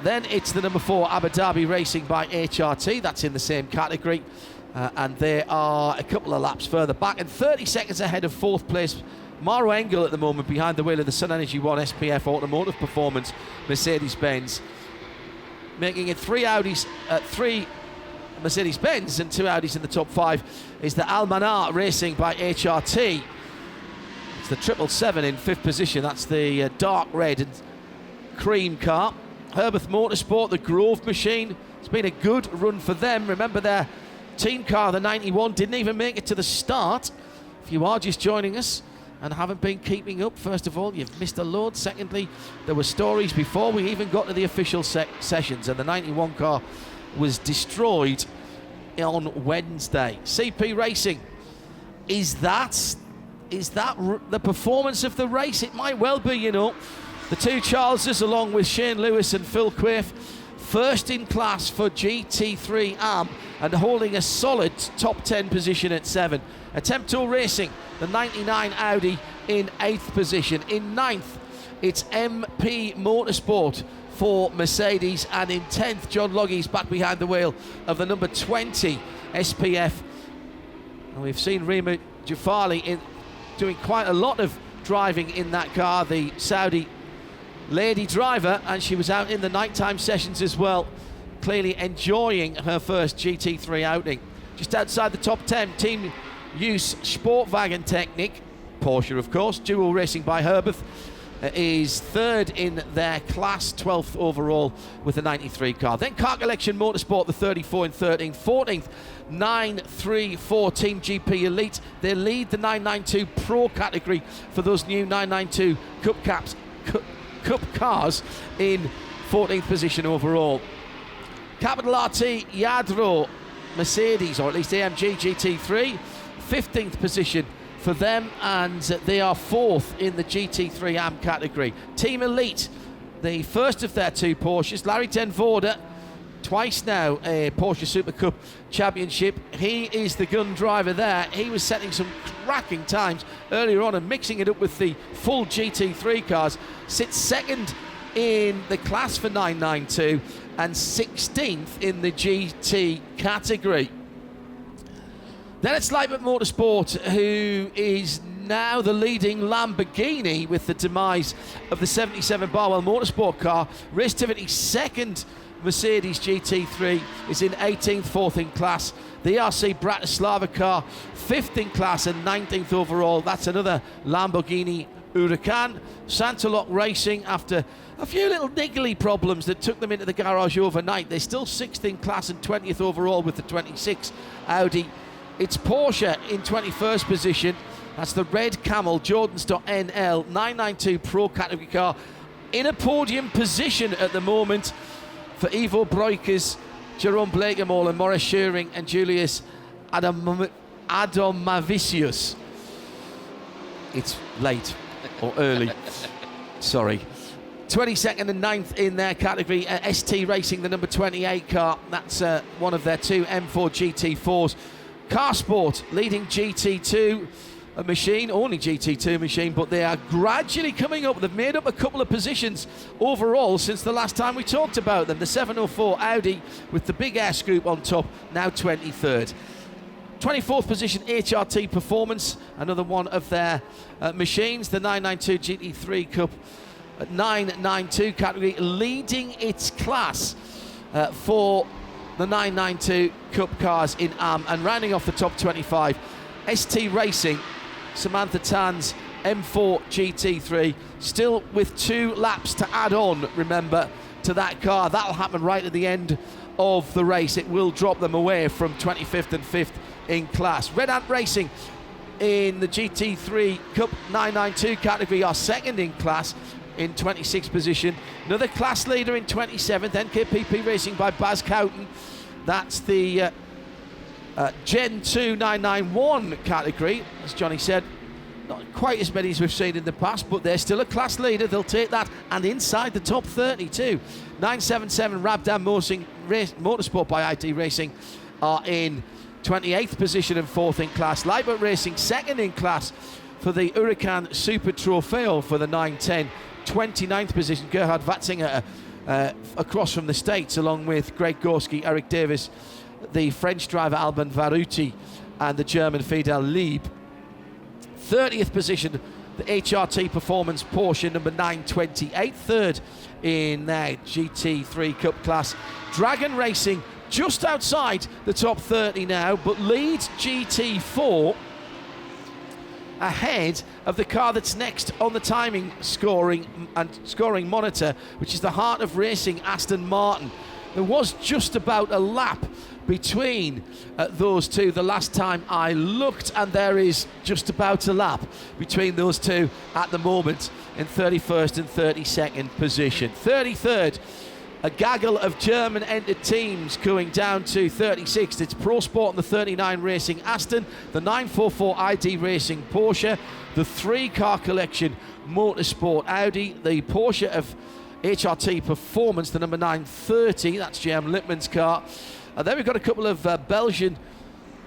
Then it's the number 4 Abu Dhabi Racing by HRT, that's in the same category, and they are a couple of laps further back, and 30 seconds ahead of fourth place Maro Engel at the moment, behind the wheel of the Sun Energy One SPF Automotive Performance Mercedes-Benz, making it 3 Mercedes-Benz and 2 Audis in the top 5 is the Almanar Racing by HRT. It's the 777 in 5th position. That's the dark red and cream car. Herbeth Motorsport, the Grove machine. It's been a good run for them. Remember their team car, the 91, didn't even make it to the start. If you are just joining us and haven't been keeping up, first of all, you've missed a load. Secondly, there were stories before we even got to the official sessions, and the 91 car was destroyed on Wednesday. CP Racing, is that the performance of the race? It might well be, you know. The two Charleses, along with Shane Lewis and Phil Quaife, first in class for GT3 AM and holding a solid top 10 position at 7. Attempt Tool Racing, the 99 Audi, in 8th position. In 9th, it's MP Motorsport for Mercedes, and in 10th, John Loggie's back behind the wheel of the number 20 SPF. And we've seen Rima Jafali doing quite a lot of driving in that car, the Saudi lady driver, and she was out in the nighttime sessions as well, clearly enjoying her first GT3 outing. Just outside the top 10, Team Use Sportwagen Technique, Porsche of course, Dual Racing by Herbeth, is 3rd in their class, 12th overall with the 93 car. Then Car Collection Motorsport, the 34 in 13th, 14th, 934 Team GP Elite. They lead the 992 Pro category for those new 992 Cup cars in 14th position overall. Capital RT Yadro Mercedes, or at least AMG GT3, 15th position for them, and they are 4th in the GT3 AM category. Team Elite, the first of their 2 Porsches, Larry ten Voorde, twice now a Porsche Super Cup Championship. He is the gun driver there. He was setting some cracking times earlier on and mixing it up with the full GT3 cars. Sits 2nd in the class for 992 and 16th in the GT category. Then it's Leibert Motorsport, who is now the leading Lamborghini with the demise of the 77 Barwell Motorsport car. Racetivity 2nd Mercedes GT3 is in 18th, 4th in class. The ERC Bratislava car, 5th in class and 19th overall. That's another Lamborghini Huracan. Santalock Racing, after a few little niggly problems that took them into the garage overnight, they're still 6th in class and 20th overall with the 26 Audi. It's Porsche in 21st position. That's the red Camel Jordans.NL 992 Pro category car, in a podium position at the moment for Ivo Breukers, Jerome Blakemore and Maurice Shearing and Julius Adomavicius. It's late or early. Sorry. 22nd and 9th in their category. ST Racing, the number 28 car. That's one of their 2 M4 GT4s. Car Sport leading GT2 machine, only GT2 machine, but they are gradually coming up. They've made up a couple of positions overall since the last time we talked about them. The 704 Audi with the big S group on top, now 23rd. 24th position, HRT Performance, another one of their machines. The 992 GT3 Cup 992 category, leading its class for the 992 Cup cars in AM. And rounding off the top 25, ST Racing, Samantha Tan's M4 GT3, still with 2 laps to add on, remember, to that car. That'll happen right at the end of the race. It will drop them away from 25th and 5th in class. Red Ant Racing in the GT3 Cup 992 category are 2nd in class in 26th position. Another class leader in 27th, NKPP Racing by Baz Cowton. That's the Gen 2 991 category, as Johnny said. Not quite as many as we've seen in the past, but they're still a class leader. They'll take that, and inside the top 32. 977 Rabdan Motorsport by IT Racing are in 28th position and 4th in class. Leibert Racing 2nd in class for the Huracan Super Trofeo for the 910. 29th position, Gerhard Watzinger across from the States, along with Greg Gorski, Eric Davis, the French driver Alban Varuti, and the German Fidel Lieb. 30th position, the HRT Performance Porsche number 928, 3rd in their GT3 Cup class. Dragon Racing just outside the top 30 now, but leads GT4 ahead of the car that's next on the timing scoring monitor, which is the Heart of Racing Aston Martin. There was just about a lap between those two the last time I looked, and there is just about a lap between those two at the moment in 31st and 32nd position. 33rd, a gaggle of German-entered teams going down to 36th. It's Pro Sport and the 39 Racing Aston, the 944 ID Racing Porsche, the 3-car collection Motorsport Audi, the Porsche of HRT Performance, the number 930, that's GM Lippmann's car. And then we've got a couple of Belgian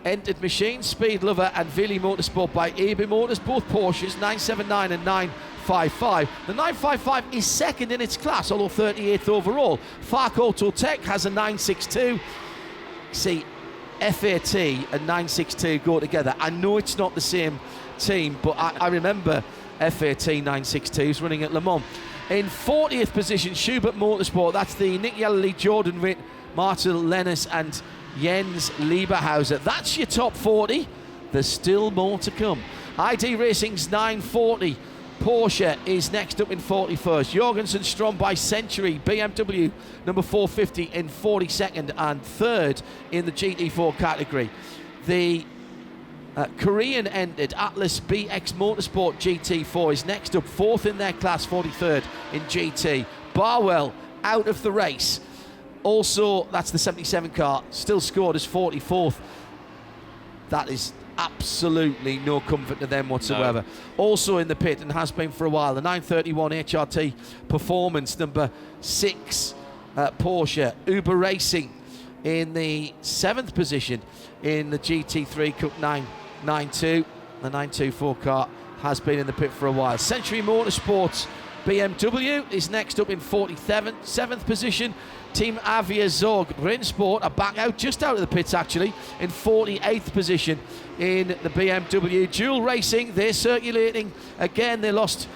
entered machines, Speed Lover and Vili Motorsport by EB Motors, both Porsches, 979 and 955. The 955 is second in its class, although 38th overall. Fark Auto Tech has a 962. See, FAT and 962 go together. I know it's not the same team, but I remember FAT 962s running at Le Mans. In 40th position, Schubert Motorsport, that's the Nick Yellerly, Jordan Witt, Martin Lennis and Jens Lieberhauser. That's your top 40. There's still more to come. ID Racing's 940. Porsche is next up in 41st. Jorgensen Strom by Century. BMW number 450 in 42nd and 3rd in the GT4 category. The Korean entered Atlas BX Motorsport GT4 is next up, 4th in their class, 43rd in GT. Barwell out of the race. Also, that's the 77 car, still scored as 44th. That is absolutely no comfort to them whatsoever. No. Also in the pit, and has been for a while, the 931 HRT Performance, number 6 Porsche. Uber Racing in the 7th position in the GT3 Cup 992. The 924 car has been in the pit for a while. Century Motorsports BMW is next up in 47th position. Team Avia Zorg Rennsport are back out, just out of the pits actually, in 48th position in the BMW. Dual Racing, they're circulating again. They lost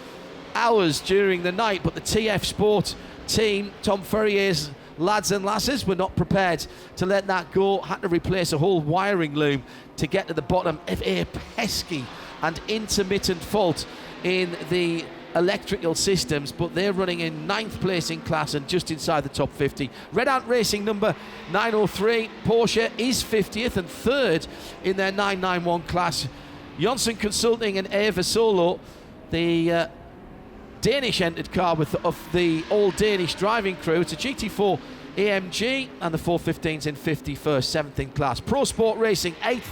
hours during the night, but the TF Sport team, Tom Ferrier's lads and lasses, were not prepared to let that go. Had to replace a whole wiring loom to get to the bottom of a pesky and intermittent fault in the electrical systems, but they're running in 9th place in class and just inside the top 50. Red Ant Racing number 903, Porsche is 50th and 3rd in their 991 class. Janssen Consulting and Eva Solo, the Danish entered car of the all Danish driving crew. It's a GT4 AMG and the 415s in 51st, 7th in class. Pro Sport Racing 8th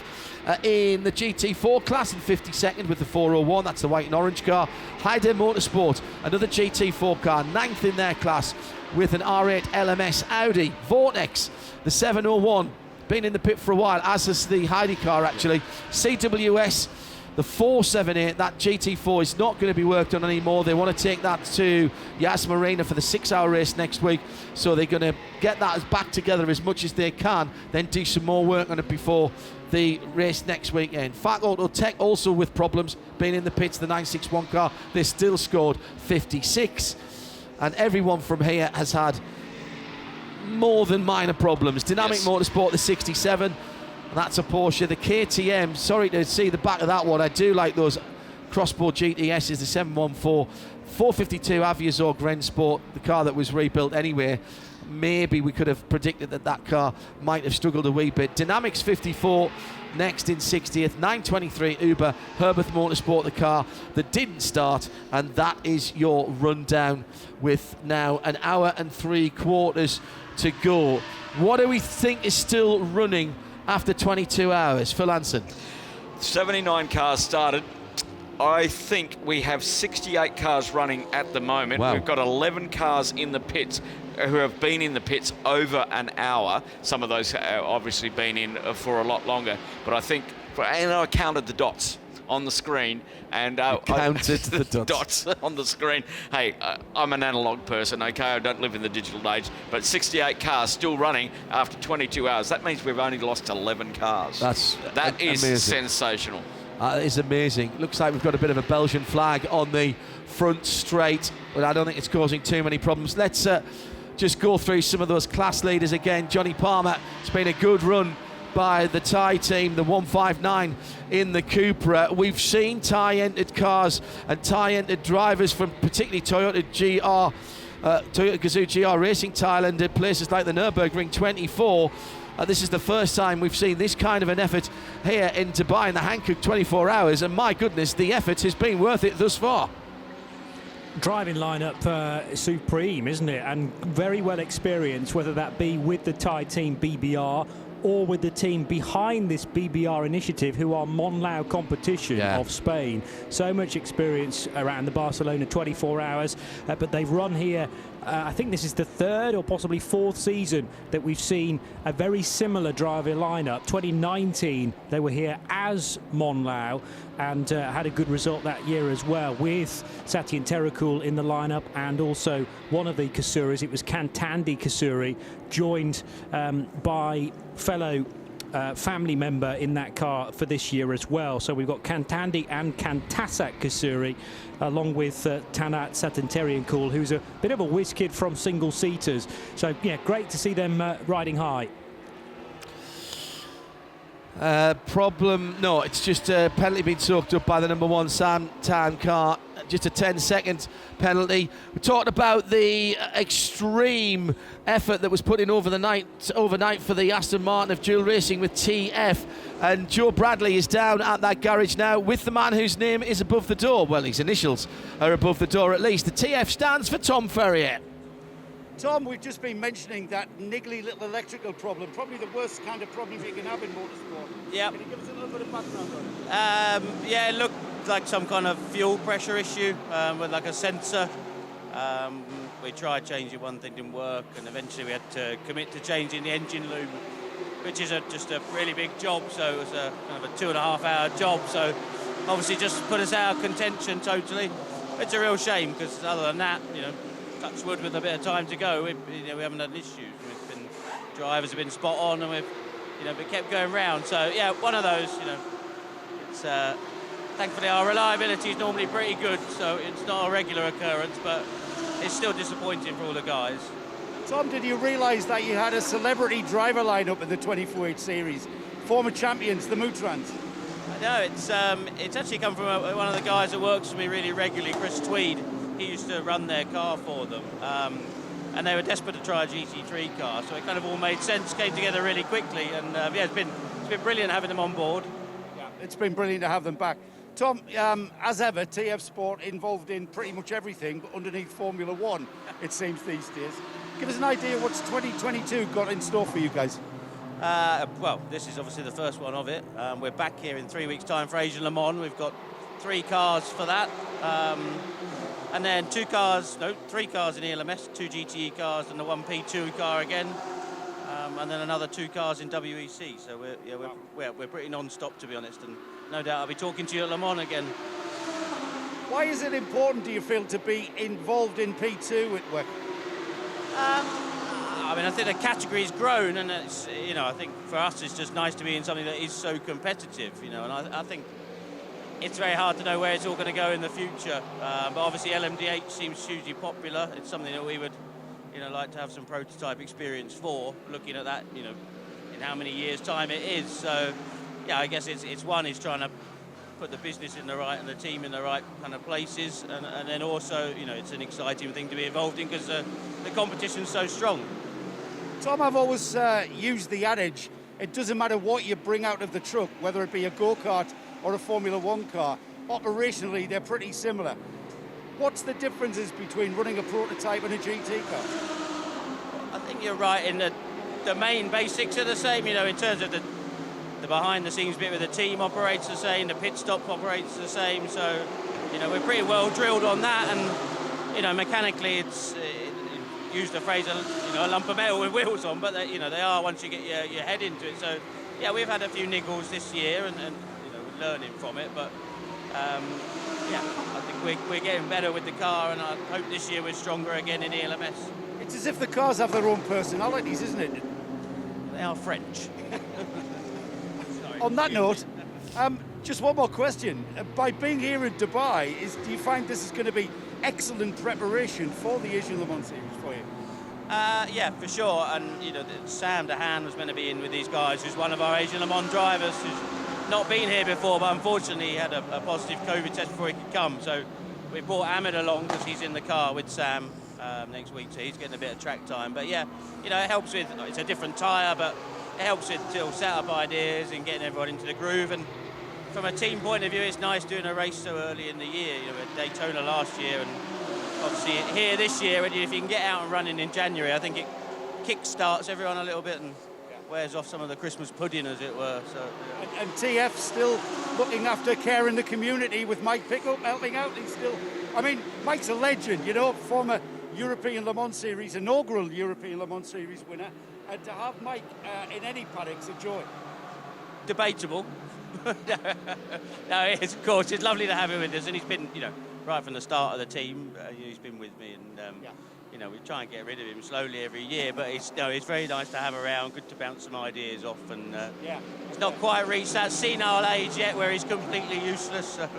in the GT4 class and 52nd with the 401, that's the white and orange car. Heide Motorsport, another GT4 car, 9th in their class with an R8 LMS Audi. Vortex, the 701, been in the pit for a while, as is the Heide car actually. CWS, the 478, that GT4 is not going to be worked on anymore. They want to take that to Yas Marina for the 6-hour race next week, so they're going to get that back together as much as they can, then do some more work on it before the race next weekend. Fark Auto Tech also with problems, being in the pits, the 961 car. They still scored 56, and everyone from here has had more than minor problems. Dynamic Motorsport, the 67, that's a Porsche. The KTM, sorry to see the back of that one. I do like those crossbow GTSs, the 714. 452 Avia Zorg Rennsport, the car that was rebuilt anyway. Maybe we could have predicted that car might have struggled a wee bit. Dynamics 54, next in 60th. 923 Uber Herbert Motorsport, the car that didn't start, and that is your rundown with now an hour and 3/4 to go. What do we think is still running after 22 hours? Phil Anson. 79 cars started. I think we have 68 cars running at the moment. Wow. We've got 11 cars in the pits who have been in the pits over an hour. Some of those have obviously been in for a lot longer. But I think, and I counted the dots on the screen, and counted the dots on the screen. Hey, I'm an analog person, okay? I don't live in the digital age, but 68 cars still running after 22 hours. That means we've only lost 11 cars. That is amazing. Sensational. That is amazing. Looks like we've got a bit of a Belgian flag on the front straight, but I don't think it's causing too many problems. Let's just go through some of those class leaders again. Johnny Palmer, it's been a good run by the Thai team, the 159 in the Cupra. We've seen Thai-entered cars and Thai-entered drivers from particularly Toyota Gazoo GR Racing Thailand at places like the Nürburgring 24. This is the first time we've seen this kind of an effort here in Dubai in the Hankook 24 hours, and my goodness, the effort has been worth it thus far. Driving lineup supreme, isn't it? And very well experienced, whether that be with the Thai team BBR or with the team behind this BBR initiative, who are Monlau competition of Spain. So much experience around the Barcelona 24 hours, but they've run here. I think this is the third or possibly fourth season that we've seen a very similar driver lineup. 2019, they were here as Monlau and had a good result that year as well, with Satyen Terakul in the lineup and also one of the Kasuris. It was Kantandi Kasuri, joined by fellow family member in that car for this year as well. So we've got Kantandi and Kantasak Kasuri, along with Tanat Satanteriankul, who's a bit of a whiz kid from single seaters. So yeah, great to see them riding high. Problem? No, it's just a penalty being soaked up by the number 1 Sam Tan car. Just a 10-second penalty. We talked about the extreme effort that was put in overnight for the Aston Martin of dual racing with TF. And Joe Bradley is down at that garage now with the man whose name is above the door. Well, his initials are above the door at least. The TF stands for Tom Ferrier. Tom, we've just been mentioning that niggly little electrical problem, probably the worst kind of problem you can have in motorsport. Yeah. Can you give us a little bit of background on it? Yeah, it looked like some kind of fuel pressure issue with like a sensor. We tried changing one thing, didn't work, and eventually we had to commit to changing the engine lube, which is just a really big job. So it was a kind of a 2.5-hour job. So obviously just put us out of contention totally. It's a real shame because other than that, you know, touch wood with a bit of time to go, we haven't had issues. Drivers have been spot on, and we kept going round. So yeah, one of those. It's thankfully our reliability is normally pretty good, so it's not a regular occurrence, but it's still disappointing for all the guys. Tom, did you realise that you had a celebrity driver lineup in the 24H series? Former champions, the Mutrans. No, it's actually come from one of the guys that works for me really regularly, Chris Tweed. He used to run their car for them, and they were desperate to try a GT3 car, so it kind of all made sense, came together really quickly, and yeah, it's been brilliant having them on board. Yeah, it's been brilliant to have them back. Tom, as ever, TF Sport involved in pretty much everything underneath Formula One, it seems these days. Give us an idea what's 2022 got in store for you guys. Well, this is obviously the first one of it. We're back here in 3 weeks' time for Asian Le Mans. We've got 3 cars for that. And then 3 cars in ELMS, 2 GTE cars and the 1P2 car again. And then another 2 cars in WEC. So we're pretty non-stop, to be honest. And no doubt I'll be talking to you at Le Mans again. Why is it important, do you feel, to be involved in P2 at WEC? I mean, I think the category's grown, and it's, I think for us it's just nice to be in something that is so competitive, and I think it's very hard to know where it's all going to go in the future. But obviously LMDH seems hugely popular. It's something that we would, like to have some prototype experience for, looking at that, in how many years' time it is. So, yeah, I guess it's one is trying to put the business in the right and the team in the right kind of places, and then also, it's an exciting thing to be involved in because the competition's so strong. Tom, I've always used the adage, it doesn't matter what you bring out of the truck, whether it be a go-kart or a Formula One car, operationally they're pretty similar. What's the differences between running a prototype and a GT car? I think you're right in that the main basics are the same, in terms of the behind-the-scenes bit where the team operates the same, the pit stop operates the same, so, we're pretty well drilled on that, and, mechanically it's, use the phrase, a lump of metal with wheels on, but they are once you get your head into it. So, yeah, we've had a few niggles this year, and we're learning from it. But yeah, I think we're getting better with the car, and I hope this year we're stronger again in ELMS. It's as if the cars have their own personalities, isn't it? They are French. On that note, just one more question. By being here in Dubai, do you find this is going to be excellent preparation for the Asian Le Mans series for you? Yeah, for sure. And you know, Sam DeHaan was meant to be in with these guys, who's one of our Asian Le Mans drivers, who's not been here before, but unfortunately he had a positive COVID test before he could come. So we brought Ahmed along because he's in the car with Sam next week, so he's getting a bit of track time. But yeah, you know, it helps with, it's a different tyre, but it helps with still set-up ideas and getting everyone into the groove. And from a team point of view, it's nice doing a race so early in the year. You know, at Daytona last year, and obviously here this year, if you can get out and running in January, I think it kick-starts everyone a little bit and wears off some of the Christmas pudding, as it were. So, yeah. And TF still looking after care in the community with Mike Pickup helping out. He's still, I mean, Mike's a legend, you know, former European Le Mans Series, inaugural European Le Mans Series winner. And to have Mike in any paddock's a joy. Debatable. No, it is, of course. It's lovely to have him with us, and he's been, you know, right from the start of the team. He's been with me, and you know, we try and get rid of him slowly every year. But it's, you know, it's very nice to have around. Good to bounce some ideas off, and he's not quite reached that senile age yet where he's completely useless. So.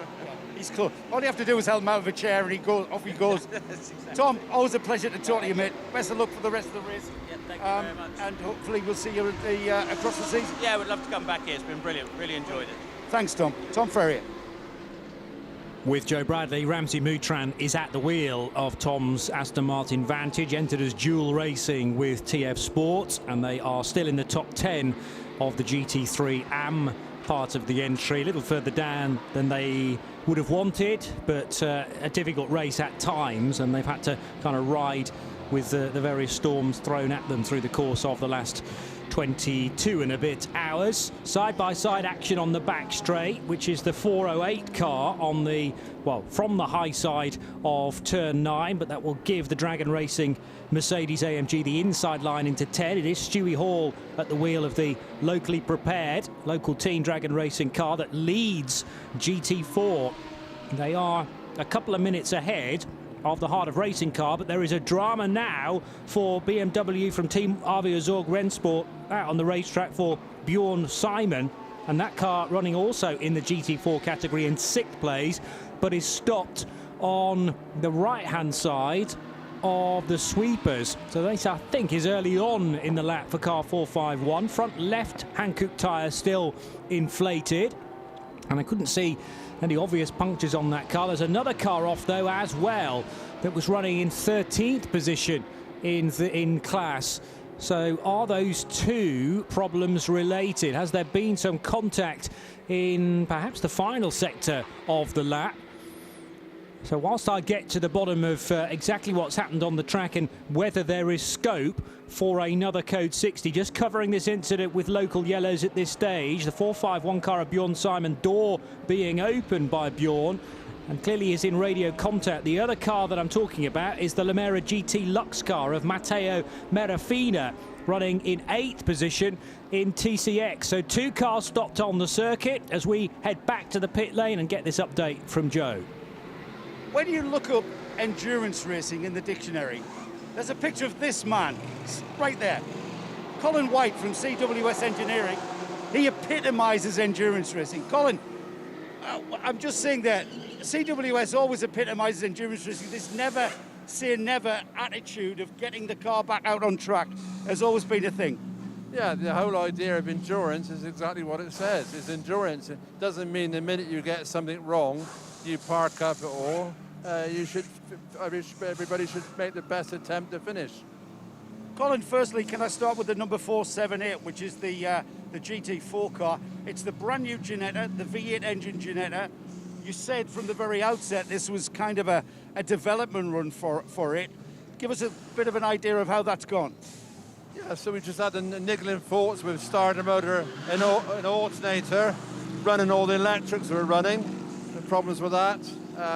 He's cool. All you have to do is help him out of a chair, and off he goes. Exactly. Tom, always a pleasure to talk to you, mate. Best of luck for the rest of the race. Yeah, thank you very much. And hopefully we'll see you at the across the season. Yeah, we'd love to come back here. It's been brilliant. Really enjoyed it. Thanks, Tom. Tom Ferrier. With Joe Bradley, Ramsey Moutran is at the wheel of Tom's Aston Martin Vantage, entered as dual racing with TF Sports, and they are still in the top 10 of the GT3 AM part of the entry. A little further down than they would have wanted, but a difficult race at times, and they've had to kind of ride with the various storms thrown at them through the course of the last 22 and a bit hours. Side-by-side action on the back straight, which is the 408 car on the, well, from the high side of turn 9, but that will give the Dragon Racing Mercedes AMG the inside line into 10. It is Stewie Hall at the wheel of the locally prepared local team Dragon Racing car that leads GT4. They are a couple of minutes ahead of the Heart of Racing car, but there is a drama now for BMW from Team Avia Zorg Rennsport out on the racetrack for Bjorn Simon, and that car running also in the GT4 category in 6th place, but is stopped on the right-hand side of the sweepers. So this, I think, is early on in the lap for car 451. Front left Hankook tyre still inflated, and I couldn't see any obvious punctures on that car. There's another car off, though, as well, that was running in 13th position in class. So are those two problems related? Has there been some contact in perhaps the final sector of the lap? So whilst I get to the bottom of exactly what's happened on the track and whether there is scope for another Code 60, just covering this incident with local yellows at this stage. The 451 car of Bjorn Simon, door being opened by Bjorn, and clearly is in radio contact. The other car that I'm talking about is the Lamera GT Lux car of Matteo Merafina, running in 8th position in TCX. So two cars stopped on the circuit as we head back to the pit lane and get this update from Joe. When you look up endurance racing in the dictionary, there's a picture of this man right there. Colin White from CWS Engineering. He epitomizes endurance racing. Colin, I'm just saying that CWS always epitomizes endurance racing. This never say never attitude of getting the car back out on track has always been a thing. Yeah, the whole idea of endurance is exactly what it says. It's endurance. It doesn't mean the minute you get something wrong, you park up at all. Everybody should make the best attempt to finish. Colin, firstly, can I start with the number 478, which is the GT4 car? It's the brand new Ginetta, the V8 engine Ginetta. You said from the very outset this was kind of a development run for it. Give us a bit of an idea of how that's gone. Yeah, so we just had a niggling faults with starter motor and an alternator, running all the electrics were running. The problems with that,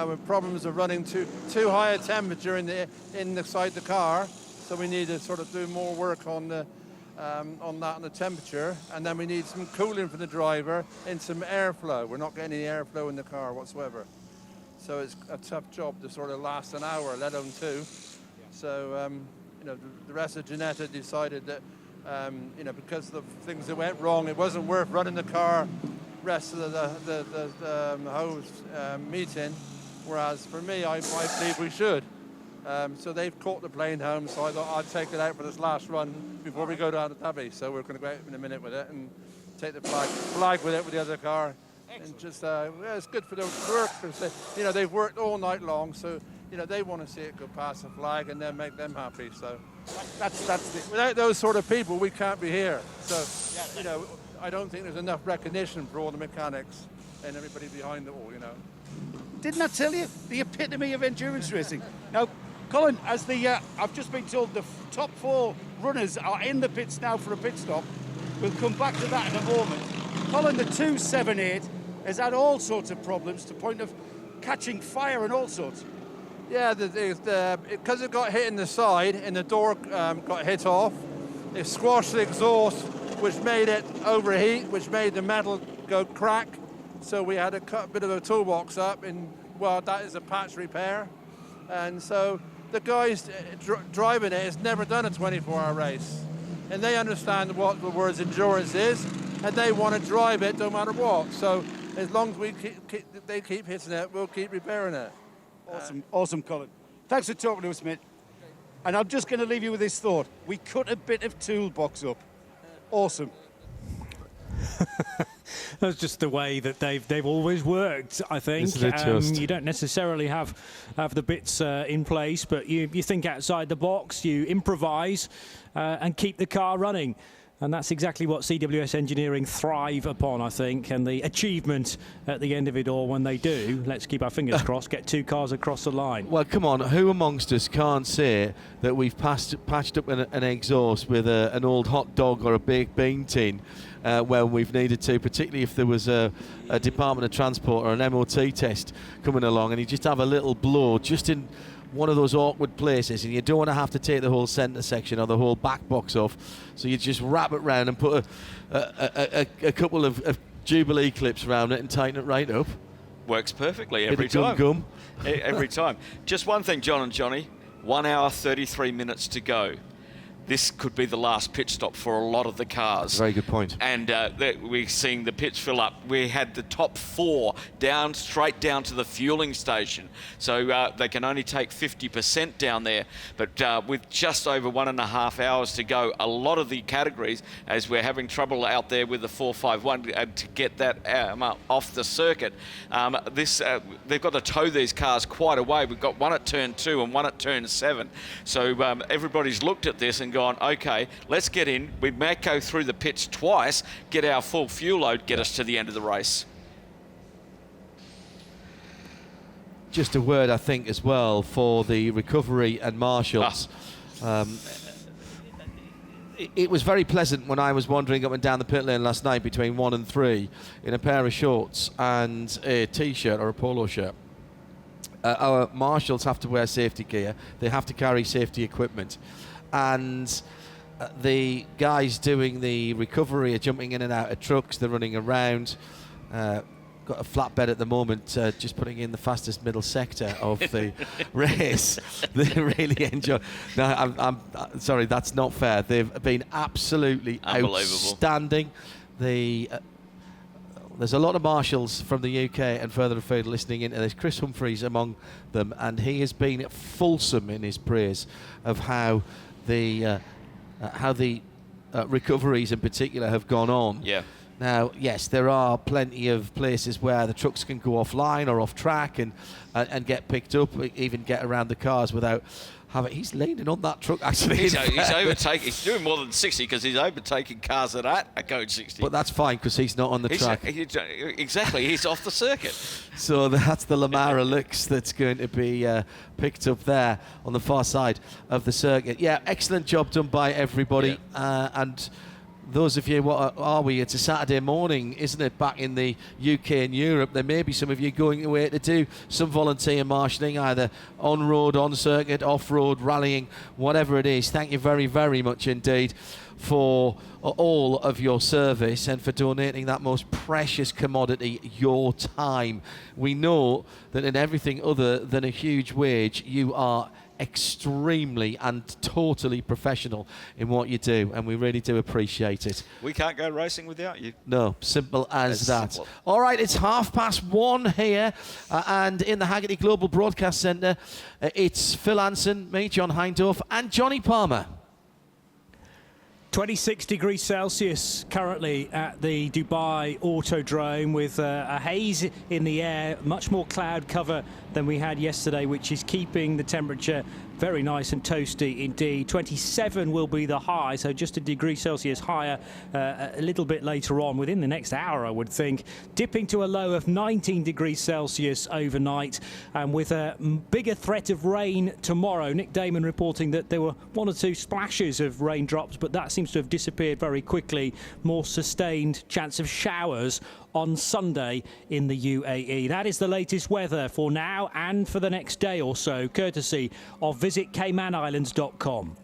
with problems of running too high a temperature inside the car. So we need to sort of do more work on that, on the temperature, and then we need some cooling for the driver and some airflow. We're not getting any airflow in the car whatsoever. So it's a tough job to sort of last an hour, let alone 2. So, you know, the rest of Ginetta decided that, you know, because of the things that went wrong, it wasn't worth running the car rest of the whole meeting. Whereas for me, I believe we should. So they've caught the plane home, so I thought I'd take it out for this last run before we go down to Tubby. So we're going to go out in a minute with it and take the flag with it with the other car. And just, it's good for their work. They've worked all night long, so, they want to see it go past the flag and then make them happy. So that's without those sort of people, we can't be here. So, I don't think there's enough recognition for all the mechanics and everybody behind it all, Didn't I tell you? The epitome of endurance racing. Now, Colin, I've just been told the top 4 runners are in the pits now for a pit stop. We'll come back to that in a moment. Colin, the 278 has had all sorts of problems to the point of catching fire and all sorts. Yeah, because it got hit in the side and the door got hit off, it squashed the exhaust, which made it overheat, which made the metal go crack. So we had to cut a bit of a toolbox up, and well, that is a patch repair. And so the guys driving it has never done a 24-hour race, and they understand what the word endurance is, and they want to drive it no matter what. So as long as they keep hitting it, we'll keep repairing it. Awesome, Colin. Thanks for talking to us, mate. And I'm just going to leave you with this thought. We cut a bit of toolbox up. Awesome. That's just the way that they've always worked, I think. You don't necessarily have the bits in place, but you think outside the box, you improvise and keep the car running. And that's exactly what CWS Engineering thrive upon, I think, and the achievement at the end of it all when they do, let's keep our fingers crossed, get 2 cars across the line. Well, come on, who amongst us can't say that we've patched up an exhaust with an old hot dog or a baked bean tin when we've needed to, particularly if there was a Department of Transport or an MOT test coming along, and you just have a little blow just in one of those awkward places, and you don't want to have to take the whole centre section or the whole back box off, so you just wrap it round and put a couple of Jubilee clips around it and tighten it right up. Works perfectly every time. Gum. Every time. Just one thing, John and Johnny, 1 hour 33 minutes to go. This could be the last pit stop for a lot of the cars. Very good point. And we're seeing the pits fill up. We had the top 4 straight down to the fueling station. So they can only take 50% down there. But with just over 1.5 hours to go, a lot of the categories, as we're having trouble out there with the 451 to get that off the circuit, they've got to tow these cars quite a way. We've got one at turn 2 and one at turn 7. So everybody's looked at this and gone, okay, let's get in. We may go through the pits twice, get our full fuel load, get us to the end of the race. Just a word, I think, as well for the recovery and marshals. It was very pleasant when I was wandering up and down the pit lane last night between 1 and 3 in a pair of shorts and a t-shirt or a polo shirt. Our marshals have to wear safety gear. They have to carry safety equipment. And the guys doing the recovery are jumping in and out of trucks. They're running around. Got a flatbed at the moment, just putting in the fastest middle sector of the race. They really enjoy. No, I'm sorry, that's not fair. They've been absolutely outstanding. There's a lot of marshals from the UK and further afield listening in. There's Chris Humphreys among them, and he has been fulsome in his praise of how the recoveries in particular have gone on. Yeah. Now, yes, there are plenty of places where the trucks can go offline or off track and get picked up, even get around the cars without having. He's leaning on that truck actually. He's overtaking. He's doing more than 60 because he's overtaking cars that aren't at code 60. But that's fine because he's not on the track. Exactly, he's off the circuit. So that's the Lamara Lux that's going to be picked up there on the far side of the circuit. Yeah, excellent job done by everybody. Yeah. And those of you, what are we? It's a Saturday morning, isn't it, back in the UK and Europe. There may be some of you going away to do some volunteer marshalling, either on-road, on-circuit, off-road, rallying, whatever it is. Thank you very, very much indeed for all of your service and for donating that most precious commodity, your time. We know that in everything other than a huge wage, you are extremely and totally professional in what you do, and we really do appreciate it. We can't go racing without you. No, simple as that. Simple. All right, it's 1:30 here, and in the Haggerty Global Broadcast Centre, it's Phil Anson, me, John Hindorf, and Johnny Palmer. 26 degrees Celsius currently at the Dubai Autodrome, with a haze in the air, much more cloud cover than we had yesterday, which is keeping the temperature very nice and toasty indeed. 27 will be the high, so just a degree Celsius higher a little bit later on, within the next hour I would think, dipping to a low of 19 degrees Celsius overnight, and with a bigger threat of rain tomorrow. Nick Damon reporting that there were 1 or 2 splashes of raindrops, but that seems to have disappeared very quickly. More sustained chance of showers on Sunday in the UAE. That is the latest weather for now and for the next day or so, courtesy of visitcaymanislands.com.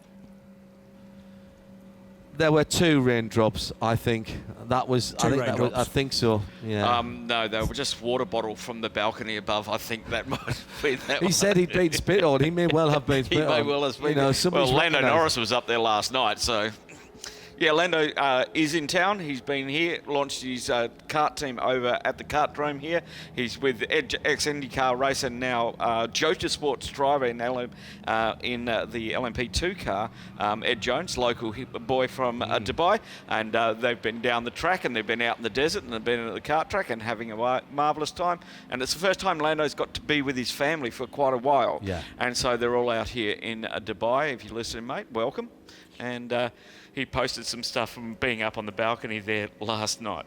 There were 2 raindrops, I think. That was, I think so. Yeah. No, they were just water bottle from the balcony above. I think that might be that. He said he'd been spit on. He may well have been spit on. He may well have been. Well, Lando Norris was up there last night, so. Yeah, Lando is in town. He's been here, launched his kart team over at the kartdrome here. He's with ex-IndyCar racer, now Jota Sports driver in the LMP2 car, Ed Jones, local boy from Dubai. And they've been down the track, and they've been out in the desert, and they've been at the kart track and having a marvellous time. And it's the first time Lando's got to be with his family for quite a while. Yeah. And so they're all out here in Dubai. If you're listening, mate, welcome. And he posted some stuff from being up on the balcony there last night.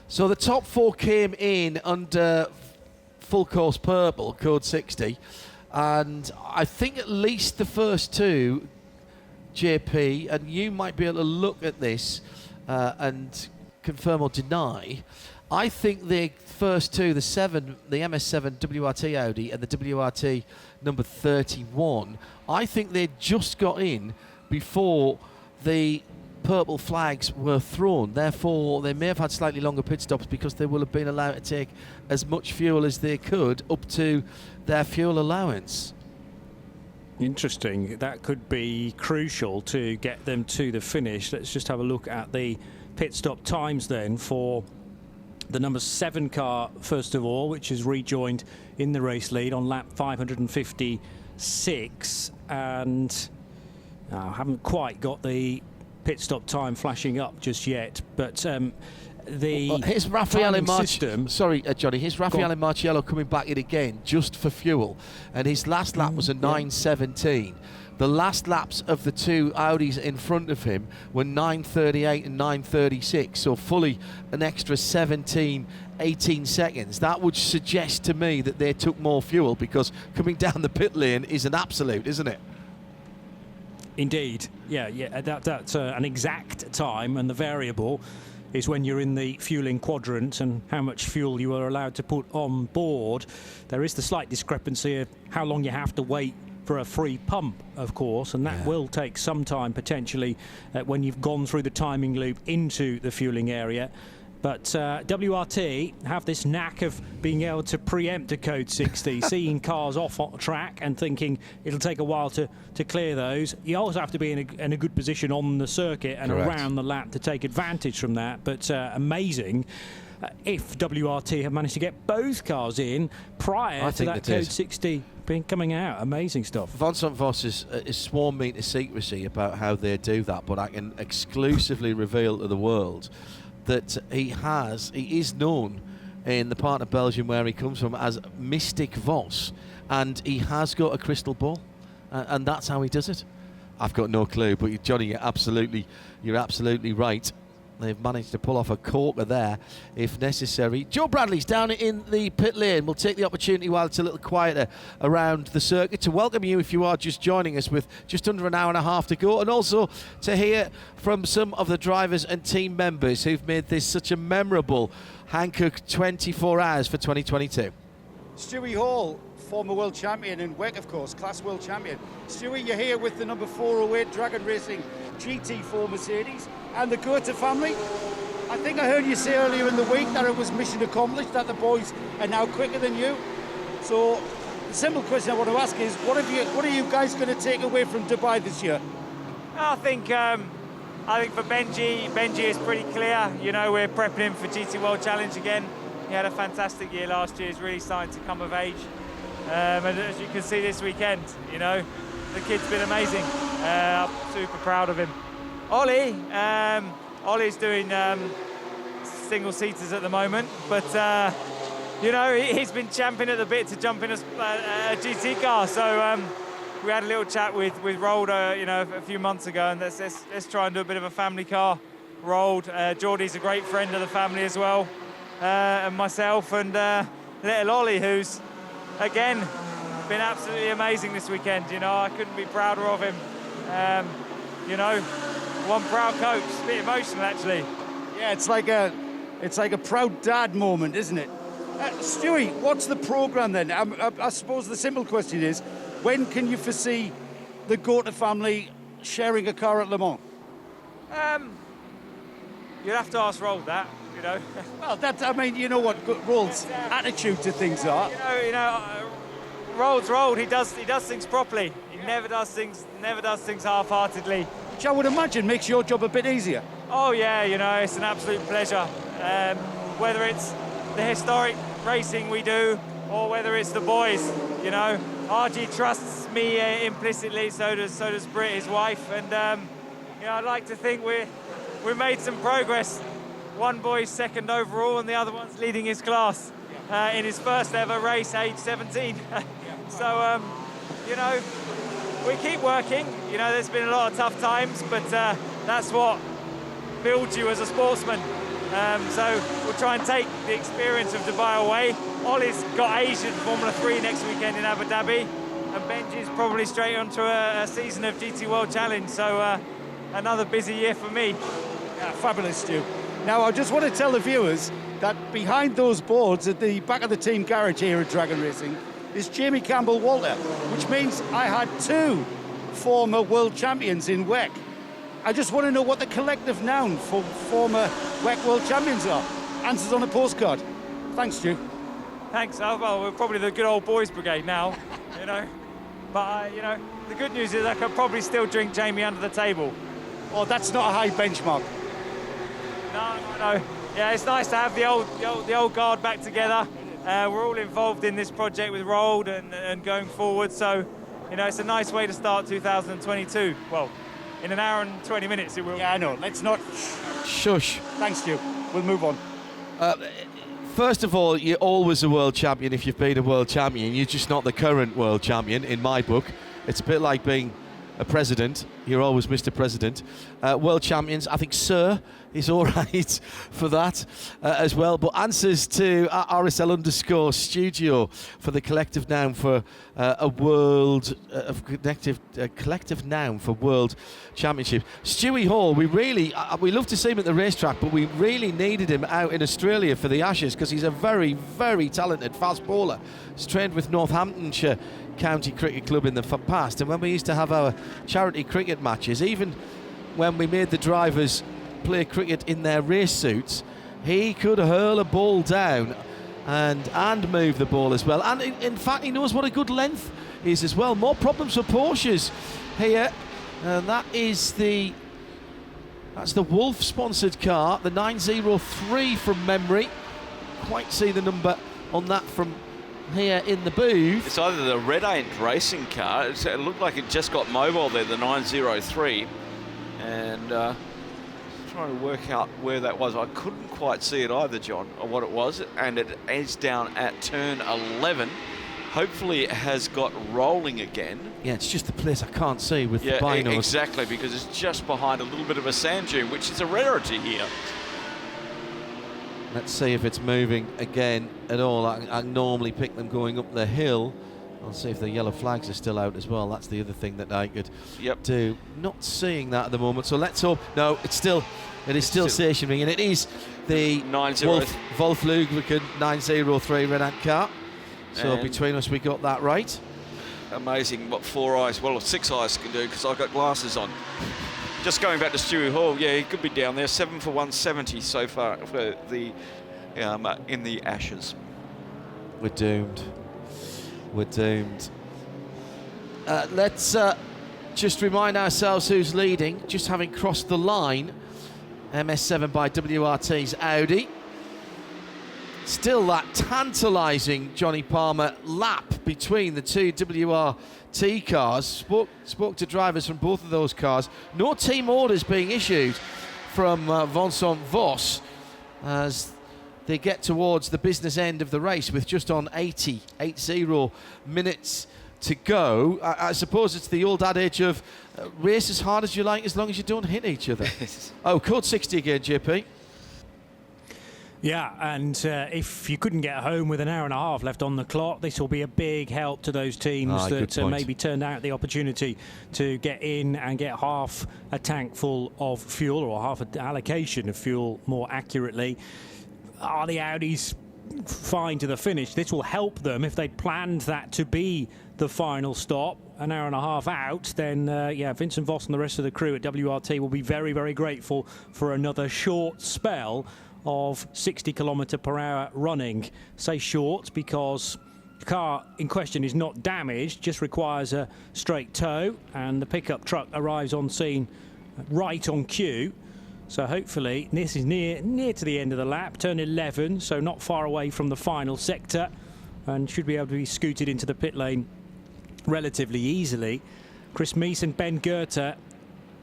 So the top 4 came in under full course purple, code 60, and I think at least the first 2, JP, and you might be able to look at this and confirm or deny. I think the first 2, the MS7 WRT Audi and the WRT number 31, I think they just got in before the purple flags were thrown. Therefore, they may have had slightly longer pit stops because they will have been allowed to take as much fuel as they could up to their fuel allowance. Interesting. That could be crucial to get them to the finish. Let's just have a look at the pit stop times then for the number 7 car, first of all, which has rejoined in the race lead on lap 556, and I haven't quite got the pit stop time flashing up just yet, but here's Raffaele system. Sorry, Johnny. Here's Raffaele Marciello coming back in again just for fuel, and his last lap was a 9:17. The last laps of the 2 Audis in front of him were 9:38 and 9:36, so fully an extra 18 seconds. That would suggest to me that they took more fuel, because coming down the pit lane is an absolute, isn't it? Indeed, yeah. That's an exact time, and the variable is when you're in the fueling quadrant and how much fuel you are allowed to put on board. There is the slight discrepancy of how long you have to wait for a free pump, of course, and that will take some time potentially when you've gone through the timing loop into the fueling area. But WRT have this knack of being able to preempt a code 60, seeing cars off on track and thinking it'll take a while to clear those. You also have to be in a good position on the circuit and around the lap to take advantage from that. But amazing if WRT have managed to get both cars in prior to that code 60 coming out. Amazing stuff. Vincent Voss has sworn me to secrecy about how they do that, but I can exclusively reveal to the world that he is known in the part of Belgium where he comes from as Mystic Voss, and he has got a crystal ball, and that's how he does it. I've got no clue, but Johnny, you're absolutely right. They've managed to pull off a corker there, if necessary. Joe Bradley's down in the pit lane. We'll take the opportunity while it's a little quieter around the circuit to welcome you if you are just joining us with just under an hour and a half to go, and also to hear from some of the drivers and team members who've made this such a memorable Hankook 24H for 2022. Stewie Hall, former world champion, and WEC, of course, class world champion. Stewie, you're here with the number 408 Dragon Racing GT4 Mercedes and the Goethe family. I think I heard you say earlier in the week that it was mission accomplished, that the boys are now quicker than you. So the simple question I want to ask is, what are you guys going to take away from Dubai this year? I think for Benji is pretty clear. You know, we're prepping him for GT World Challenge again. He had a fantastic year last year. He's really starting to come of age. And as you can see this weekend, you know, the kid's been amazing. I'm super proud of him. Ollie's doing single seaters at the moment, but you know, he's been champing at the bit to jump in a GT car. So we had a little chat with Rold, you know, a few months ago, and let's try and do a bit of a family car. Rold, Geordie's a great friend of the family as well, and myself, and little Ollie, who's again been absolutely amazing this weekend. You know, I couldn't be prouder of him. You know, one proud coach. It's a bit emotional, actually. Yeah, it's like a proud dad moment, isn't it? Stewie, what's the programme then? I suppose the simple question is, when can you foresee the Gorta family sharing a car at Le Mans? You'll have to ask Rold that, you know. Well, I mean, you know what Rold's attitude to things are. You know, Rold's Rold. He does things properly. He never does things half-heartedly. Which I would imagine makes your job a bit easier. Oh yeah, you know, it's an absolute pleasure. Whether it's the historic racing we do, or whether it's the boys, you know. RG trusts me implicitly, so does Britt, his wife, and you know, I'd like to think we made some progress. One boy's second overall, and the other one's leading his class in his first ever race, age 17. So you know, we keep working. You know, there's been a lot of tough times, but that's what builds you as a sportsman. So we'll try and take the experience of Dubai away. Ollie's got Asian Formula 3 next weekend in Abu Dhabi, and Benji's probably straight onto a season of GT World Challenge. So another busy year for me. Yeah, fabulous, Stu. Now, I just want to tell the viewers that behind those boards at the back of the team garage here at Dragon Racing is Jamie Campbell-Walter, which means I had 2 former world champions in WEC. I just want to know what the collective noun for former WEC world champions are. Answers on a postcard. Thanks, Stu. Thanks. Well, we're probably the good old boys brigade now, you know. But, you know, the good news is I could probably still drink Jamie under the table. Oh, that's not a high benchmark. No. Yeah, it's nice to have the old guard back together. We're all involved in this project with Rold and going forward. So, you know, it's a nice way to start 2022. Well, in an hour and 20 minutes it will. Yeah, I know. Let's not... Shush. Thanks, Stu. We'll move on. First of all, you're always a world champion if you've been a world champion. You're just not the current world champion, in my book. It's a bit like being a president. You're always Mr. President. World champions, I think Sir is all right for that as well. But answers to RSL_studio for the collective noun for a world collective noun for world championship. Stewie Hall, we love to see him at the racetrack, but we really needed him out in Australia for the Ashes because he's a very, very talented fast bowler. He's trained with Northamptonshire County Cricket Club in the past, and when we used to have our charity cricket matches, even when we made the drivers play cricket in their race suits, he could hurl a ball down and move the ball as well, and in fact he knows what a good length is as well. More problems for Porsches here, and that's the Wolf sponsored car, the 903 from memory. Quite see the number on that from here in the booth. It's either the Red Ant racing car, it looked like it just got mobile there, the 903, and trying to work out where that was. I couldn't quite see it either, John, or what it was, and it is down at turn 11. Hopefully it has got rolling again. Yeah, it's just the place I can't see with the binos. Exactly, because it's just behind a little bit of a sand dune, which is a rarity here. Let's see if it's moving again at all. I normally pick them going up the hill. I'll see if the yellow flags are still out as well. That's the other thing that I could do. Not seeing that at the moment, so let's hope. No, it is still stationary, and it is the Wolf Lubrican 903 Red Ant car. So and between us, we got that right. Amazing what 4 eyes, well, 6 eyes can do, because I've got glasses on. Just going back to Stewie Hall, yeah, he could be down there. 7 for 170 so far for the in the Ashes. We're doomed. we're doomed. Let's just remind ourselves who's leading. Just having crossed the line, MS7 by WRT's Audi. Still that tantalising Johnny Palmer lap between the two WRT cars. Spoke to drivers from both of those cars. No team orders being issued from Vincent Voss as they get towards the business end of the race with just on 80 minutes to go. I suppose it's the old adage of race as hard as you like as long as you don't hit each other. Oh, code 60 again, JP. Yeah, and if you couldn't get home with an hour and a half left on the clock, this will be a big help to those teams that maybe turned out the opportunity to get in and get half a tank full of fuel, or half an allocation of fuel more accurately. Are the Audis fine to the finish? This will help them. If they'd planned that to be the final stop, an hour and a half out, then Vincent Voss and the rest of the crew at WRT will be very, very grateful for another short spell of 60 km/h running. Say short because the car in question is not damaged, just requires a straight tow, and the pickup truck arrives on scene right on cue. So hopefully this is near to the end of the lap, turn 11, so not far away from the final sector, and should be able to be scooted into the pit lane relatively easily. Chris Meese and Ben Goethe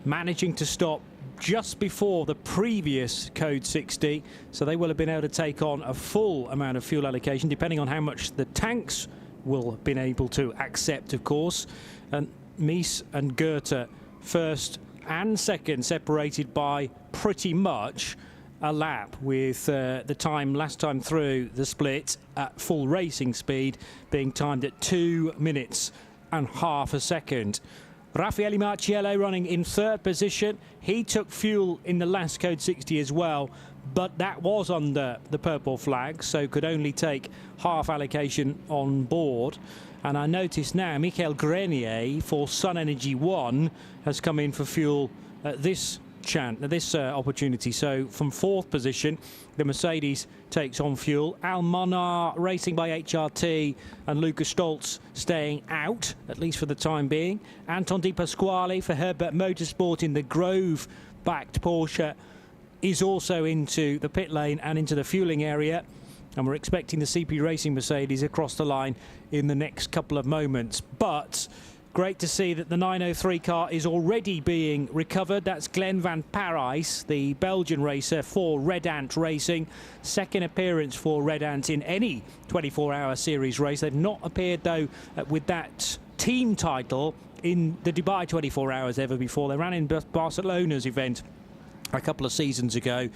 managing to stop just before the previous code 60, so they will have been able to take on a full amount of fuel allocation, depending on how much the tanks will have been able to accept, of course. And Meese and Goethe first and second, separated by pretty much a lap, with the time last time through the split at full racing speed being timed at 2 minutes and half a second. Raffaele Marciello running in third position. He took fuel in the last code 60 as well, but that was under the purple flag, so could only take half allocation on board. And I notice now Michael Grenier for Sun Energy 1 has come in for fuel at this opportunity. So from fourth position, the Mercedes takes on fuel. Al Monar racing by HRT and Lucas Stoltz staying out, at least for the time being. Anton Di Pasquale for Herbert Motorsport in the Grove-backed Porsche is also into the pit lane and into the fueling area. And we're expecting the CP Racing Mercedes across the line in the next couple of moments. But great to see that the 903 car is already being recovered. That's Glenn van Parijs, the Belgian racer for Red Ant Racing. Second appearance for Red Ant in any 24-hour series race. They've not appeared, though, with that team title in the Dubai 24 Hours ever before. They ran in Barcelona's event a couple of seasons ago.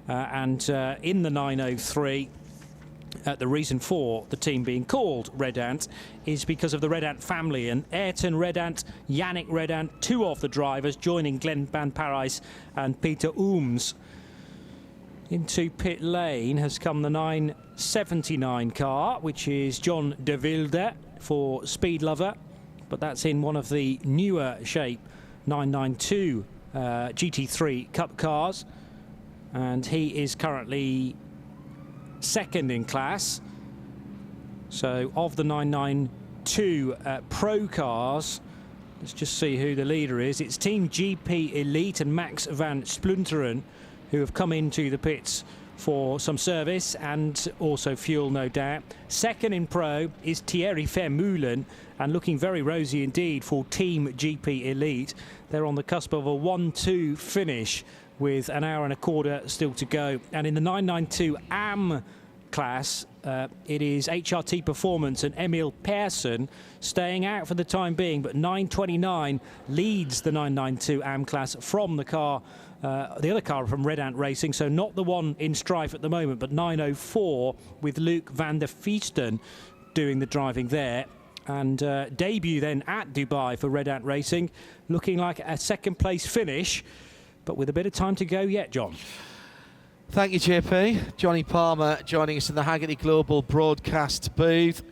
And in the 903... the reason for the team being called Red Ant is because of the Red Ant family, and Ayrton Red Ant, Yannick Red Ant, two of the drivers joining Glenn van Parijs and Peter Ooms. Into pit lane has come the 979 car, which is John de Wilde for Speed Lover, but that's in one of the newer shape 992 GT3 Cup cars, and he is currently second in class. So of the 992 Pro cars, let's just see who the leader is. It's Team GP Elite and Max van Splunteren, who have come into the pits for some service and also fuel, no doubt. Second in Pro is Thierry Vermeulen, and looking very rosy indeed for Team GP Elite. They're on the cusp of a 1-2 finish with an hour and a quarter still to go. And in the 992 AM class, it is HRT Performance and Emil Persson staying out for the time being, but 929 leads the 992 AM class from the car, the other car from Red Ant Racing, so not the one in strife at the moment, but 904 with Luc van der Viesten doing the driving there. And debut then at Dubai for Red Ant Racing, looking like a second place finish, but with a bit of time to go yet, John. Thank you, JP. Johnny Palmer joining us in the Haggerty Global broadcast booth.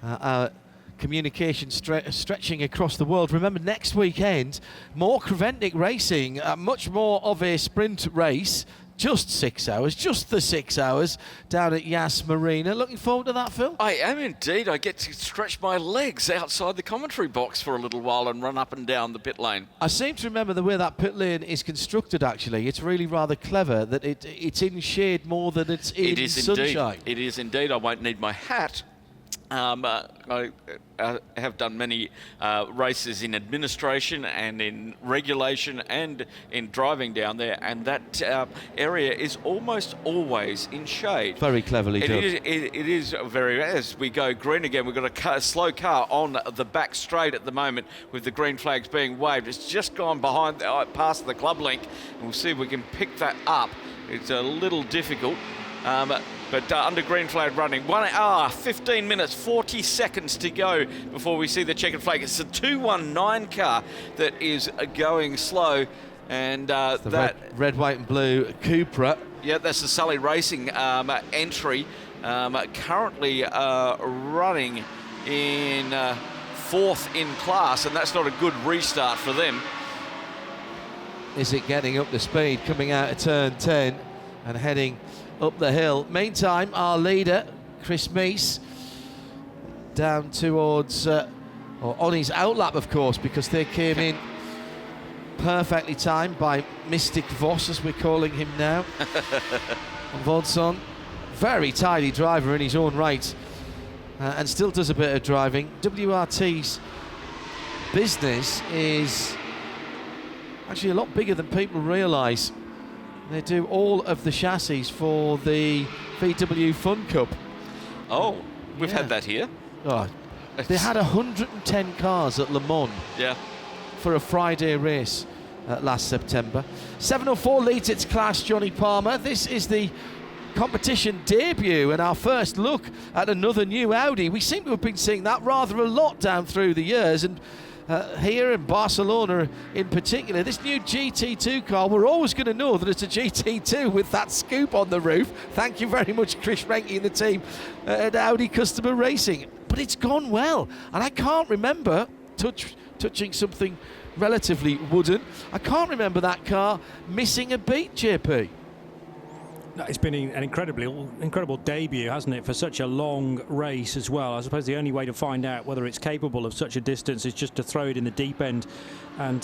Our communication stretching across the world. Remember, next weekend, more Creventic racing, much more of a sprint race. just 6 hours, just the 6 hours down at Yas Marina. Looking forward to that, Phil? I am indeed. I get to stretch my legs outside the commentary box for a little while and run up and down the pit lane. I seem to remember the way that pit lane is constructed, actually. It's really rather clever that it's in shade more than it's in sunshine. Indeed. It is indeed. I won't need my hat. I have done many races in administration and in regulation and in driving down there, and that area is almost always in shade. Very cleverly done. It is very. As we go green again, we've got a slow car on the back straight at the moment with the green flags being waved. It's just gone behind, past the club link, and we'll see if we can pick that up. It's a little difficult. But under green flag running, 1 hour, 15 minutes, 40 seconds to go before we see the checkered flag. It's a 219 car that is going slow, and that red, white, and blue Cupra. Yeah, that's the Sully Racing entry, currently running in fourth in class, and that's not a good restart for them. Is it getting up to speed, coming out of turn 10 and heading up the hill? Meantime, our leader, Chris Meese, down towards, or on his outlap, of course, because they came in perfectly timed by Mystic Voss, as we're calling him now. And Vodson, very tidy driver in his own right, and still does a bit of driving. WRT's business is actually a lot bigger than people realise. They do all of the chassis for the VW Fun Cup. Oh, we've had that here. Oh, they had 110 cars at Le Mans. Yeah. For a Friday race last September. 704 leads its class, Johnny Palmer. This is the competition debut and our first look at another new Audi. We seem to have been seeing that rather a lot down through the years, and here in Barcelona in particular, this new GT2 car, we're always going to know that it's a GT2 with that scoop on the roof. Thank you very much, Chris Renke and the team at Audi Customer Racing. But it's gone well, and I can't remember touching something relatively wooden. I can't remember that car missing a beat, JP. It's been an incredible debut, hasn't it, for such a long race as well. I suppose the only way to find out whether it's capable of such a distance is just to throw it in the deep end and,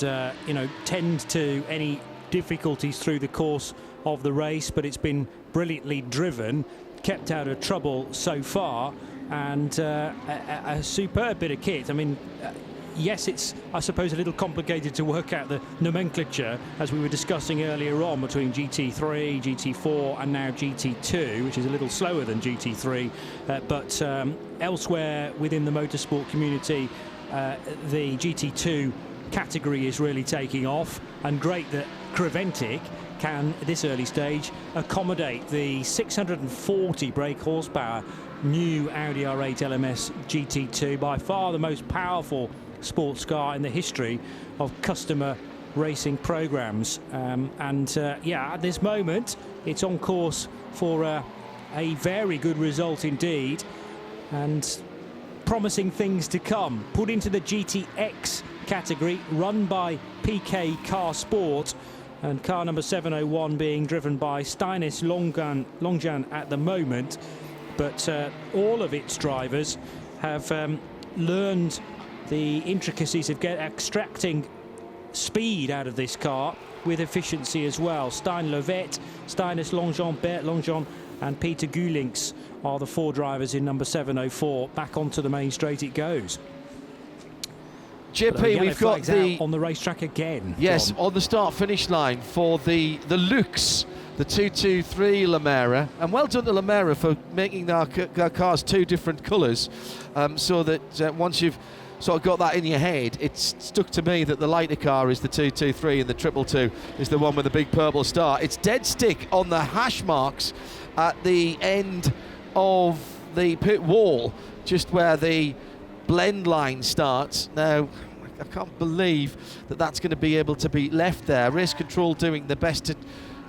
tend to any difficulties through the course of the race. But it's been brilliantly driven, kept out of trouble so far, and a superb bit of kit. I mean, yes, it's, I suppose, a little complicated to work out the nomenclature, as we were discussing earlier on, between GT3, GT4 and now GT2, which is a little slower than GT3. But elsewhere within the motorsport community, the GT2 category is really taking off, and great that Creventic can, at this early stage, accommodate the 640 brake horsepower new Audi R8 LMS GT2, by far the most powerful sports car in the history of customer racing programs. At this moment it's on course for a very good result indeed, and promising things to come. Put into the GTX category, run by PK Car Sport, and car number 701 being driven by Steinis Longjan at the moment. But all of its drivers have learned the intricacies of extracting speed out of this car with efficiency as well. Stein Lovett, Steinis Longjan, Bert Longjan and Peter Gulinks are the four drivers in number 704. Back onto the main straight it goes. JP, we've got the on the racetrack again. Yes, John. on the start-finish line for the Lux, the 223 Lamera, and well done to Lamera for making our cars two different colours, so that once you've sort of got that in your head, it's stuck to me that the lighter car is the 223 and the 222 is the one with the big purple star. It's dead stick on the hash marks at the end of the pit wall, just where the blend line starts. Now, I can't believe that that's going to be able to be left there. Race control doing the best to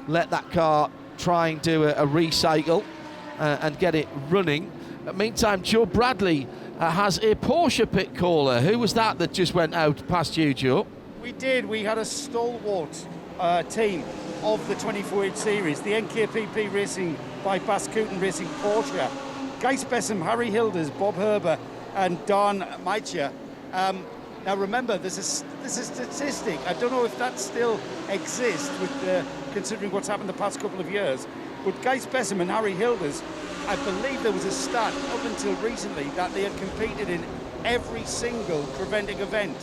let that car try and do a recycle and get it running. Meantime, Joe Bradley has a Porsche pit caller. Who was that just went out past you, Joe? We did. We had a stalwart team of the 24H series, the NKPP Racing by Baskuten Racing Porsche. Gijs Bessem, Harry Hilders, Bob Herber and Dan Meitjer. Now remember, there's a statistic. I don't know if that still exists with considering what's happened the past couple of years. But Gijs Bessem and Harry Hilders, I believe there was a stat up until recently that they had competed in every single Creventic event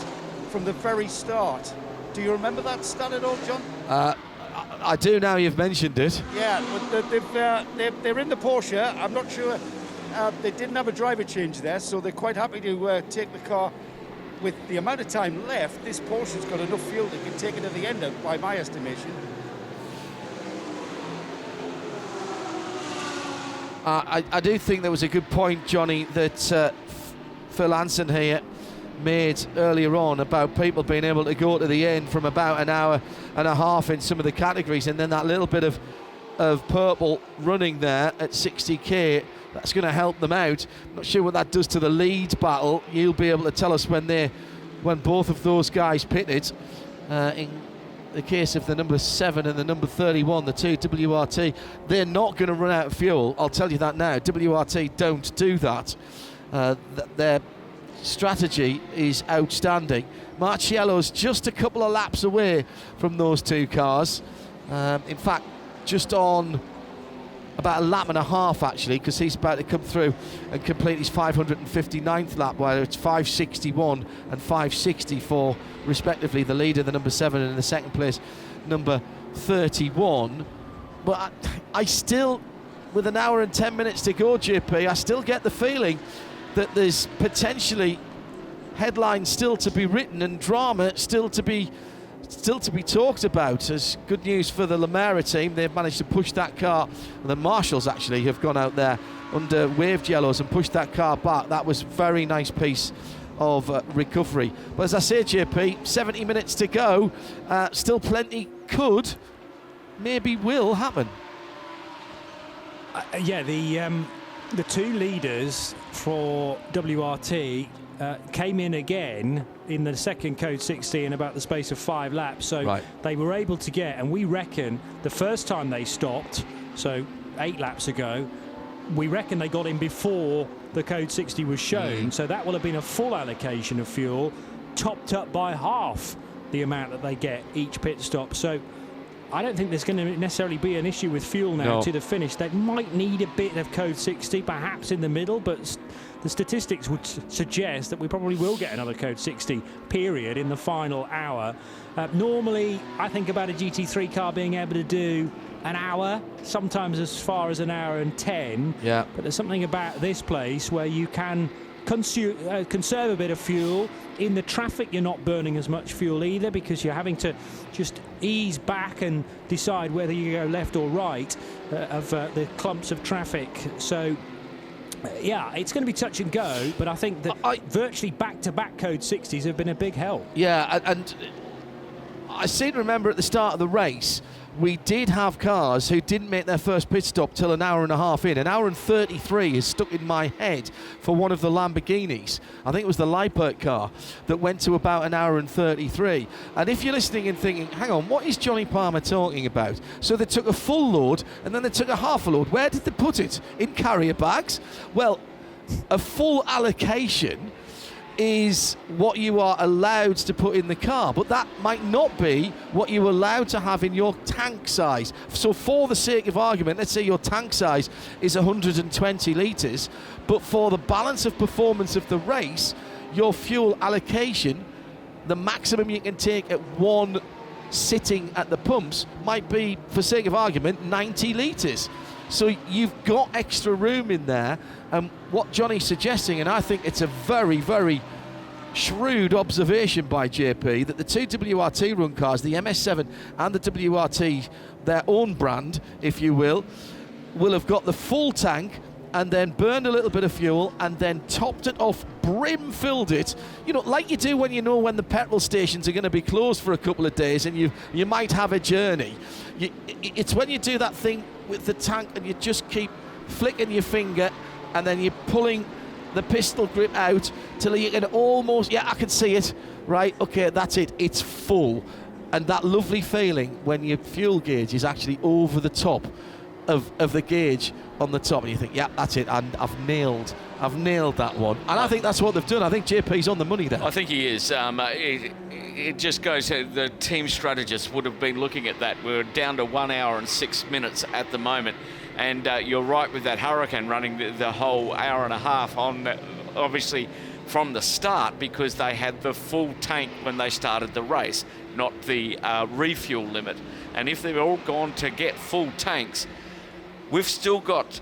from the very start. Do you remember that stat at all, John? I do now you've mentioned it. Yeah, but they're in the Porsche. I'm not sure. They didn't have a driver change there, so they're quite happy to take the car. With the amount of time left, this Porsche's got enough fuel that can take it to the end, by my estimation. I do think there was a good point, Johnny, that Phil Hansen here made earlier on about people being able to go to the end from about an hour and a half in some of the categories, and then that little bit of purple running there at 60k, that's going to help them out. Not sure what that does to the lead battle. You'll be able to tell us when both of those guys pitted. In the case of the number 7 and the number 31, the two WRT, they're not going to run out of fuel. I'll tell you that now. WRT don't do that. Their strategy is outstanding. Marciello's just a couple of laps away from those two cars. In fact, just on about a lap and a half actually, because he's about to come through and complete his 559th lap, where it's 561 and 560 for respectively the leader, the number 7, and in the second place number 31. But I still, with an hour and 10 minutes to go, JP, I still get the feeling that there's potentially headlines still to be written and drama still to be talked about. As good news for the Lamera team, they've managed to push that car, and the marshals actually have gone out there under waved yellows and pushed that car back. That was a very nice piece of recovery. But as I say, JP, 70 minutes to go, still plenty could, maybe will happen. Yeah, the two leaders for WRT came in again in the second Code 60 in about the space of 5 laps. So they were able to get, and we reckon the first time they stopped, so 8 laps ago, we reckon they got in before the Code 60 was shown. So that will have been a full allocation of fuel, topped up by half the amount that they get each pit stop. So I don't think there's going to necessarily be an issue with fuel now to the finish. They might need a bit of Code 60, perhaps in the middle, but the statistics would suggest that we probably will get another Code 60 period in the final hour. Normally, I think about a GT3 car being able to do an hour, sometimes as far as an hour and 10. Yeah. But there's something about this place where you can conserve a bit of fuel. In the traffic, you're not burning as much fuel either, because you're having to just ease back and decide whether you go left or right of the clumps of traffic. So yeah, it's going to be touch and go, but I think that virtually back-to-back Code 60s have been a big help. Yeah, and I seem to remember at the start of the race, we did have cars who didn't make their first pit stop till an hour and a half in. An hour and 33 is stuck in my head for one of the Lamborghinis. I think it was the Leipert car that went to about an hour and 33. And if you're listening and thinking, hang on, what is Johnny Palmer talking about? So they took a full load and then they took a half a load. Where did they put it? In carrier bags? Well, a full allocation is what you are allowed to put in the car, but that might not be what you're allowed to have in your tank size. So for the sake of argument, let's say your tank size is 120 litres, but for the balance of performance of the race, your fuel allocation, the maximum you can take at one sitting at the pumps might be, for sake of argument, 90 litres. So you've got extra room in there, and what Johnny's suggesting, and I think it's a very, very shrewd observation by JP, that the two WRT run cars, the MS7 and the WRT, their own brand, if you will have got the full tank and then burned a little bit of fuel and then topped it off, brim-filled it, you know, like you do when you know when the petrol stations are going to be closed for a couple of days and you might have a journey. It's when you do that thing with the tank and you just keep flicking your finger and then you're pulling the pistol grip out till you can almost, yeah, I can see it, right, okay, that's it, it's full. And that lovely feeling when your fuel gauge is actually over the top of the gauge on the top, and you think, yeah, that's it, and I've nailed that one. And I think that's what they've done. I think JP's on the money there. I think he is. It just goes to the team strategists would have been looking at that. We're down to 1 hour and 6 minutes at the moment. And you're right with that Hurricane running the whole hour and a half on, obviously, from the start, because they had the full tank when they started the race, not the refuel limit. And if they've all gone to get full tanks, we've still got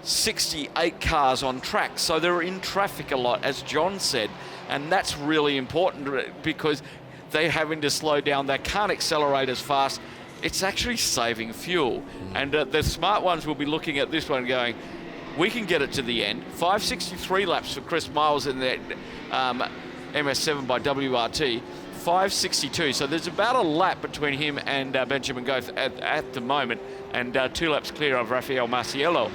68 cars on track, so they're in traffic a lot, as John said, and that's really important because they're having to slow down. They can't accelerate as fast. It's actually saving fuel, and the smart ones will be looking at this one going, we can get it to the end. 563 laps for Chris Miles in the MS7 by WRT, 562, so there's about a lap between him and Benjamin Goeth at the moment, and 2 laps clear of Rafael Marciello.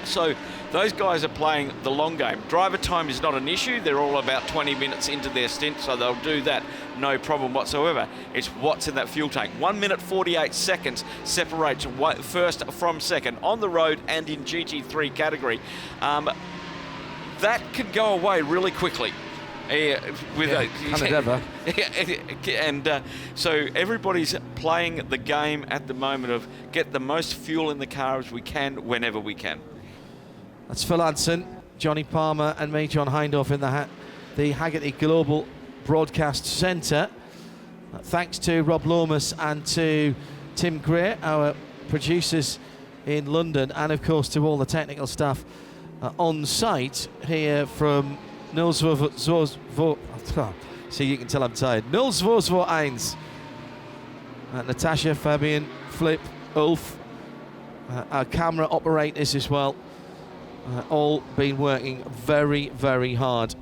So those guys are playing the long game. Driver time is not an issue. They're all about 20 minutes into their stint, so they'll do that, no problem whatsoever. It's what's in that fuel tank. 1 minute 48 seconds separates first from second on the road and in GT3 category. That can go away really quickly. So everybody's playing the game at the moment of get the most fuel in the car as we can whenever we can. That's Phil Hanson, Johnny Palmer and me, John Hindhaugh, in the Haggerty Global Broadcast Centre. Thanks to Rob Lomas and to Tim Gray, our producers in London, and of course to all the technical staff on site here from see, you can tell I'm tired. 021. Natasha, Fabian, Flip, Ulf, our camera operators as well, all been working very, very hard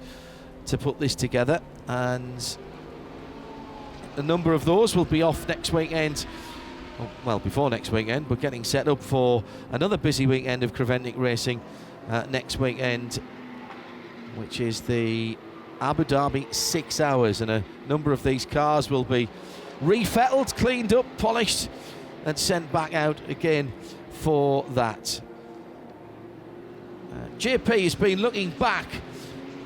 to put this together, and a number of those will be off next weekend. Well, before next weekend, but getting set up for another busy weekend of Creventic racing next weekend, which is the Abu Dhabi 6 hours, and a number of these cars will be refettled, cleaned up, polished and sent back out again for that. JP has been looking back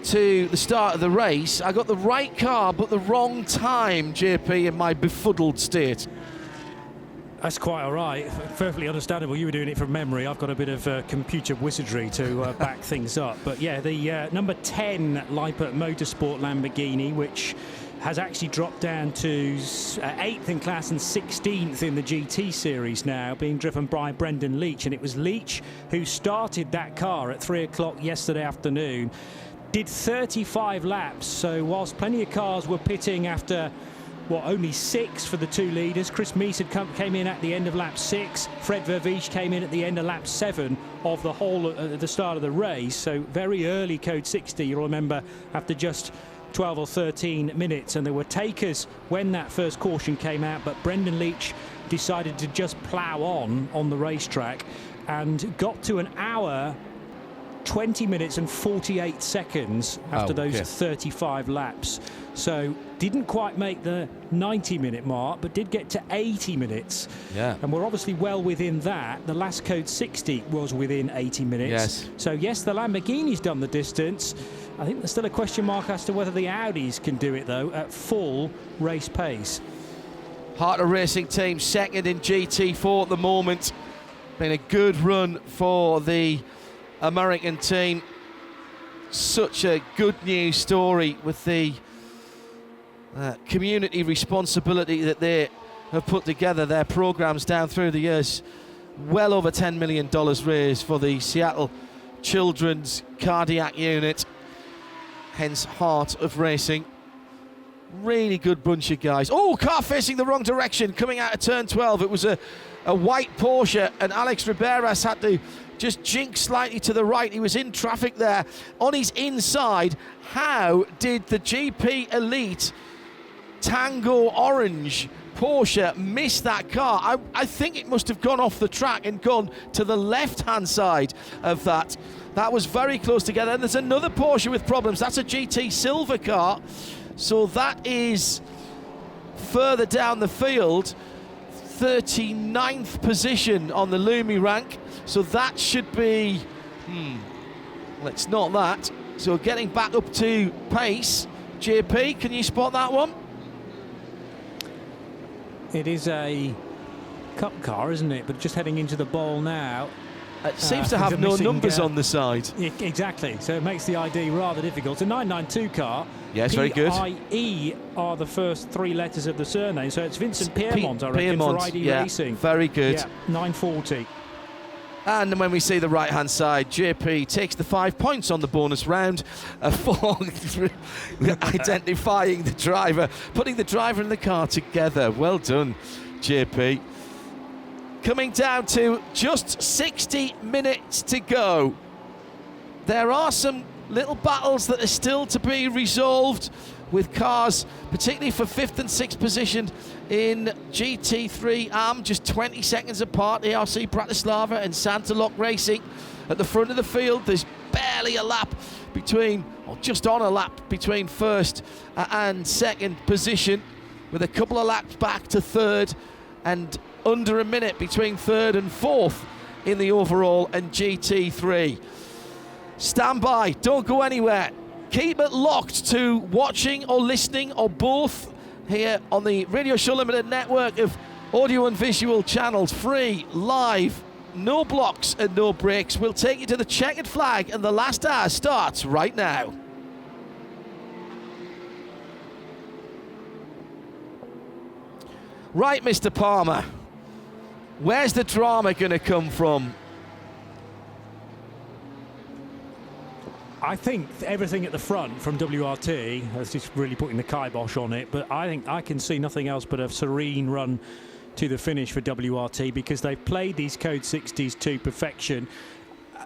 to the start of the race. I got the right car but the wrong time, JP, in my befuddled state. That's quite all right. Perfectly understandable. You were doing it from memory. I've got a bit of computer wizardry to back things up. But yeah, the number 10 Lippert Motorsport Lamborghini, which has actually dropped down to 8th in class and 16th in the GT series now, being driven by Brendan Leach. And it was Leach who started that car at 3 o'clock yesterday afternoon. Did 35 laps. So whilst plenty of cars were pitting after only 6 for the 2 leaders. Chris Meese came in at the end of lap 6. Fred Verveech came in at the end of lap 7 of the whole at the start of the race. So very early Code 60, you'll remember, after just 12 or 13 minutes. And there were takers when that first caution came out, but Brendan Leach decided to just plough on the racetrack and got to an hour 20 minutes and 48 seconds after those 35 laps. So didn't quite make the 90-minute mark, but did get to 80 minutes. Yeah. And we're obviously well within that. The last Code 60 was within 80 minutes. Yes. So yes, the Lamborghini's done the distance. I think there's still a question mark as to whether the Audis can do it, though, at full race pace. Harter Racing Team second in GT4 at the moment. Been a good run for the American team. Such a good news story with the community responsibility that they have put together, their programs down through the years. Well over $10 million raised for the Seattle Children's Cardiac Unit, hence Heart of Racing. Really good bunch of guys. Oh, car facing the wrong direction coming out of turn 12. It was a white Porsche, and Alex Riberas had to just jink slightly to the right. He was in traffic there on his inside. How did the GP Elite Tango Orange Porsche miss that car? I think it must have gone off the track and gone to the left-hand side of that. That was very close together. And there's another Porsche with problems. That's a GT Silver car. So that is further down the field, 39th position on the Lumi rank. So that should be, well, it's not that. So getting back up to pace. JP, can you spot that one? It is a cup car, isn't it? But just heading into the bowl now. It seems to have no numbers on the side. Exactly, so it makes the ID rather difficult. It's a 992 car. Yes, very good. PIE are the first three letters of the surname, so it's Vincent Piermont, I reckon, for ID Racing. Very good. Yeah, 940. And when we see the right-hand side, JP takes the 5 points on the bonus round for identifying the driver, putting the driver and the car together. Well done, JP. Coming down to just 60 minutes to go. There are some little battles that are still to be resolved with cars, particularly for 5th and 6th position in GT3 AM, just 20 seconds apart. ARC Bratislava and Santa Lock Racing at the front of the field. There's barely a lap between, or just on a lap between first and second position, with a couple of laps back to third and under a minute between third and fourth in the overall and GT3. Stand by, don't go anywhere. Keep it locked to watching or listening or both here on the Radio Show Limited network of audio and visual channels. Free, live, no blocks and no breaks. We'll take you to the checkered flag, and the last hour starts right now. Right, Mr. Palmer, where's the drama going to come from? I think everything at the front from WRT is just really putting the kibosh on it, but I think I can see nothing else but a serene run to the finish for WRT, because they've played these Code 60s to perfection.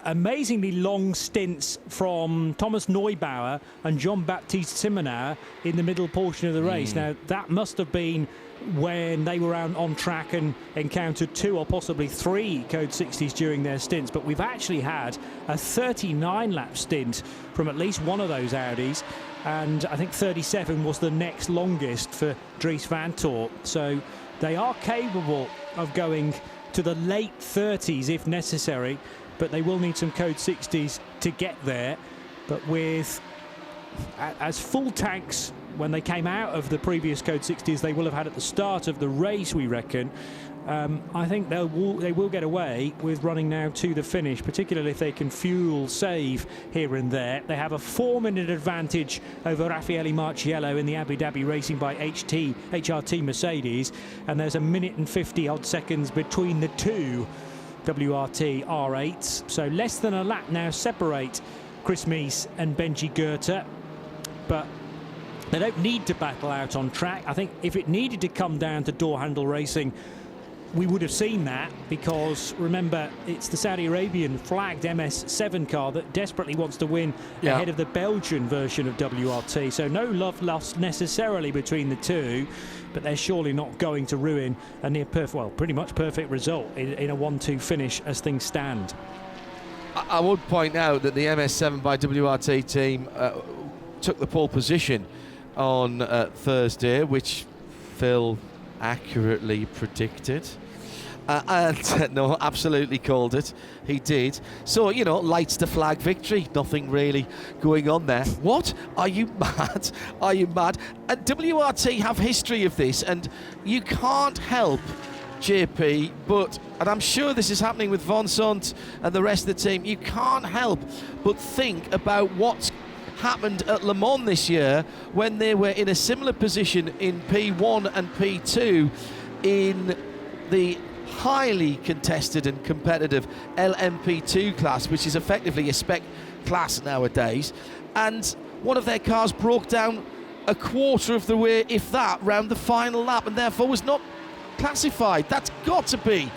Amazingly long stints from Thomas Neubauer and Jean-Baptiste Simonauer in the middle portion of the race. Now, that must have been when they were on track and encountered 2 or possibly 3 Code 60s during their stints, but we've actually had a 39-lap stint from at least one of those Audis, and I think 37 was the next longest for Dries Van Toort. So they are capable of going to the late 30s if necessary, but they will need some Code 60s to get there. But with as full tanks when they came out of the previous Code 60s they will have had at the start of the race, we reckon, I think they will get away with running now to the finish, particularly if they can fuel save here and there. They have a 4-minute advantage over Raffaele Marciello in the Abu Dhabi Racing by HRT Mercedes, and there's a minute and 50-odd seconds between the two WRT R8s. So less than a lap now separate Chris Mees and Benji Goethe, but they don't need to battle out on track. I think if it needed to come down to door handle racing, we would have seen that, because remember, it's the Saudi Arabian flagged MS7 car that desperately wants to win ahead of the Belgian version of WRT. So no love lost necessarily between the two, but they're surely not going to ruin a near perfect, well, pretty much perfect result in a 1-2 finish as things stand. I would point out that the MS7 by WRT team took the pole position on Thursday, which Phil accurately predicted. And no, absolutely called it. He did. So, you know, lights to flag victory. Nothing really going on there. What? Are you mad? Are you mad? And WRT have history of this, and you can't help, JP, but, and I'm sure this is happening with Von Sant and the rest of the team, you can't help but think about what's happened at Le Mans this year when they were in a similar position in P1 and P2 in the highly contested and competitive LMP2 class, which is effectively a spec class nowadays, and one of their cars broke down a quarter of the way, if that, round the final lap, and therefore was not classified. That's got to be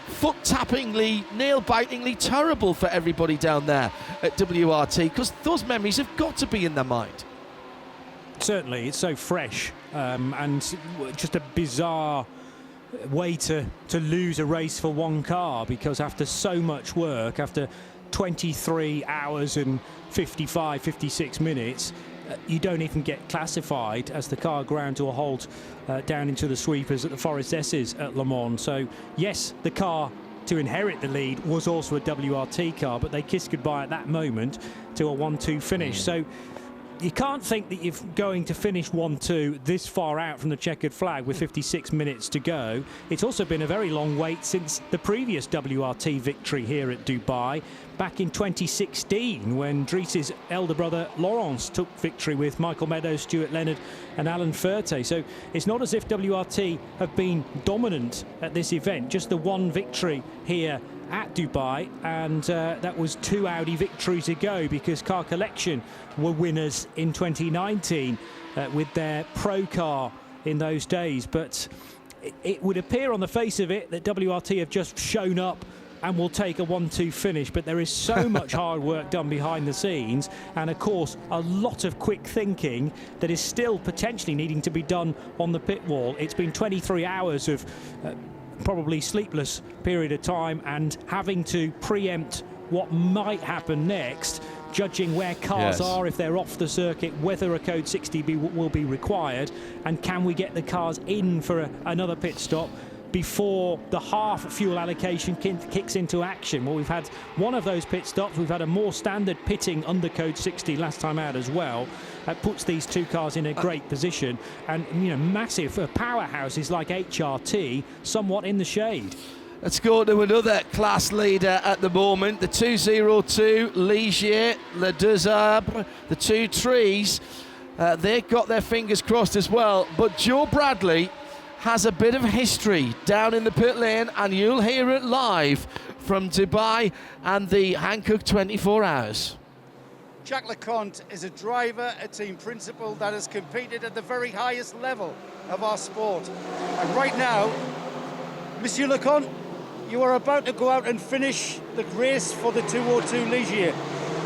foot-tappingly, nail-bitingly terrible for everybody down there at WRT, because those memories have got to be in their mind. Certainly, it's so fresh, and just a bizarre way to lose a race for one car, because after so much work, after 23 hours and 55, 56 minutes, you don't even get classified as the car ground to a halt down into the sweepers at the Forest S's at Le Mans. So yes, the car to inherit the lead was also a WRT car, but they kissed goodbye at that moment to a 1-2 finish. So you can't think that you're going to finish 1-2 this far out from the checkered flag with 56 minutes to go. It's also been a very long wait since the previous WRT victory here at Dubai back in 2016, when Dries's elder brother Laurence took victory with Michael Meadows, Stuart Leonard and Alan Furte. So it's not as if WRT have been dominant at this event, just the one victory here at Dubai, and that was 2 Audi victories ago, because Car Collection were winners in 2019 with their Pro car in those days. But it would appear on the face of it that WRT have just shown up and will take a 1-2 finish, but there is so much hard work done behind the scenes, and of course a lot of quick thinking that is still potentially needing to be done on the pit wall. It's been 23 hours of probably sleepless period of time, and having to preempt what might happen next, judging where cars are, if they're off the circuit, whether a code 60 will be required, and can we get the cars in for another pit stop before the half fuel allocation kicks into action. Well, we've had one of those pit stops. We've had a more standard pitting under code 60 last time out as well. That puts these two cars in a great position, and massive powerhouses like HRT somewhat in the shade. Let's go to another class leader at the moment, the 202 Ligier, Le Deux Arbres, the 2 Trees. They've got their fingers crossed as well, but Joe Bradley has a bit of history down in the pit lane, and you'll hear it live from Dubai and the Hankook 24 Hours. Jacques Leconte is a driver, a team principal that has competed at the very highest level of our sport. And right now, Monsieur Leconte, you are about to go out and finish the race for the 202 Ligier.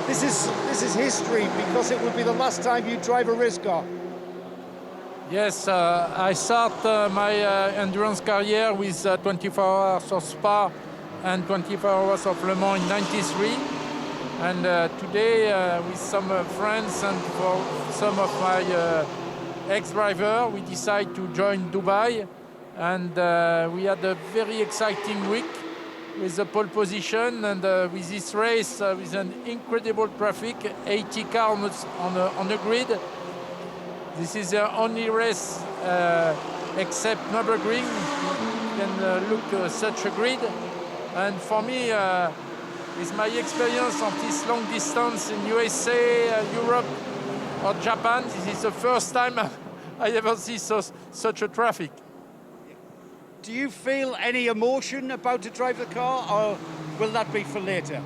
This is history, because it will be the last time you drive a race car. Yes, I start my endurance career with 24 hours of Spa and 24 hours of Le Mans in '93. And today, with some friends and for some of my ex-driver, we decide to join Dubai. And we had a very exciting week with the pole position, and with this race, with an incredible traffic, 80 cars on the grid. This is the only race except Nürburgring can look such a grid. And for me, with my experience on this long distance in USA, Europe or Japan, this is the first time I ever see such a traffic. Do you feel any emotion about to drive the car, or will that be for later?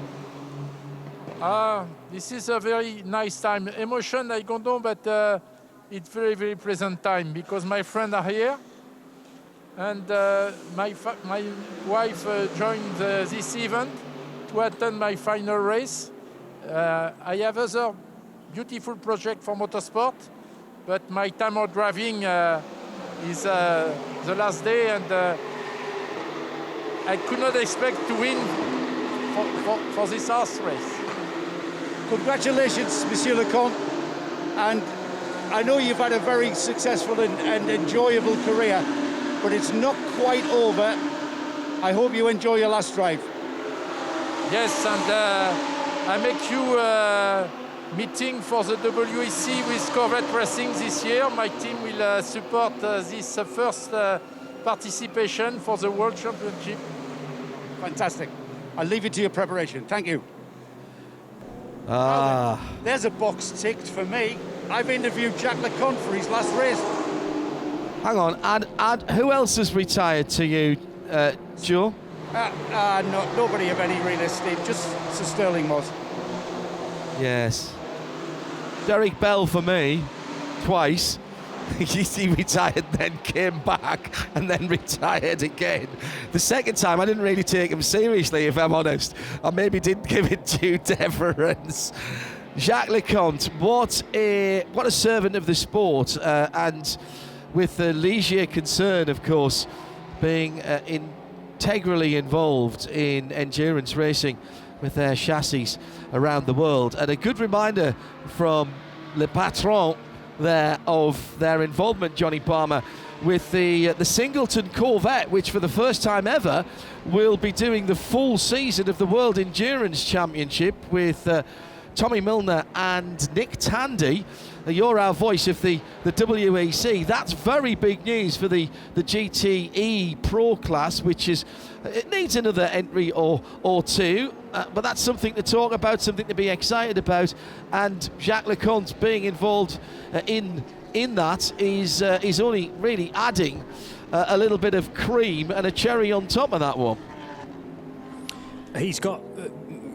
This is a very nice time. Emotion, I don't know, but it's very, very pleasant time, because my friends are here, and my wife joined this event to attend my final race. I have other beautiful project for motorsport, but my time of driving is the last day, and I could not expect to win for this horse race. Congratulations, Monsieur Leconte, and I know you've had a very successful and enjoyable career, but it's not quite over. I hope you enjoy your last drive. Yes, and I make you meeting for the WEC with Corvette Racing this year. My team will support this first participation for the World Championship. Fantastic. I'll leave it to your preparation. Thank you. There's a box ticked for me. I've interviewed Jacques Leconte for his last race. Hang on, and who else has retired to you, Joe? Nobody of any real estate, just Sir Sterling Moss. Yes. Derek Bell for me, twice. He retired, then came back, and then retired again. The second time, I didn't really take him seriously, if I'm honest. I maybe didn't give it due deference. Jacques Leconte, what a servant of the sport, and with the Ligier concern, of course, being integrally involved in endurance racing with their chassis around the world. And a good reminder from le patron there of their involvement, Johnny Palmer, with the Singleton Corvette, which for the first time ever will be doing the full season of the World Endurance Championship with Tommy Milner and Nick Tandy. You're our voice of the WEC. That's very big news for the GTE Pro class, which is, it needs another entry or two, but that's something to talk about, something to be excited about. And Jacques Leconte being involved in that is only really adding a little bit of cream and a cherry on top of that one. He's got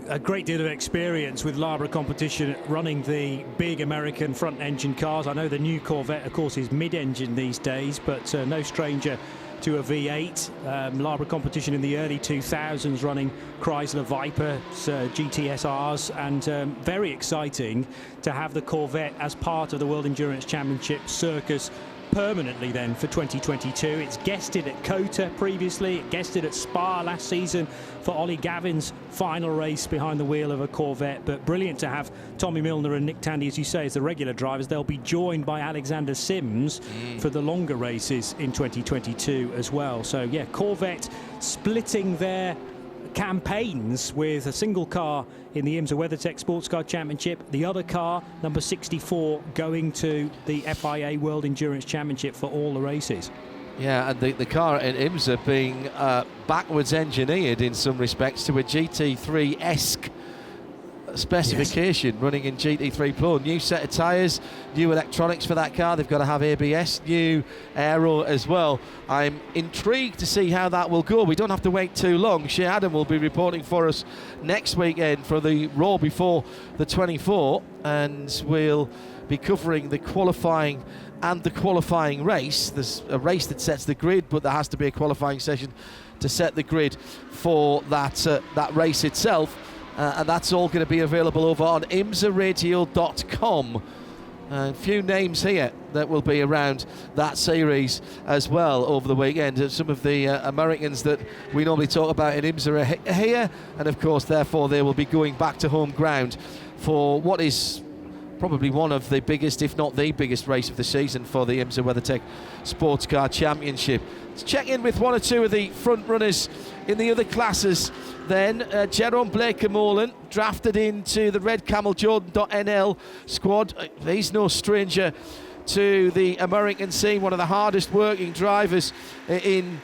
a great deal of experience with Labra competition, running the big American front-engine cars. I know the new Corvette, of course, is mid-engine these days, but no stranger to a V8. Labra competition in the early 2000s, running Chrysler Viper, GTSRs, and very exciting to have the Corvette as part of the World Endurance Championship circus permanently then for 2022. It's guested at COTA previously, it guested at Spa last season for Ollie Gavin's final race behind the wheel of a Corvette. But brilliant to have Tommy Milner and Nick Tandy, as you say, as the regular drivers. They'll be joined by Alexander Sims for the longer races in 2022 as well. So yeah, Corvette splitting their campaigns with a single car in the IMSA WeatherTech Sports Car Championship, the other car, number 64, going to the FIA World Endurance Championship for all the races. Yeah, and the car at IMSA being backwards engineered in some respects to a GT3-esque specification, yes, running in GT3 Pro. New set of tyres, new electronics for that car. They've got to have ABS, new aero as well. I'm intrigued to see how that will go. We don't have to wait too long. Shea Adam will be reporting for us next weekend for the Raw before the 24, and we'll be covering the qualifying and the qualifying race. There's a race that sets the grid, but there has to be a qualifying session to set the grid for that race itself. And that's all going to be available over on imsaradio.com. A few names here that will be around that series as well over the weekend. Some of the Americans that we normally talk about in IMSA are here, and of course, therefore, they will be going back to home ground for what is probably one of the biggest, if not the biggest race of the season for the IMSA WeatherTech Sports Car Championship. Let's check in with one or two of the front runners in the other classes then. Jerome Blake-Molan drafted into the Red Camel Jordan.nl squad. He's no stranger to the American scene, one of the hardest working drivers in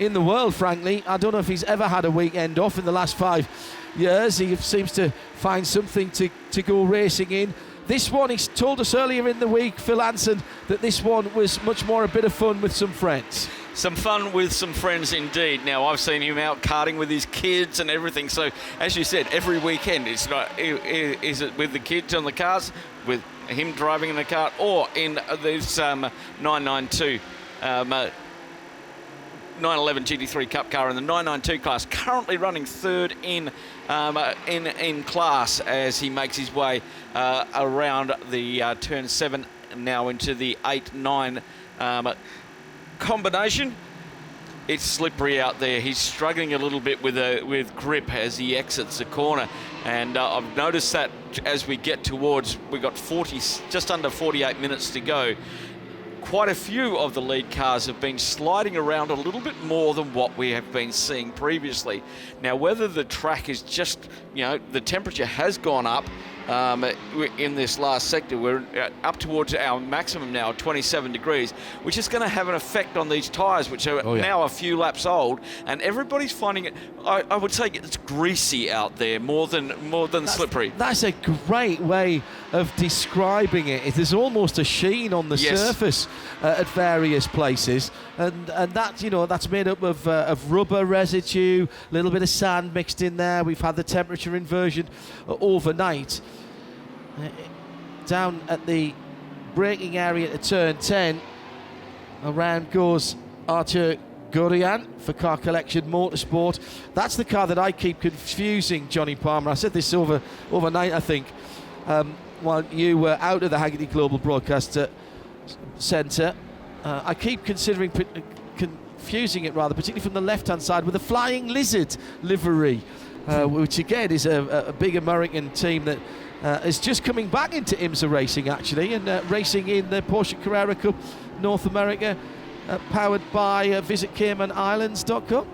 the world, frankly. I don't know if he's ever had a weekend off in the last 5 years. He seems to find something to go racing in. This one, he's told us earlier in the week, Phil Anson, that this one was much more a bit of fun with some friends. Some fun with some friends indeed. Now, I've seen him out karting with his kids and everything. So, as you said, every weekend, it's not, is it with the kids on the cars, with him driving in the car, or in this 992 911 GT3 Cup car in the 992 class, currently running third in class as he makes his way around the turn 7, now into the 8-9 combination. It's slippery out there. He's struggling a little bit with grip as he exits the corner, and I've noticed that as we get towards, we've got just under 48 minutes to go. Quite a few of the lead cars have been sliding around a little bit more than what we have been seeing previously. Now, whether the track is just, the temperature has gone up in this last sector. We're up towards our maximum now, 27 degrees, which is going to have an effect on these tyres, which are now a few laps old, and everybody's finding it, I would say it's greasy out there more than slippery. That's a great way of describing it. There's almost a sheen on the surface at various places, and that, that's made up of rubber residue, a little bit of sand mixed in there. We've had the temperature inversion overnight. Down at the braking area to turn 10, around goes Arthur Gorian for Car Collection Motorsport. That's the car that I keep confusing, Johnny Palmer. I said this overnight, I think, while you were out of the Haggerty Global Broadcast Centre. I keep confusing it, rather, particularly from the left-hand side, with the Flying Lizard livery, which again is a big American team that is just coming back into IMSA racing, actually, and racing in the Porsche Carrera Cup North America, powered by visitcaymanislands.com.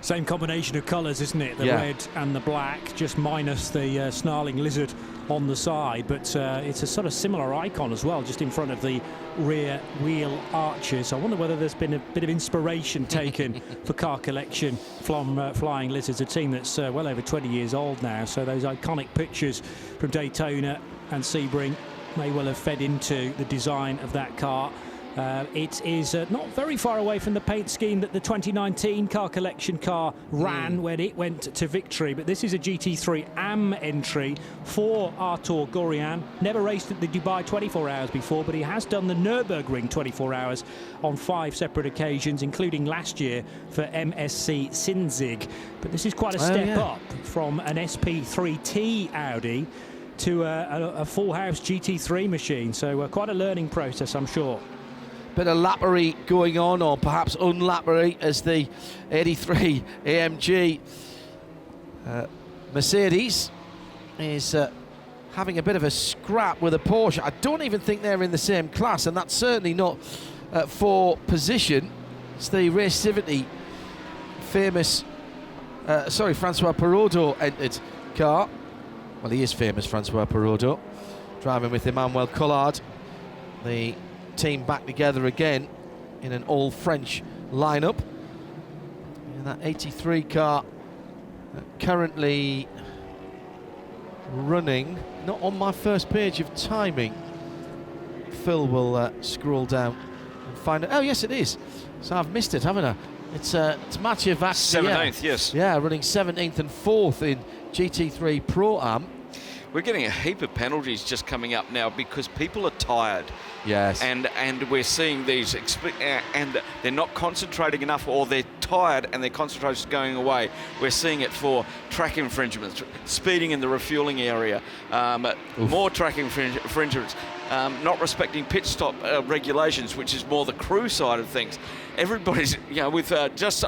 Same combination of colours, isn't it? The red and the black, just minus the snarling lizard on the side. But it's a sort of similar icon as well, just in front of the rear wheel arches. I wonder whether there's been a bit of inspiration taken for car collection from Flying Lizards, a team that's well over 20 years old now. So those iconic pictures from Daytona and Sebring may well have fed into the design of that car. It is not very far away from the paint scheme that the 2019 car collection car ran when it went to victory. But this is a GT3 AM entry for Artur Gorian. Never raced at the Dubai 24 Hours before, but he has done the Nürburgring 24 Hours on 5 separate occasions, including last year for MSC Sinzig. But this is quite a step up from an SP3T Audi to a full house GT3 machine. So quite a learning process, I'm sure. Bit of lappery going on, or perhaps unlappery, as the 83 AMG Mercedes is having a bit of a scrap with a Porsche. I don't even think they're in the same class, and that's certainly not for position. It's the Race Civility famous, Francois Perraudot entered car. Well, he is famous, Francois Perraudot, driving with Emmanuel Collard. The team back together again in an all-French lineup. And that 83 car currently running, not on my first page of timing. Phil will scroll down and find it. Oh, yes, it is. So I've missed it, haven't I? It's Mathieu Vaxier. 17th, yes. Yeah, running 17th and 4th in GT3 Pro-Am. We're getting a heap of penalties just coming up now because people are tired. Yes. And we're seeing these, and they're not concentrating enough, or they're tired and their concentration's going away. We're seeing it for track infringements, speeding in the refueling area, more track infringements, not respecting pit stop regulations, which is more the crew side of things. Everybody's, with just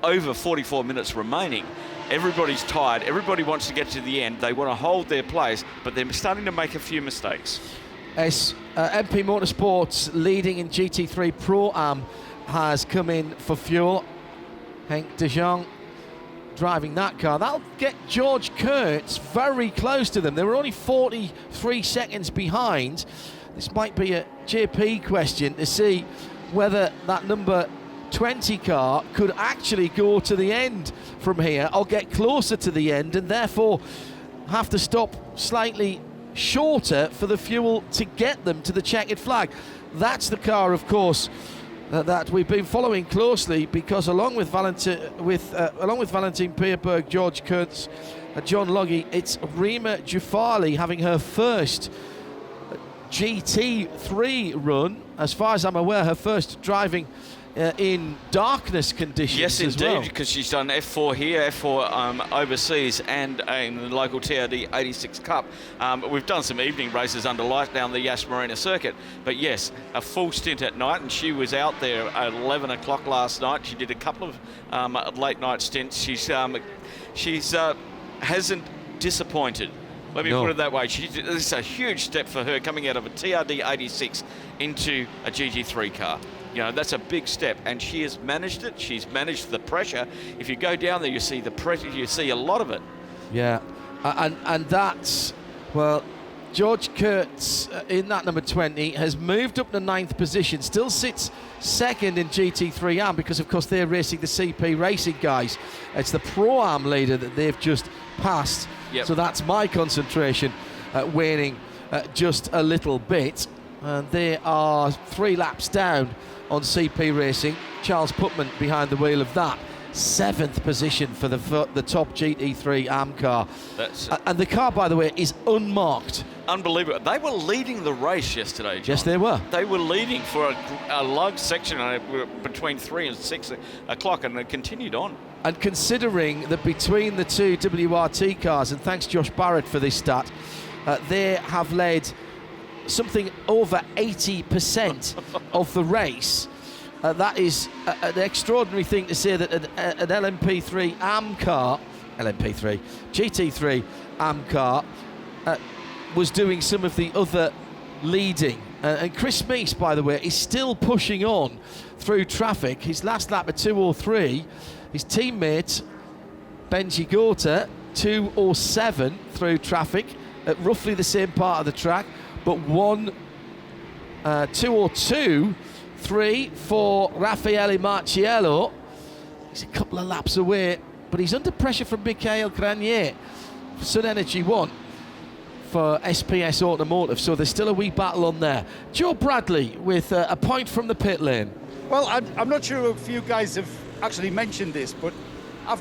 over 44 minutes remaining, everybody's tired. Everybody wants to get to the end. They want to hold their place, but they're starting to make a few mistakes. MP Motorsports leading in GT3 Pro-Am has come in for fuel. Henk de Jong driving that car. That'll get George Kurtz very close to them. They were only 43 seconds behind. This might be a JP question to see whether that number 20 car could actually go to the end from here, or get closer to the end, and therefore have to stop slightly shorter for the fuel to get them to the checkered flag. That's the car, of course, that we've been following closely, because along with Valentin Peerberg, George Kurtz, John Loggy, it's Rima Jufali having her first GT3 run, as far as I'm aware, her first driving in darkness conditions. Yes, as indeed, well. because she's done F4 here, F4 overseas, and in the local TRD 86 Cup. We've done some evening races under light down the Yas Marina circuit, but yes, a full stint at night, and she was out there at 11 o'clock last night. She did a couple of late night stints. She's hasn't disappointed. Let me put it that way. This is a huge step for her, coming out of a TRD 86 into a GT3 car. That's a big step, and she has managed it. She's managed the pressure. If you go down there, you see the pressure. You see a lot of it. Yeah, and that's, well, George Kurtz in that number 20 has moved up to 9th position, still sits second in GT3 Am, because of course they're racing the CP Racing guys. It's the Pro-Am leader that they've just passed. Yep. So that's my concentration waning just a little bit. And they are 3 laps down on CP Racing. Charles Putman behind the wheel of that. 7th position for the top GT3 AM car. And the car, by the way, is unmarked. Unbelievable. They were leading the race yesterday, John. Yes, they were. They were leading for a lug section between 3 and 6 o'clock, and they continued on. And considering that between the two WRT cars, and thanks Josh Barrett for this stat, they have led something over 80% of the race. That is an extraordinary thing to say, that an LMP3 AM car LMP3, GT3 AM car, was doing some of the other leading. And Chris Meese, by the way, is still pushing on through traffic. His last lap at 2:03. His teammate, Benji Gorta, 2:07 through traffic at roughly the same part of the track, but 2:02.3 for Raffaele Marciello. He's a couple of laps away, but he's under pressure from Michael Granier, Sun Energy 1 for SPS Automotive, so there's still a wee battle on there. Joe Bradley with a point from the pit lane. Well, I'm not sure if you guys have actually mentioned this, but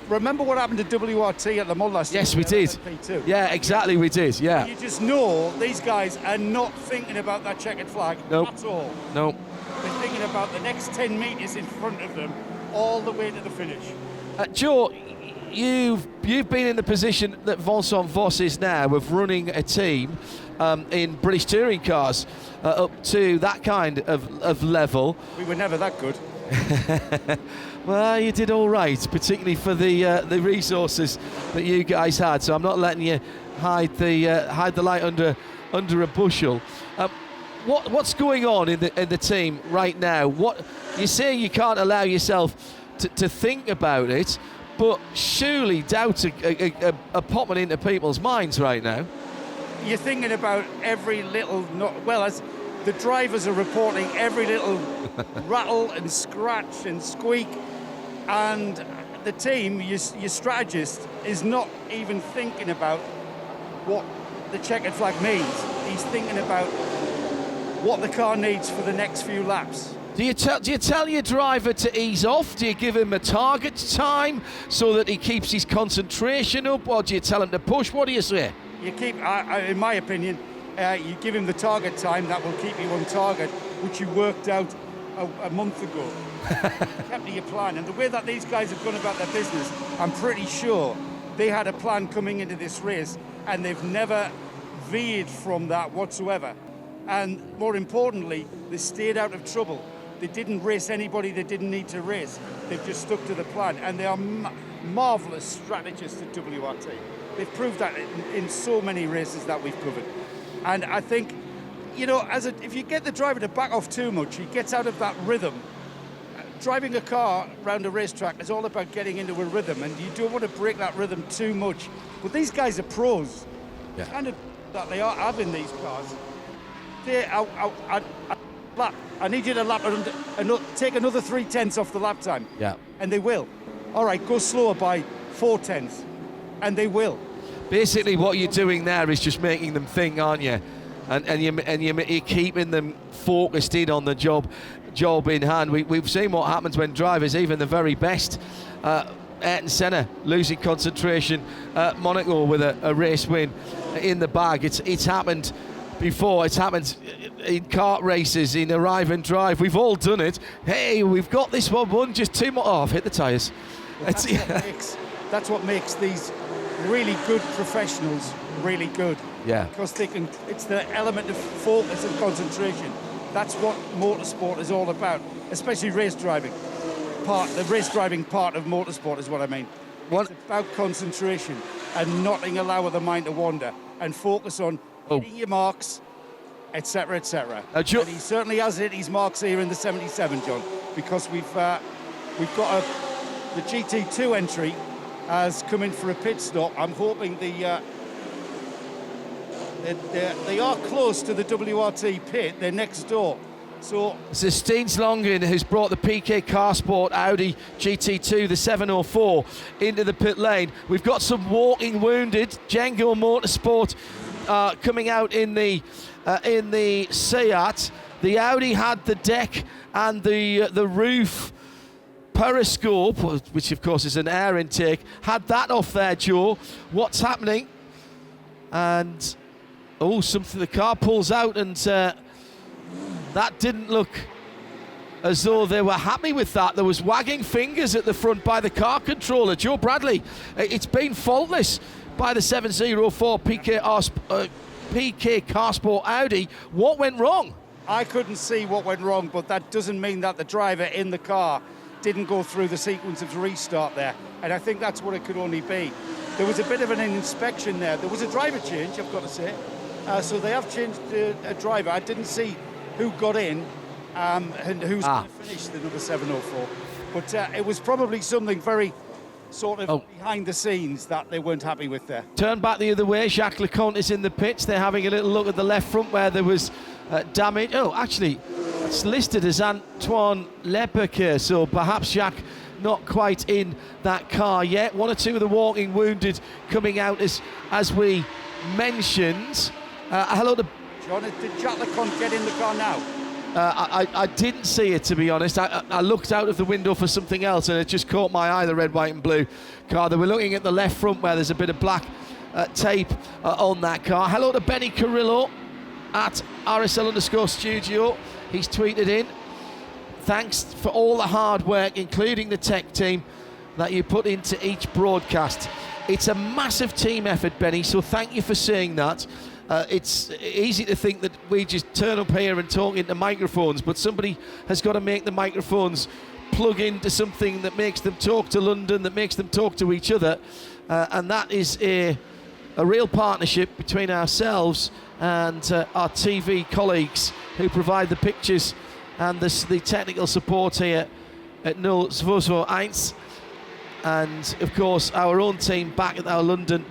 remember what happened to WRT at Le Mans last year? Yes, we did. LMP2? Yeah, exactly, we did, yeah. You just know these guys are not thinking about that checkered flag at all. No. They're thinking about the next 10 metres in front of them all the way to the finish. Joe, you've been in the position that Vincent Voss is now of running a team in British touring cars up to that kind of level. We were never that good. Well, you did all right, particularly for the resources that you guys had. So I'm not letting you hide the light under a bushel. What's going on in the team right now? What you say you can't allow yourself to think about it, but surely doubts are popping into people's minds right now. You're thinking about every little, as the drivers are reporting every little rattle and scratch and squeak, and the team, your strategist, is not even thinking about what the checkered flag means. He's thinking about what the car needs for the next few laps. Do you tell your driver to ease off? Do you give him a target time so that he keeps his concentration up, or do you tell him to push? What do you say? You keep, in my opinion, you give him the target time that will keep you on target, which you worked out a month ago. Kept to your plan, and the way that these guys have gone about their business, I'm pretty sure they had a plan coming into this race, and they've never veered from that whatsoever. And more importantly, they stayed out of trouble. They didn't race anybody they didn't need to race. They've just stuck to the plan, and they are marvellous strategists at WRT. They've proved that in so many races that we've covered. And I think, you know, if you get the driver to back off too much, he gets out of that rhythm. Driving a car around a racetrack is all about getting into a rhythm, and you don't want to break that rhythm too much. But these guys are pros. Yeah. Kind of that they are having these cars. I need you to lap and take another 3/10 off the lap time. Yeah. And they will. All right, go slower by 4/10, and they will. Basically, what you're doing there is just making them think, aren't you? And you're keeping them focused in on the job in hand. We've seen what happens when drivers, even the very best, Ayrton Senna losing concentration, Monaco with a race win in the bag. It's happened before. It's happened in kart races, in arrive and drive. We've all done it. Hey, we've got this one, just two more. Oh, I've hit the tyres. Well, that's what makes these really good professionals really good. Yeah. Because it's the element of focus and concentration. That's what motorsport is all about, especially race driving. The race driving part of motorsport is what I mean. It's about concentration and not allow the mind to wander and focus on hitting your marks, etc., etc. And he certainly has hit his marks here in the 77, John, because we've got the GT2 entry has come in for a pit stop. I'm hoping they are close to the WRT pit. They're next door. So Steens Longen has brought the PK Car Sport Audi GT2, the 704, into the pit lane. We've got some walking wounded. Django Motorsport coming out in the Seat. The Audi had the deck and the roof periscope, which of course is an air intake, had that off there, Joe. What's happening? And something, the car pulls out, and that didn't look as though they were happy with that. There was wagging fingers at the front by the car controller, Joe Bradley. It's been faultless by the 704 PK Car Sport Audi. What went wrong? I couldn't see what went wrong, but that doesn't mean that the driver in the car didn't go through the sequence of restart there. And I think that's what it could only be. there was a bit of an inspection there. There was a driver change, I've got to say. So they have changed a driver. I didn't see who got in and who's going to finish the number 704. But it was probably something very sort of behind the scenes that they weren't happy with there. Turn back the other way. Jacques Leconte is in the pits. They're having a little look at the left front where there was damage. Oh, actually, it's listed as Antoine Leperque, so perhaps Jacques not quite in that car yet. One or two of the walking wounded coming out as we mentioned. Hello to John. Did Jacques Leconte get in the car now? I didn't see it, to be honest. I looked out of the window for something else and it just caught my eye, the red, white and blue car. They were looking at the left front where there's a bit of black tape on that car. Hello to Benny Carrillo at RSL_studio. He's tweeted in, thanks for all the hard work, including the tech team, that you put into each broadcast. It's a massive team effort, Benny, so thank you for saying that. It's easy to think that we just turn up here and talk into microphones, but somebody has got to make the microphones plug into something that makes them talk to London, that makes them talk to each other, and that is a real partnership between ourselves and our TV colleagues who provide the pictures and the technical support here at 24H, and of course our own team back at our London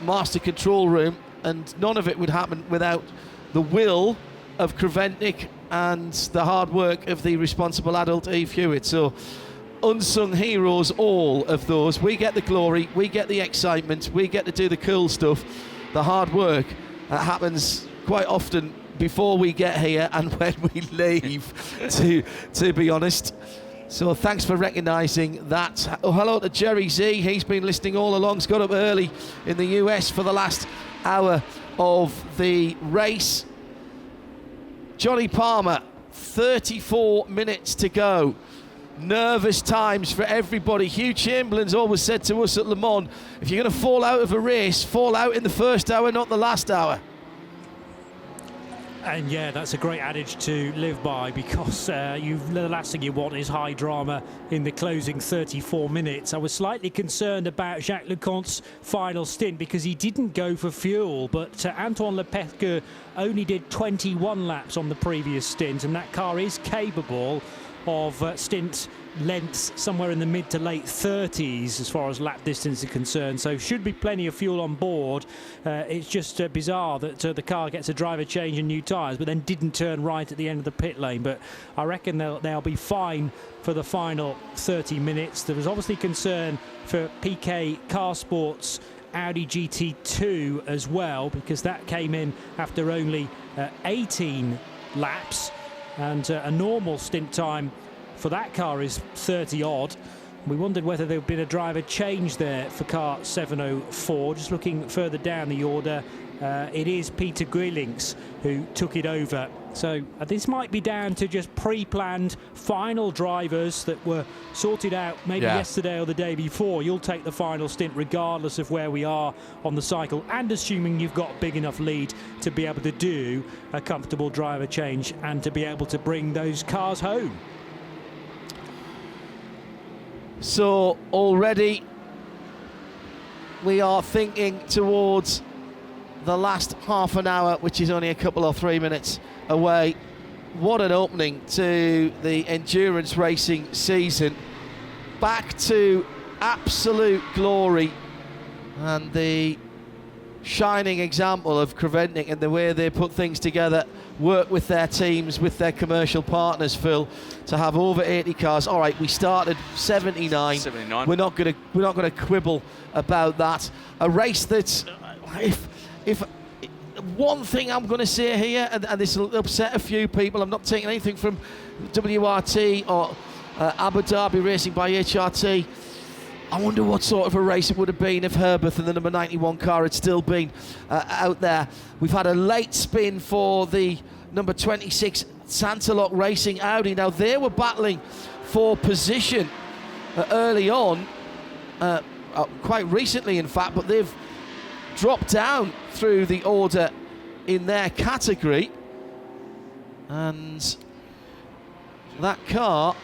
master control room, and none of it would happen without the will of Creventic and the hard work of the responsible adult Eve Hewitt. So unsung heroes, all of those. We get the glory, we get the excitement, we get to do the cool stuff. The hard work happens quite often before we get here and when we leave, to be honest. So thanks for recognising that. Oh, hello to Jerry Z. He's been listening all along. He's got up early in the US for the last hour of the race. Johnny Palmer, 34 minutes to go. Nervous times for everybody. Hugh Chamberlain's always said to us at Le Mans, if you're going to fall out of a race, fall out in the first hour, not the last hour. And yeah, that's a great adage to live by, because the last thing you want is high drama in the closing 34 minutes. I was slightly concerned about Jacques Leconte's final stint because he didn't go for fuel, but Antoine Leperque only did 21 laps on the previous stint, and that car is capable of stint lengths somewhere in the mid to late 30s as far as lap distance is concerned, so should be plenty of fuel on board. It's just bizarre that the car gets a driver change and new tyres but then didn't turn right at the end of the pit lane, but I reckon they'll be fine for the final 30 minutes. There was obviously concern for PK Car Sports Audi GT2 as well, because that came in after only 18 laps, and a normal stint time for that car is 30 odd. We wondered whether there had been a driver change there for car 704. Just looking further down the order, it is Peter Grillings who took it over. So this might be down to just pre-planned final drivers that were sorted out maybe yesterday or the day before. You'll take the final stint regardless of where we are on the cycle, and assuming you've got a big enough lead to be able to do a comfortable driver change and to be able to bring those cars home. So already we are thinking towards the last half an hour, which is only a couple or 3 minutes away. What an opening to the endurance racing season. Back to absolute glory, and the shining example of Creventic and the way they put things together, work with their teams, with their commercial partners, Phil, to have over 80 cars. All right, we started 79. We're not going to quibble about that. A race that's, if one thing I'm going to say here, and this will upset a few people, I'm not taking anything from WRT or Abu Dhabi Racing by HRT. I wonder what sort of a race it would have been if Herbert and the number 91 car had still been out there. We've had a late spin for the number 26 Santalok Racing Audi. Now, they were battling for position early on, quite recently in fact, but they've dropped down through the order in their category. And that car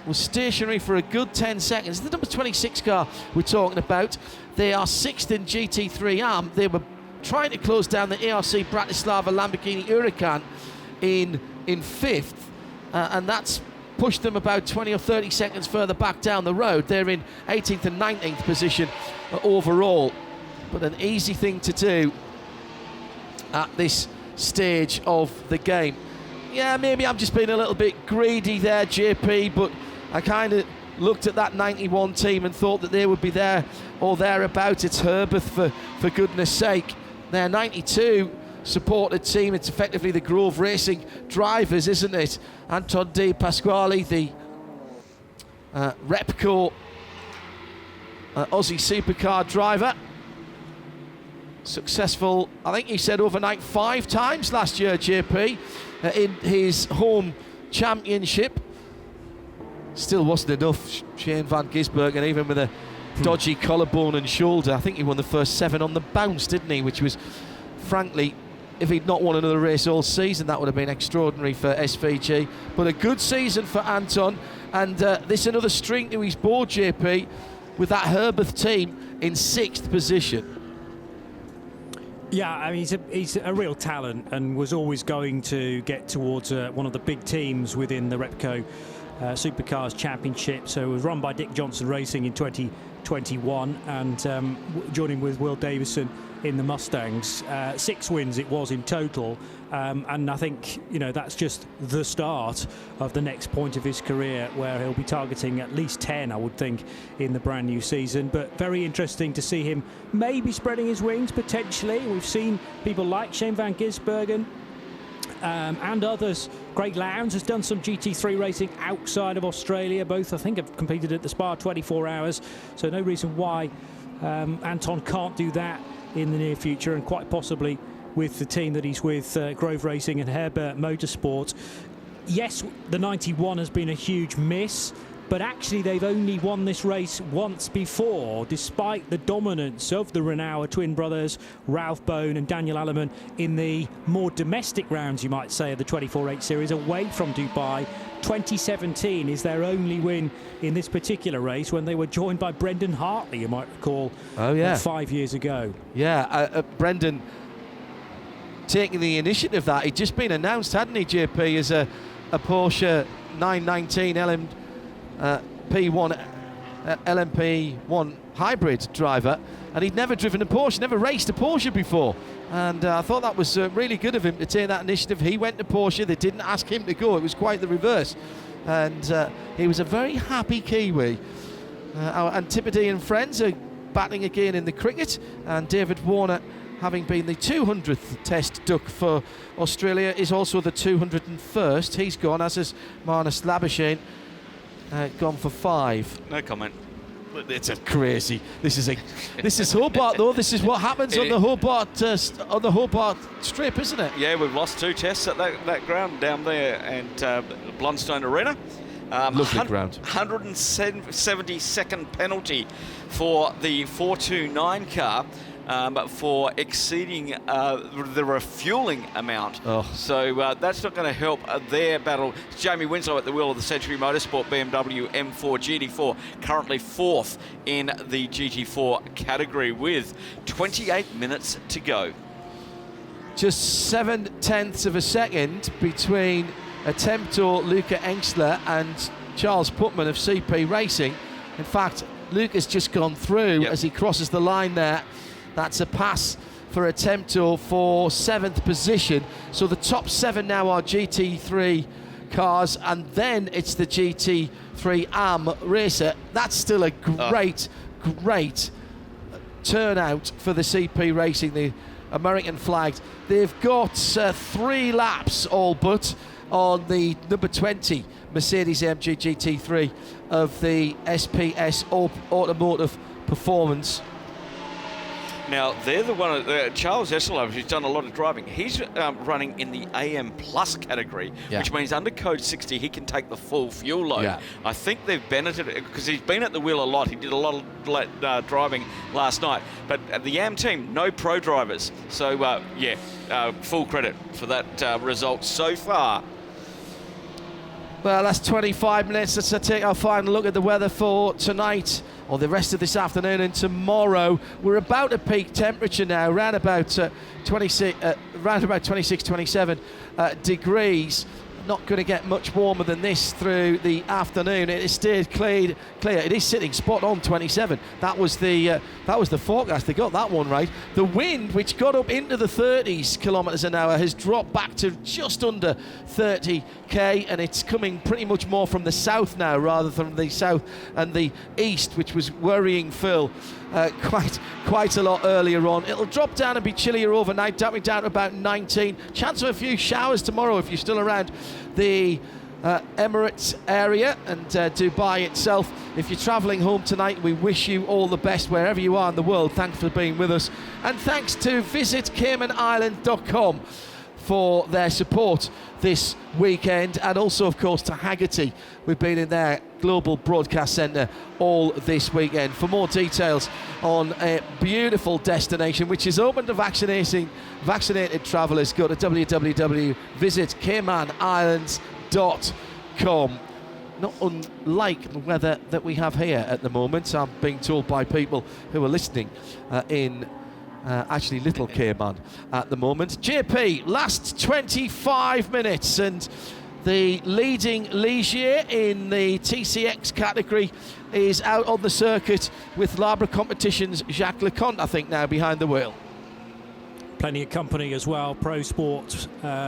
was stationary for a good 10 seconds. The number 26 car we're talking about, they are 6th in GT3 AM. They were trying to close down the ARC Bratislava Lamborghini Huracan in 5th, and that's pushed them about 20 or 30 seconds further back down the road. They're in 18th and 19th position overall, but an easy thing to do at this stage of the game. Yeah, maybe I'm just being a little bit greedy there, JP, but I kind of looked at that 91 team and thought that they would be there or thereabout. It's Herbeth, for goodness sake. Their 92 supported team, it's effectively the Grove Racing drivers, isn't it? Anton De Pasquale, the Repco Aussie supercar driver. Successful, I think he said overnight 5 times last year, JP, in his home championship. Still wasn't enough, Shane van Gisbergen, even with a dodgy collarbone and shoulder. I think he won the first 7 on the bounce, didn't he? Which was, frankly, if he'd not won another race all season, that would have been extraordinary for SVG. But a good season for Anton, and this another string to his board, JP, with that Herbeth team in 6th position. Yeah, I mean, he's a real talent and was always going to get towards one of the big teams within the Repco Supercars Championship. So it was run by Dick Johnson Racing in 2021 and joining with Will Davison in the Mustangs. 6 wins it was in total, and I think, you know, that's just the start of the next point of his career, where he'll be targeting at least 10, I would think, in the brand new season. But very interesting to see him maybe spreading his wings potentially. We've seen people like Shane van Gisbergen and others. Greg Lowndes has done some GT3 racing outside of Australia. Both, I think, have competed at the Spa 24 Hours, so no reason why Anton can't do that in the near future, and quite possibly with the team that he's with, Grove Racing and Herbert Motorsport. Yes, the 91 has been a huge miss, but actually they've only won this race once before, despite the dominance of the Renauer twin brothers, Ralph Bone and Daniel Alleman, in the more domestic rounds, you might say, of the 24H series away from Dubai. 2017 is their only win in this particular race, when they were joined by Brendan Hartley, you might recall. Oh, yeah. 5 years ago. Yeah, Brendan taking the initiative. That he'd just been announced, hadn't he, JP, as a Porsche 919 LMP1 hybrid driver, and he'd never driven a Porsche, never raced a Porsche before. And I thought that was really good of him to take that initiative. He went to Porsche, they didn't ask him to go, it was quite the reverse. And he was a very happy Kiwi. Our Antipodean friends are batting again in the cricket, and David Warner, having been the 200th test duck for Australia, is also the 201st. He's gone, as is Marnus Labuschagne, gone for 5. No comment. It's a crazy. This is Hobart though. This is what happens on the Hobart strip, isn't it? Yeah, we've lost 2 tests at that ground down there, and Blundstone Arena. Lovely ground. 172nd penalty for the 429 car. For exceeding the refuelling amount. So that's not going to help their battle. It's Jamie Winslow at the wheel of the Century Motorsport BMW M4 GT4, currently 4th in the GT4 category with 28 minutes to go. Just 7/10 of a second between Attemptor Luca Engsler and Charles Putman of CP Racing. In fact, Luca's just gone through as he crosses the line there. That's a pass for Attemptor for 7th position. So the top 7 now are GT3 cars, and then it's the GT3 AM racer. That's still a great turnout for the CP Racing, the American flagged. They've got 3 laps all but on the number 20 Mercedes-AMG GT3 of the SPS Automotive Performance. Now, they're the one, Charles Esselov, who's done a lot of driving. He's running in the AM Plus category, which means under code 60, he can take the full fuel load. Yeah. I think they've benefited, because he's been at the wheel a lot. He did a lot of driving last night. But the AM team, no pro drivers. So, full credit for that result so far. Well, that's 25 minutes. Let's take our final look at the weather for tonight, or the rest of this afternoon and tomorrow. We're about at peak temperature now, around about 26, 27 degrees. Not going to get much warmer than this through the afternoon. It has stayed clear. It is sitting spot on 27. That was the forecast. They got that one right. The wind, which got up into the 30s kilometres an hour, has dropped back to just under 30k, and it's coming pretty much more from the south now rather than the south and the east, which was worrying Phil quite a lot earlier on. It'll drop down and be chillier overnight, dropping down to about 19. Chance of a few showers tomorrow if you're still around the Emirates area and Dubai itself. If you're travelling home tonight, we wish you all the best wherever you are in the world. Thanks for being with us, and thanks to visitcaymanisland.com for their support this weekend, and also of course to Haggerty. We've been in their global broadcast centre all this weekend. For more details on a beautiful destination which is open to vaccinated travellers, go to www.visitcaymanislands.com. Not unlike the weather that we have here at the moment, I'm being told by people who are listening in actually Little Cayman at the moment. JP, last 25 minutes, and the leading Ligier in the TCX category is out on the circuit with Labra Competitions' Jacques Leconte, I think, now behind the wheel. Plenty of company as well. Pro Sport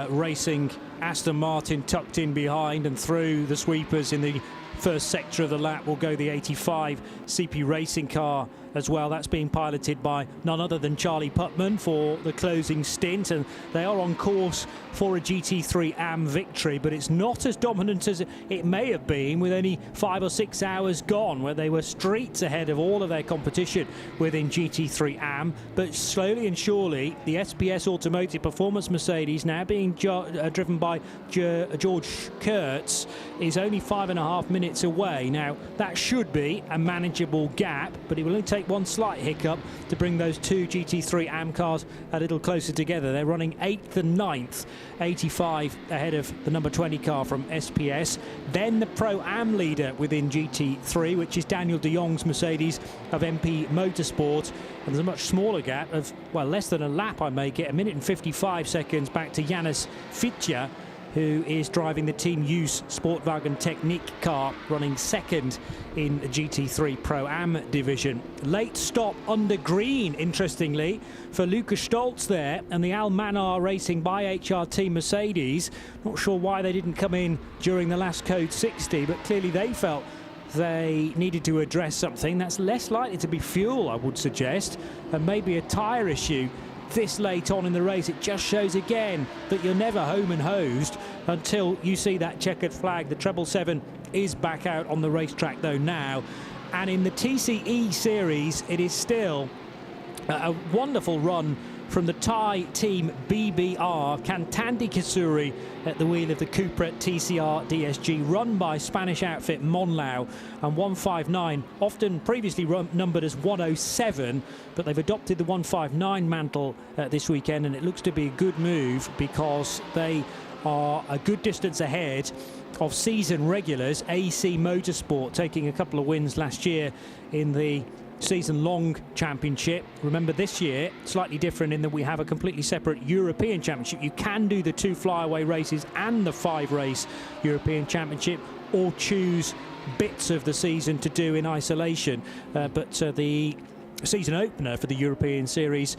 Racing, Aston Martin tucked in behind, and through the sweepers in the first sector of the lap will go the 85 CP Racing car as well. That's being piloted by none other than Charlie Putman for the closing stint, and they are on course for a GT3 AM victory, but it's not as dominant as it may have been with only 5 or 6 hours gone, where they were streets ahead of all of their competition within GT3 AM. But slowly and surely, the SPS Automotive Performance Mercedes, now being driven by George Kurtz, is only 5.5 minutes away. Now, that should be a manageable gap, but it will only take one slight hiccup to bring those two GT3 AM cars a little closer together. They're running 8th and 9th, 85 ahead of the number 20 car from SPS. Then the Pro-Am leader within GT3, which is Daniel de Jong's Mercedes of MP Motorsport. And there's a much smaller gap of, well, less than a lap, I make it, 1 minute and 55 seconds back to Janis Fitja, who is driving the Team Use Sportwagen Technique car, running second in the GT3 Pro-Am division. Late stop under green, interestingly, for Lucas Stoltz there, and the Al Manar Racing by HRT Mercedes. Not sure why they didn't come in during the last Code 60, but clearly they felt they needed to address something. That's less likely to be fuel, I would suggest, and maybe a tyre issue this late on in the race. It just shows again that you're never home and hosed until you see that checkered flag. The 777 is back out on the racetrack though now, and in the TCE series it is still a wonderful run from the Thai team BBR. Kantandi Kasuri at the wheel of the Cupra TCR DSG, run by Spanish outfit Monlau, and 159, often previously numbered as 107, but they've adopted the 159 mantle this weekend, and it looks to be a good move because they are a good distance ahead of season regulars AC Motorsport, taking a couple of wins last year in the season-long championship. Remember, this year slightly different in that we have a completely separate European Championship. You can do the 2 flyaway races and the 5-race European Championship, or choose bits of the season to do in isolation. But the season opener for the European Series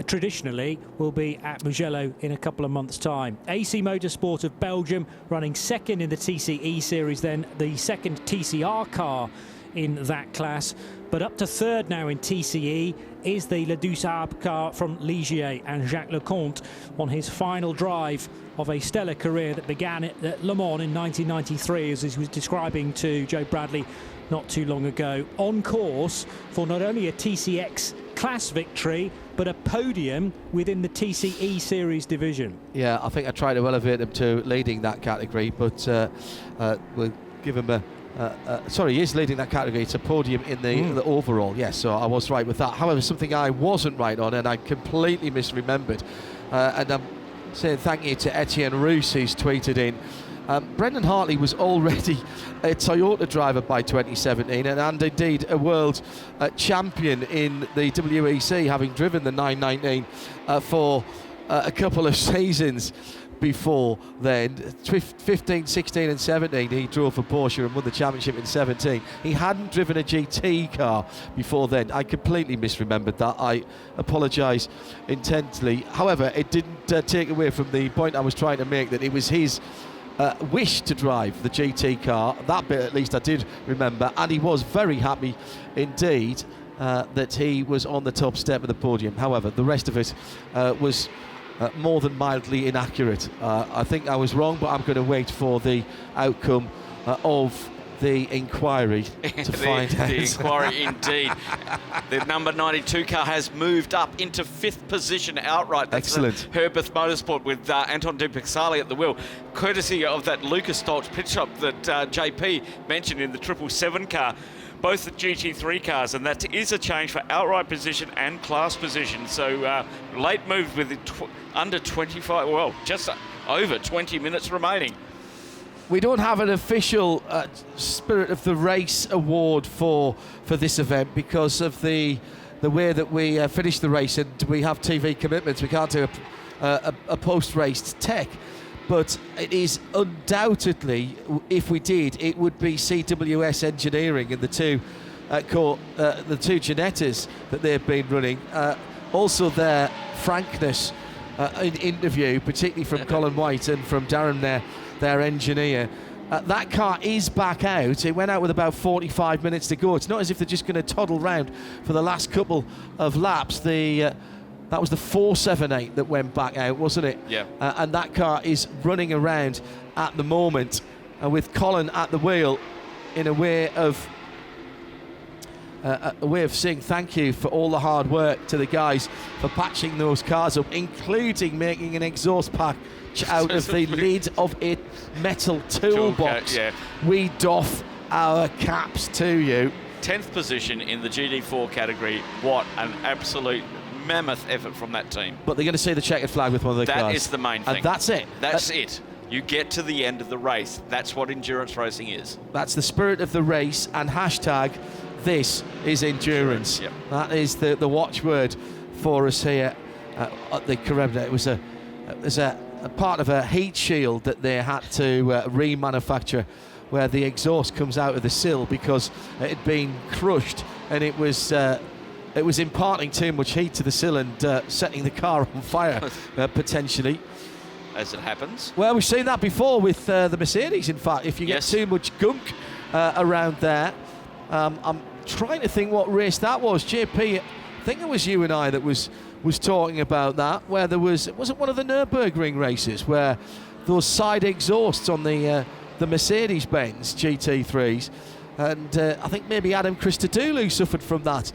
traditionally will be at Mugello in a couple of months' time. AC Motorsport of Belgium running second in the TCE Series, then the second TCR car in that class. But up to third now in TCE is the Le Dusab car from Ligier, and Jacques Leconte on his final drive of a stellar career that began at Le Mans in 1993, as he was describing to Joe Bradley not too long ago, on course for not only a TCX class victory but a podium within the TCE series division. Yeah, I think I tried to elevate him to leading that category, but we'll give him a sorry, he is leading that category. It's a podium in the overall. Yes, so I was right with that. However, something I wasn't right on, and I completely misremembered, and I'm saying thank you to Etienne Roos, who's tweeted in Brendan Hartley was already a Toyota driver by 2017 and indeed a world champion in the WEC, having driven the 919 for a couple of seasons before then. 15, 16 and 17 he drove for Porsche and won the championship in 17. He hadn't driven a GT car before then. I completely misremembered that. I apologise intensely. However, it didn't take away from the point I was trying to make, that it was his wish to drive the GT car. That bit at least I did remember, and he was very happy indeed that he was on the top step of the podium. However, the rest of it was more than mildly inaccurate. I think I was wrong, but I'm going to wait for the outcome of the inquiry to find out. The inquiry, indeed. The number 92 car has moved up into 5th position outright. That's excellent. Herbeth Motorsport with Anton de Pixali at the wheel, courtesy of that Lucas Stoltz pit stop that JP mentioned in the 777 car. Both the GT3 cars, and that is a change for outright position and class position. So late move with under 25, well, just over 20 minutes remaining. We don't have an official Spirit of the Race award for this event because of the way that we finish the race, and we have TV commitments. We can't do a post-race tech. But it is undoubtedly, if we did, it would be CWS Engineering and the two Ginettas that they've been running. Also their frankness in interview, particularly from Colin White and from Darren, their engineer. That car is back out. It went out with about 45 minutes to go. It's not as if they're just going to toddle round for the last couple of laps. That was the 478 that went back out, wasn't it? Yeah. And that car is running around at the moment with Colin at the wheel in a way of saying thank you for all the hard work to the guys for patching those cars up, including making an exhaust pack out of the lid of a metal toolbox. Yeah. We doff our caps to you. 10th position in the GT4 category. What an absolute mammoth effort from that team. But they're going to see the checkered flag with one of the cars. That is the main thing. And that's it. That's it. You get to the end of the race. That's what endurance racing is. That's the spirit of the race, and hashtag this is endurance. Yep. That is the watchword for us here at the Creventic. It was a part of a heat shield that they had to remanufacture, where the exhaust comes out of the sill because it had been crushed, and it was imparting too much heat to the sill and setting the car on fire, potentially. As it happens. Well, we've seen that before with the Mercedes, in fact. If you get too much gunk around there. I'm trying to think what race that was. JP, I think it was you and I that was talking about that, where there was it one of the Nürburgring races where those side exhausts on the Mercedes-Benz GT3s, and I think maybe Adam Christodoulou suffered from that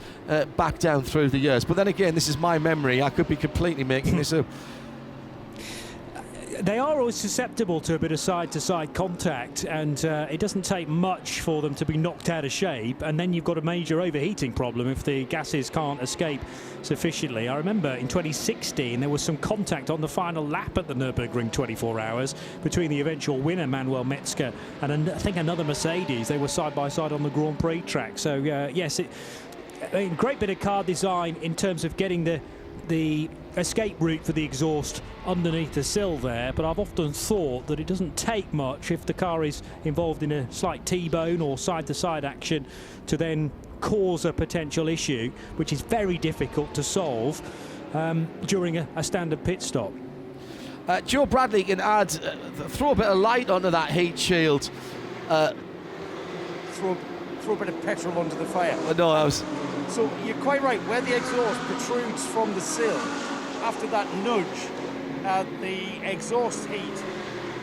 back down through the years. But then again, this is my memory. I could be completely making this up. They are always susceptible to a bit of side-to-side contact, and it doesn't take much for them to be knocked out of shape, and then you've got a major overheating problem if the gases can't escape sufficiently. I remember in 2016 there was some contact on the final lap at the Nürburgring 24 Hours between the eventual winner Manuel Metzger and I think another Mercedes. They were side by side on the Grand Prix track. So yes, great bit of car design in terms of getting the escape route for the exhaust underneath the sill there, but I've often thought that it doesn't take much if the car is involved in a slight T-bone or side-to-side action to then cause a potential issue, which is very difficult to solve during a standard pit stop. Joe Bradley can add, throw a bit of light onto that heat shield. Throw a bit of petrol onto the fire. No, I was... So you're quite right, where the exhaust protrudes from the sill, after that nudge, the exhaust heat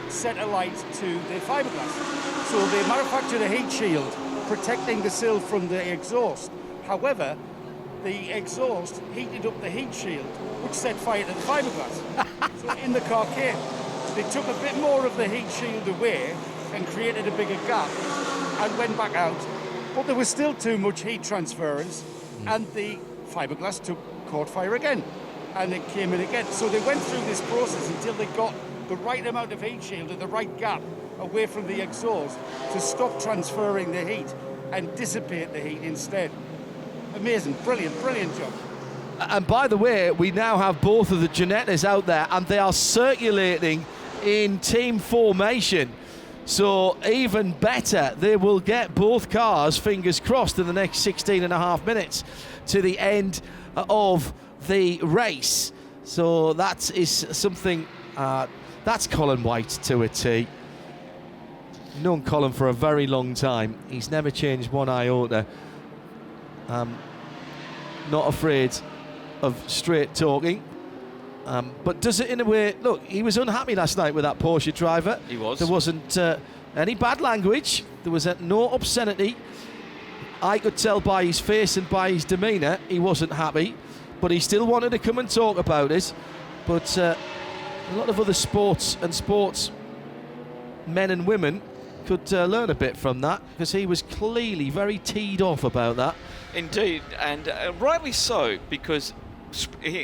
set alight to the fiberglass. So they manufactured a heat shield protecting the sill from the exhaust. However, the exhaust heated up the heat shield, which set fire to the fiberglass. So in the car came. They took a bit more of the heat shield away and created a bigger gap and went back out. But there was still too much heat transference, and the fiberglass caught fire again, and it came in again. So they went through this process until they got the right amount of heat shield at the right gap away from the exhaust to stop transferring the heat and dissipate the heat instead. Amazing, brilliant job. And by the way, we now have both of the Ginettas out there, and they are circulating in team formation. So even better, they will get both cars, fingers crossed, in the next 16 and a half minutes to the end of the race. So that is something, that's Colin White to a T. Known Colin for a very long time. He's never changed one iota. Not afraid of straight talking. But does it in a way. Look, he was unhappy last night with that Porsche driver. He was. There wasn't any bad language. There was no obscenity. I could tell by his face and by his demeanour he wasn't happy, but he still wanted to come and talk about it. But a lot of other sports men and women could learn a bit from that, because he was clearly very teed off about that. Indeed, and rightly so, because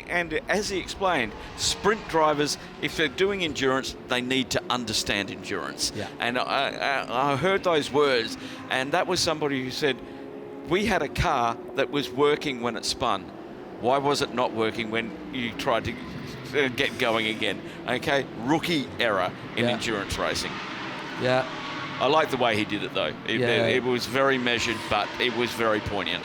and as he explained, sprint drivers, if they're doing endurance, they need to understand endurance. Yeah. And I heard those words, and that was somebody who said, we had a car that was working when it spun. Why was it not working when you tried to get going again? Okay, rookie error in endurance racing. Yeah. I like the way he did it, though. It was very measured, but it was very poignant.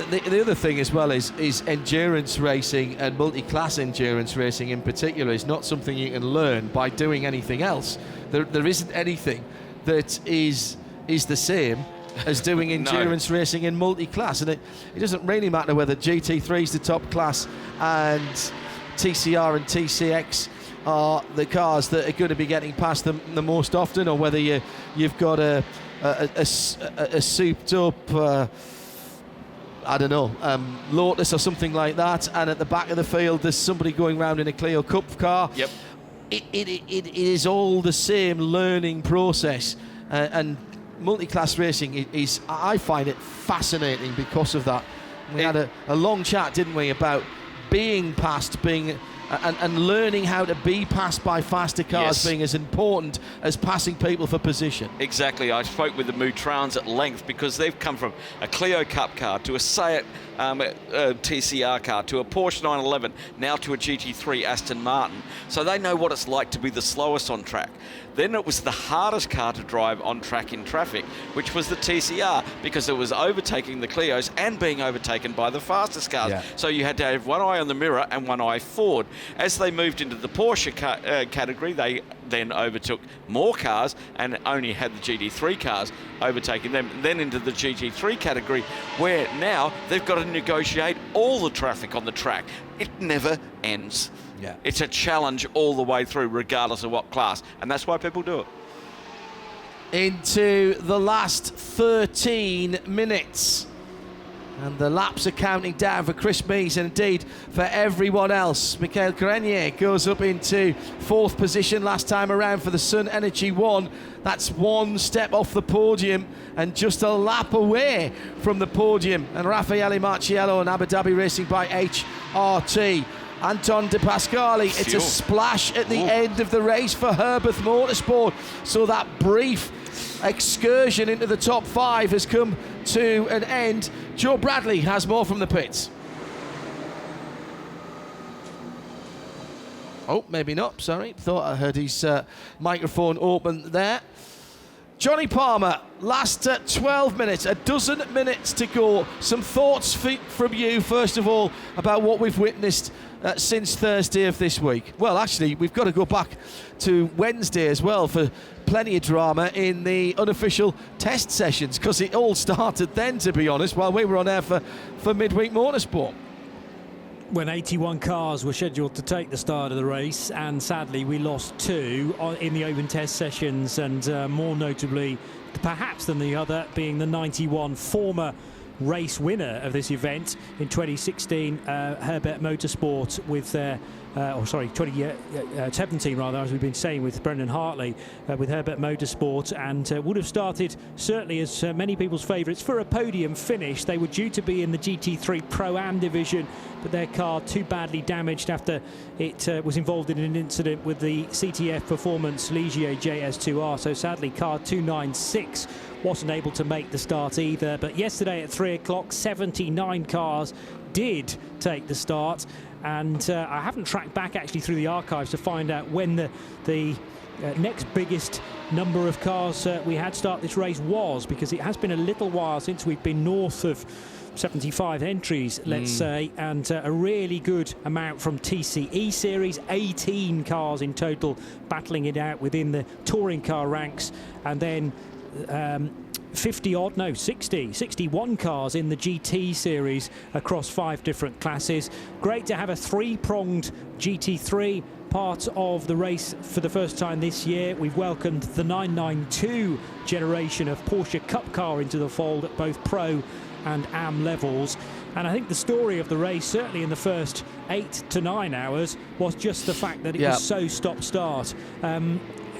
The other thing as well is endurance racing, and multi-class endurance racing in particular, is not something you can learn by doing anything else. There isn't anything that is the same as doing endurance racing in multi-class, and it doesn't really matter whether GT3 is the top class and TCR and TCX are the cars that are going to be getting past them the most often, or whether you've got a souped up I don't know, Lotus or something like that, and at the back of the field there's somebody going around in a Clio Cup car. Yep. It is all the same learning process, and multi-class racing is, I find it fascinating because of that. We had a long chat, didn't we, about being passed, and learning how to be passed by faster cars being as important as passing people for position. Exactly. I spoke with the Mutrans at length, because they've come from a Clio Cup car to a Seat TCR car to a Porsche 911, now to a GT3 Aston Martin. So they know what it's like to be the slowest on track. Then it was the hardest car to drive on track in traffic, which was the TCR, because it was overtaking the Clios and being overtaken by the fastest cars. Yeah. So you had to have one eye on the mirror and one eye forward. As they moved into the Porsche category, they then overtook more cars and only had the GT3 cars overtaking them. Then into the GT3 category, where now they've got to negotiate all the traffic on the track. It never ends. Yeah. It's a challenge all the way through, regardless of what class, and that's why people do it. Into the last 13 minutes. And the laps are counting down for Chris Mees, and indeed for everyone else. Michael Grenier goes up into 4th position last time around for the Sun Energy 1. That's one step off the podium and just a lap away from the podium. And Raffaele Marciello and Abu Dhabi Racing by HRT. Anton De Pascali, it's a splash at the end of the race for Herbeth Motorsport. So that brief excursion into the top 5 has come to an end. Joe Bradley has more from the pits. Oh, maybe not, sorry. Thought I heard his microphone open there. Johnny Palmer, last 12 minutes, a dozen minutes to go. Some thoughts from you, first of all, about what we've witnessed since Thursday of this week. Well, actually, we've got to go back to Wednesday as well for plenty of drama in the unofficial test sessions, because it all started then, to be honest, while we were on air for Midweek Motorsport. When 81 cars were scheduled to take the start of the race, and sadly we lost 2 in the open test sessions, and more notably perhaps than the other being the 91 former race winner of this event in 2016, Herbert Motorsport with their 2017 rather, as we've been saying, with Brendan Hartley, with Herbert Motorsport, and would have started certainly as many people's favourites for a podium finish. They were due to be in the GT3 Pro-Am division, but their car too badly damaged after it was involved in an incident with the CTF Performance Ligier JS2R. So sadly, car 296 wasn't able to make the start either. But yesterday at 3 o'clock, 79 cars did take the start. And I haven't tracked back actually through the archives to find out when the next biggest number of cars we had start this race was, because it has been a little while since we've been north of 75 entries, let's say, and a really good amount from TCE series, 18 cars in total battling it out within the touring car ranks, and then 61 cars in the GT series across 5 different classes. Great to have a 3-pronged GT3 part of the race for the first time this year. We've welcomed the 992 generation of Porsche Cup car into the fold at both Pro and Am levels. And I think the story of the race, certainly in the first 8 to 9 hours, was just the fact that it was so stop-start.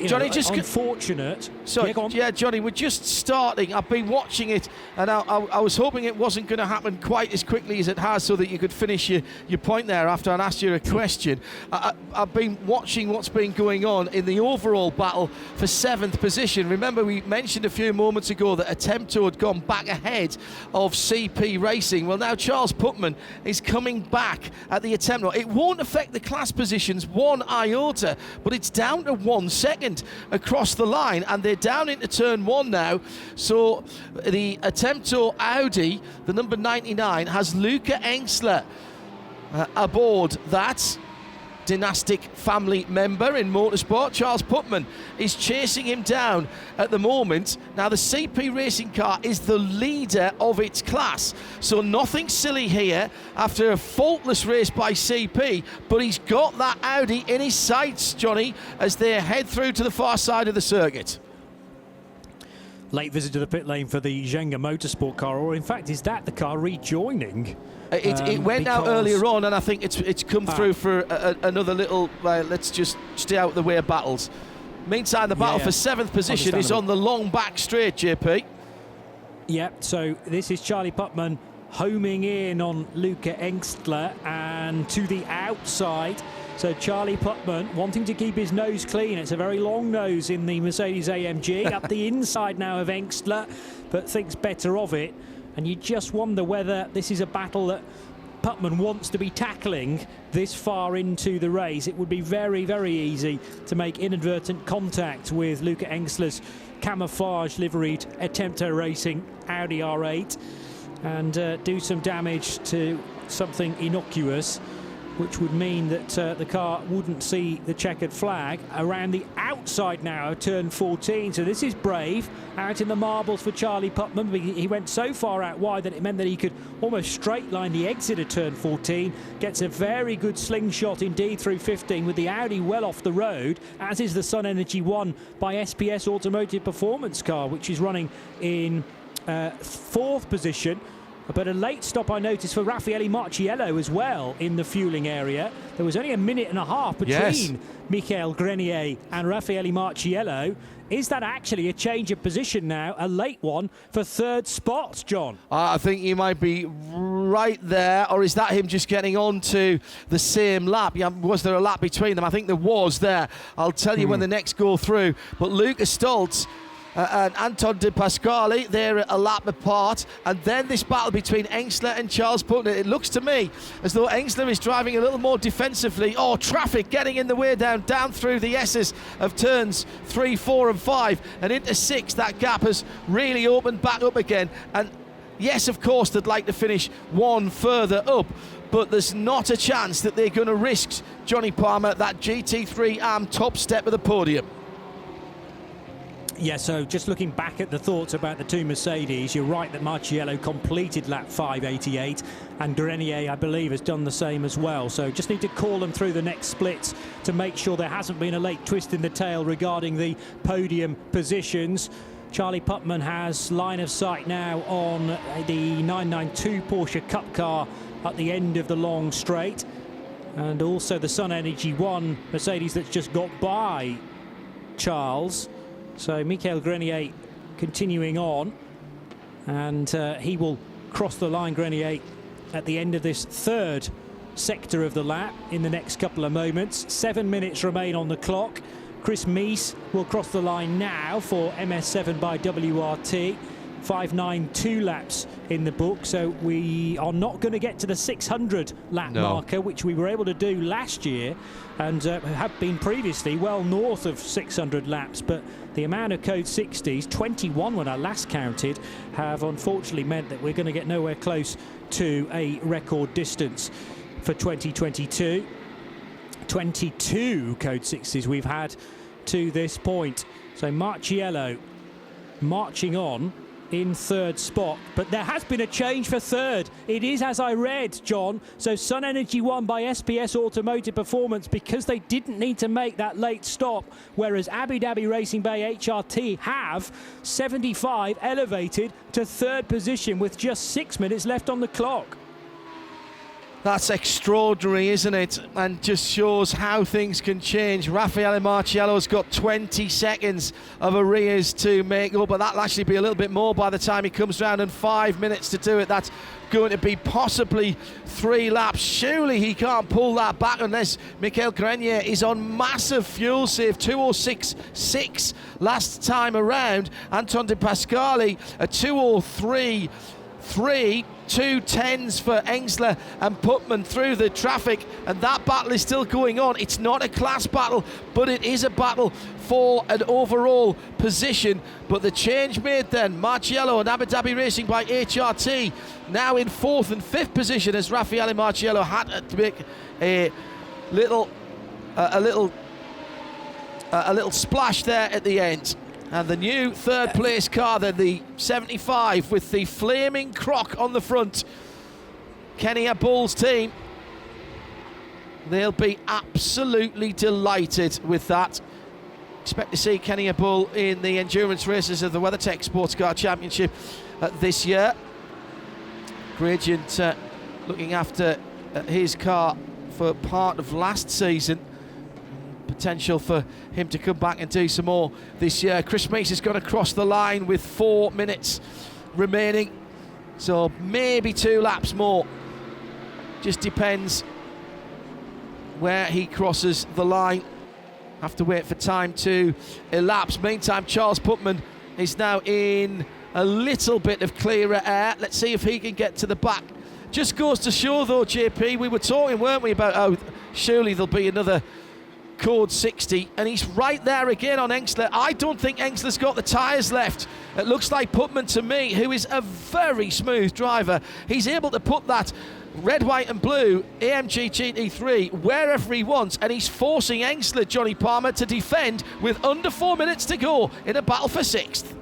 Johnny, just unfortunate. So yeah, Johnny, we're just starting. I've been watching it, and I was hoping it wasn't going to happen quite as quickly as it has, so that you could finish your point there after I asked you a question. I've been watching what's been going on in the overall battle for 7th position. Remember, we mentioned a few moments ago that Attempto had gone back ahead of CP Racing. Well, now Charles Putman is coming back at the Attempto. It won't affect the class positions one iota, but it's down to 1 second across the line, and they're down into turn 1 now. So the Attempto Audi, the number 99, has Luca Engsler aboard that dynastic family member in motorsport. Charles Putman is chasing him down at the moment. Now, the CP Racing car is the leader of its class, so nothing silly here after a faultless race by CP, but he's got that Audi in his sights, Johnny, as they head through to the far side of the circuit. Late visit to the pit lane for the Zhenga Motorsport car, or in fact, is that the car rejoining? It went out earlier on, and I think it's come through for another little, let's just stay out of the way of battles. Meantime, the battle for 7th position is on the long back straight, JP. Yep, so this is Charlie Putman homing in on Luca Engsler, and to the outside. So Charlie Putman wanting to keep his nose clean. It's a very long nose in the Mercedes AMG. Up the inside now of Engsler, but thinks better of it. And you just wonder whether this is a battle that Putman wants to be tackling this far into the race. It would be very, very easy to make inadvertent contact with Luca Engsler's camouflage liveried Attempto Racing Audi R8 and do some damage to something innocuous, which would mean that the car wouldn't see the checkered flag. Around the outside now of turn 14, so this is brave, out in the marbles for Charlie Putman. He went so far out wide that it meant that he could almost straight line the exit of turn 14, gets a very good slingshot indeed through 15 with the Audi well off the road, as is the Sun Energy 1 by SPS Automotive Performance car, which is running in 4th position. But a late stop, I noticed, for Raffaele Marciello as well in the fueling area. There was only a minute and a half between Michael Grenier and Raffaele Marciello. Is that actually a change of position now, a late one for 3rd spot, John? I think you might be right there, or is that him just getting on to the same lap? Yeah, was there a lap between them? I think there was there. I'll tell you when the next go through. But Lucas Stoltz and Anton De Pasquale, they're a lap apart, and then this battle between Engsler and Charles Putman. It looks to me as though Engsler is driving a little more defensively. Oh, traffic getting in the way down through the S's of turns 3, 4 and 5 and into 6. That gap has really opened back up again, and yes, of course they'd like to finish one further up, but there's not a chance that they're going to risk, Johnny Palmer, that GT3 Am top step of the podium. Yeah, so just looking back at the thoughts about the two Mercedes, you're right that Marciello completed lap 588, and Grenier, I believe, has done the same as well. So just need to call them through the next splits to make sure there hasn't been a late twist in the tail regarding the podium positions. Charlie Putman has line of sight now on the 992 Porsche Cup car at the end of the long straight, and also the Sun Energy 1 Mercedes that's just got by Charles. So Michael Grenier continuing on, and he will cross the line, Grenier, at the end of this third sector of the lap in the next couple of moments. 7 minutes remain on the clock. Chris Meese will cross the line now for MS7 by WRT. 592 laps in the book, so we are not going to get to the 600 lap marker, which we were able to do last year and have been previously well north of 600 laps, but the amount of Code 60s, 21 when I last counted, have unfortunately meant that we're going to get nowhere close to a record distance for 2022. 22 Code 60s we've had to this point. So Marciello marching on in third spot, but there has been a change for third. It is as I read, John. So Sun Energy won by SPS Automotive Performance because they didn't need to make that late stop, whereas Abu Dhabi Racing Bay HRT have 75 elevated to third position with just 6 minutes left on the clock. That's extraordinary, isn't it? And just shows how things can change. Raffaele Marciello's got 20 seconds of arrears to make up, but that'll actually be a little bit more by the time he comes round, and 5 minutes to do it. That's going to be possibly 3 laps. Surely he can't pull that back unless Michael Grenier is on massive fuel save. 2:06.6 last time around. Anton De Pascali a 2:03.3. 2:10s for Engsler and Putman through the traffic, and that battle is still going on. It's not a class battle, but it is a battle for an overall position. But the change made then, Marciello and Abu Dhabi Racing by HRT now in 4th and 5th position, as Raffaele Marciello had to make a little splash there at the end. And the new third place car then, the 75 with the flaming croc on the front, Kenya Bull's team, they'll be absolutely delighted with that. Expect to see Kenya Bull in the endurance races of the WeatherTech Sports Car Championship this year. Gradient looking after his car for part of last season. Potential for him to come back and do some more this year. Chris Meese is going to cross the line with 4 minutes remaining, so maybe 2 laps more. Just depends where he crosses the line. Have to wait for time to elapse. Meantime, Charles Putman is now in a little bit of clearer air. Let's see if he can get to the back. Just goes to show though, JP, we were talking, weren't we, about surely there'll be another Code 60, and he's right there again on Engsler. I don't think Engsler's got the tyres left. It looks like Putman to me, who is a very smooth driver. He's able to put that red, white and blue AMG GT3 wherever he wants, and he's forcing Engsler, Johnny Palmer, to defend with under 4 minutes to go in a battle for 6th.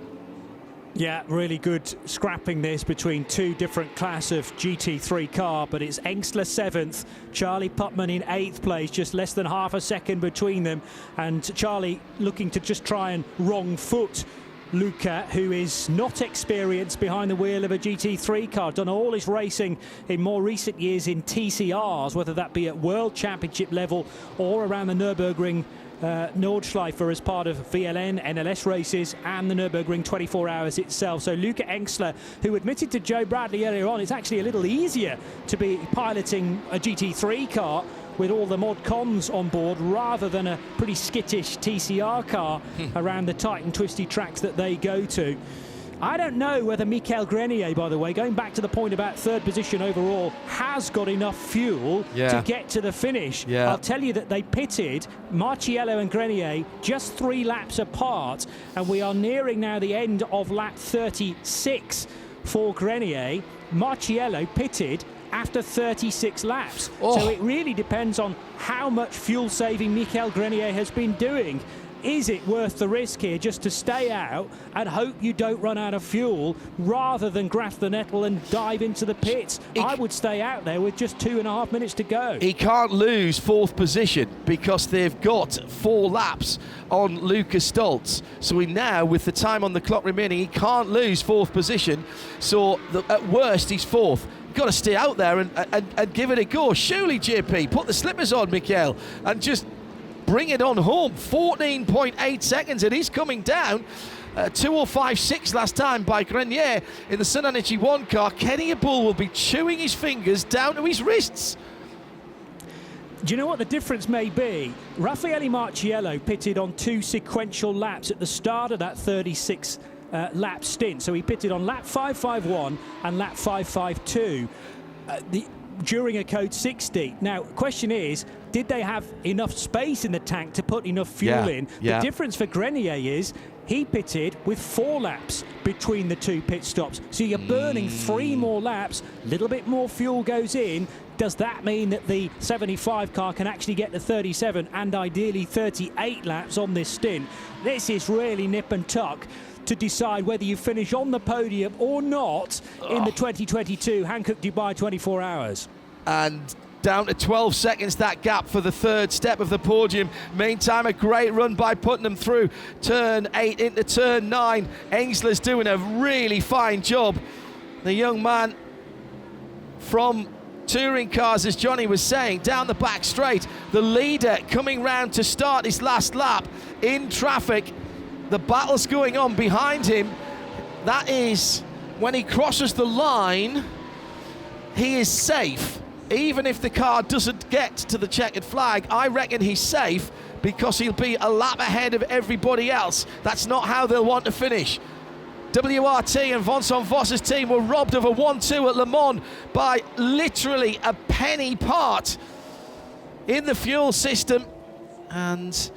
Yeah, really good scrapping this between two different class of GT3 car, but it's Engsler 7th, Charlie Putman in 8th place, just less than half a second between them, and Charlie looking to just try and wrong foot Luca, who is not experienced behind the wheel of a GT3 car, done all his racing in more recent years in TCRs, whether that be at World Championship level or around the Nürburgring Nordschleife as part of VLN, NLS races and the Nürburgring 24 hours itself. So Luca Engsler, who admitted to Joe Bradley earlier on, it's actually a little easier to be piloting a GT3 car with all the mod cons on board rather than a pretty skittish TCR car around the tight and twisty tracks that they go to. I don't know whether Michael Grenier, by the way, going back to the point about third position overall, has got enough fuel to get to the finish. I'll tell you that they pitted Marciello and Grenier just 3 laps apart, and we are nearing now the end of lap 36 for Grenier. Marciello pitted after 36 laps. So it really depends on how much fuel saving Michael Grenier has been doing is it worth the risk here just to stay out and hope you don't run out of fuel rather than grasp the nettle and dive into the pits? I would stay out there with just 2.5 minutes to go. He can't lose 4th position because they've got 4 laps on Lucas Stoltz. So he now, with the time on the clock remaining, he can't lose 4th position. So at worst, he's 4th. You've got to stay out there and give it a go. Surely, JP, put the slippers on, Mikael, and just bring it on home. 14.8 seconds, and he's coming down. 2:05.6 last time by Grenier in the Sun Energy 1 car. Kenny Bull will be chewing his fingers down to his wrists. Do you know what the difference may be? Raffaele Marciello pitted on 2 sequential laps at the start of that 36 lap stint. So he pitted on lap 551 and lap 552 during a code 60. Now, question is, did they have enough space in the tank to put enough fuel in? The difference for Grenier is he pitted with 4 laps between the 2 pit stops. So you're burning 3 more laps, a little bit more fuel goes in. Does that mean that the 75 car can actually get to 37 and ideally 38 laps on this stint? This is really nip and tuck to decide whether you finish on the podium or not in the 2022 Hankook Dubai 24 Hours. And down to 12 seconds, that gap for the 3rd step of the podium. Meantime, a great run by Putnam through turn 8 into turn 9. Engsler's doing a really fine job. The young man from touring cars, as Johnny was saying, down the back straight. The leader coming round to start his last lap in traffic. The battle's going on behind him. That is when he crosses the line, he is safe. Even if the car doesn't get to the checkered flag, I reckon he's safe because he'll be a lap ahead of everybody else. That's not how they'll want to finish. WRT and Vincent Voss's team were robbed of a 1-2 at Le Mans by literally a penny part in the fuel system, and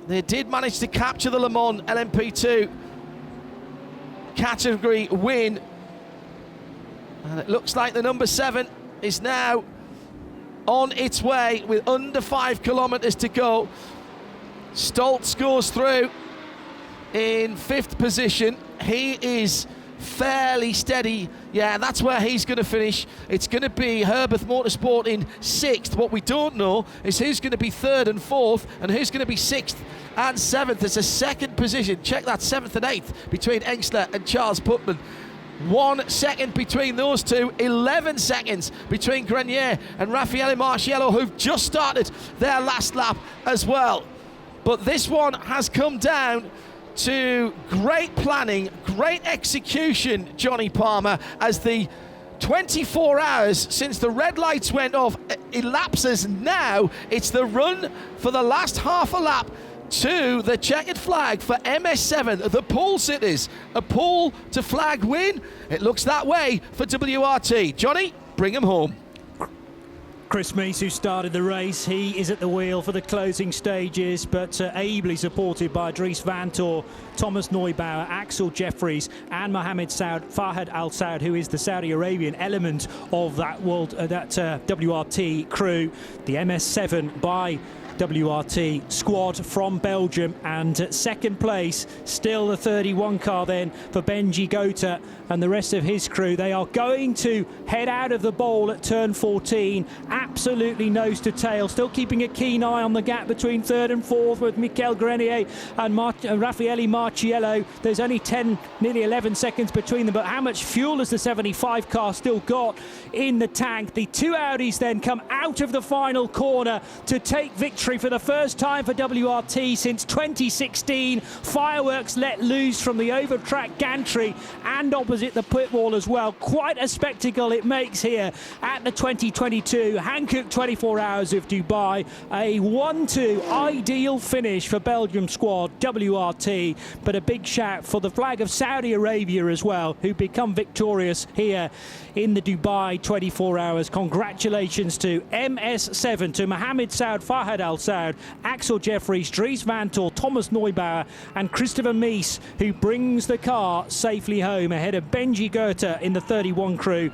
they did manage to capture the Le Mans LMP2 category win, and it looks like the number 7 is now on its way with under 5 kilometers to go. Stoltz goes through in 5th position. He is fairly steady. Yeah, that's where he's going to finish. It's going to be Herbert Motorsport in 6th. What we don't know is who's going to be 3rd and 4th and who's going to be 6th and 7th. It's a 2nd position. Check that, 7th and 8th between Engsler and Charles Putman. 1 second between those two, 11 seconds between Grenier and Raffaele Marciello, who've just started their last lap as well. But this one has come down to great planning, great execution, Johnny Palmer, as the 24 hours since the red lights went off elapses now. It's the run for the last half a lap to the checkered flag for MS7, the pole sitters. A pole to flag win. It looks that way for WRT. Johnny, bring him home. Chris Meese, who started the race, he is at the wheel for the closing stages, but ably supported by Dries Vanthoor, Thomas Neubauer, Axel Jeffries and Mohammed Saud, Farhad Al Saud, who is the Saudi Arabian element of that WRT crew. The MS7 by WRT squad from Belgium, and second place still the 31 car then for Benji Gota and the rest of his crew. They are going to head out of the bowl at turn 14, absolutely nose to tail, still keeping a keen eye on the gap between 3rd and 4th with Mikel Grenier and Raffaele Marciello. There's only 10, nearly 11 seconds between them, but how much fuel has the 75 car still got in the tank? The 2 Audis then come out of the final corner to take victory for the first time for WRT since 2016. Fireworks let loose from the over-track gantry and opposite the pit wall as well. Quite a spectacle it makes here at the 2022 Hankook 24 Hours of Dubai. A 1-2 ideal finish for Belgium squad WRT, but a big shout for the flag of Saudi Arabia as well, who become victorious here in the Dubai 24 Hours. Congratulations to MS7, to Mohammed Saud, Farhad Al Saud, Axel Jeffries, Dries Van Tor, Thomas Neubauer and Christopher Mies, who brings the car safely home ahead of Benji Goethe in the 31 crew,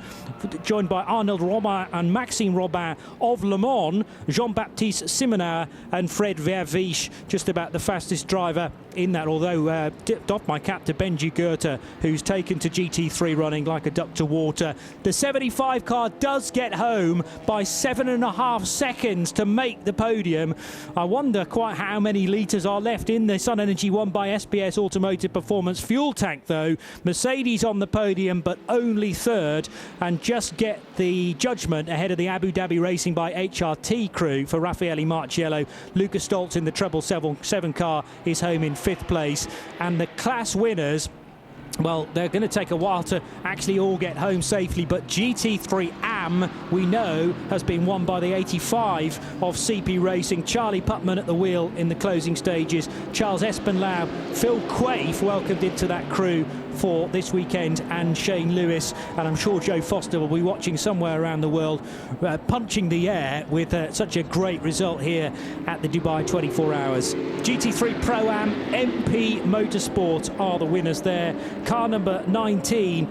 joined by Arnold Robin and Maxime Robin of Le Mans, Jean-Baptiste Simonauer and Fred Verviche, just about the fastest driver in that, although doff my cap to Benji Goethe, who's taken to GT3 running like a duck to water. The 75 car does get home by 7.5 seconds to make the podium. I wonder quite how many litres are left in the Sun Energy won by SPS Automotive Performance fuel tank, though. Mercedes on the podium, but only third, and just get the judgment ahead of the Abu Dhabi Racing by HRT crew for Raffaele Marciello. Lucas Stoltz in the treble 7 car is home in 5th place, and the class winners, well, they're going to take a while to actually all get home safely, but GT3 AM, we know, has been won by the 85 of CP Racing. Charlie Putman at the wheel in the closing stages. Charles Espenlaub, Phil Quaife welcomed into that crew for this weekend, and Shane Lewis, and I'm sure Joe Foster will be watching somewhere around the world, punching the air with such a great result here at the Dubai 24 Hours. GT3 Pro-Am, MP Motorsport are the winners there. Car number 19,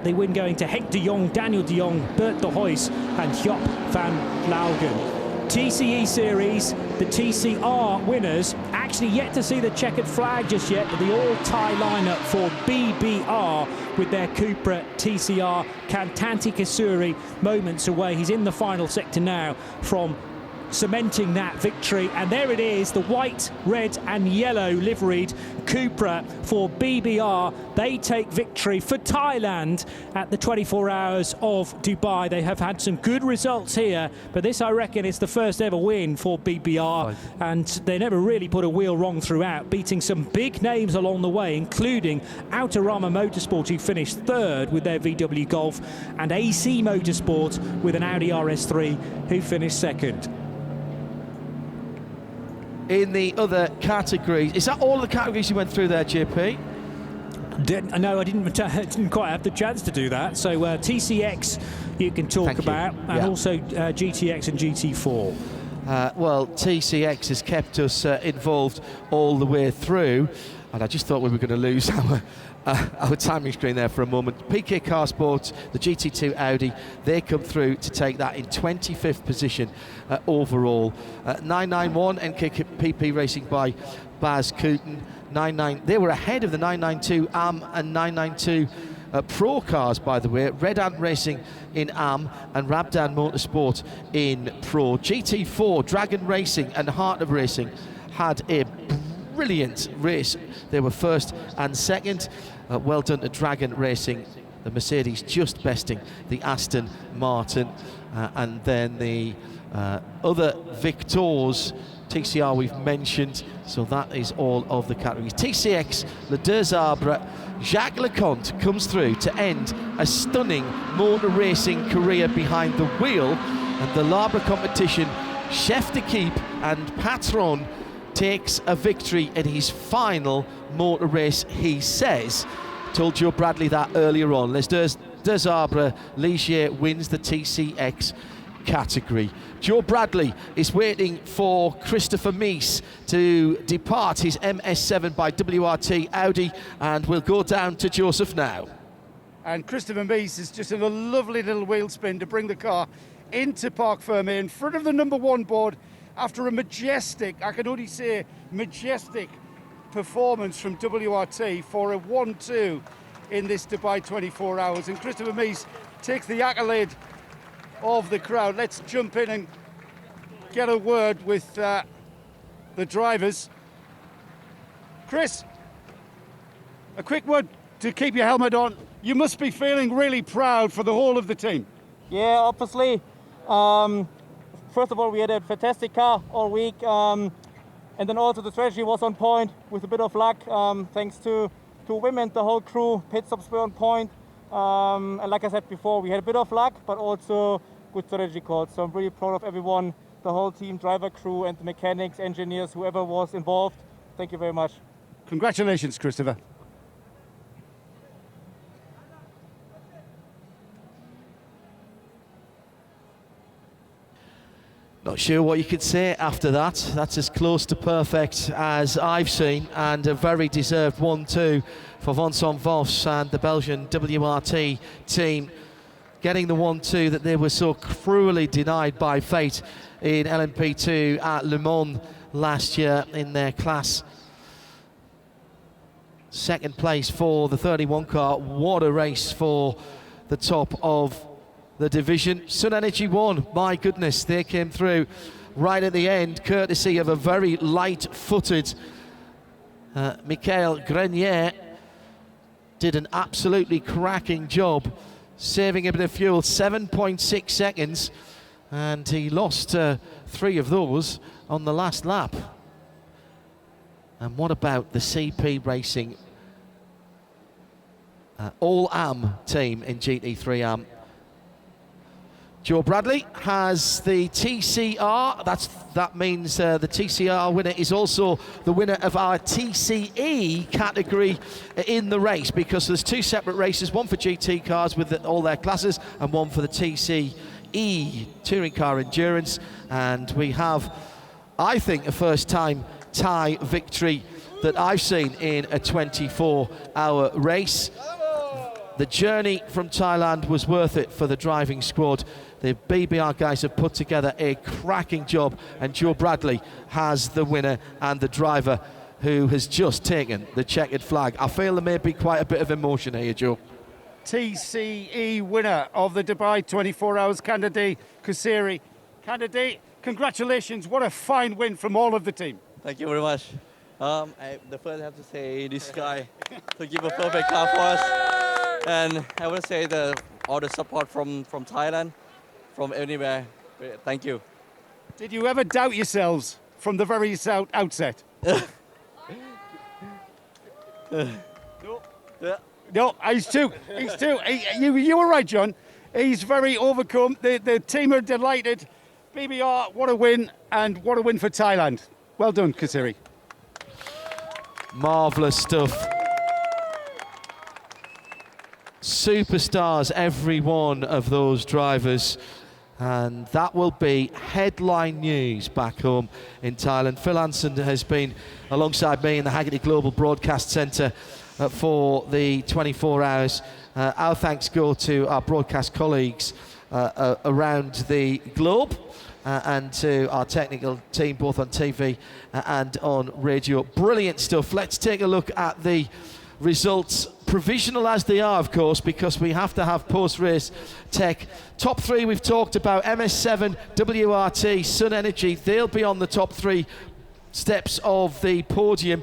the win going to Henk de Jong, Daniel de Jong, Bert de Huys and Job van Laugen. TCE Series, the TCR winners, actually yet to see the checkered flag just yet, but the all-tie lineup for BBR with their Cupra TCR. Kantanti Kasuri moments away. He's in the final sector now from cementing that victory, and there it is, the white, red and yellow liveried Cupra for BBR. They take victory for Thailand at the 24 Hours of Dubai. They have had some good results here, but this, I reckon, is the first ever win for BBR, and they never really put a wheel wrong throughout, beating some big names along the way, including Autorama Motorsport, who finished third with their VW Golf, and AC Motorsport with an Audi RS3, who finished second. In the other categories, is that all the categories you went through there, JP? No, I didn't quite have the chance to do that. So TCX you can talk about, and also GTX and GT4. Well, TCX has kept us involved all the way through, and I just thought we were going to lose our timing screen there for a moment. PK Car Sports, the GT2 Audi, they come through to take that in 25th position overall. 991 NKPP Racing by Baz Kooten. They were ahead of the 992 AM and 992 Pro cars, by the way. Red Ant Racing in AM and Rabdan Motorsport in Pro. GT4, Dragon Racing and Heart of Racing had a brilliant race. They were first and second. Well done to Dragon Racing. The Mercedes just besting the Aston Martin. And then the other victors, TCR we've mentioned, so that is all of the categories. TCX, Le Deux Arbres, Jacques Leconte comes through to end a stunning motor racing career behind the wheel. And the Labre competition, Chef d'Equipe and Patron takes a victory in his final motor race, he says. Told Joe Bradley that earlier on. Les Deux Arbres Ligier wins the TCX category. Joe Bradley is waiting for Christopher Mies to depart his MS7 by WRT Audi, and we'll go down to Joseph now. And Christopher Mies is just in a lovely little wheel spin to bring the car into Parc Fermé in front of the number 1 board after a majestic, I can only say majestic, performance from WRT for a 1-2 in this Dubai 24 Hours. And Christopher Mies takes the accolade of the crowd. Let's jump in and get a word with the drivers. Chris, a quick word to keep your helmet on. You must be feeling really proud for the whole of the team. Yeah, obviously. First of all, we had a fantastic car all week, and then also the strategy was on point with a bit of luck, thanks to women, the whole crew. Pit stops were on point, and like I said before, we had a bit of luck, but also good strategy calls. So I'm really proud of everyone, the whole team, driver crew, and the mechanics, engineers, whoever was involved. Thank you very much. Congratulations, Christopher. Not sure what you could say after that. That's as close to perfect as I've seen, and a very deserved 1-2 for Vincent Vos and the Belgian WRT team, getting the 1-2 that they were so cruelly denied by fate in LMP2 at Le Mans last year in their class. Second place for the 31 car. What a race for the top of the division. Sun Energy won. My goodness, they came through right at the end, courtesy of a very light-footed Michael Grenier. Did an absolutely cracking job, saving a bit of fuel, 7.6 seconds, and he lost 3 of those on the last lap. And what about the CP Racing All-AM team in GT3 AM? Joe Bradley has the TCR. That means the TCR winner is also the winner of our TCE category in the race, because there's 2 separate races, one for GT cars with all their classes and one for the TCE, Touring Car Endurance. And we have, I think, a first-time Thai victory that I've seen in a 24-hour race. The journey from Thailand was worth it for the driving squad. The BBR guys have put together a cracking job, and Joe Bradley has the winner and the driver who has just taken the checkered flag. I feel there may be quite a bit of emotion here, Joe. TCE winner of the Dubai 24 Hours, Candide Kusiri. Candide, congratulations. What a fine win from all of the team. Thank you very much. The first I have to say this guy to give a perfect car for us. And I want to say all the support from Thailand, from anywhere. Thank you. Did you ever doubt yourselves from the very outset? No, he's two. You were right, John. He's very overcome. The team are delighted. BBR, what a win, and what a win for Thailand. Well done, Kusiri. Marvellous stuff. Superstars, every one of those drivers. And that will be headline news back home in Thailand. Phil Hansen has been alongside me in the Haggerty Global Broadcast Centre for the 24 hours. Our thanks go to our broadcast colleagues around the globe and to our technical team, both on TV and on radio. Brilliant stuff. Let's take a look at the results, provisional as they are, of course, because we have to have post-race tech. Top 3 we've talked about: MS7, WRT, Sun Energy. They'll be on the top 3 steps of the podium.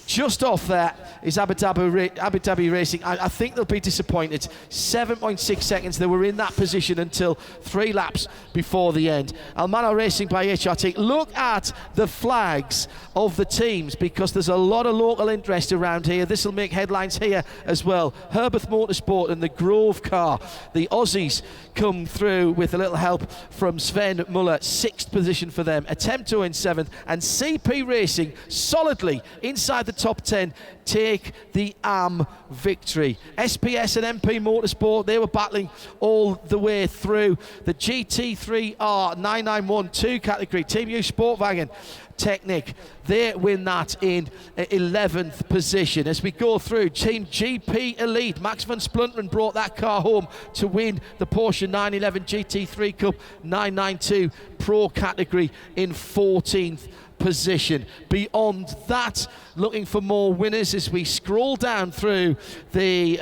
Just off that is Abu Dhabi Racing. I think they'll be disappointed. 7.6 seconds. They were in that position until 3 laps before the end. Almano Racing by HRT. Look at the flags of the teams, because there's a lot of local interest around here. This will make headlines here as well. Herbert Motorsport and the Grove car. The Aussies come through with a little help from Sven Muller. 6th position for them. Attempto in 7th. And CP Racing solidly inside the top 10 take the AM victory. SPS and MP Motorsport, they were battling all the way through. The GT3R 9912 category, Team U Sportwagen Technic, they win that in 11th position. As we go through, Team GP Elite, Max van Splunteren brought that car home to win the Porsche 911 GT3 Cup 992 Pro category in 14th position. Beyond that, looking for more winners as we scroll down through the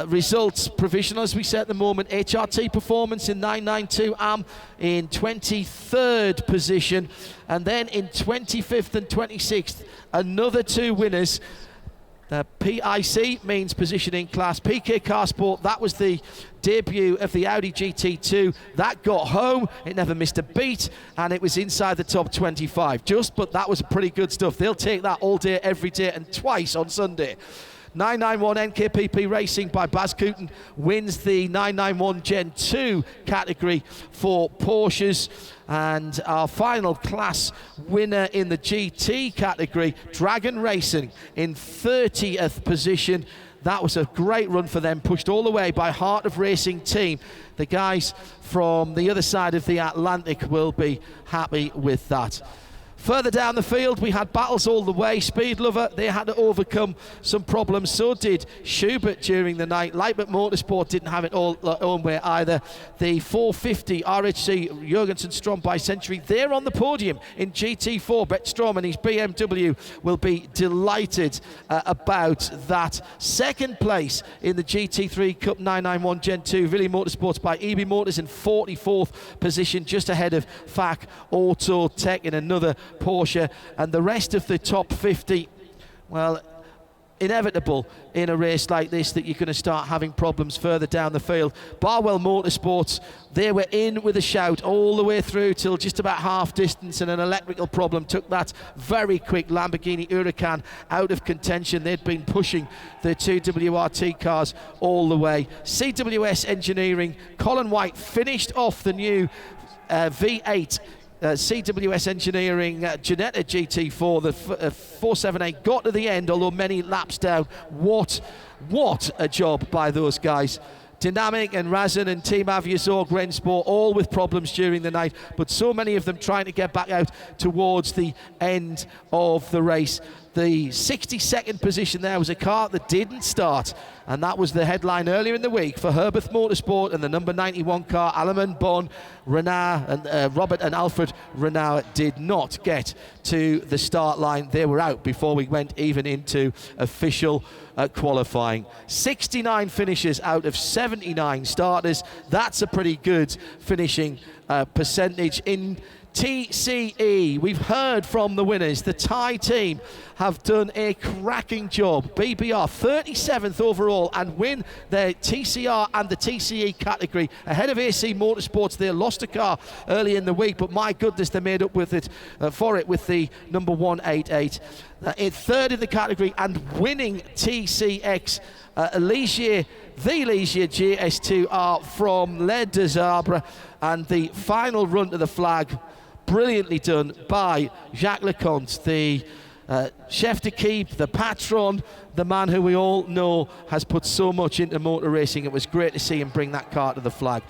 results. Provisional, as we said at the moment. HRT Performance in 992 AM in 23rd position, and then in 25th and 26th, another 2 winners. PIC means positioning class. PK Car Sport, that was the debut of the Audi GT2. That got home, it never missed a beat, and it was inside the top 25 just, but that was pretty good stuff. They'll take that all day, every day, and twice on Sunday. 991 NKPP Racing by Baz Kooten wins the 991 Gen 2 category for Porsches. And our final class winner in the GT category, Dragon Racing, in 30th position. That was a great run for them, pushed all the way by Heart of Racing team. The guys from the other side of the Atlantic will be happy with that. Further down the field, we had battles all the way. Speed Lover, they had to overcome some problems. So did Schubert during the night. Lightbert Motorsport didn't have it all their own way either. The 450 RHC Jurgensen Strom by Century, they're on the podium in GT4. Brett Strom and his BMW will be delighted about that. Second place in the GT3 Cup 991 Gen 2, Willy Motorsports by EB Motors in 44th position, just ahead of FAC Auto Tech in another Porsche, and the rest of the top 50, well, inevitable in a race like this that you're going to start having problems further down the field. Barwell Motorsports, they were in with a shout all the way through till just about half distance, and an electrical problem took that very quick Lamborghini Huracan out of contention. They'd been pushing the two WRT cars all the way. CWS Engineering, Colin White finished off the new V8 CWS Engineering Ginetta GT4, the 478 got to the end, although many laps down. What a job by those guys. Dynamic and Razin and Team Aviazor, Grensport, all with problems during the night, but so many of them trying to get back out towards the end of the race. The 62nd position there was a car that didn't start, and that was the headline earlier in the week for Herbert Motorsport and the number 91 car. Alaman Bon, Renard, and Robert and Alfred Renard did not get to the start line. They were out before we went even into official qualifying. 69 finishes out of 79 starters. That's a pretty good finishing percentage. In TCE, we've heard from the winners. The Thai team have done a cracking job. BBR 37th overall and win their TCR and the TCE category ahead of AC Motorsports. They lost a car early in the week, but my goodness, they made up with it for it with the number 188. In third in the category and winning TCX. Ligier, the Ligier GS2R from Les Deux Arbres, and the final run to the flag, brilliantly done by Jacques Leconte, the chef d'équipe, the patron, the man who we all know has put so much into motor racing. It was great to see him bring that car to the flag.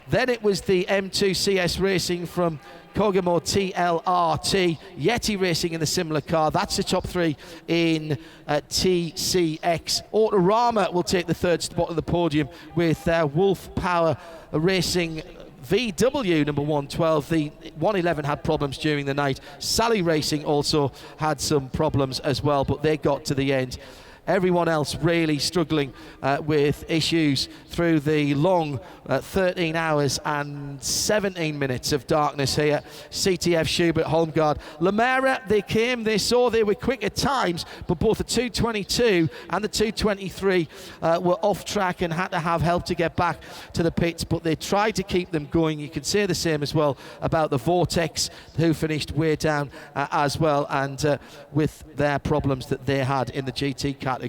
Then it was the M2 CS Racing from Kogamo TLRT, Yeti Racing in the similar car. That's the top three in TCX. Autorama will take the third spot on the podium with their Wolf Power Racing VW number 112. The 111 had problems during the night. Sally Racing also had some problems as well, but they got to the end. Everyone else really struggling with issues through the long 13 hours and 17 minutes of darkness here. CTF, Schubert, Holmgard, Lamera, they came, they saw they were quick at times, but both the 222 and the 223 were off track and had to have help to get back to the pits, but they tried to keep them going. You can say the same as well about the Vortex, who finished way down as well, and with their problems that they had in the GT category.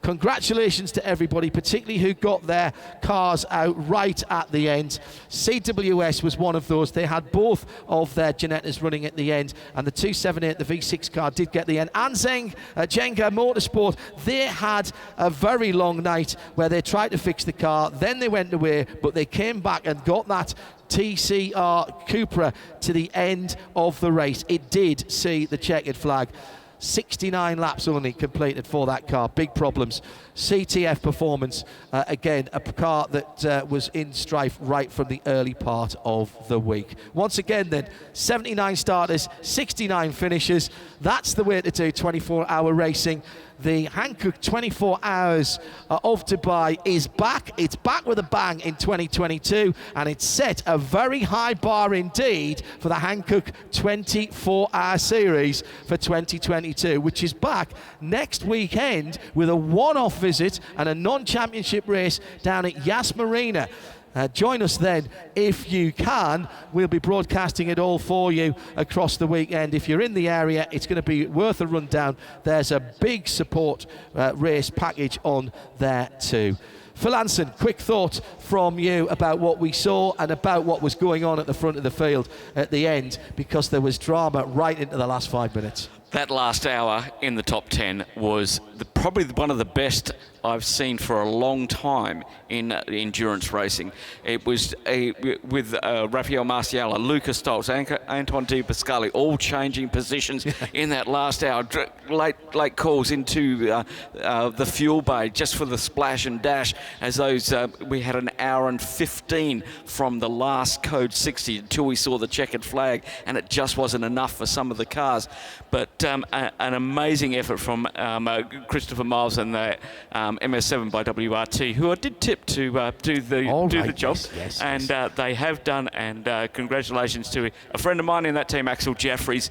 Congratulations to everybody, particularly who got their cars out right at the end. CWS was one of those. They had both of their Ginettas running at the end, and the 278, the V6 car, did get the end. Anzeng, Jenga Motorsport, they had a very long night where they tried to fix the car, then they went away, but they came back and got that TCR Cupra to the end of the race. It did see the checkered flag. 69 laps only completed for that car. Big problems. CTF Performance, again, a car that was in strife right from the early part of the week. Once again then, 79 starters, 69 finishes. That's the way to do 24-hour racing. The Hankook 24 Hours of Dubai is back. It's back with a bang in 2022, and it's set a very high bar indeed for the Hankook 24-Hour Series for 2022, which is back next weekend with a one-off visit and a non-championship race down at Yas Marina. Join us then if you can. We'll be broadcasting it all for you across the weekend. If you're in the area, it's going to be worth a rundown. There's a big support race package on there too. Phil Anson, quick thought from you about what we saw and about what was going on at the front of the field at the end, because there was drama right into the last 5 minutes. That last hour in the top 10 was probably one of the best I've seen for a long time in endurance racing. It was with Rafael Marciala, Lucas Stoltz, Anton Di Pasquale, all changing positions in that last hour. Late calls into the fuel bay just for the splash and dash, as those we had an hour and 15 from the last Code 60 until we saw the checkered flag, and it just wasn't enough for some of the cars. But an amazing effort from Christopher Miles and the MS7 by WRT, who I did tip to do the job, and they have done. And congratulations to a friend of mine in that team, Axel Jeffries,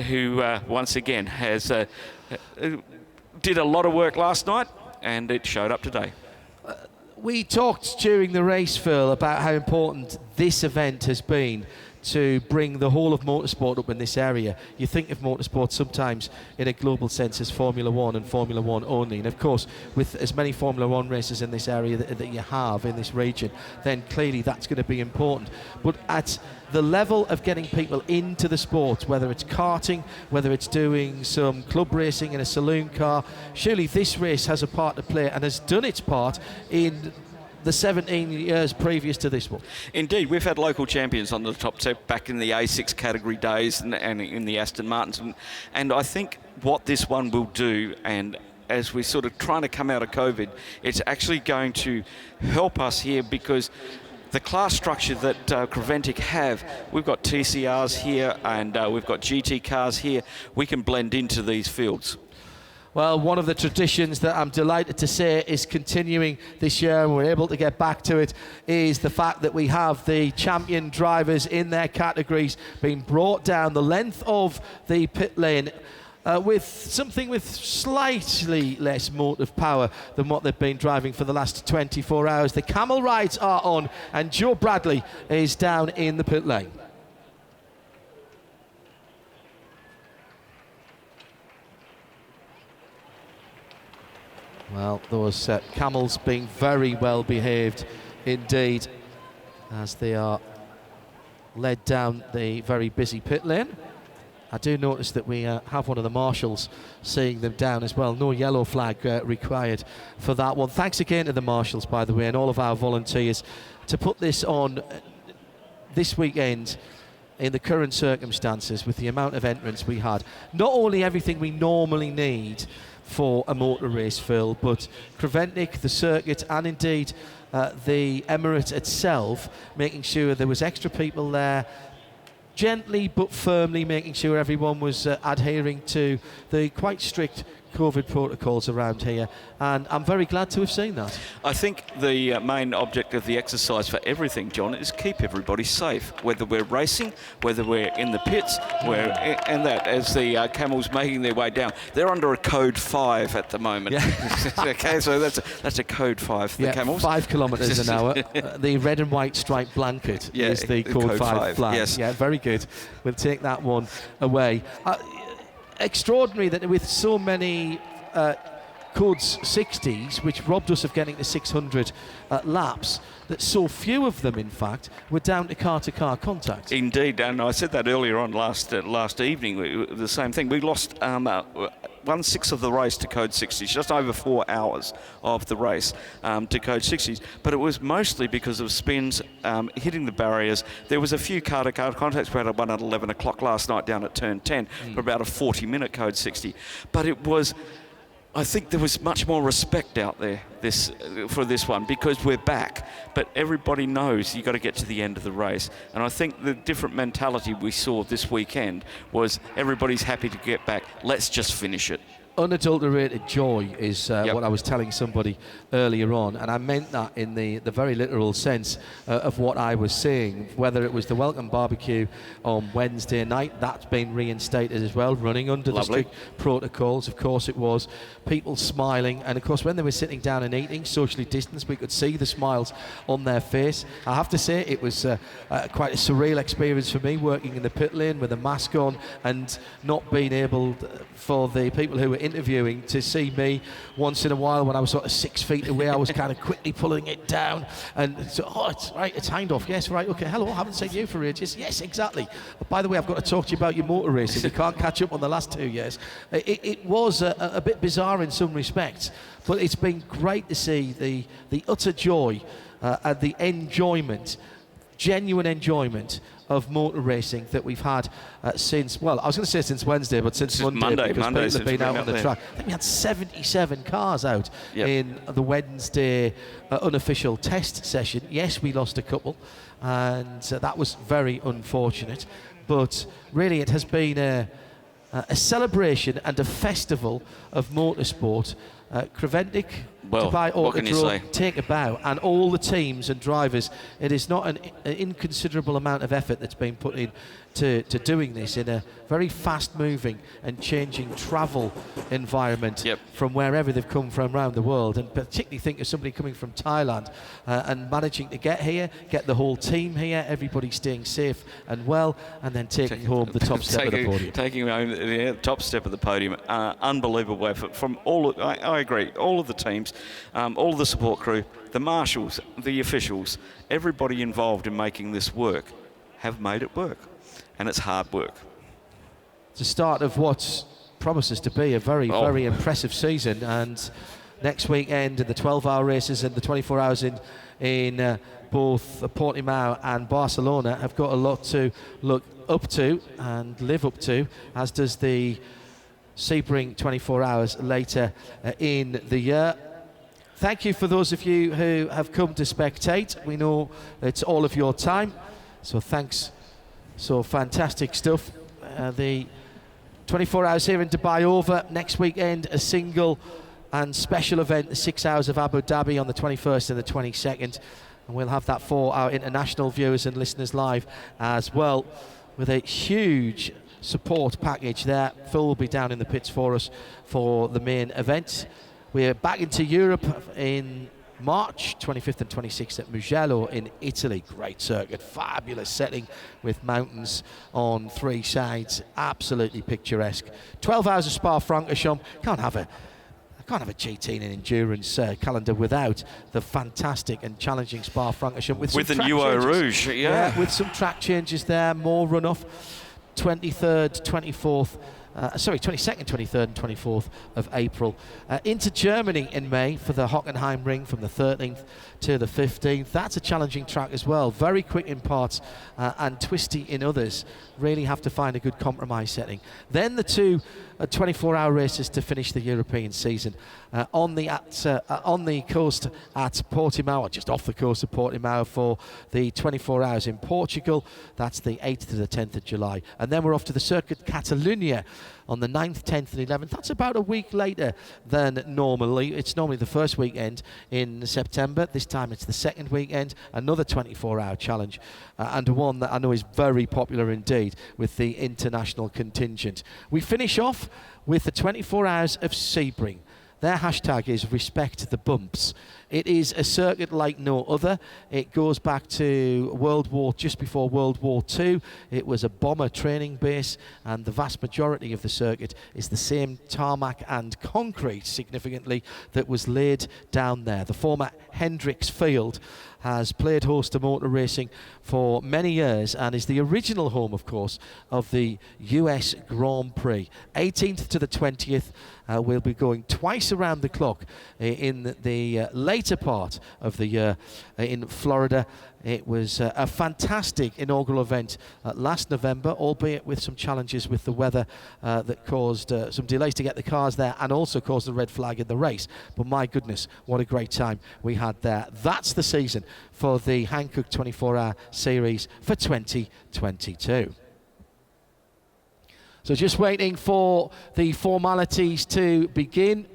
who once again has did a lot of work last night, and it showed up today. We talked during the race, Phil, about how important this event has been to bring the whole of motorsport up in this area. You think of motorsport sometimes in a global sense as Formula One and Formula One only, and of course with as many Formula One races in this area that you have in this region, then clearly that's going to be important. But at the level of getting people into the sport, whether it's karting, whether it's doing some club racing in a saloon car, surely this race has a part to play and has done its part in the 17 years previous to this one. Indeed, we've had local champions on the top step back in the A6 category days and in the Aston Martins. And I think what this one will do, and as we're sort of trying to come out of COVID, it's actually going to help us here, because the class structure that Creventic have, we've got TCRs here and we've got GT cars here. We can blend into these fields. Well, one of the traditions that I'm delighted to say is continuing this year, and we're able to get back to it, is the fact that we have the champion drivers in their categories being brought down the length of the pit lane with something with slightly less motive power than what they've been driving for the last 24 hours. The camel rides are on, and Joe Bradley is down in the pit lane. Well, those camels being very well behaved indeed as they are led down the very busy pit lane. I do notice that we have one of the marshals seeing them down as well. No yellow flag required for that one. Thanks again to the marshals, by the way, and all of our volunteers to put this on this weekend in the current circumstances with the amount of entrants we had. Not only everything we normally need for a motor race, Phil, but Creventic, the circuit, and indeed the Emirate itself, making sure there was extra people there, gently but firmly making sure everyone was adhering to the quite strict COVID protocols around here, and I'm very glad to have seen that. I think the main object of the exercise for everything, John, is keep everybody safe, whether we're racing, whether we're in the pits, and that as the camels making their way down. They're under a code 5 at the moment. Yeah. Okay, so that's a code 5 for the camels. 5 kilometres an hour. The red and white striped blanket is the code 5 flag. Yes. Yeah, very good. We'll take that one away. Extraordinary that with so many codes 60s, which robbed us of getting to 600 laps, that so few of them, in fact, were down to car-to-car contact. Indeed, and I said that earlier on last evening, the same thing. We lost 1/6 of the race to code 60s, just over 4 hours of the race to code 60s, but it was mostly because of spins hitting the barriers. There was a few car-to-car contacts. We had one at 11 o'clock last night down at turn 10 for about a 40-minute code 60, but it was, I think there was much more respect out there for this one, because we're back, but everybody knows you've got to get to the end of the race. And I think the different mentality we saw this weekend was everybody's happy to get back. Let's just finish it. Unadulterated joy is what I was telling somebody earlier on, and I meant that in the very literal sense of what I was saying. Whether it was the welcome barbecue on Wednesday night, that's been reinstated as well, running under the strict protocols. Of course it was. People smiling, and of course when they were sitting down and eating, socially distanced, we could see the smiles on their face. I have to say it was quite a surreal experience for me, working in the pit lane with a mask on and not being able for the people who were interviewing to see me once in a while when I was sort of 6 feet away. I was kind of quickly pulling it down, and so, it's right, it's Hindorf. Yes, right, okay, hello, I haven't seen you for ages. Yes, exactly. But by the way, I've got to talk to you about your motor racing. We can't catch up on the last 2 years. It was a bit bizarre in some respects, but it's been great to see the utter joy and the enjoyment, genuine enjoyment of motor racing that we've had since, well, I was going to say since Wednesday, but since Monday, because people have been out on the track. I think we had 77 cars out in the Wednesday unofficial test session. Yes, we lost a couple, and that was very unfortunate, but really it has been a celebration and a festival of motorsport. Creventic, Dubai Autodrome, take a bow, and all the teams and drivers. It is not an inconsiderable amount of effort that's been put in to doing this in a very fast-moving and changing travel environment from wherever they've come from around the world, and particularly think of somebody coming from Thailand and managing to get here, get the whole team here, everybody staying safe and well, and then taking home the top step of the podium. Taking home the top step of the podium. Unbelievable effort from all, I agree, all of the teams, all of the support crew, the marshals, the officials, everybody involved in making this work have made it work. And it's hard work. It's the start of what promises to be a very, very impressive season. And next weekend, the 12-hour races and the 24 hours in both Portimao and Barcelona have got a lot to look up to and live up to, as does the Sebring 24 hours later in the year. Thank you for those of you who have come to spectate. We know it's all of your time, so thanks. So fantastic stuff. The 24 hours here in Dubai over. Next weekend, a single and special event, the 6 hours of Abu Dhabi on the 21st and the 22nd. And we'll have that for our international viewers and listeners live as well, with a huge support package there. Phil will be down in the pits for us for the main event. We're back into Europe in March 25th and 26th at Mugello in Italy. Great circuit, fabulous setting with mountains on 3 sides, absolutely picturesque. 12 hours of Spa-Francorchamps. Can't have a GT and endurance calendar without the fantastic and challenging Spa-Francorchamps with the new Eau Rouge, with some track changes there, more runoff. 23rd, 24th. 22nd, 23rd and 24th of April. Into Germany in May for the Hockenheim Ring from the 13th to the 15th. That's a challenging track as well. Very quick in parts and twisty in others. Really have to find a good compromise setting. Then the two 24-hour races to finish the European season. On the coast at Portimao, or just off the coast of Portimao for the 24 hours in Portugal. That's the 8th to the 10th of July. And then we're off to the Circuit Catalunya on the 9th, 10th and 11th. That's about a week later than normally. It's normally the first weekend in September. This time it's the second weekend. Another 24-hour challenge and one that I know is very popular indeed with the international contingent. We finish off with the 24 hours of Sebring. Their hashtag is Respect the Bumps. It is a circuit like no other. It goes back to just before World War II. It was a bomber training base, and the vast majority of the circuit is the same tarmac and concrete, significantly, that was laid down there. The former Hendricks Field has played host to motor racing for many years and is the original home, of course, of the US Grand Prix. 18th to the 20th, we'll be going twice around the clock in the later part of the year in Florida. It was a fantastic inaugural event last November, albeit with some challenges with the weather that caused some delays to get the cars there and also caused the red flag in the race. But my goodness, what a great time we had there. That's the season for the Hankook 24-hour series for 2022. So just waiting for the formalities to begin.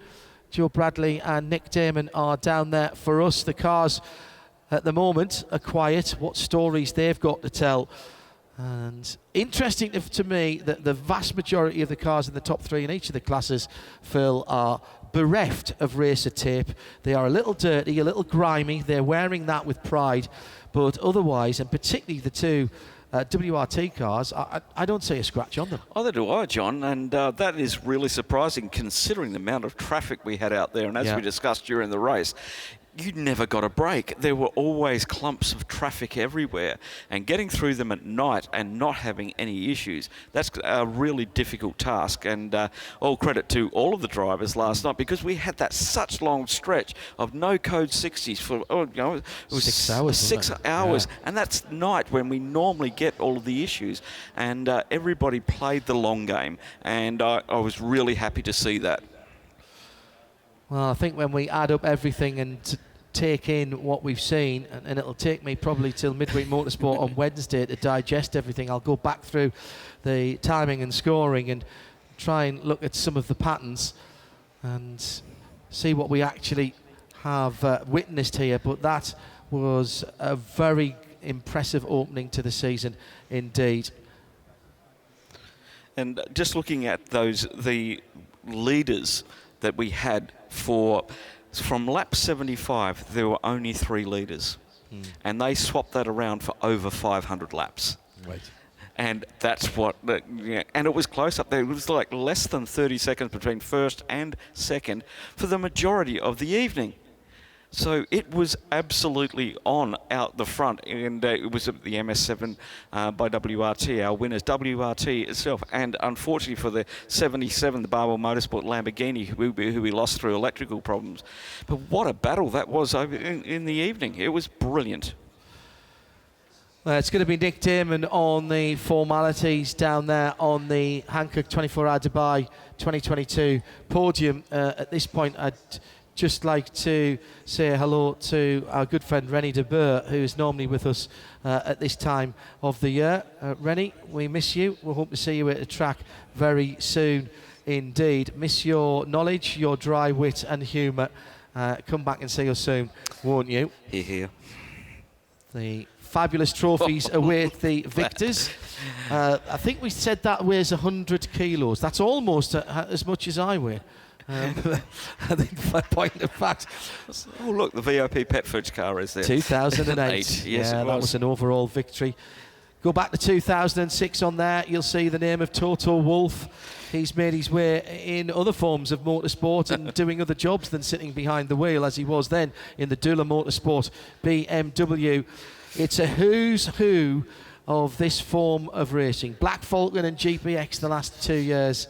Joe Bradley and Nick Damon are down there for us. The cars at the moment are quiet, what stories they've got to tell. And interesting to me that the vast majority of the cars in the top 3 in each of the classes, Phil, are bereft of racer tape. They are a little dirty, a little grimy. They're wearing that with pride. But otherwise, and particularly the two WRT cars, I don't see a scratch on them. Either do I, John, and that is really surprising considering the amount of traffic we had out there. And as we discussed during the race, you never got a break. There were always clumps of traffic everywhere, and getting through them at night and not having any issues, that's a really difficult task. And all credit to all of the drivers last night, because we had that such long stretch of no code 60s for it was 6 hours. 6 hours, and that's night when we normally get all of the issues. And everybody played the long game, and I was really happy to see that. Well, I think when we add up everything and take in what we've seen, and it'll take me probably till Midweek Motorsport on Wednesday to digest everything. I'll go back through the timing and scoring and try and look at some of the patterns and see what we actually have witnessed here. But that was a very impressive opening to the season indeed. And just looking at the leaders that we had from lap 75, there were only 3 leaders, and they swapped that around for over 500 laps. Right. And that's what, and it was close up there. It was like less than 30 seconds between first and second for the majority of the evening. So it was absolutely on out the front, and it was the MS7 by WRT, our winners, WRT itself, and unfortunately for the 77, the Barwell Motorsport Lamborghini, who we lost through electrical problems. But what a battle that was over in the evening. It was brilliant. It's going to be Nick Damon on the formalities down there on the Hankook 24H Dubai 2022 podium. At this point, I'd just like to say hello to our good friend Rennie de Boer, who is normally with us at this time of the year. Rennie, we miss you. We hope to see you at the track very soon indeed. Miss your knowledge, your dry wit and humour. Come back and see us soon, won't you? Here. The fabulous trophies await the victors. I think we said that weighs 100 kilos. That's almost as much as I weigh. I think by point of fact. Oh, look, the VIP Petford's car is there. 2008. Yes, yeah, that was an overall victory. Go back to 2006 on there, you'll see the name of Toto Wolff. He's made his way in other forms of motorsport and doing other jobs than sitting behind the wheel, as he was then in the Dula Motorsport BMW. It's a who's who of this form of racing. Black Falcon and GPX the last 2 years,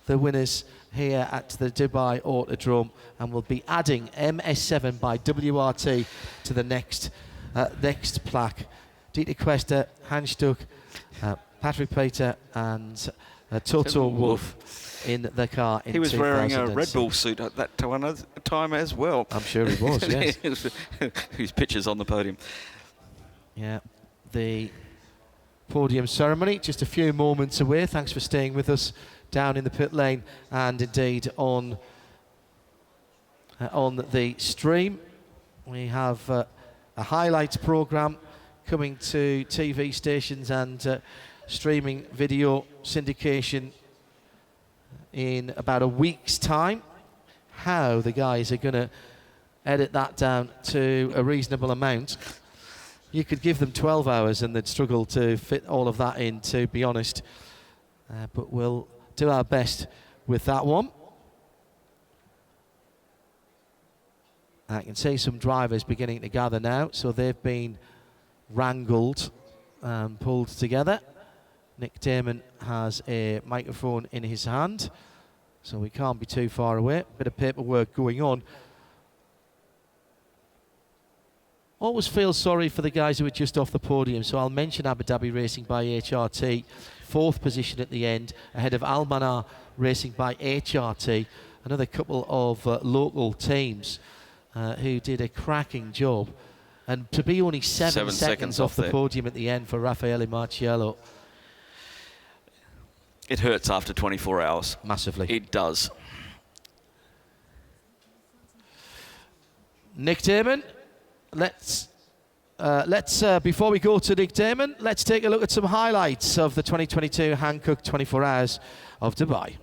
the winners here at the Dubai Autodrome, and we'll be adding MS7 by WRT to the next plaque. Dieter Quester, Hans Stuck, Patrick Peter and Toto Wolff in the car in 2006. He was wearing a Red Bull suit at that time as well. I'm sure he was, yes. Whose picture's on the podium. Yeah, the podium ceremony just a few moments away. Thanks for staying with us down in the pit lane and indeed on the stream. We have a highlights programme coming to TV stations and streaming video syndication in about a week's time. How the guys are going to edit that down to a reasonable amount. You could give them 12 hours and they'd struggle to fit all of that in, to be honest. But we'll do our best with that one. I can see some drivers beginning to gather now, so they've been wrangled and pulled together. Nick Damon has a microphone in his hand, so we can't be too far away. Bit of paperwork going on. Always feel sorry for the guys who are just off the podium, so I'll mention Abu Dhabi Racing by HRT, 4th position at the end, ahead of Al Manar Racing by HRT, another couple of local teams who did a cracking job. And to be only 7 seconds off the podium at the end for Raffaele Marciello. It hurts after 24 hours. Massively. It does. Nick Damon. Let's before we go to Nick Damon, let's take a look at some highlights of the 2022 Hankook 24 Hours of Dubai.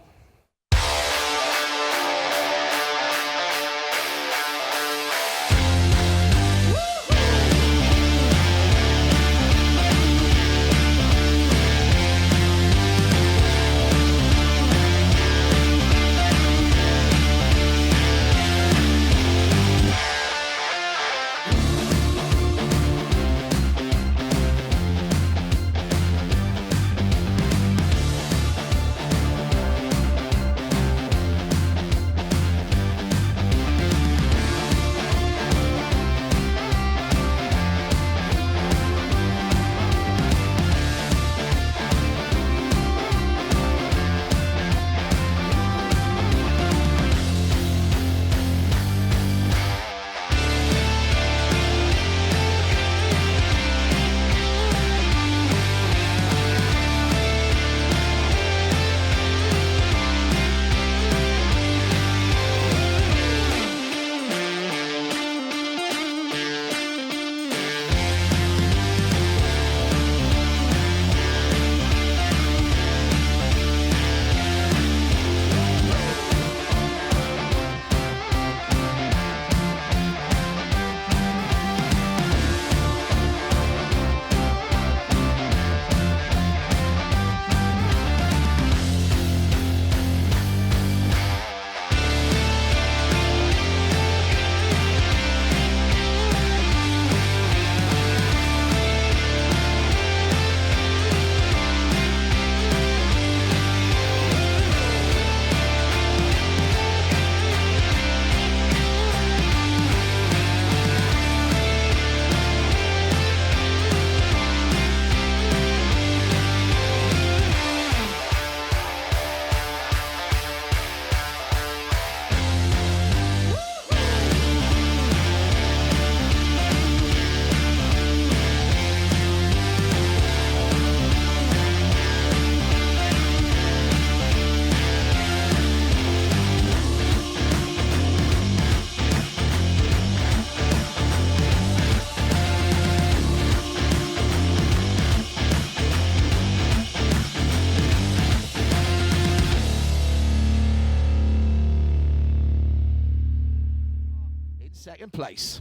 second place.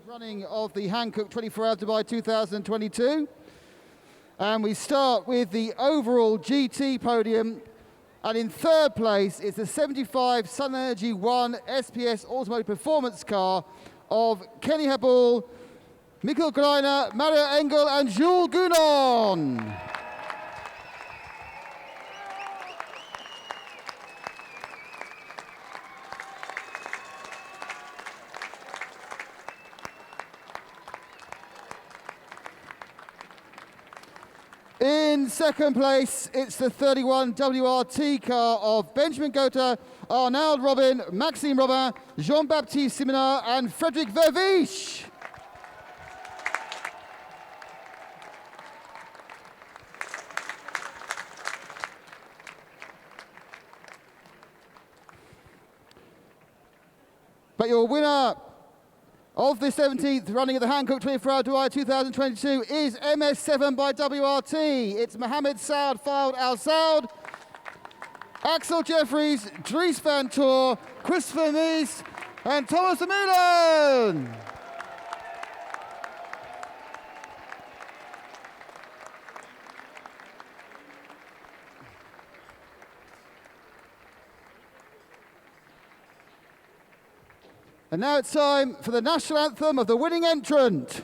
Running of the Hankook 24H Dubai 2022. And we start with the overall GT podium. And in third place is the 75 Sun Energy 1 SPS Automotive Performance Car of Kenny Habul, Mikkel Greiner, Mario Engel and Jules Gounon. In second place, it's the 31 WRT car of Benjamin Gotha, Arnaud Robin, Maxime Robin, Jean-Baptiste Simonard and Frédéric Verviche. But your winner of the 17th running of the Hankook 24H Dubai 2022 is MS7 by WRT. It's Mohamed Saud Fawad Al Saud, Axel Jeffries, Dries Van Toor, Christopher Mies, and Thomas Vermeulen. And now it's time for the national anthem of the winning entrant.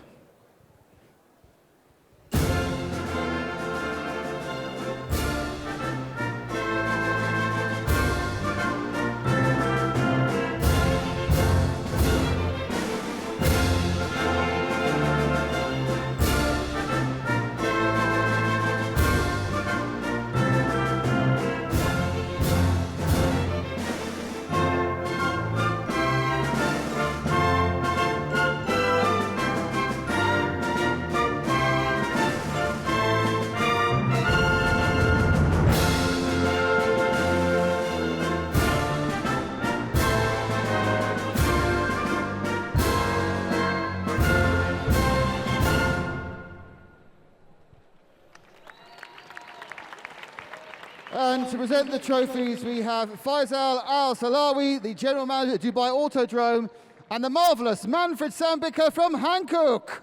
And to present the trophies, we have Faisal Al-Salawi, the General Manager at Dubai Autodrome, and the marvellous Manfred Sambicker from Hankook.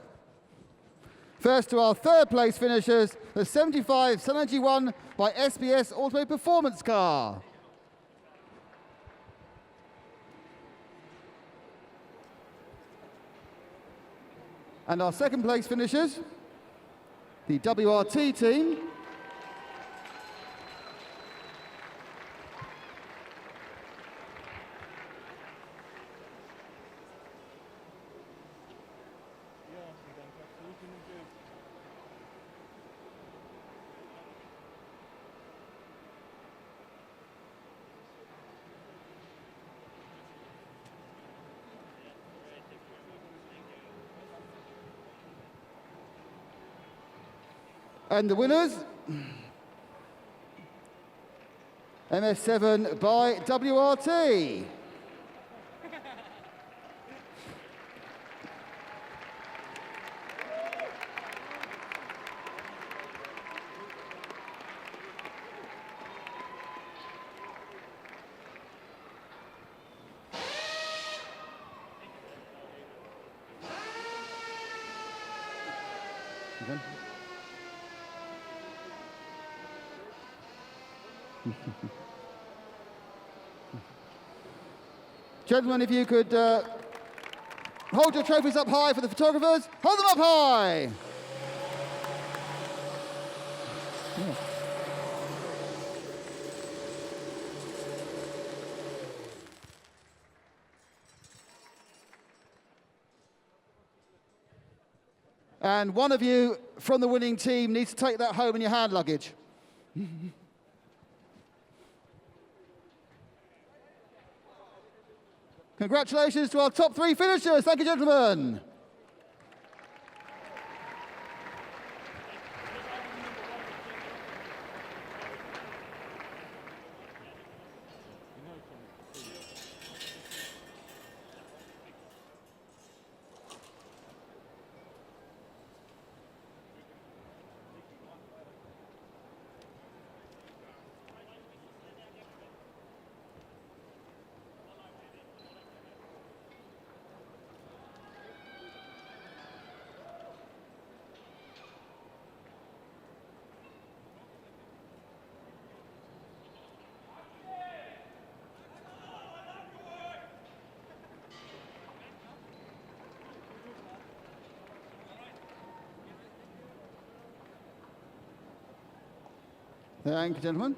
First to our third place finishers, the 75 Synergy 1 by SBS Automotive Performance Car. And our second place finishers, the WRT team. And the winners, MS7 by WRT. Gentlemen, if you could hold your trophies up high for the photographers. Hold them up high. Yeah. And one of you from the winning team needs to take that home in your hand luggage. Congratulations to our top three finishers. Thank you, gentlemen. Thank you, gentlemen.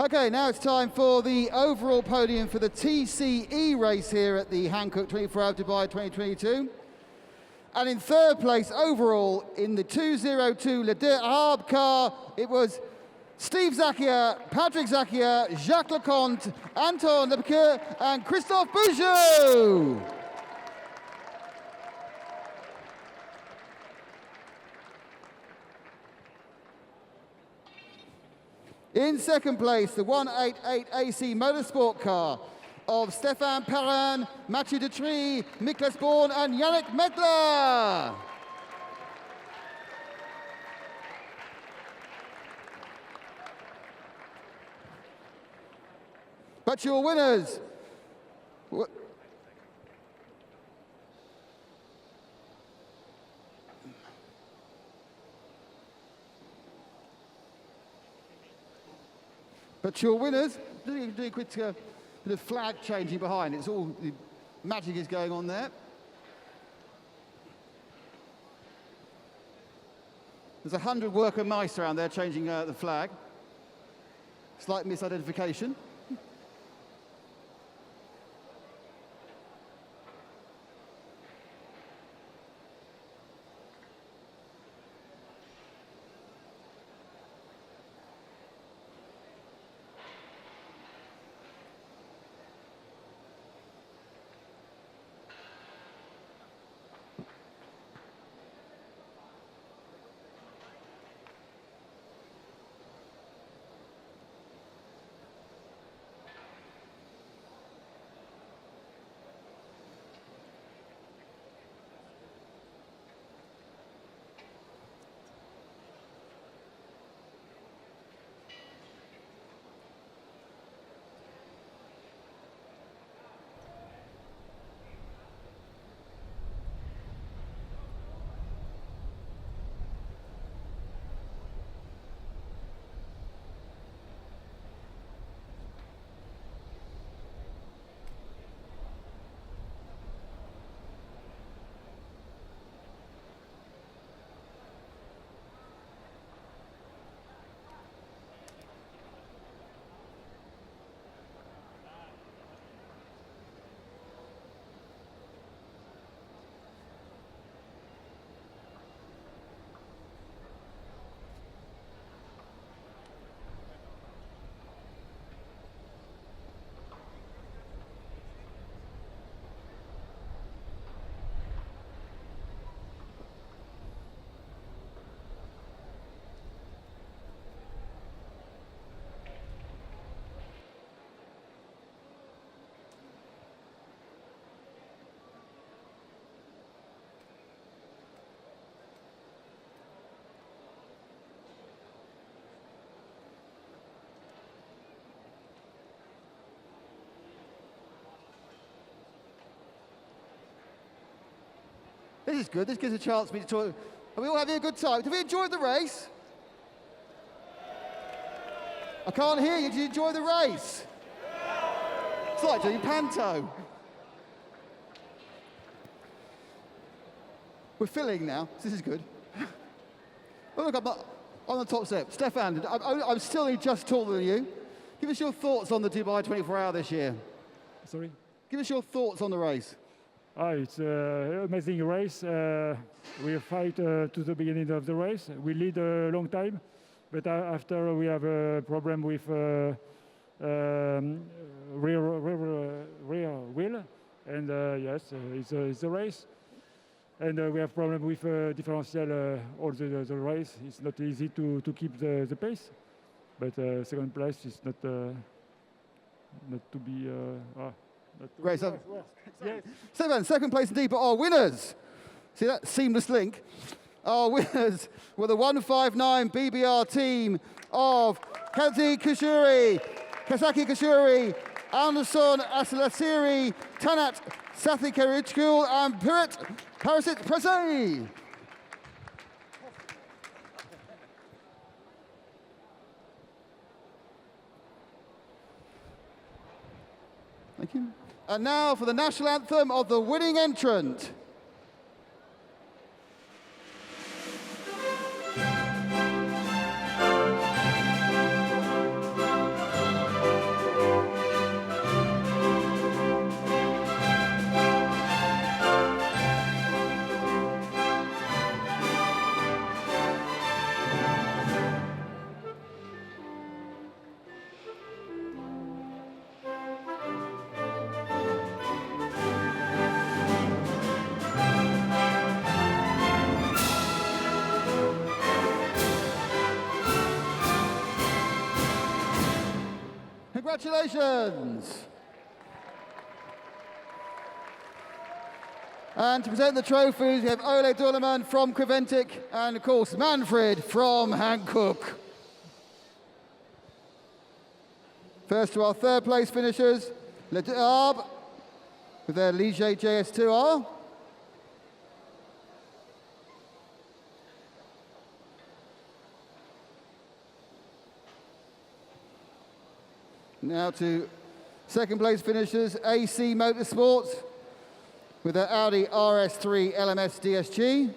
Okay, now it's time for the overall podium for the TCE race here at the Hankook 24H Dubai 2022. And in third place overall in the 202 Le Deux Arabes car, it was Steve Zakia, Patrick Zakia, Jacques Leconte, Anton Lebequeur, and Christophe Boujou. In second place, the 188 AC Motorsport car of Stéphane Perrin, Mathieu Detry, Miklas Born, and Yannick Medler. But your winners. But your winners, do a quick bit of flag changing behind. It's all, the magic is going on there. There's 100 worker mice around there changing the flag. Slight misidentification. This is good. This gives a chance for me to talk. Are we all having a good time? Did we enjoy the race? I can't hear you. Did you enjoy the race? It's like doing panto. We're filling now, so this is good. Oh, look, I'm on the top step. Stefan, I'm still just taller than you. Give us your thoughts on the Dubai 24-hour this year. Sorry? Give us your thoughts on the race. It's an amazing race. We fight to the beginning of the race. We lead a long time, but after we have a problem with rear wheel, and yes, it's a race. And we have problem with differential all the race. It's not easy to keep the pace, but second place is not to be. Great stuff. Stefan, second place indeed, but our winners, see that seamless link? Our winners were the 159 BBR team of Kasaki Kashuri, Anderson Asalasiri, Tanat Sathikarichkul, and Parasit Prasay. Thank you. And now for the national anthem of the winning entrant. Congratulations. And to present the trophies, we have Ole Dolleman from Creventic and, of course, Manfred from Hankook. First to our third place finishers, Le Darbe with their Ligier JS2R. Now to second place finishers, AC Motorsports with their Audi RS3 LMS DSG.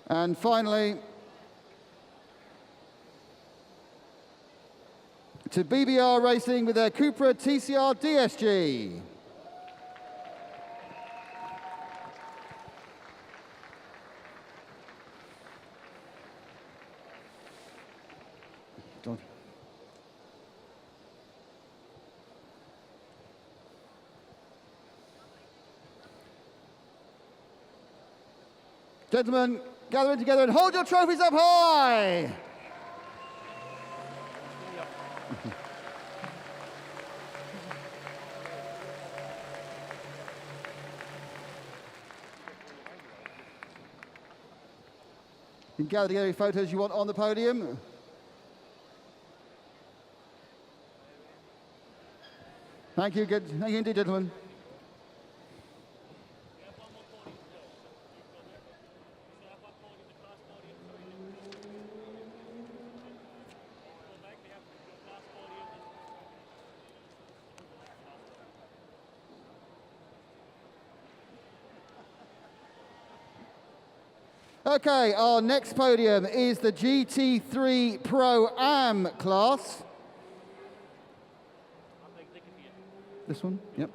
And finally, to BBR Racing with their Cupra TCR DSG. Gentlemen, gather together and hold your trophies up high. You can gather together any photos you want on the podium. Thank you, thank you indeed, gentlemen. Okay, our next podium is the GT3 Pro-Am class. This one, yep.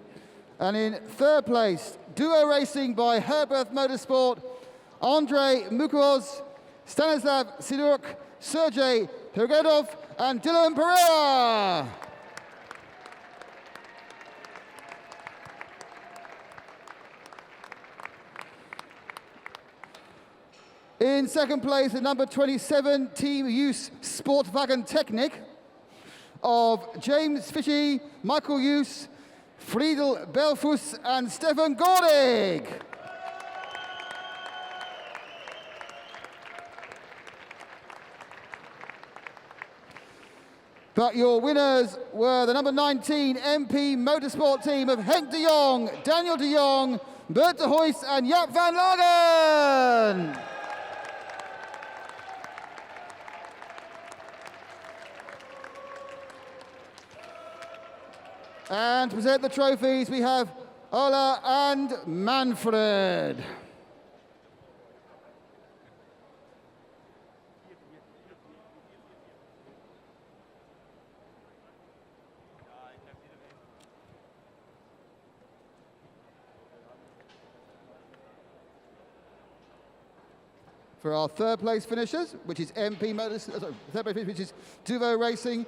And in third place, duo racing by Herbert Motorsport, Andrei Mukoz, Stanislav Sidoruk, Sergei Pergedov, and Dylan Pereira. In second place, the number 27 Team Use Sportwagen Technik of James Fishy, Michael Use, Friedel Belfus, and Stefan Gordig. But your winners were the number 19 MP Motorsport team of Henk de Jong, Daniel de Jong, Bert de Huys, and Jaap van Lagen. And to present the trophies, we have Ola and Manfred. For our third place finishers, which is MP Motors, third place which is Duvo Racing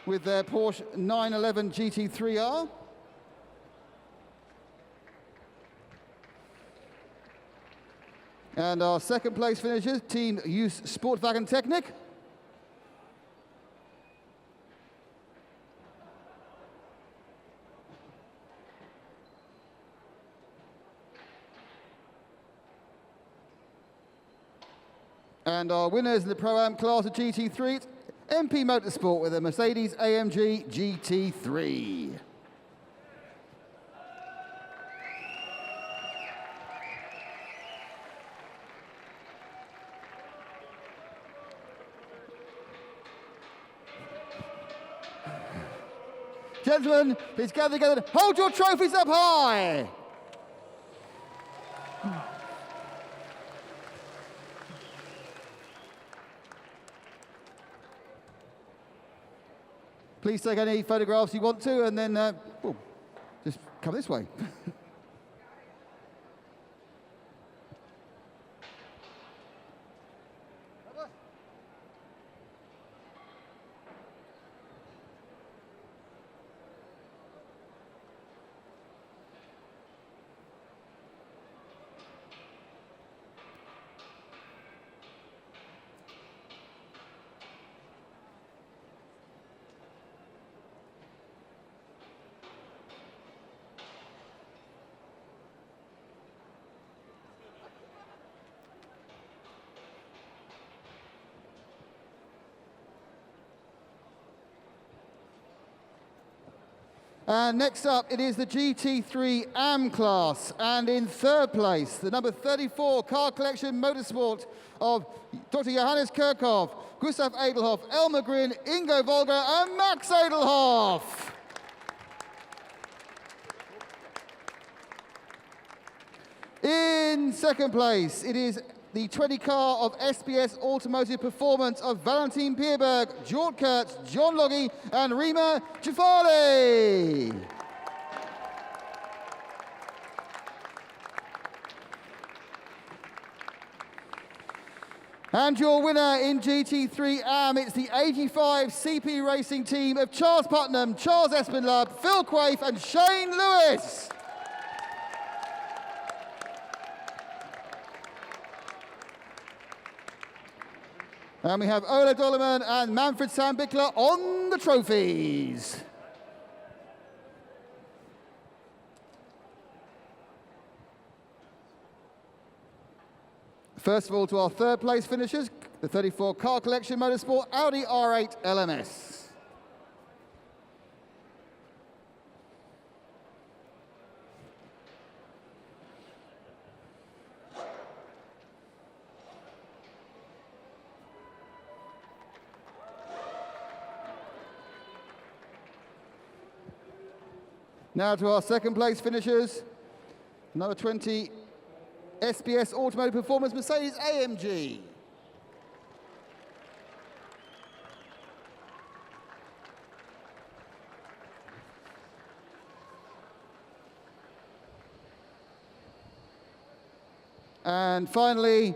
with their Porsche 911 GT3R. And our second place finishers, Team Use Sportwagen Technik. And our winners in the Pro-Am class of GT3, MP Motorsport with a Mercedes AMG GT3. Gentlemen, please gather together. Hold your trophies up high. Please take any photographs you want to, and then just come this way. And next up, it is the GT3 AM class. And in third place, the number 34 Car Collection Motorsport of Dr. Johannes Kirchhoff, Gustav Edelhoff, Elmar Grin, Ingo Volger, and Max Edelhoff. In second place, it is the 20 car of SBS Automotive Performance of Valentin Pierberg, Jort Kurtz, John Loggy, and Rima Jafali. And your winner in GT3 AM, it's the 85 CP Racing team of Charles Putnam, Charles Espinlab, Phil Quaife, and Shane Lewis. And we have Ola Dollerman and Manfred Sandbickler on the trophies. First of all, to our third place finishers, the 34 Car Collection Motorsport Audi R8 LMS. Now to our second place finishers, number 20 SBS Automotive Performance Mercedes AMG. And finally,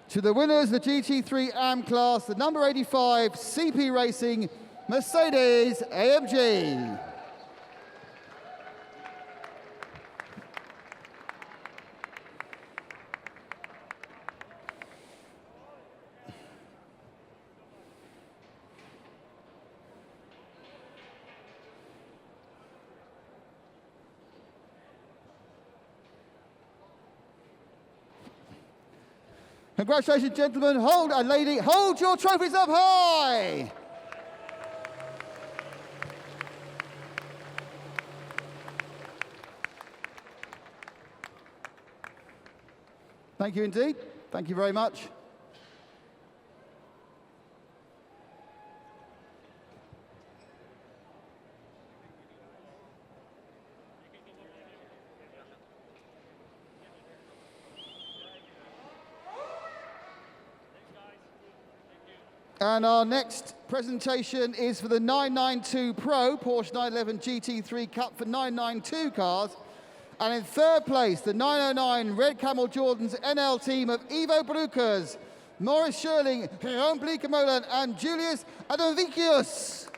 to the winners of the GT3 AM class, the number 85 CP Racing Mercedes AMG. Congratulations, gentlemen. Hold, and lady, hold your trophies up high. Thank you indeed. Thank you very much. And our next presentation is for the 992 Pro Porsche 911 GT3 Cup for 992 cars. And in third place, the 909 Red Camel Jordan's NL team of Ivo Brukers, Maurice Schurling, Jeroen Bleekemolen, and Julius Adonvicius.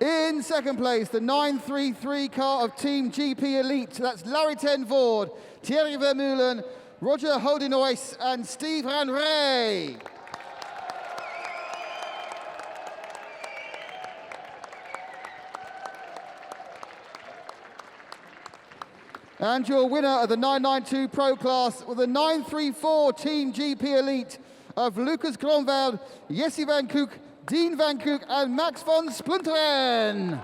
In second place, the 933 car of Team GP Elite. That's Larry ten Voord, Thierry Vermeulen, Roger Holdenois, and Steve Ranray. And your winner of the 992 Pro class with the 934 Team GP Elite of Lucas Kronveld, Jesse Van Kook, Dean Van Kook, and Max von Splunteren.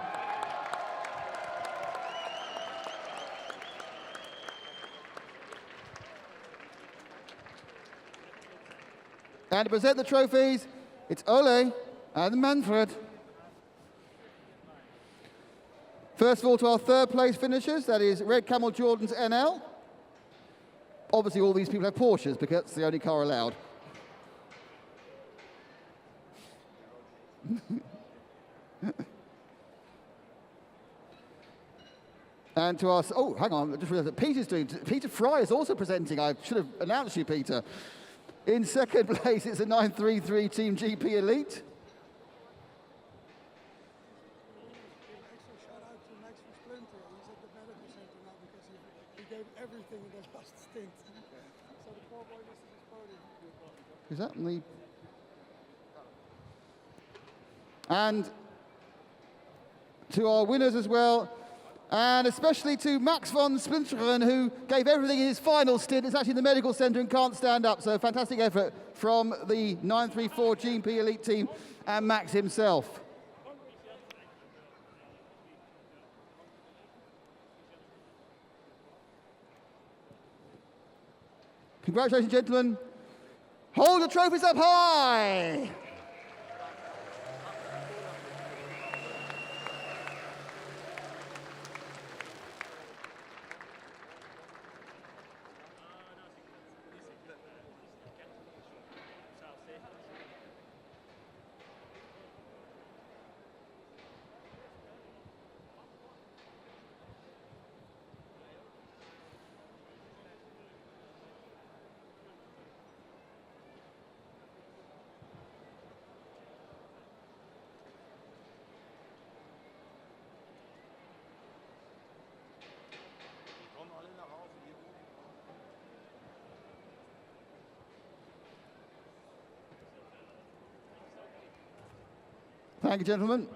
And to present the trophies, it's Ole and Manfred. First of all, to our third place finishers, that is Red Camel Jordan's NL. Obviously, all these people have Porsches because it's the only car allowed. And to us, oh, hang on, I just realized that Peter's doing, Peter Fry is also presenting. I should have announced you, Peter. In second place, it's a 933 Team GP Elite. Is that in the... And to our winners as well, and especially to Max von Splinteren, who gave everything in his final stint. It's actually in the medical centre and can't stand up, so fantastic effort from the 934 GP Elite team and Max himself. Congratulations, gentlemen. Hold the trophies up high. Thank you, gentlemen.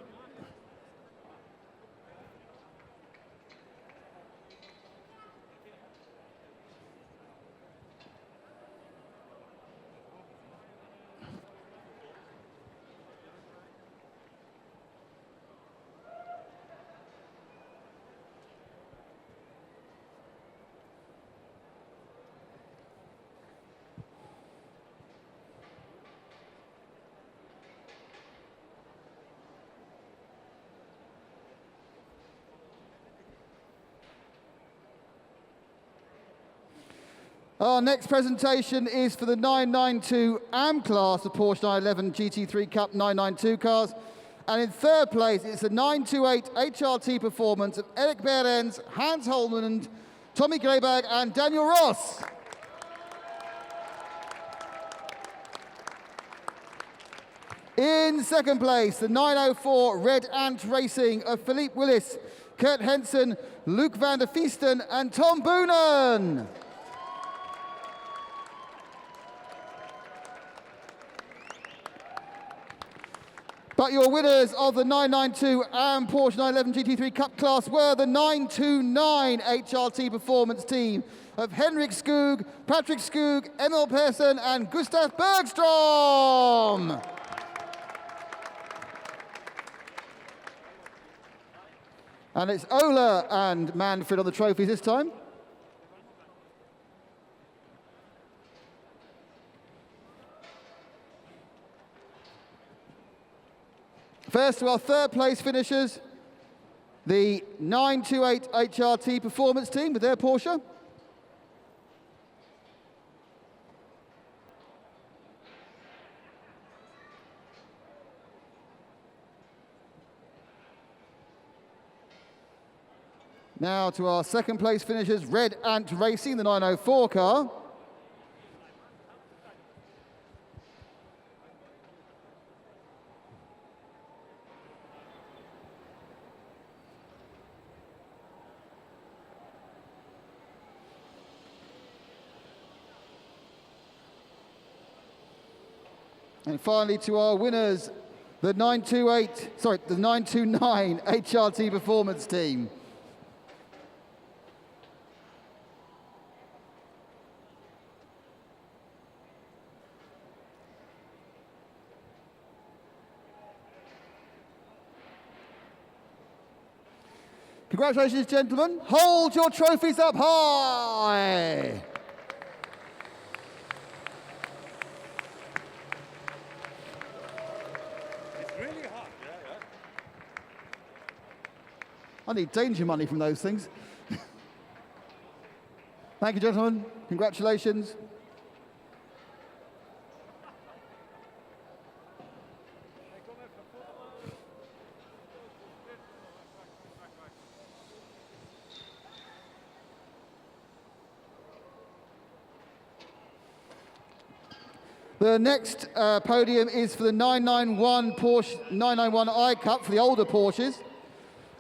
Our next presentation is for the 992 AM class of Porsche 911 GT3 Cup 992 cars. And in third place, it's the 928 HRT performance of Eric Behrens, Hans Holmland, Tommy Greyberg, and Daniel Ross. In second place, the 904 Red Ant Racing of Philippe Willis, Kurt Henson, Luke van der Viesten, and Tom Boonen. But your winners of the 992 AM Porsche 911 GT3 Cup class were the 929 HRT Performance team of Henrik Skoog, Patrick Skoog, Emil Persson, and Gustav Bergstrom. And it's Ola and Manfred on the trophies this time. First to our third place finishers, the 928 HRT Performance team with their Porsche. Now to our second place finishers, Red Ant Racing, the 904 car. And finally to our winners, the 929 HRT Performance team. Congratulations, gentlemen. Hold your trophies up high. It's really hot. Yeah. I need danger money from those things. Thank you, gentlemen. Congratulations. The next podium is for the 991 Porsche 991i Cup for the older Porsches.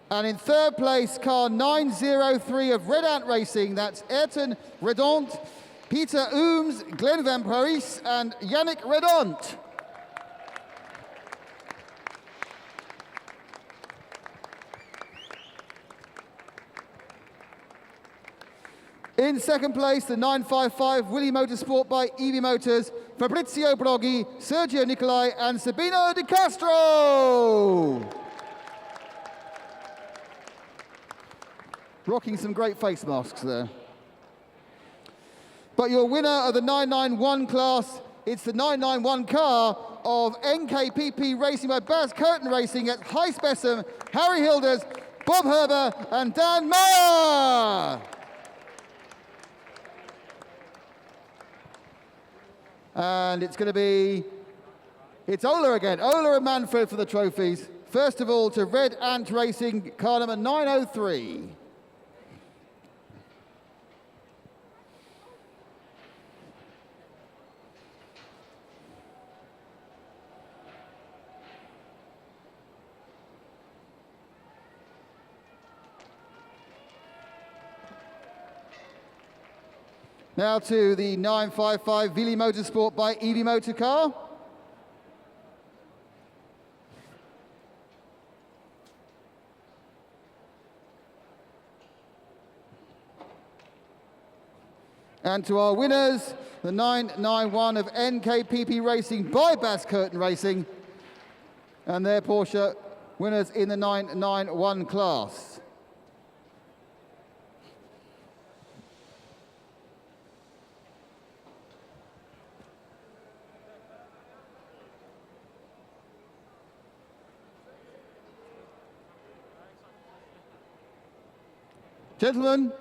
And in third place, car 903 of Red Ant Racing, that's Ayrton Redont, Peter Ooms, Glenn Van Parijs, and Yannick Redont. In second place, the 955 Willy Motorsport by EV Motors, Fabrizio Broghi, Sergio Nicolai, and Sabino Di Castro. Rocking some great face masks there. But your winner of the 991 class, it's the 991 car of NKPP Racing by Baz Curtin Racing at Heis Bessem, Harry Hilders, Bob Herber, and Dan Meyer. And it's going to be, it's Ola again. Ola and Manfred for the trophies. First of all to Red Ant Racing, car number 903. Now to the 955 Willy Motorsport by EV Motorcar. And to our winners, the 991 of NKPP Racing by Baz Curtin Racing, and their Porsche winners in the 991 class. Gentlemen,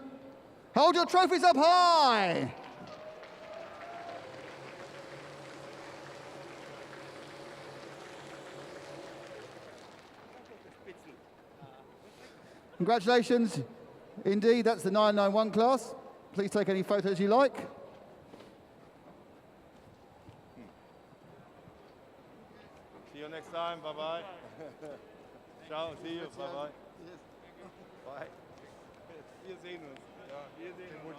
hold your trophies up high. Congratulations. Indeed, that's the 991 class. Please take any photos you like. See you next time. Bye-bye. Ciao. See you. Bye-bye. Bye. Wir sehen uns. Ja, wir sehen uns.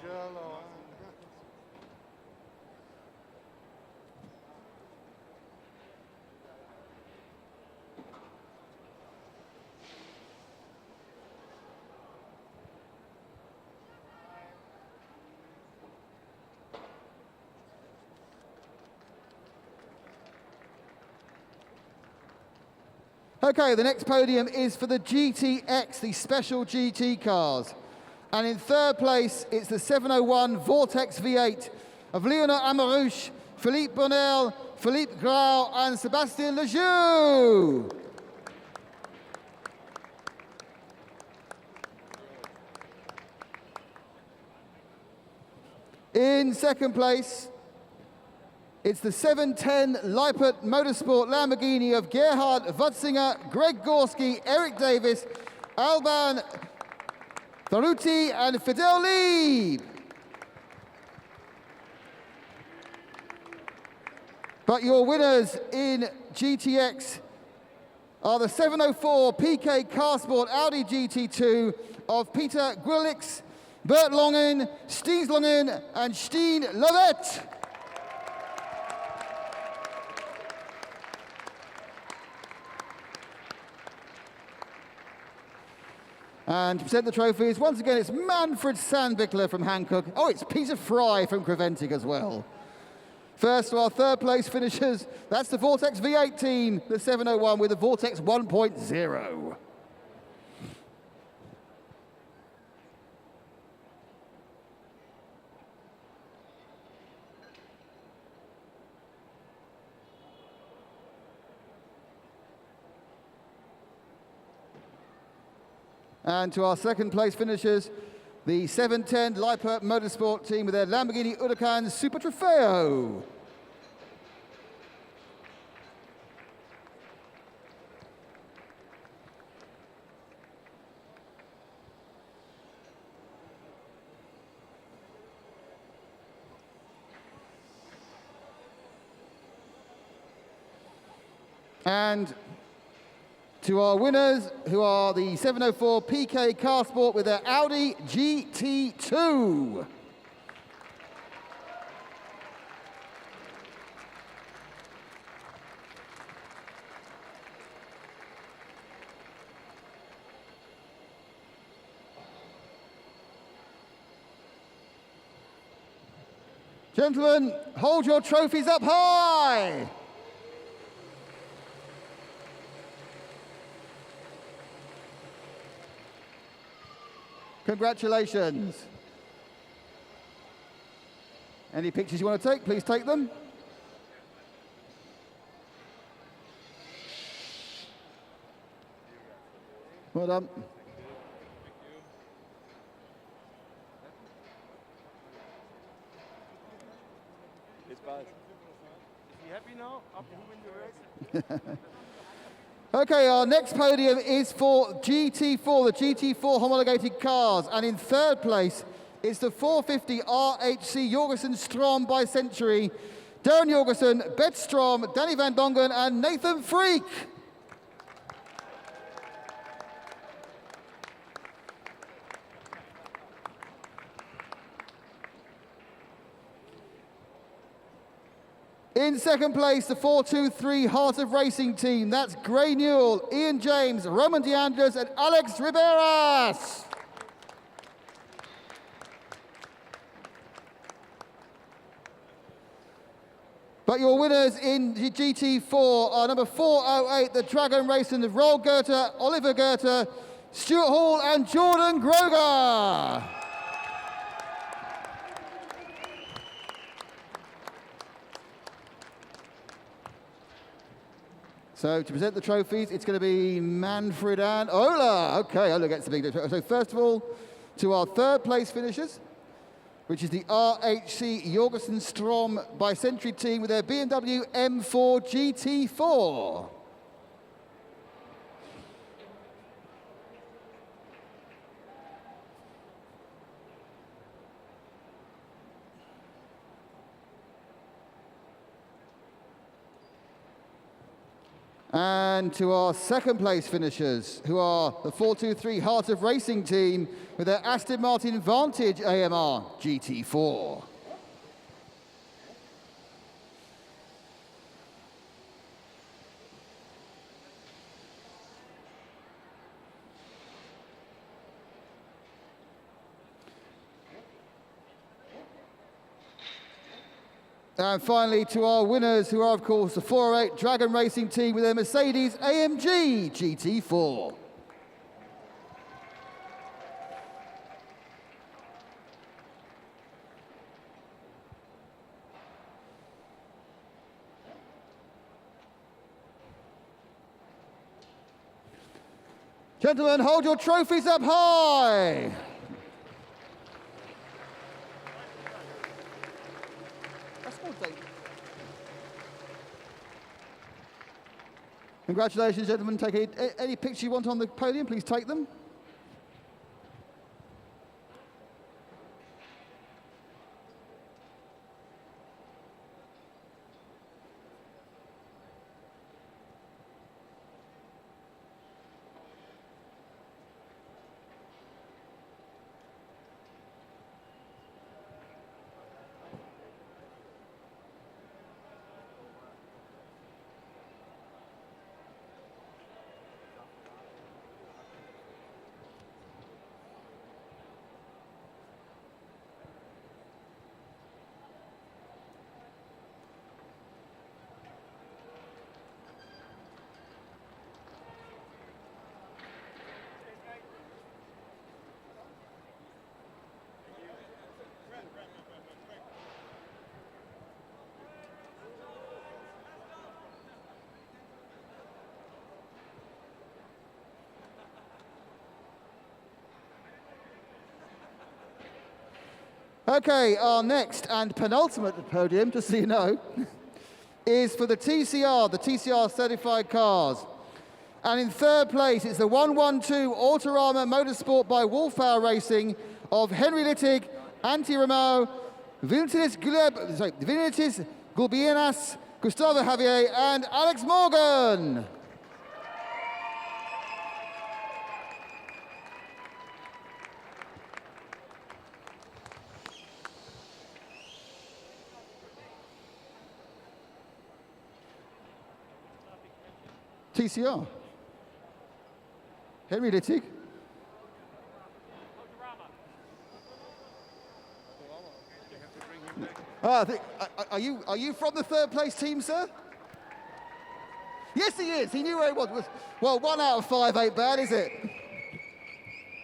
Okay, the next podium is for the GTX, the special GT cars. And in third place, it's the 701 Vortex V8 of Leonard Amarouche, Philippe Bonnel, Philippe Grau, and Sebastien Lejoux. In second place, it's the 710 Leipert Motorsport Lamborghini of Gerhard Wutzinger, Greg Gorski, Eric Davis, Alban Faruti, and Fidel Lieb. But your winners in GTX are the 704 PK Carsport Audi GT2 of Peter Gwilix, Bert Longen, Steen Longen, and Steen Lovett. And to present the trophies, once again, it's Manfred Sandbickler from Hankook. Oh, it's Peter Fry from Creventic as well. First to our third place finishers, that's the Vortex V8 team, the 701 with the Vortex 1.0. And to our second place finishers, the 710 Leipert Motorsport team with their Lamborghini Huracan Super Trofeo. And to our winners, who are the 704 PK Carsport with their Audi GT2. Gentlemen, hold your trophies up high. Congratulations. Any pictures you want to take, please take them. Well done. It's bad. Is he happy now after he win the race? Okay, our next podium is for GT4, the GT4 homologated cars. And in third place, it's the 450 RHC Jorgensen Strom by Century. Darren Jorgensen, Bet Strom, Danny Van Dongen, and Nathan Freak. In second place, the 423 Heart of Racing team. That's Gray Newell, Ian James, Roman DeAndres, and Alex Riberas. But your winners in the GT4 are number 408, the Dragon Racing of Roel Goethe, Oliver Goethe, Stuart Hall, and Jordan Groger. So to present the trophies, it's going to be Manfred and Ola. Okay, Ola gets the big trophy. So first of all, to our third place finishers, which is the RHC Jorgensen Strom by Century team with their BMW M4 GT4. And to our second place finishers, who are the 423 Heart of Racing team with their Aston Martin Vantage AMR GT4. And finally, to our winners, who are, of course, the 408 Dragon Racing team with their Mercedes AMG GT4. Gentlemen, hold your trophies up high. Congratulations, gentlemen. Take any picture you want on the podium, please take them. Okay, our next and penultimate podium, just so you know, is for the TCR certified cars. And in third place, it's the 112 Autorama Motorsport by Wolf Power Racing of Henry Littig, Antti Rameau, Vinicius Gulbienas, Gustavo Javier, and Alex Morgan. TCR. Henry Littig. Are you from the third place team, sir? Yes, he is. He knew where he was. Well, 1 out of 5 ain't bad, is it?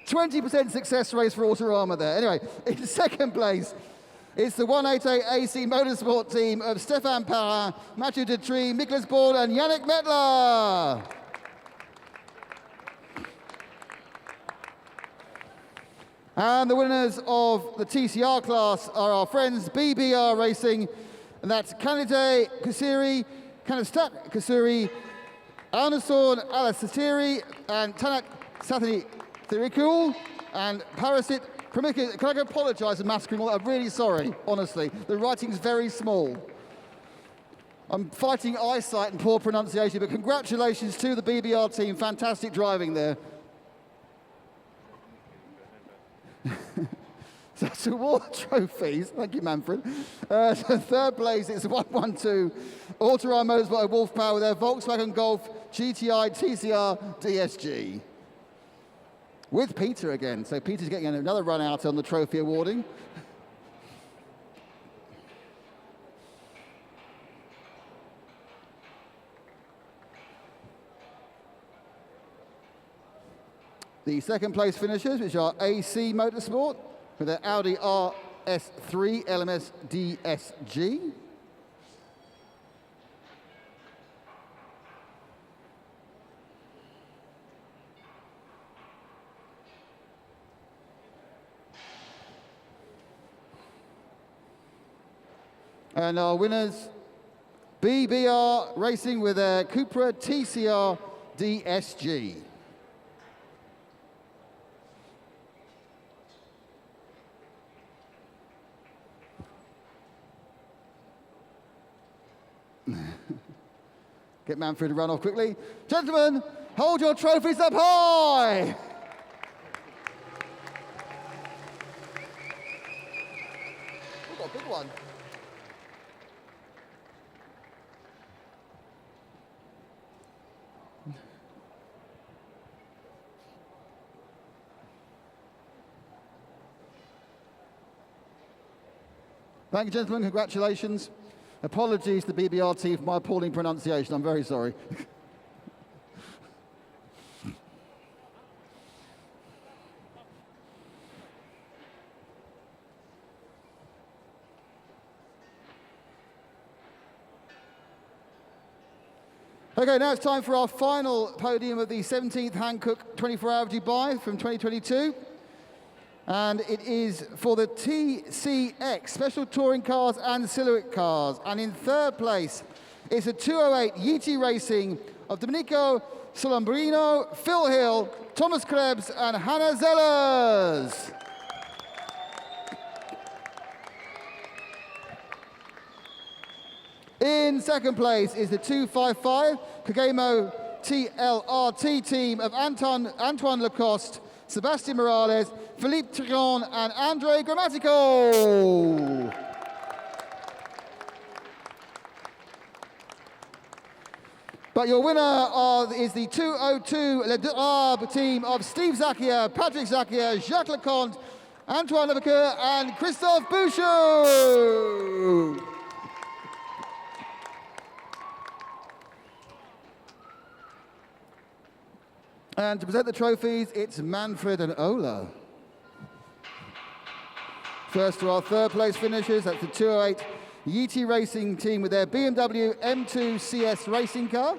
20% success rates for Autorama there. Anyway, in second place, it's the 188 AC Motorsport team of Stéphane Parrin, Mathieu Detry, Nicholas Ball, and Yannick Mettler. And the winners of the TCR class are our friends BBR Racing, and that's Kanade Kusiri, Kanastat Kusuri, Arnason Alasatiri, and Tanak Sathani Thirikul, and Parasit Pramika. Can I apologise for massacring all that? I'm really sorry, honestly. The writing's very small. I'm fighting eyesight and poor pronunciation, but congratulations to the BBR team. Fantastic driving there. So to award trophies, thank you, Manfred. Third place, it's 112 Autorama Motorsport by Wolf Power with their Volkswagen Golf GTI TCR DSG. With Peter again, so Peter's getting another run out on the trophy awarding. The second place finishers, which are AC Motorsport, with their Audi RS3 LMS DSG. And our winners, BBR Racing with their Cupra TCR DSG. Get Manfred to run off quickly. Gentlemen, hold your trophies up high! We've got a big one. Thank you, gentlemen. Congratulations. Apologies to the BBR team for my appalling pronunciation. I'm very sorry. Okay, now it's time for our final podium of the 17th Hankook 24-hour Dubai from 2022. And it is for the TCX, Special Touring Cars and Silhouette Cars. And in third place, it's a 208 Yeti Racing of Domenico Solambrino, Phil Hill, Thomas Krebs, and Hannah Zellers. In second place is the 255 Kagemo TLRT team of Antoine Lacoste, Sebastien Morales, Philippe Trigon, and Andre Grammatico. But your winner is the 202 Le Drab team of Steve Zakia, Patrick Zakia, Jacques Leconte, Antoine Levaqueur, and Christophe Bouchou. And to present the trophies, it's Manfred and Ola. First to our third place finishers, that's the 208 Yeti Racing team with their BMW M2 CS racing car.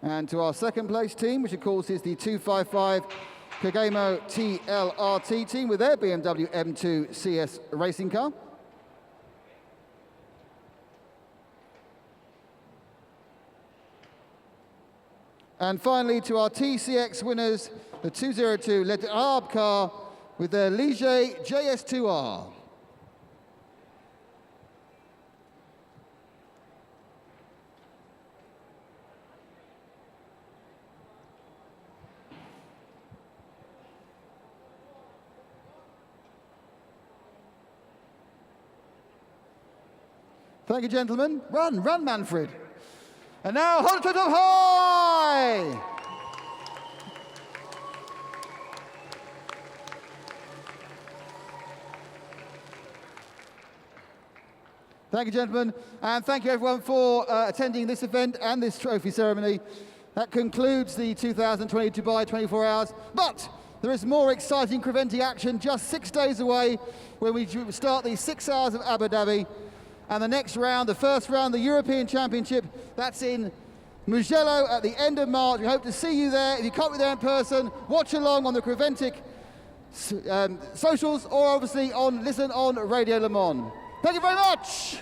And to our second place team, which of course is the 255 Kagemo TLRT team with their BMW M2 CS racing car. And finally to our TCX winners, the 202 Le Drab car with their Ligier JS2R. Thank you, gentlemen. Run, run, Manfred. And now, hold it up high! Thank you, gentlemen. And thank you, everyone, for attending this event and this trophy ceremony. That concludes the 2020 Dubai 24 Hours. But there is more exciting Creventic action just 6 days away when we start the 6 hours of Abu Dhabi. And the next round, the first round, the European Championship, that's in Mugello at the end of March. We hope to see you there. If you can't be there in person, watch along on the Creventic socials or obviously listen on Radio Le Mans. Thank you very much.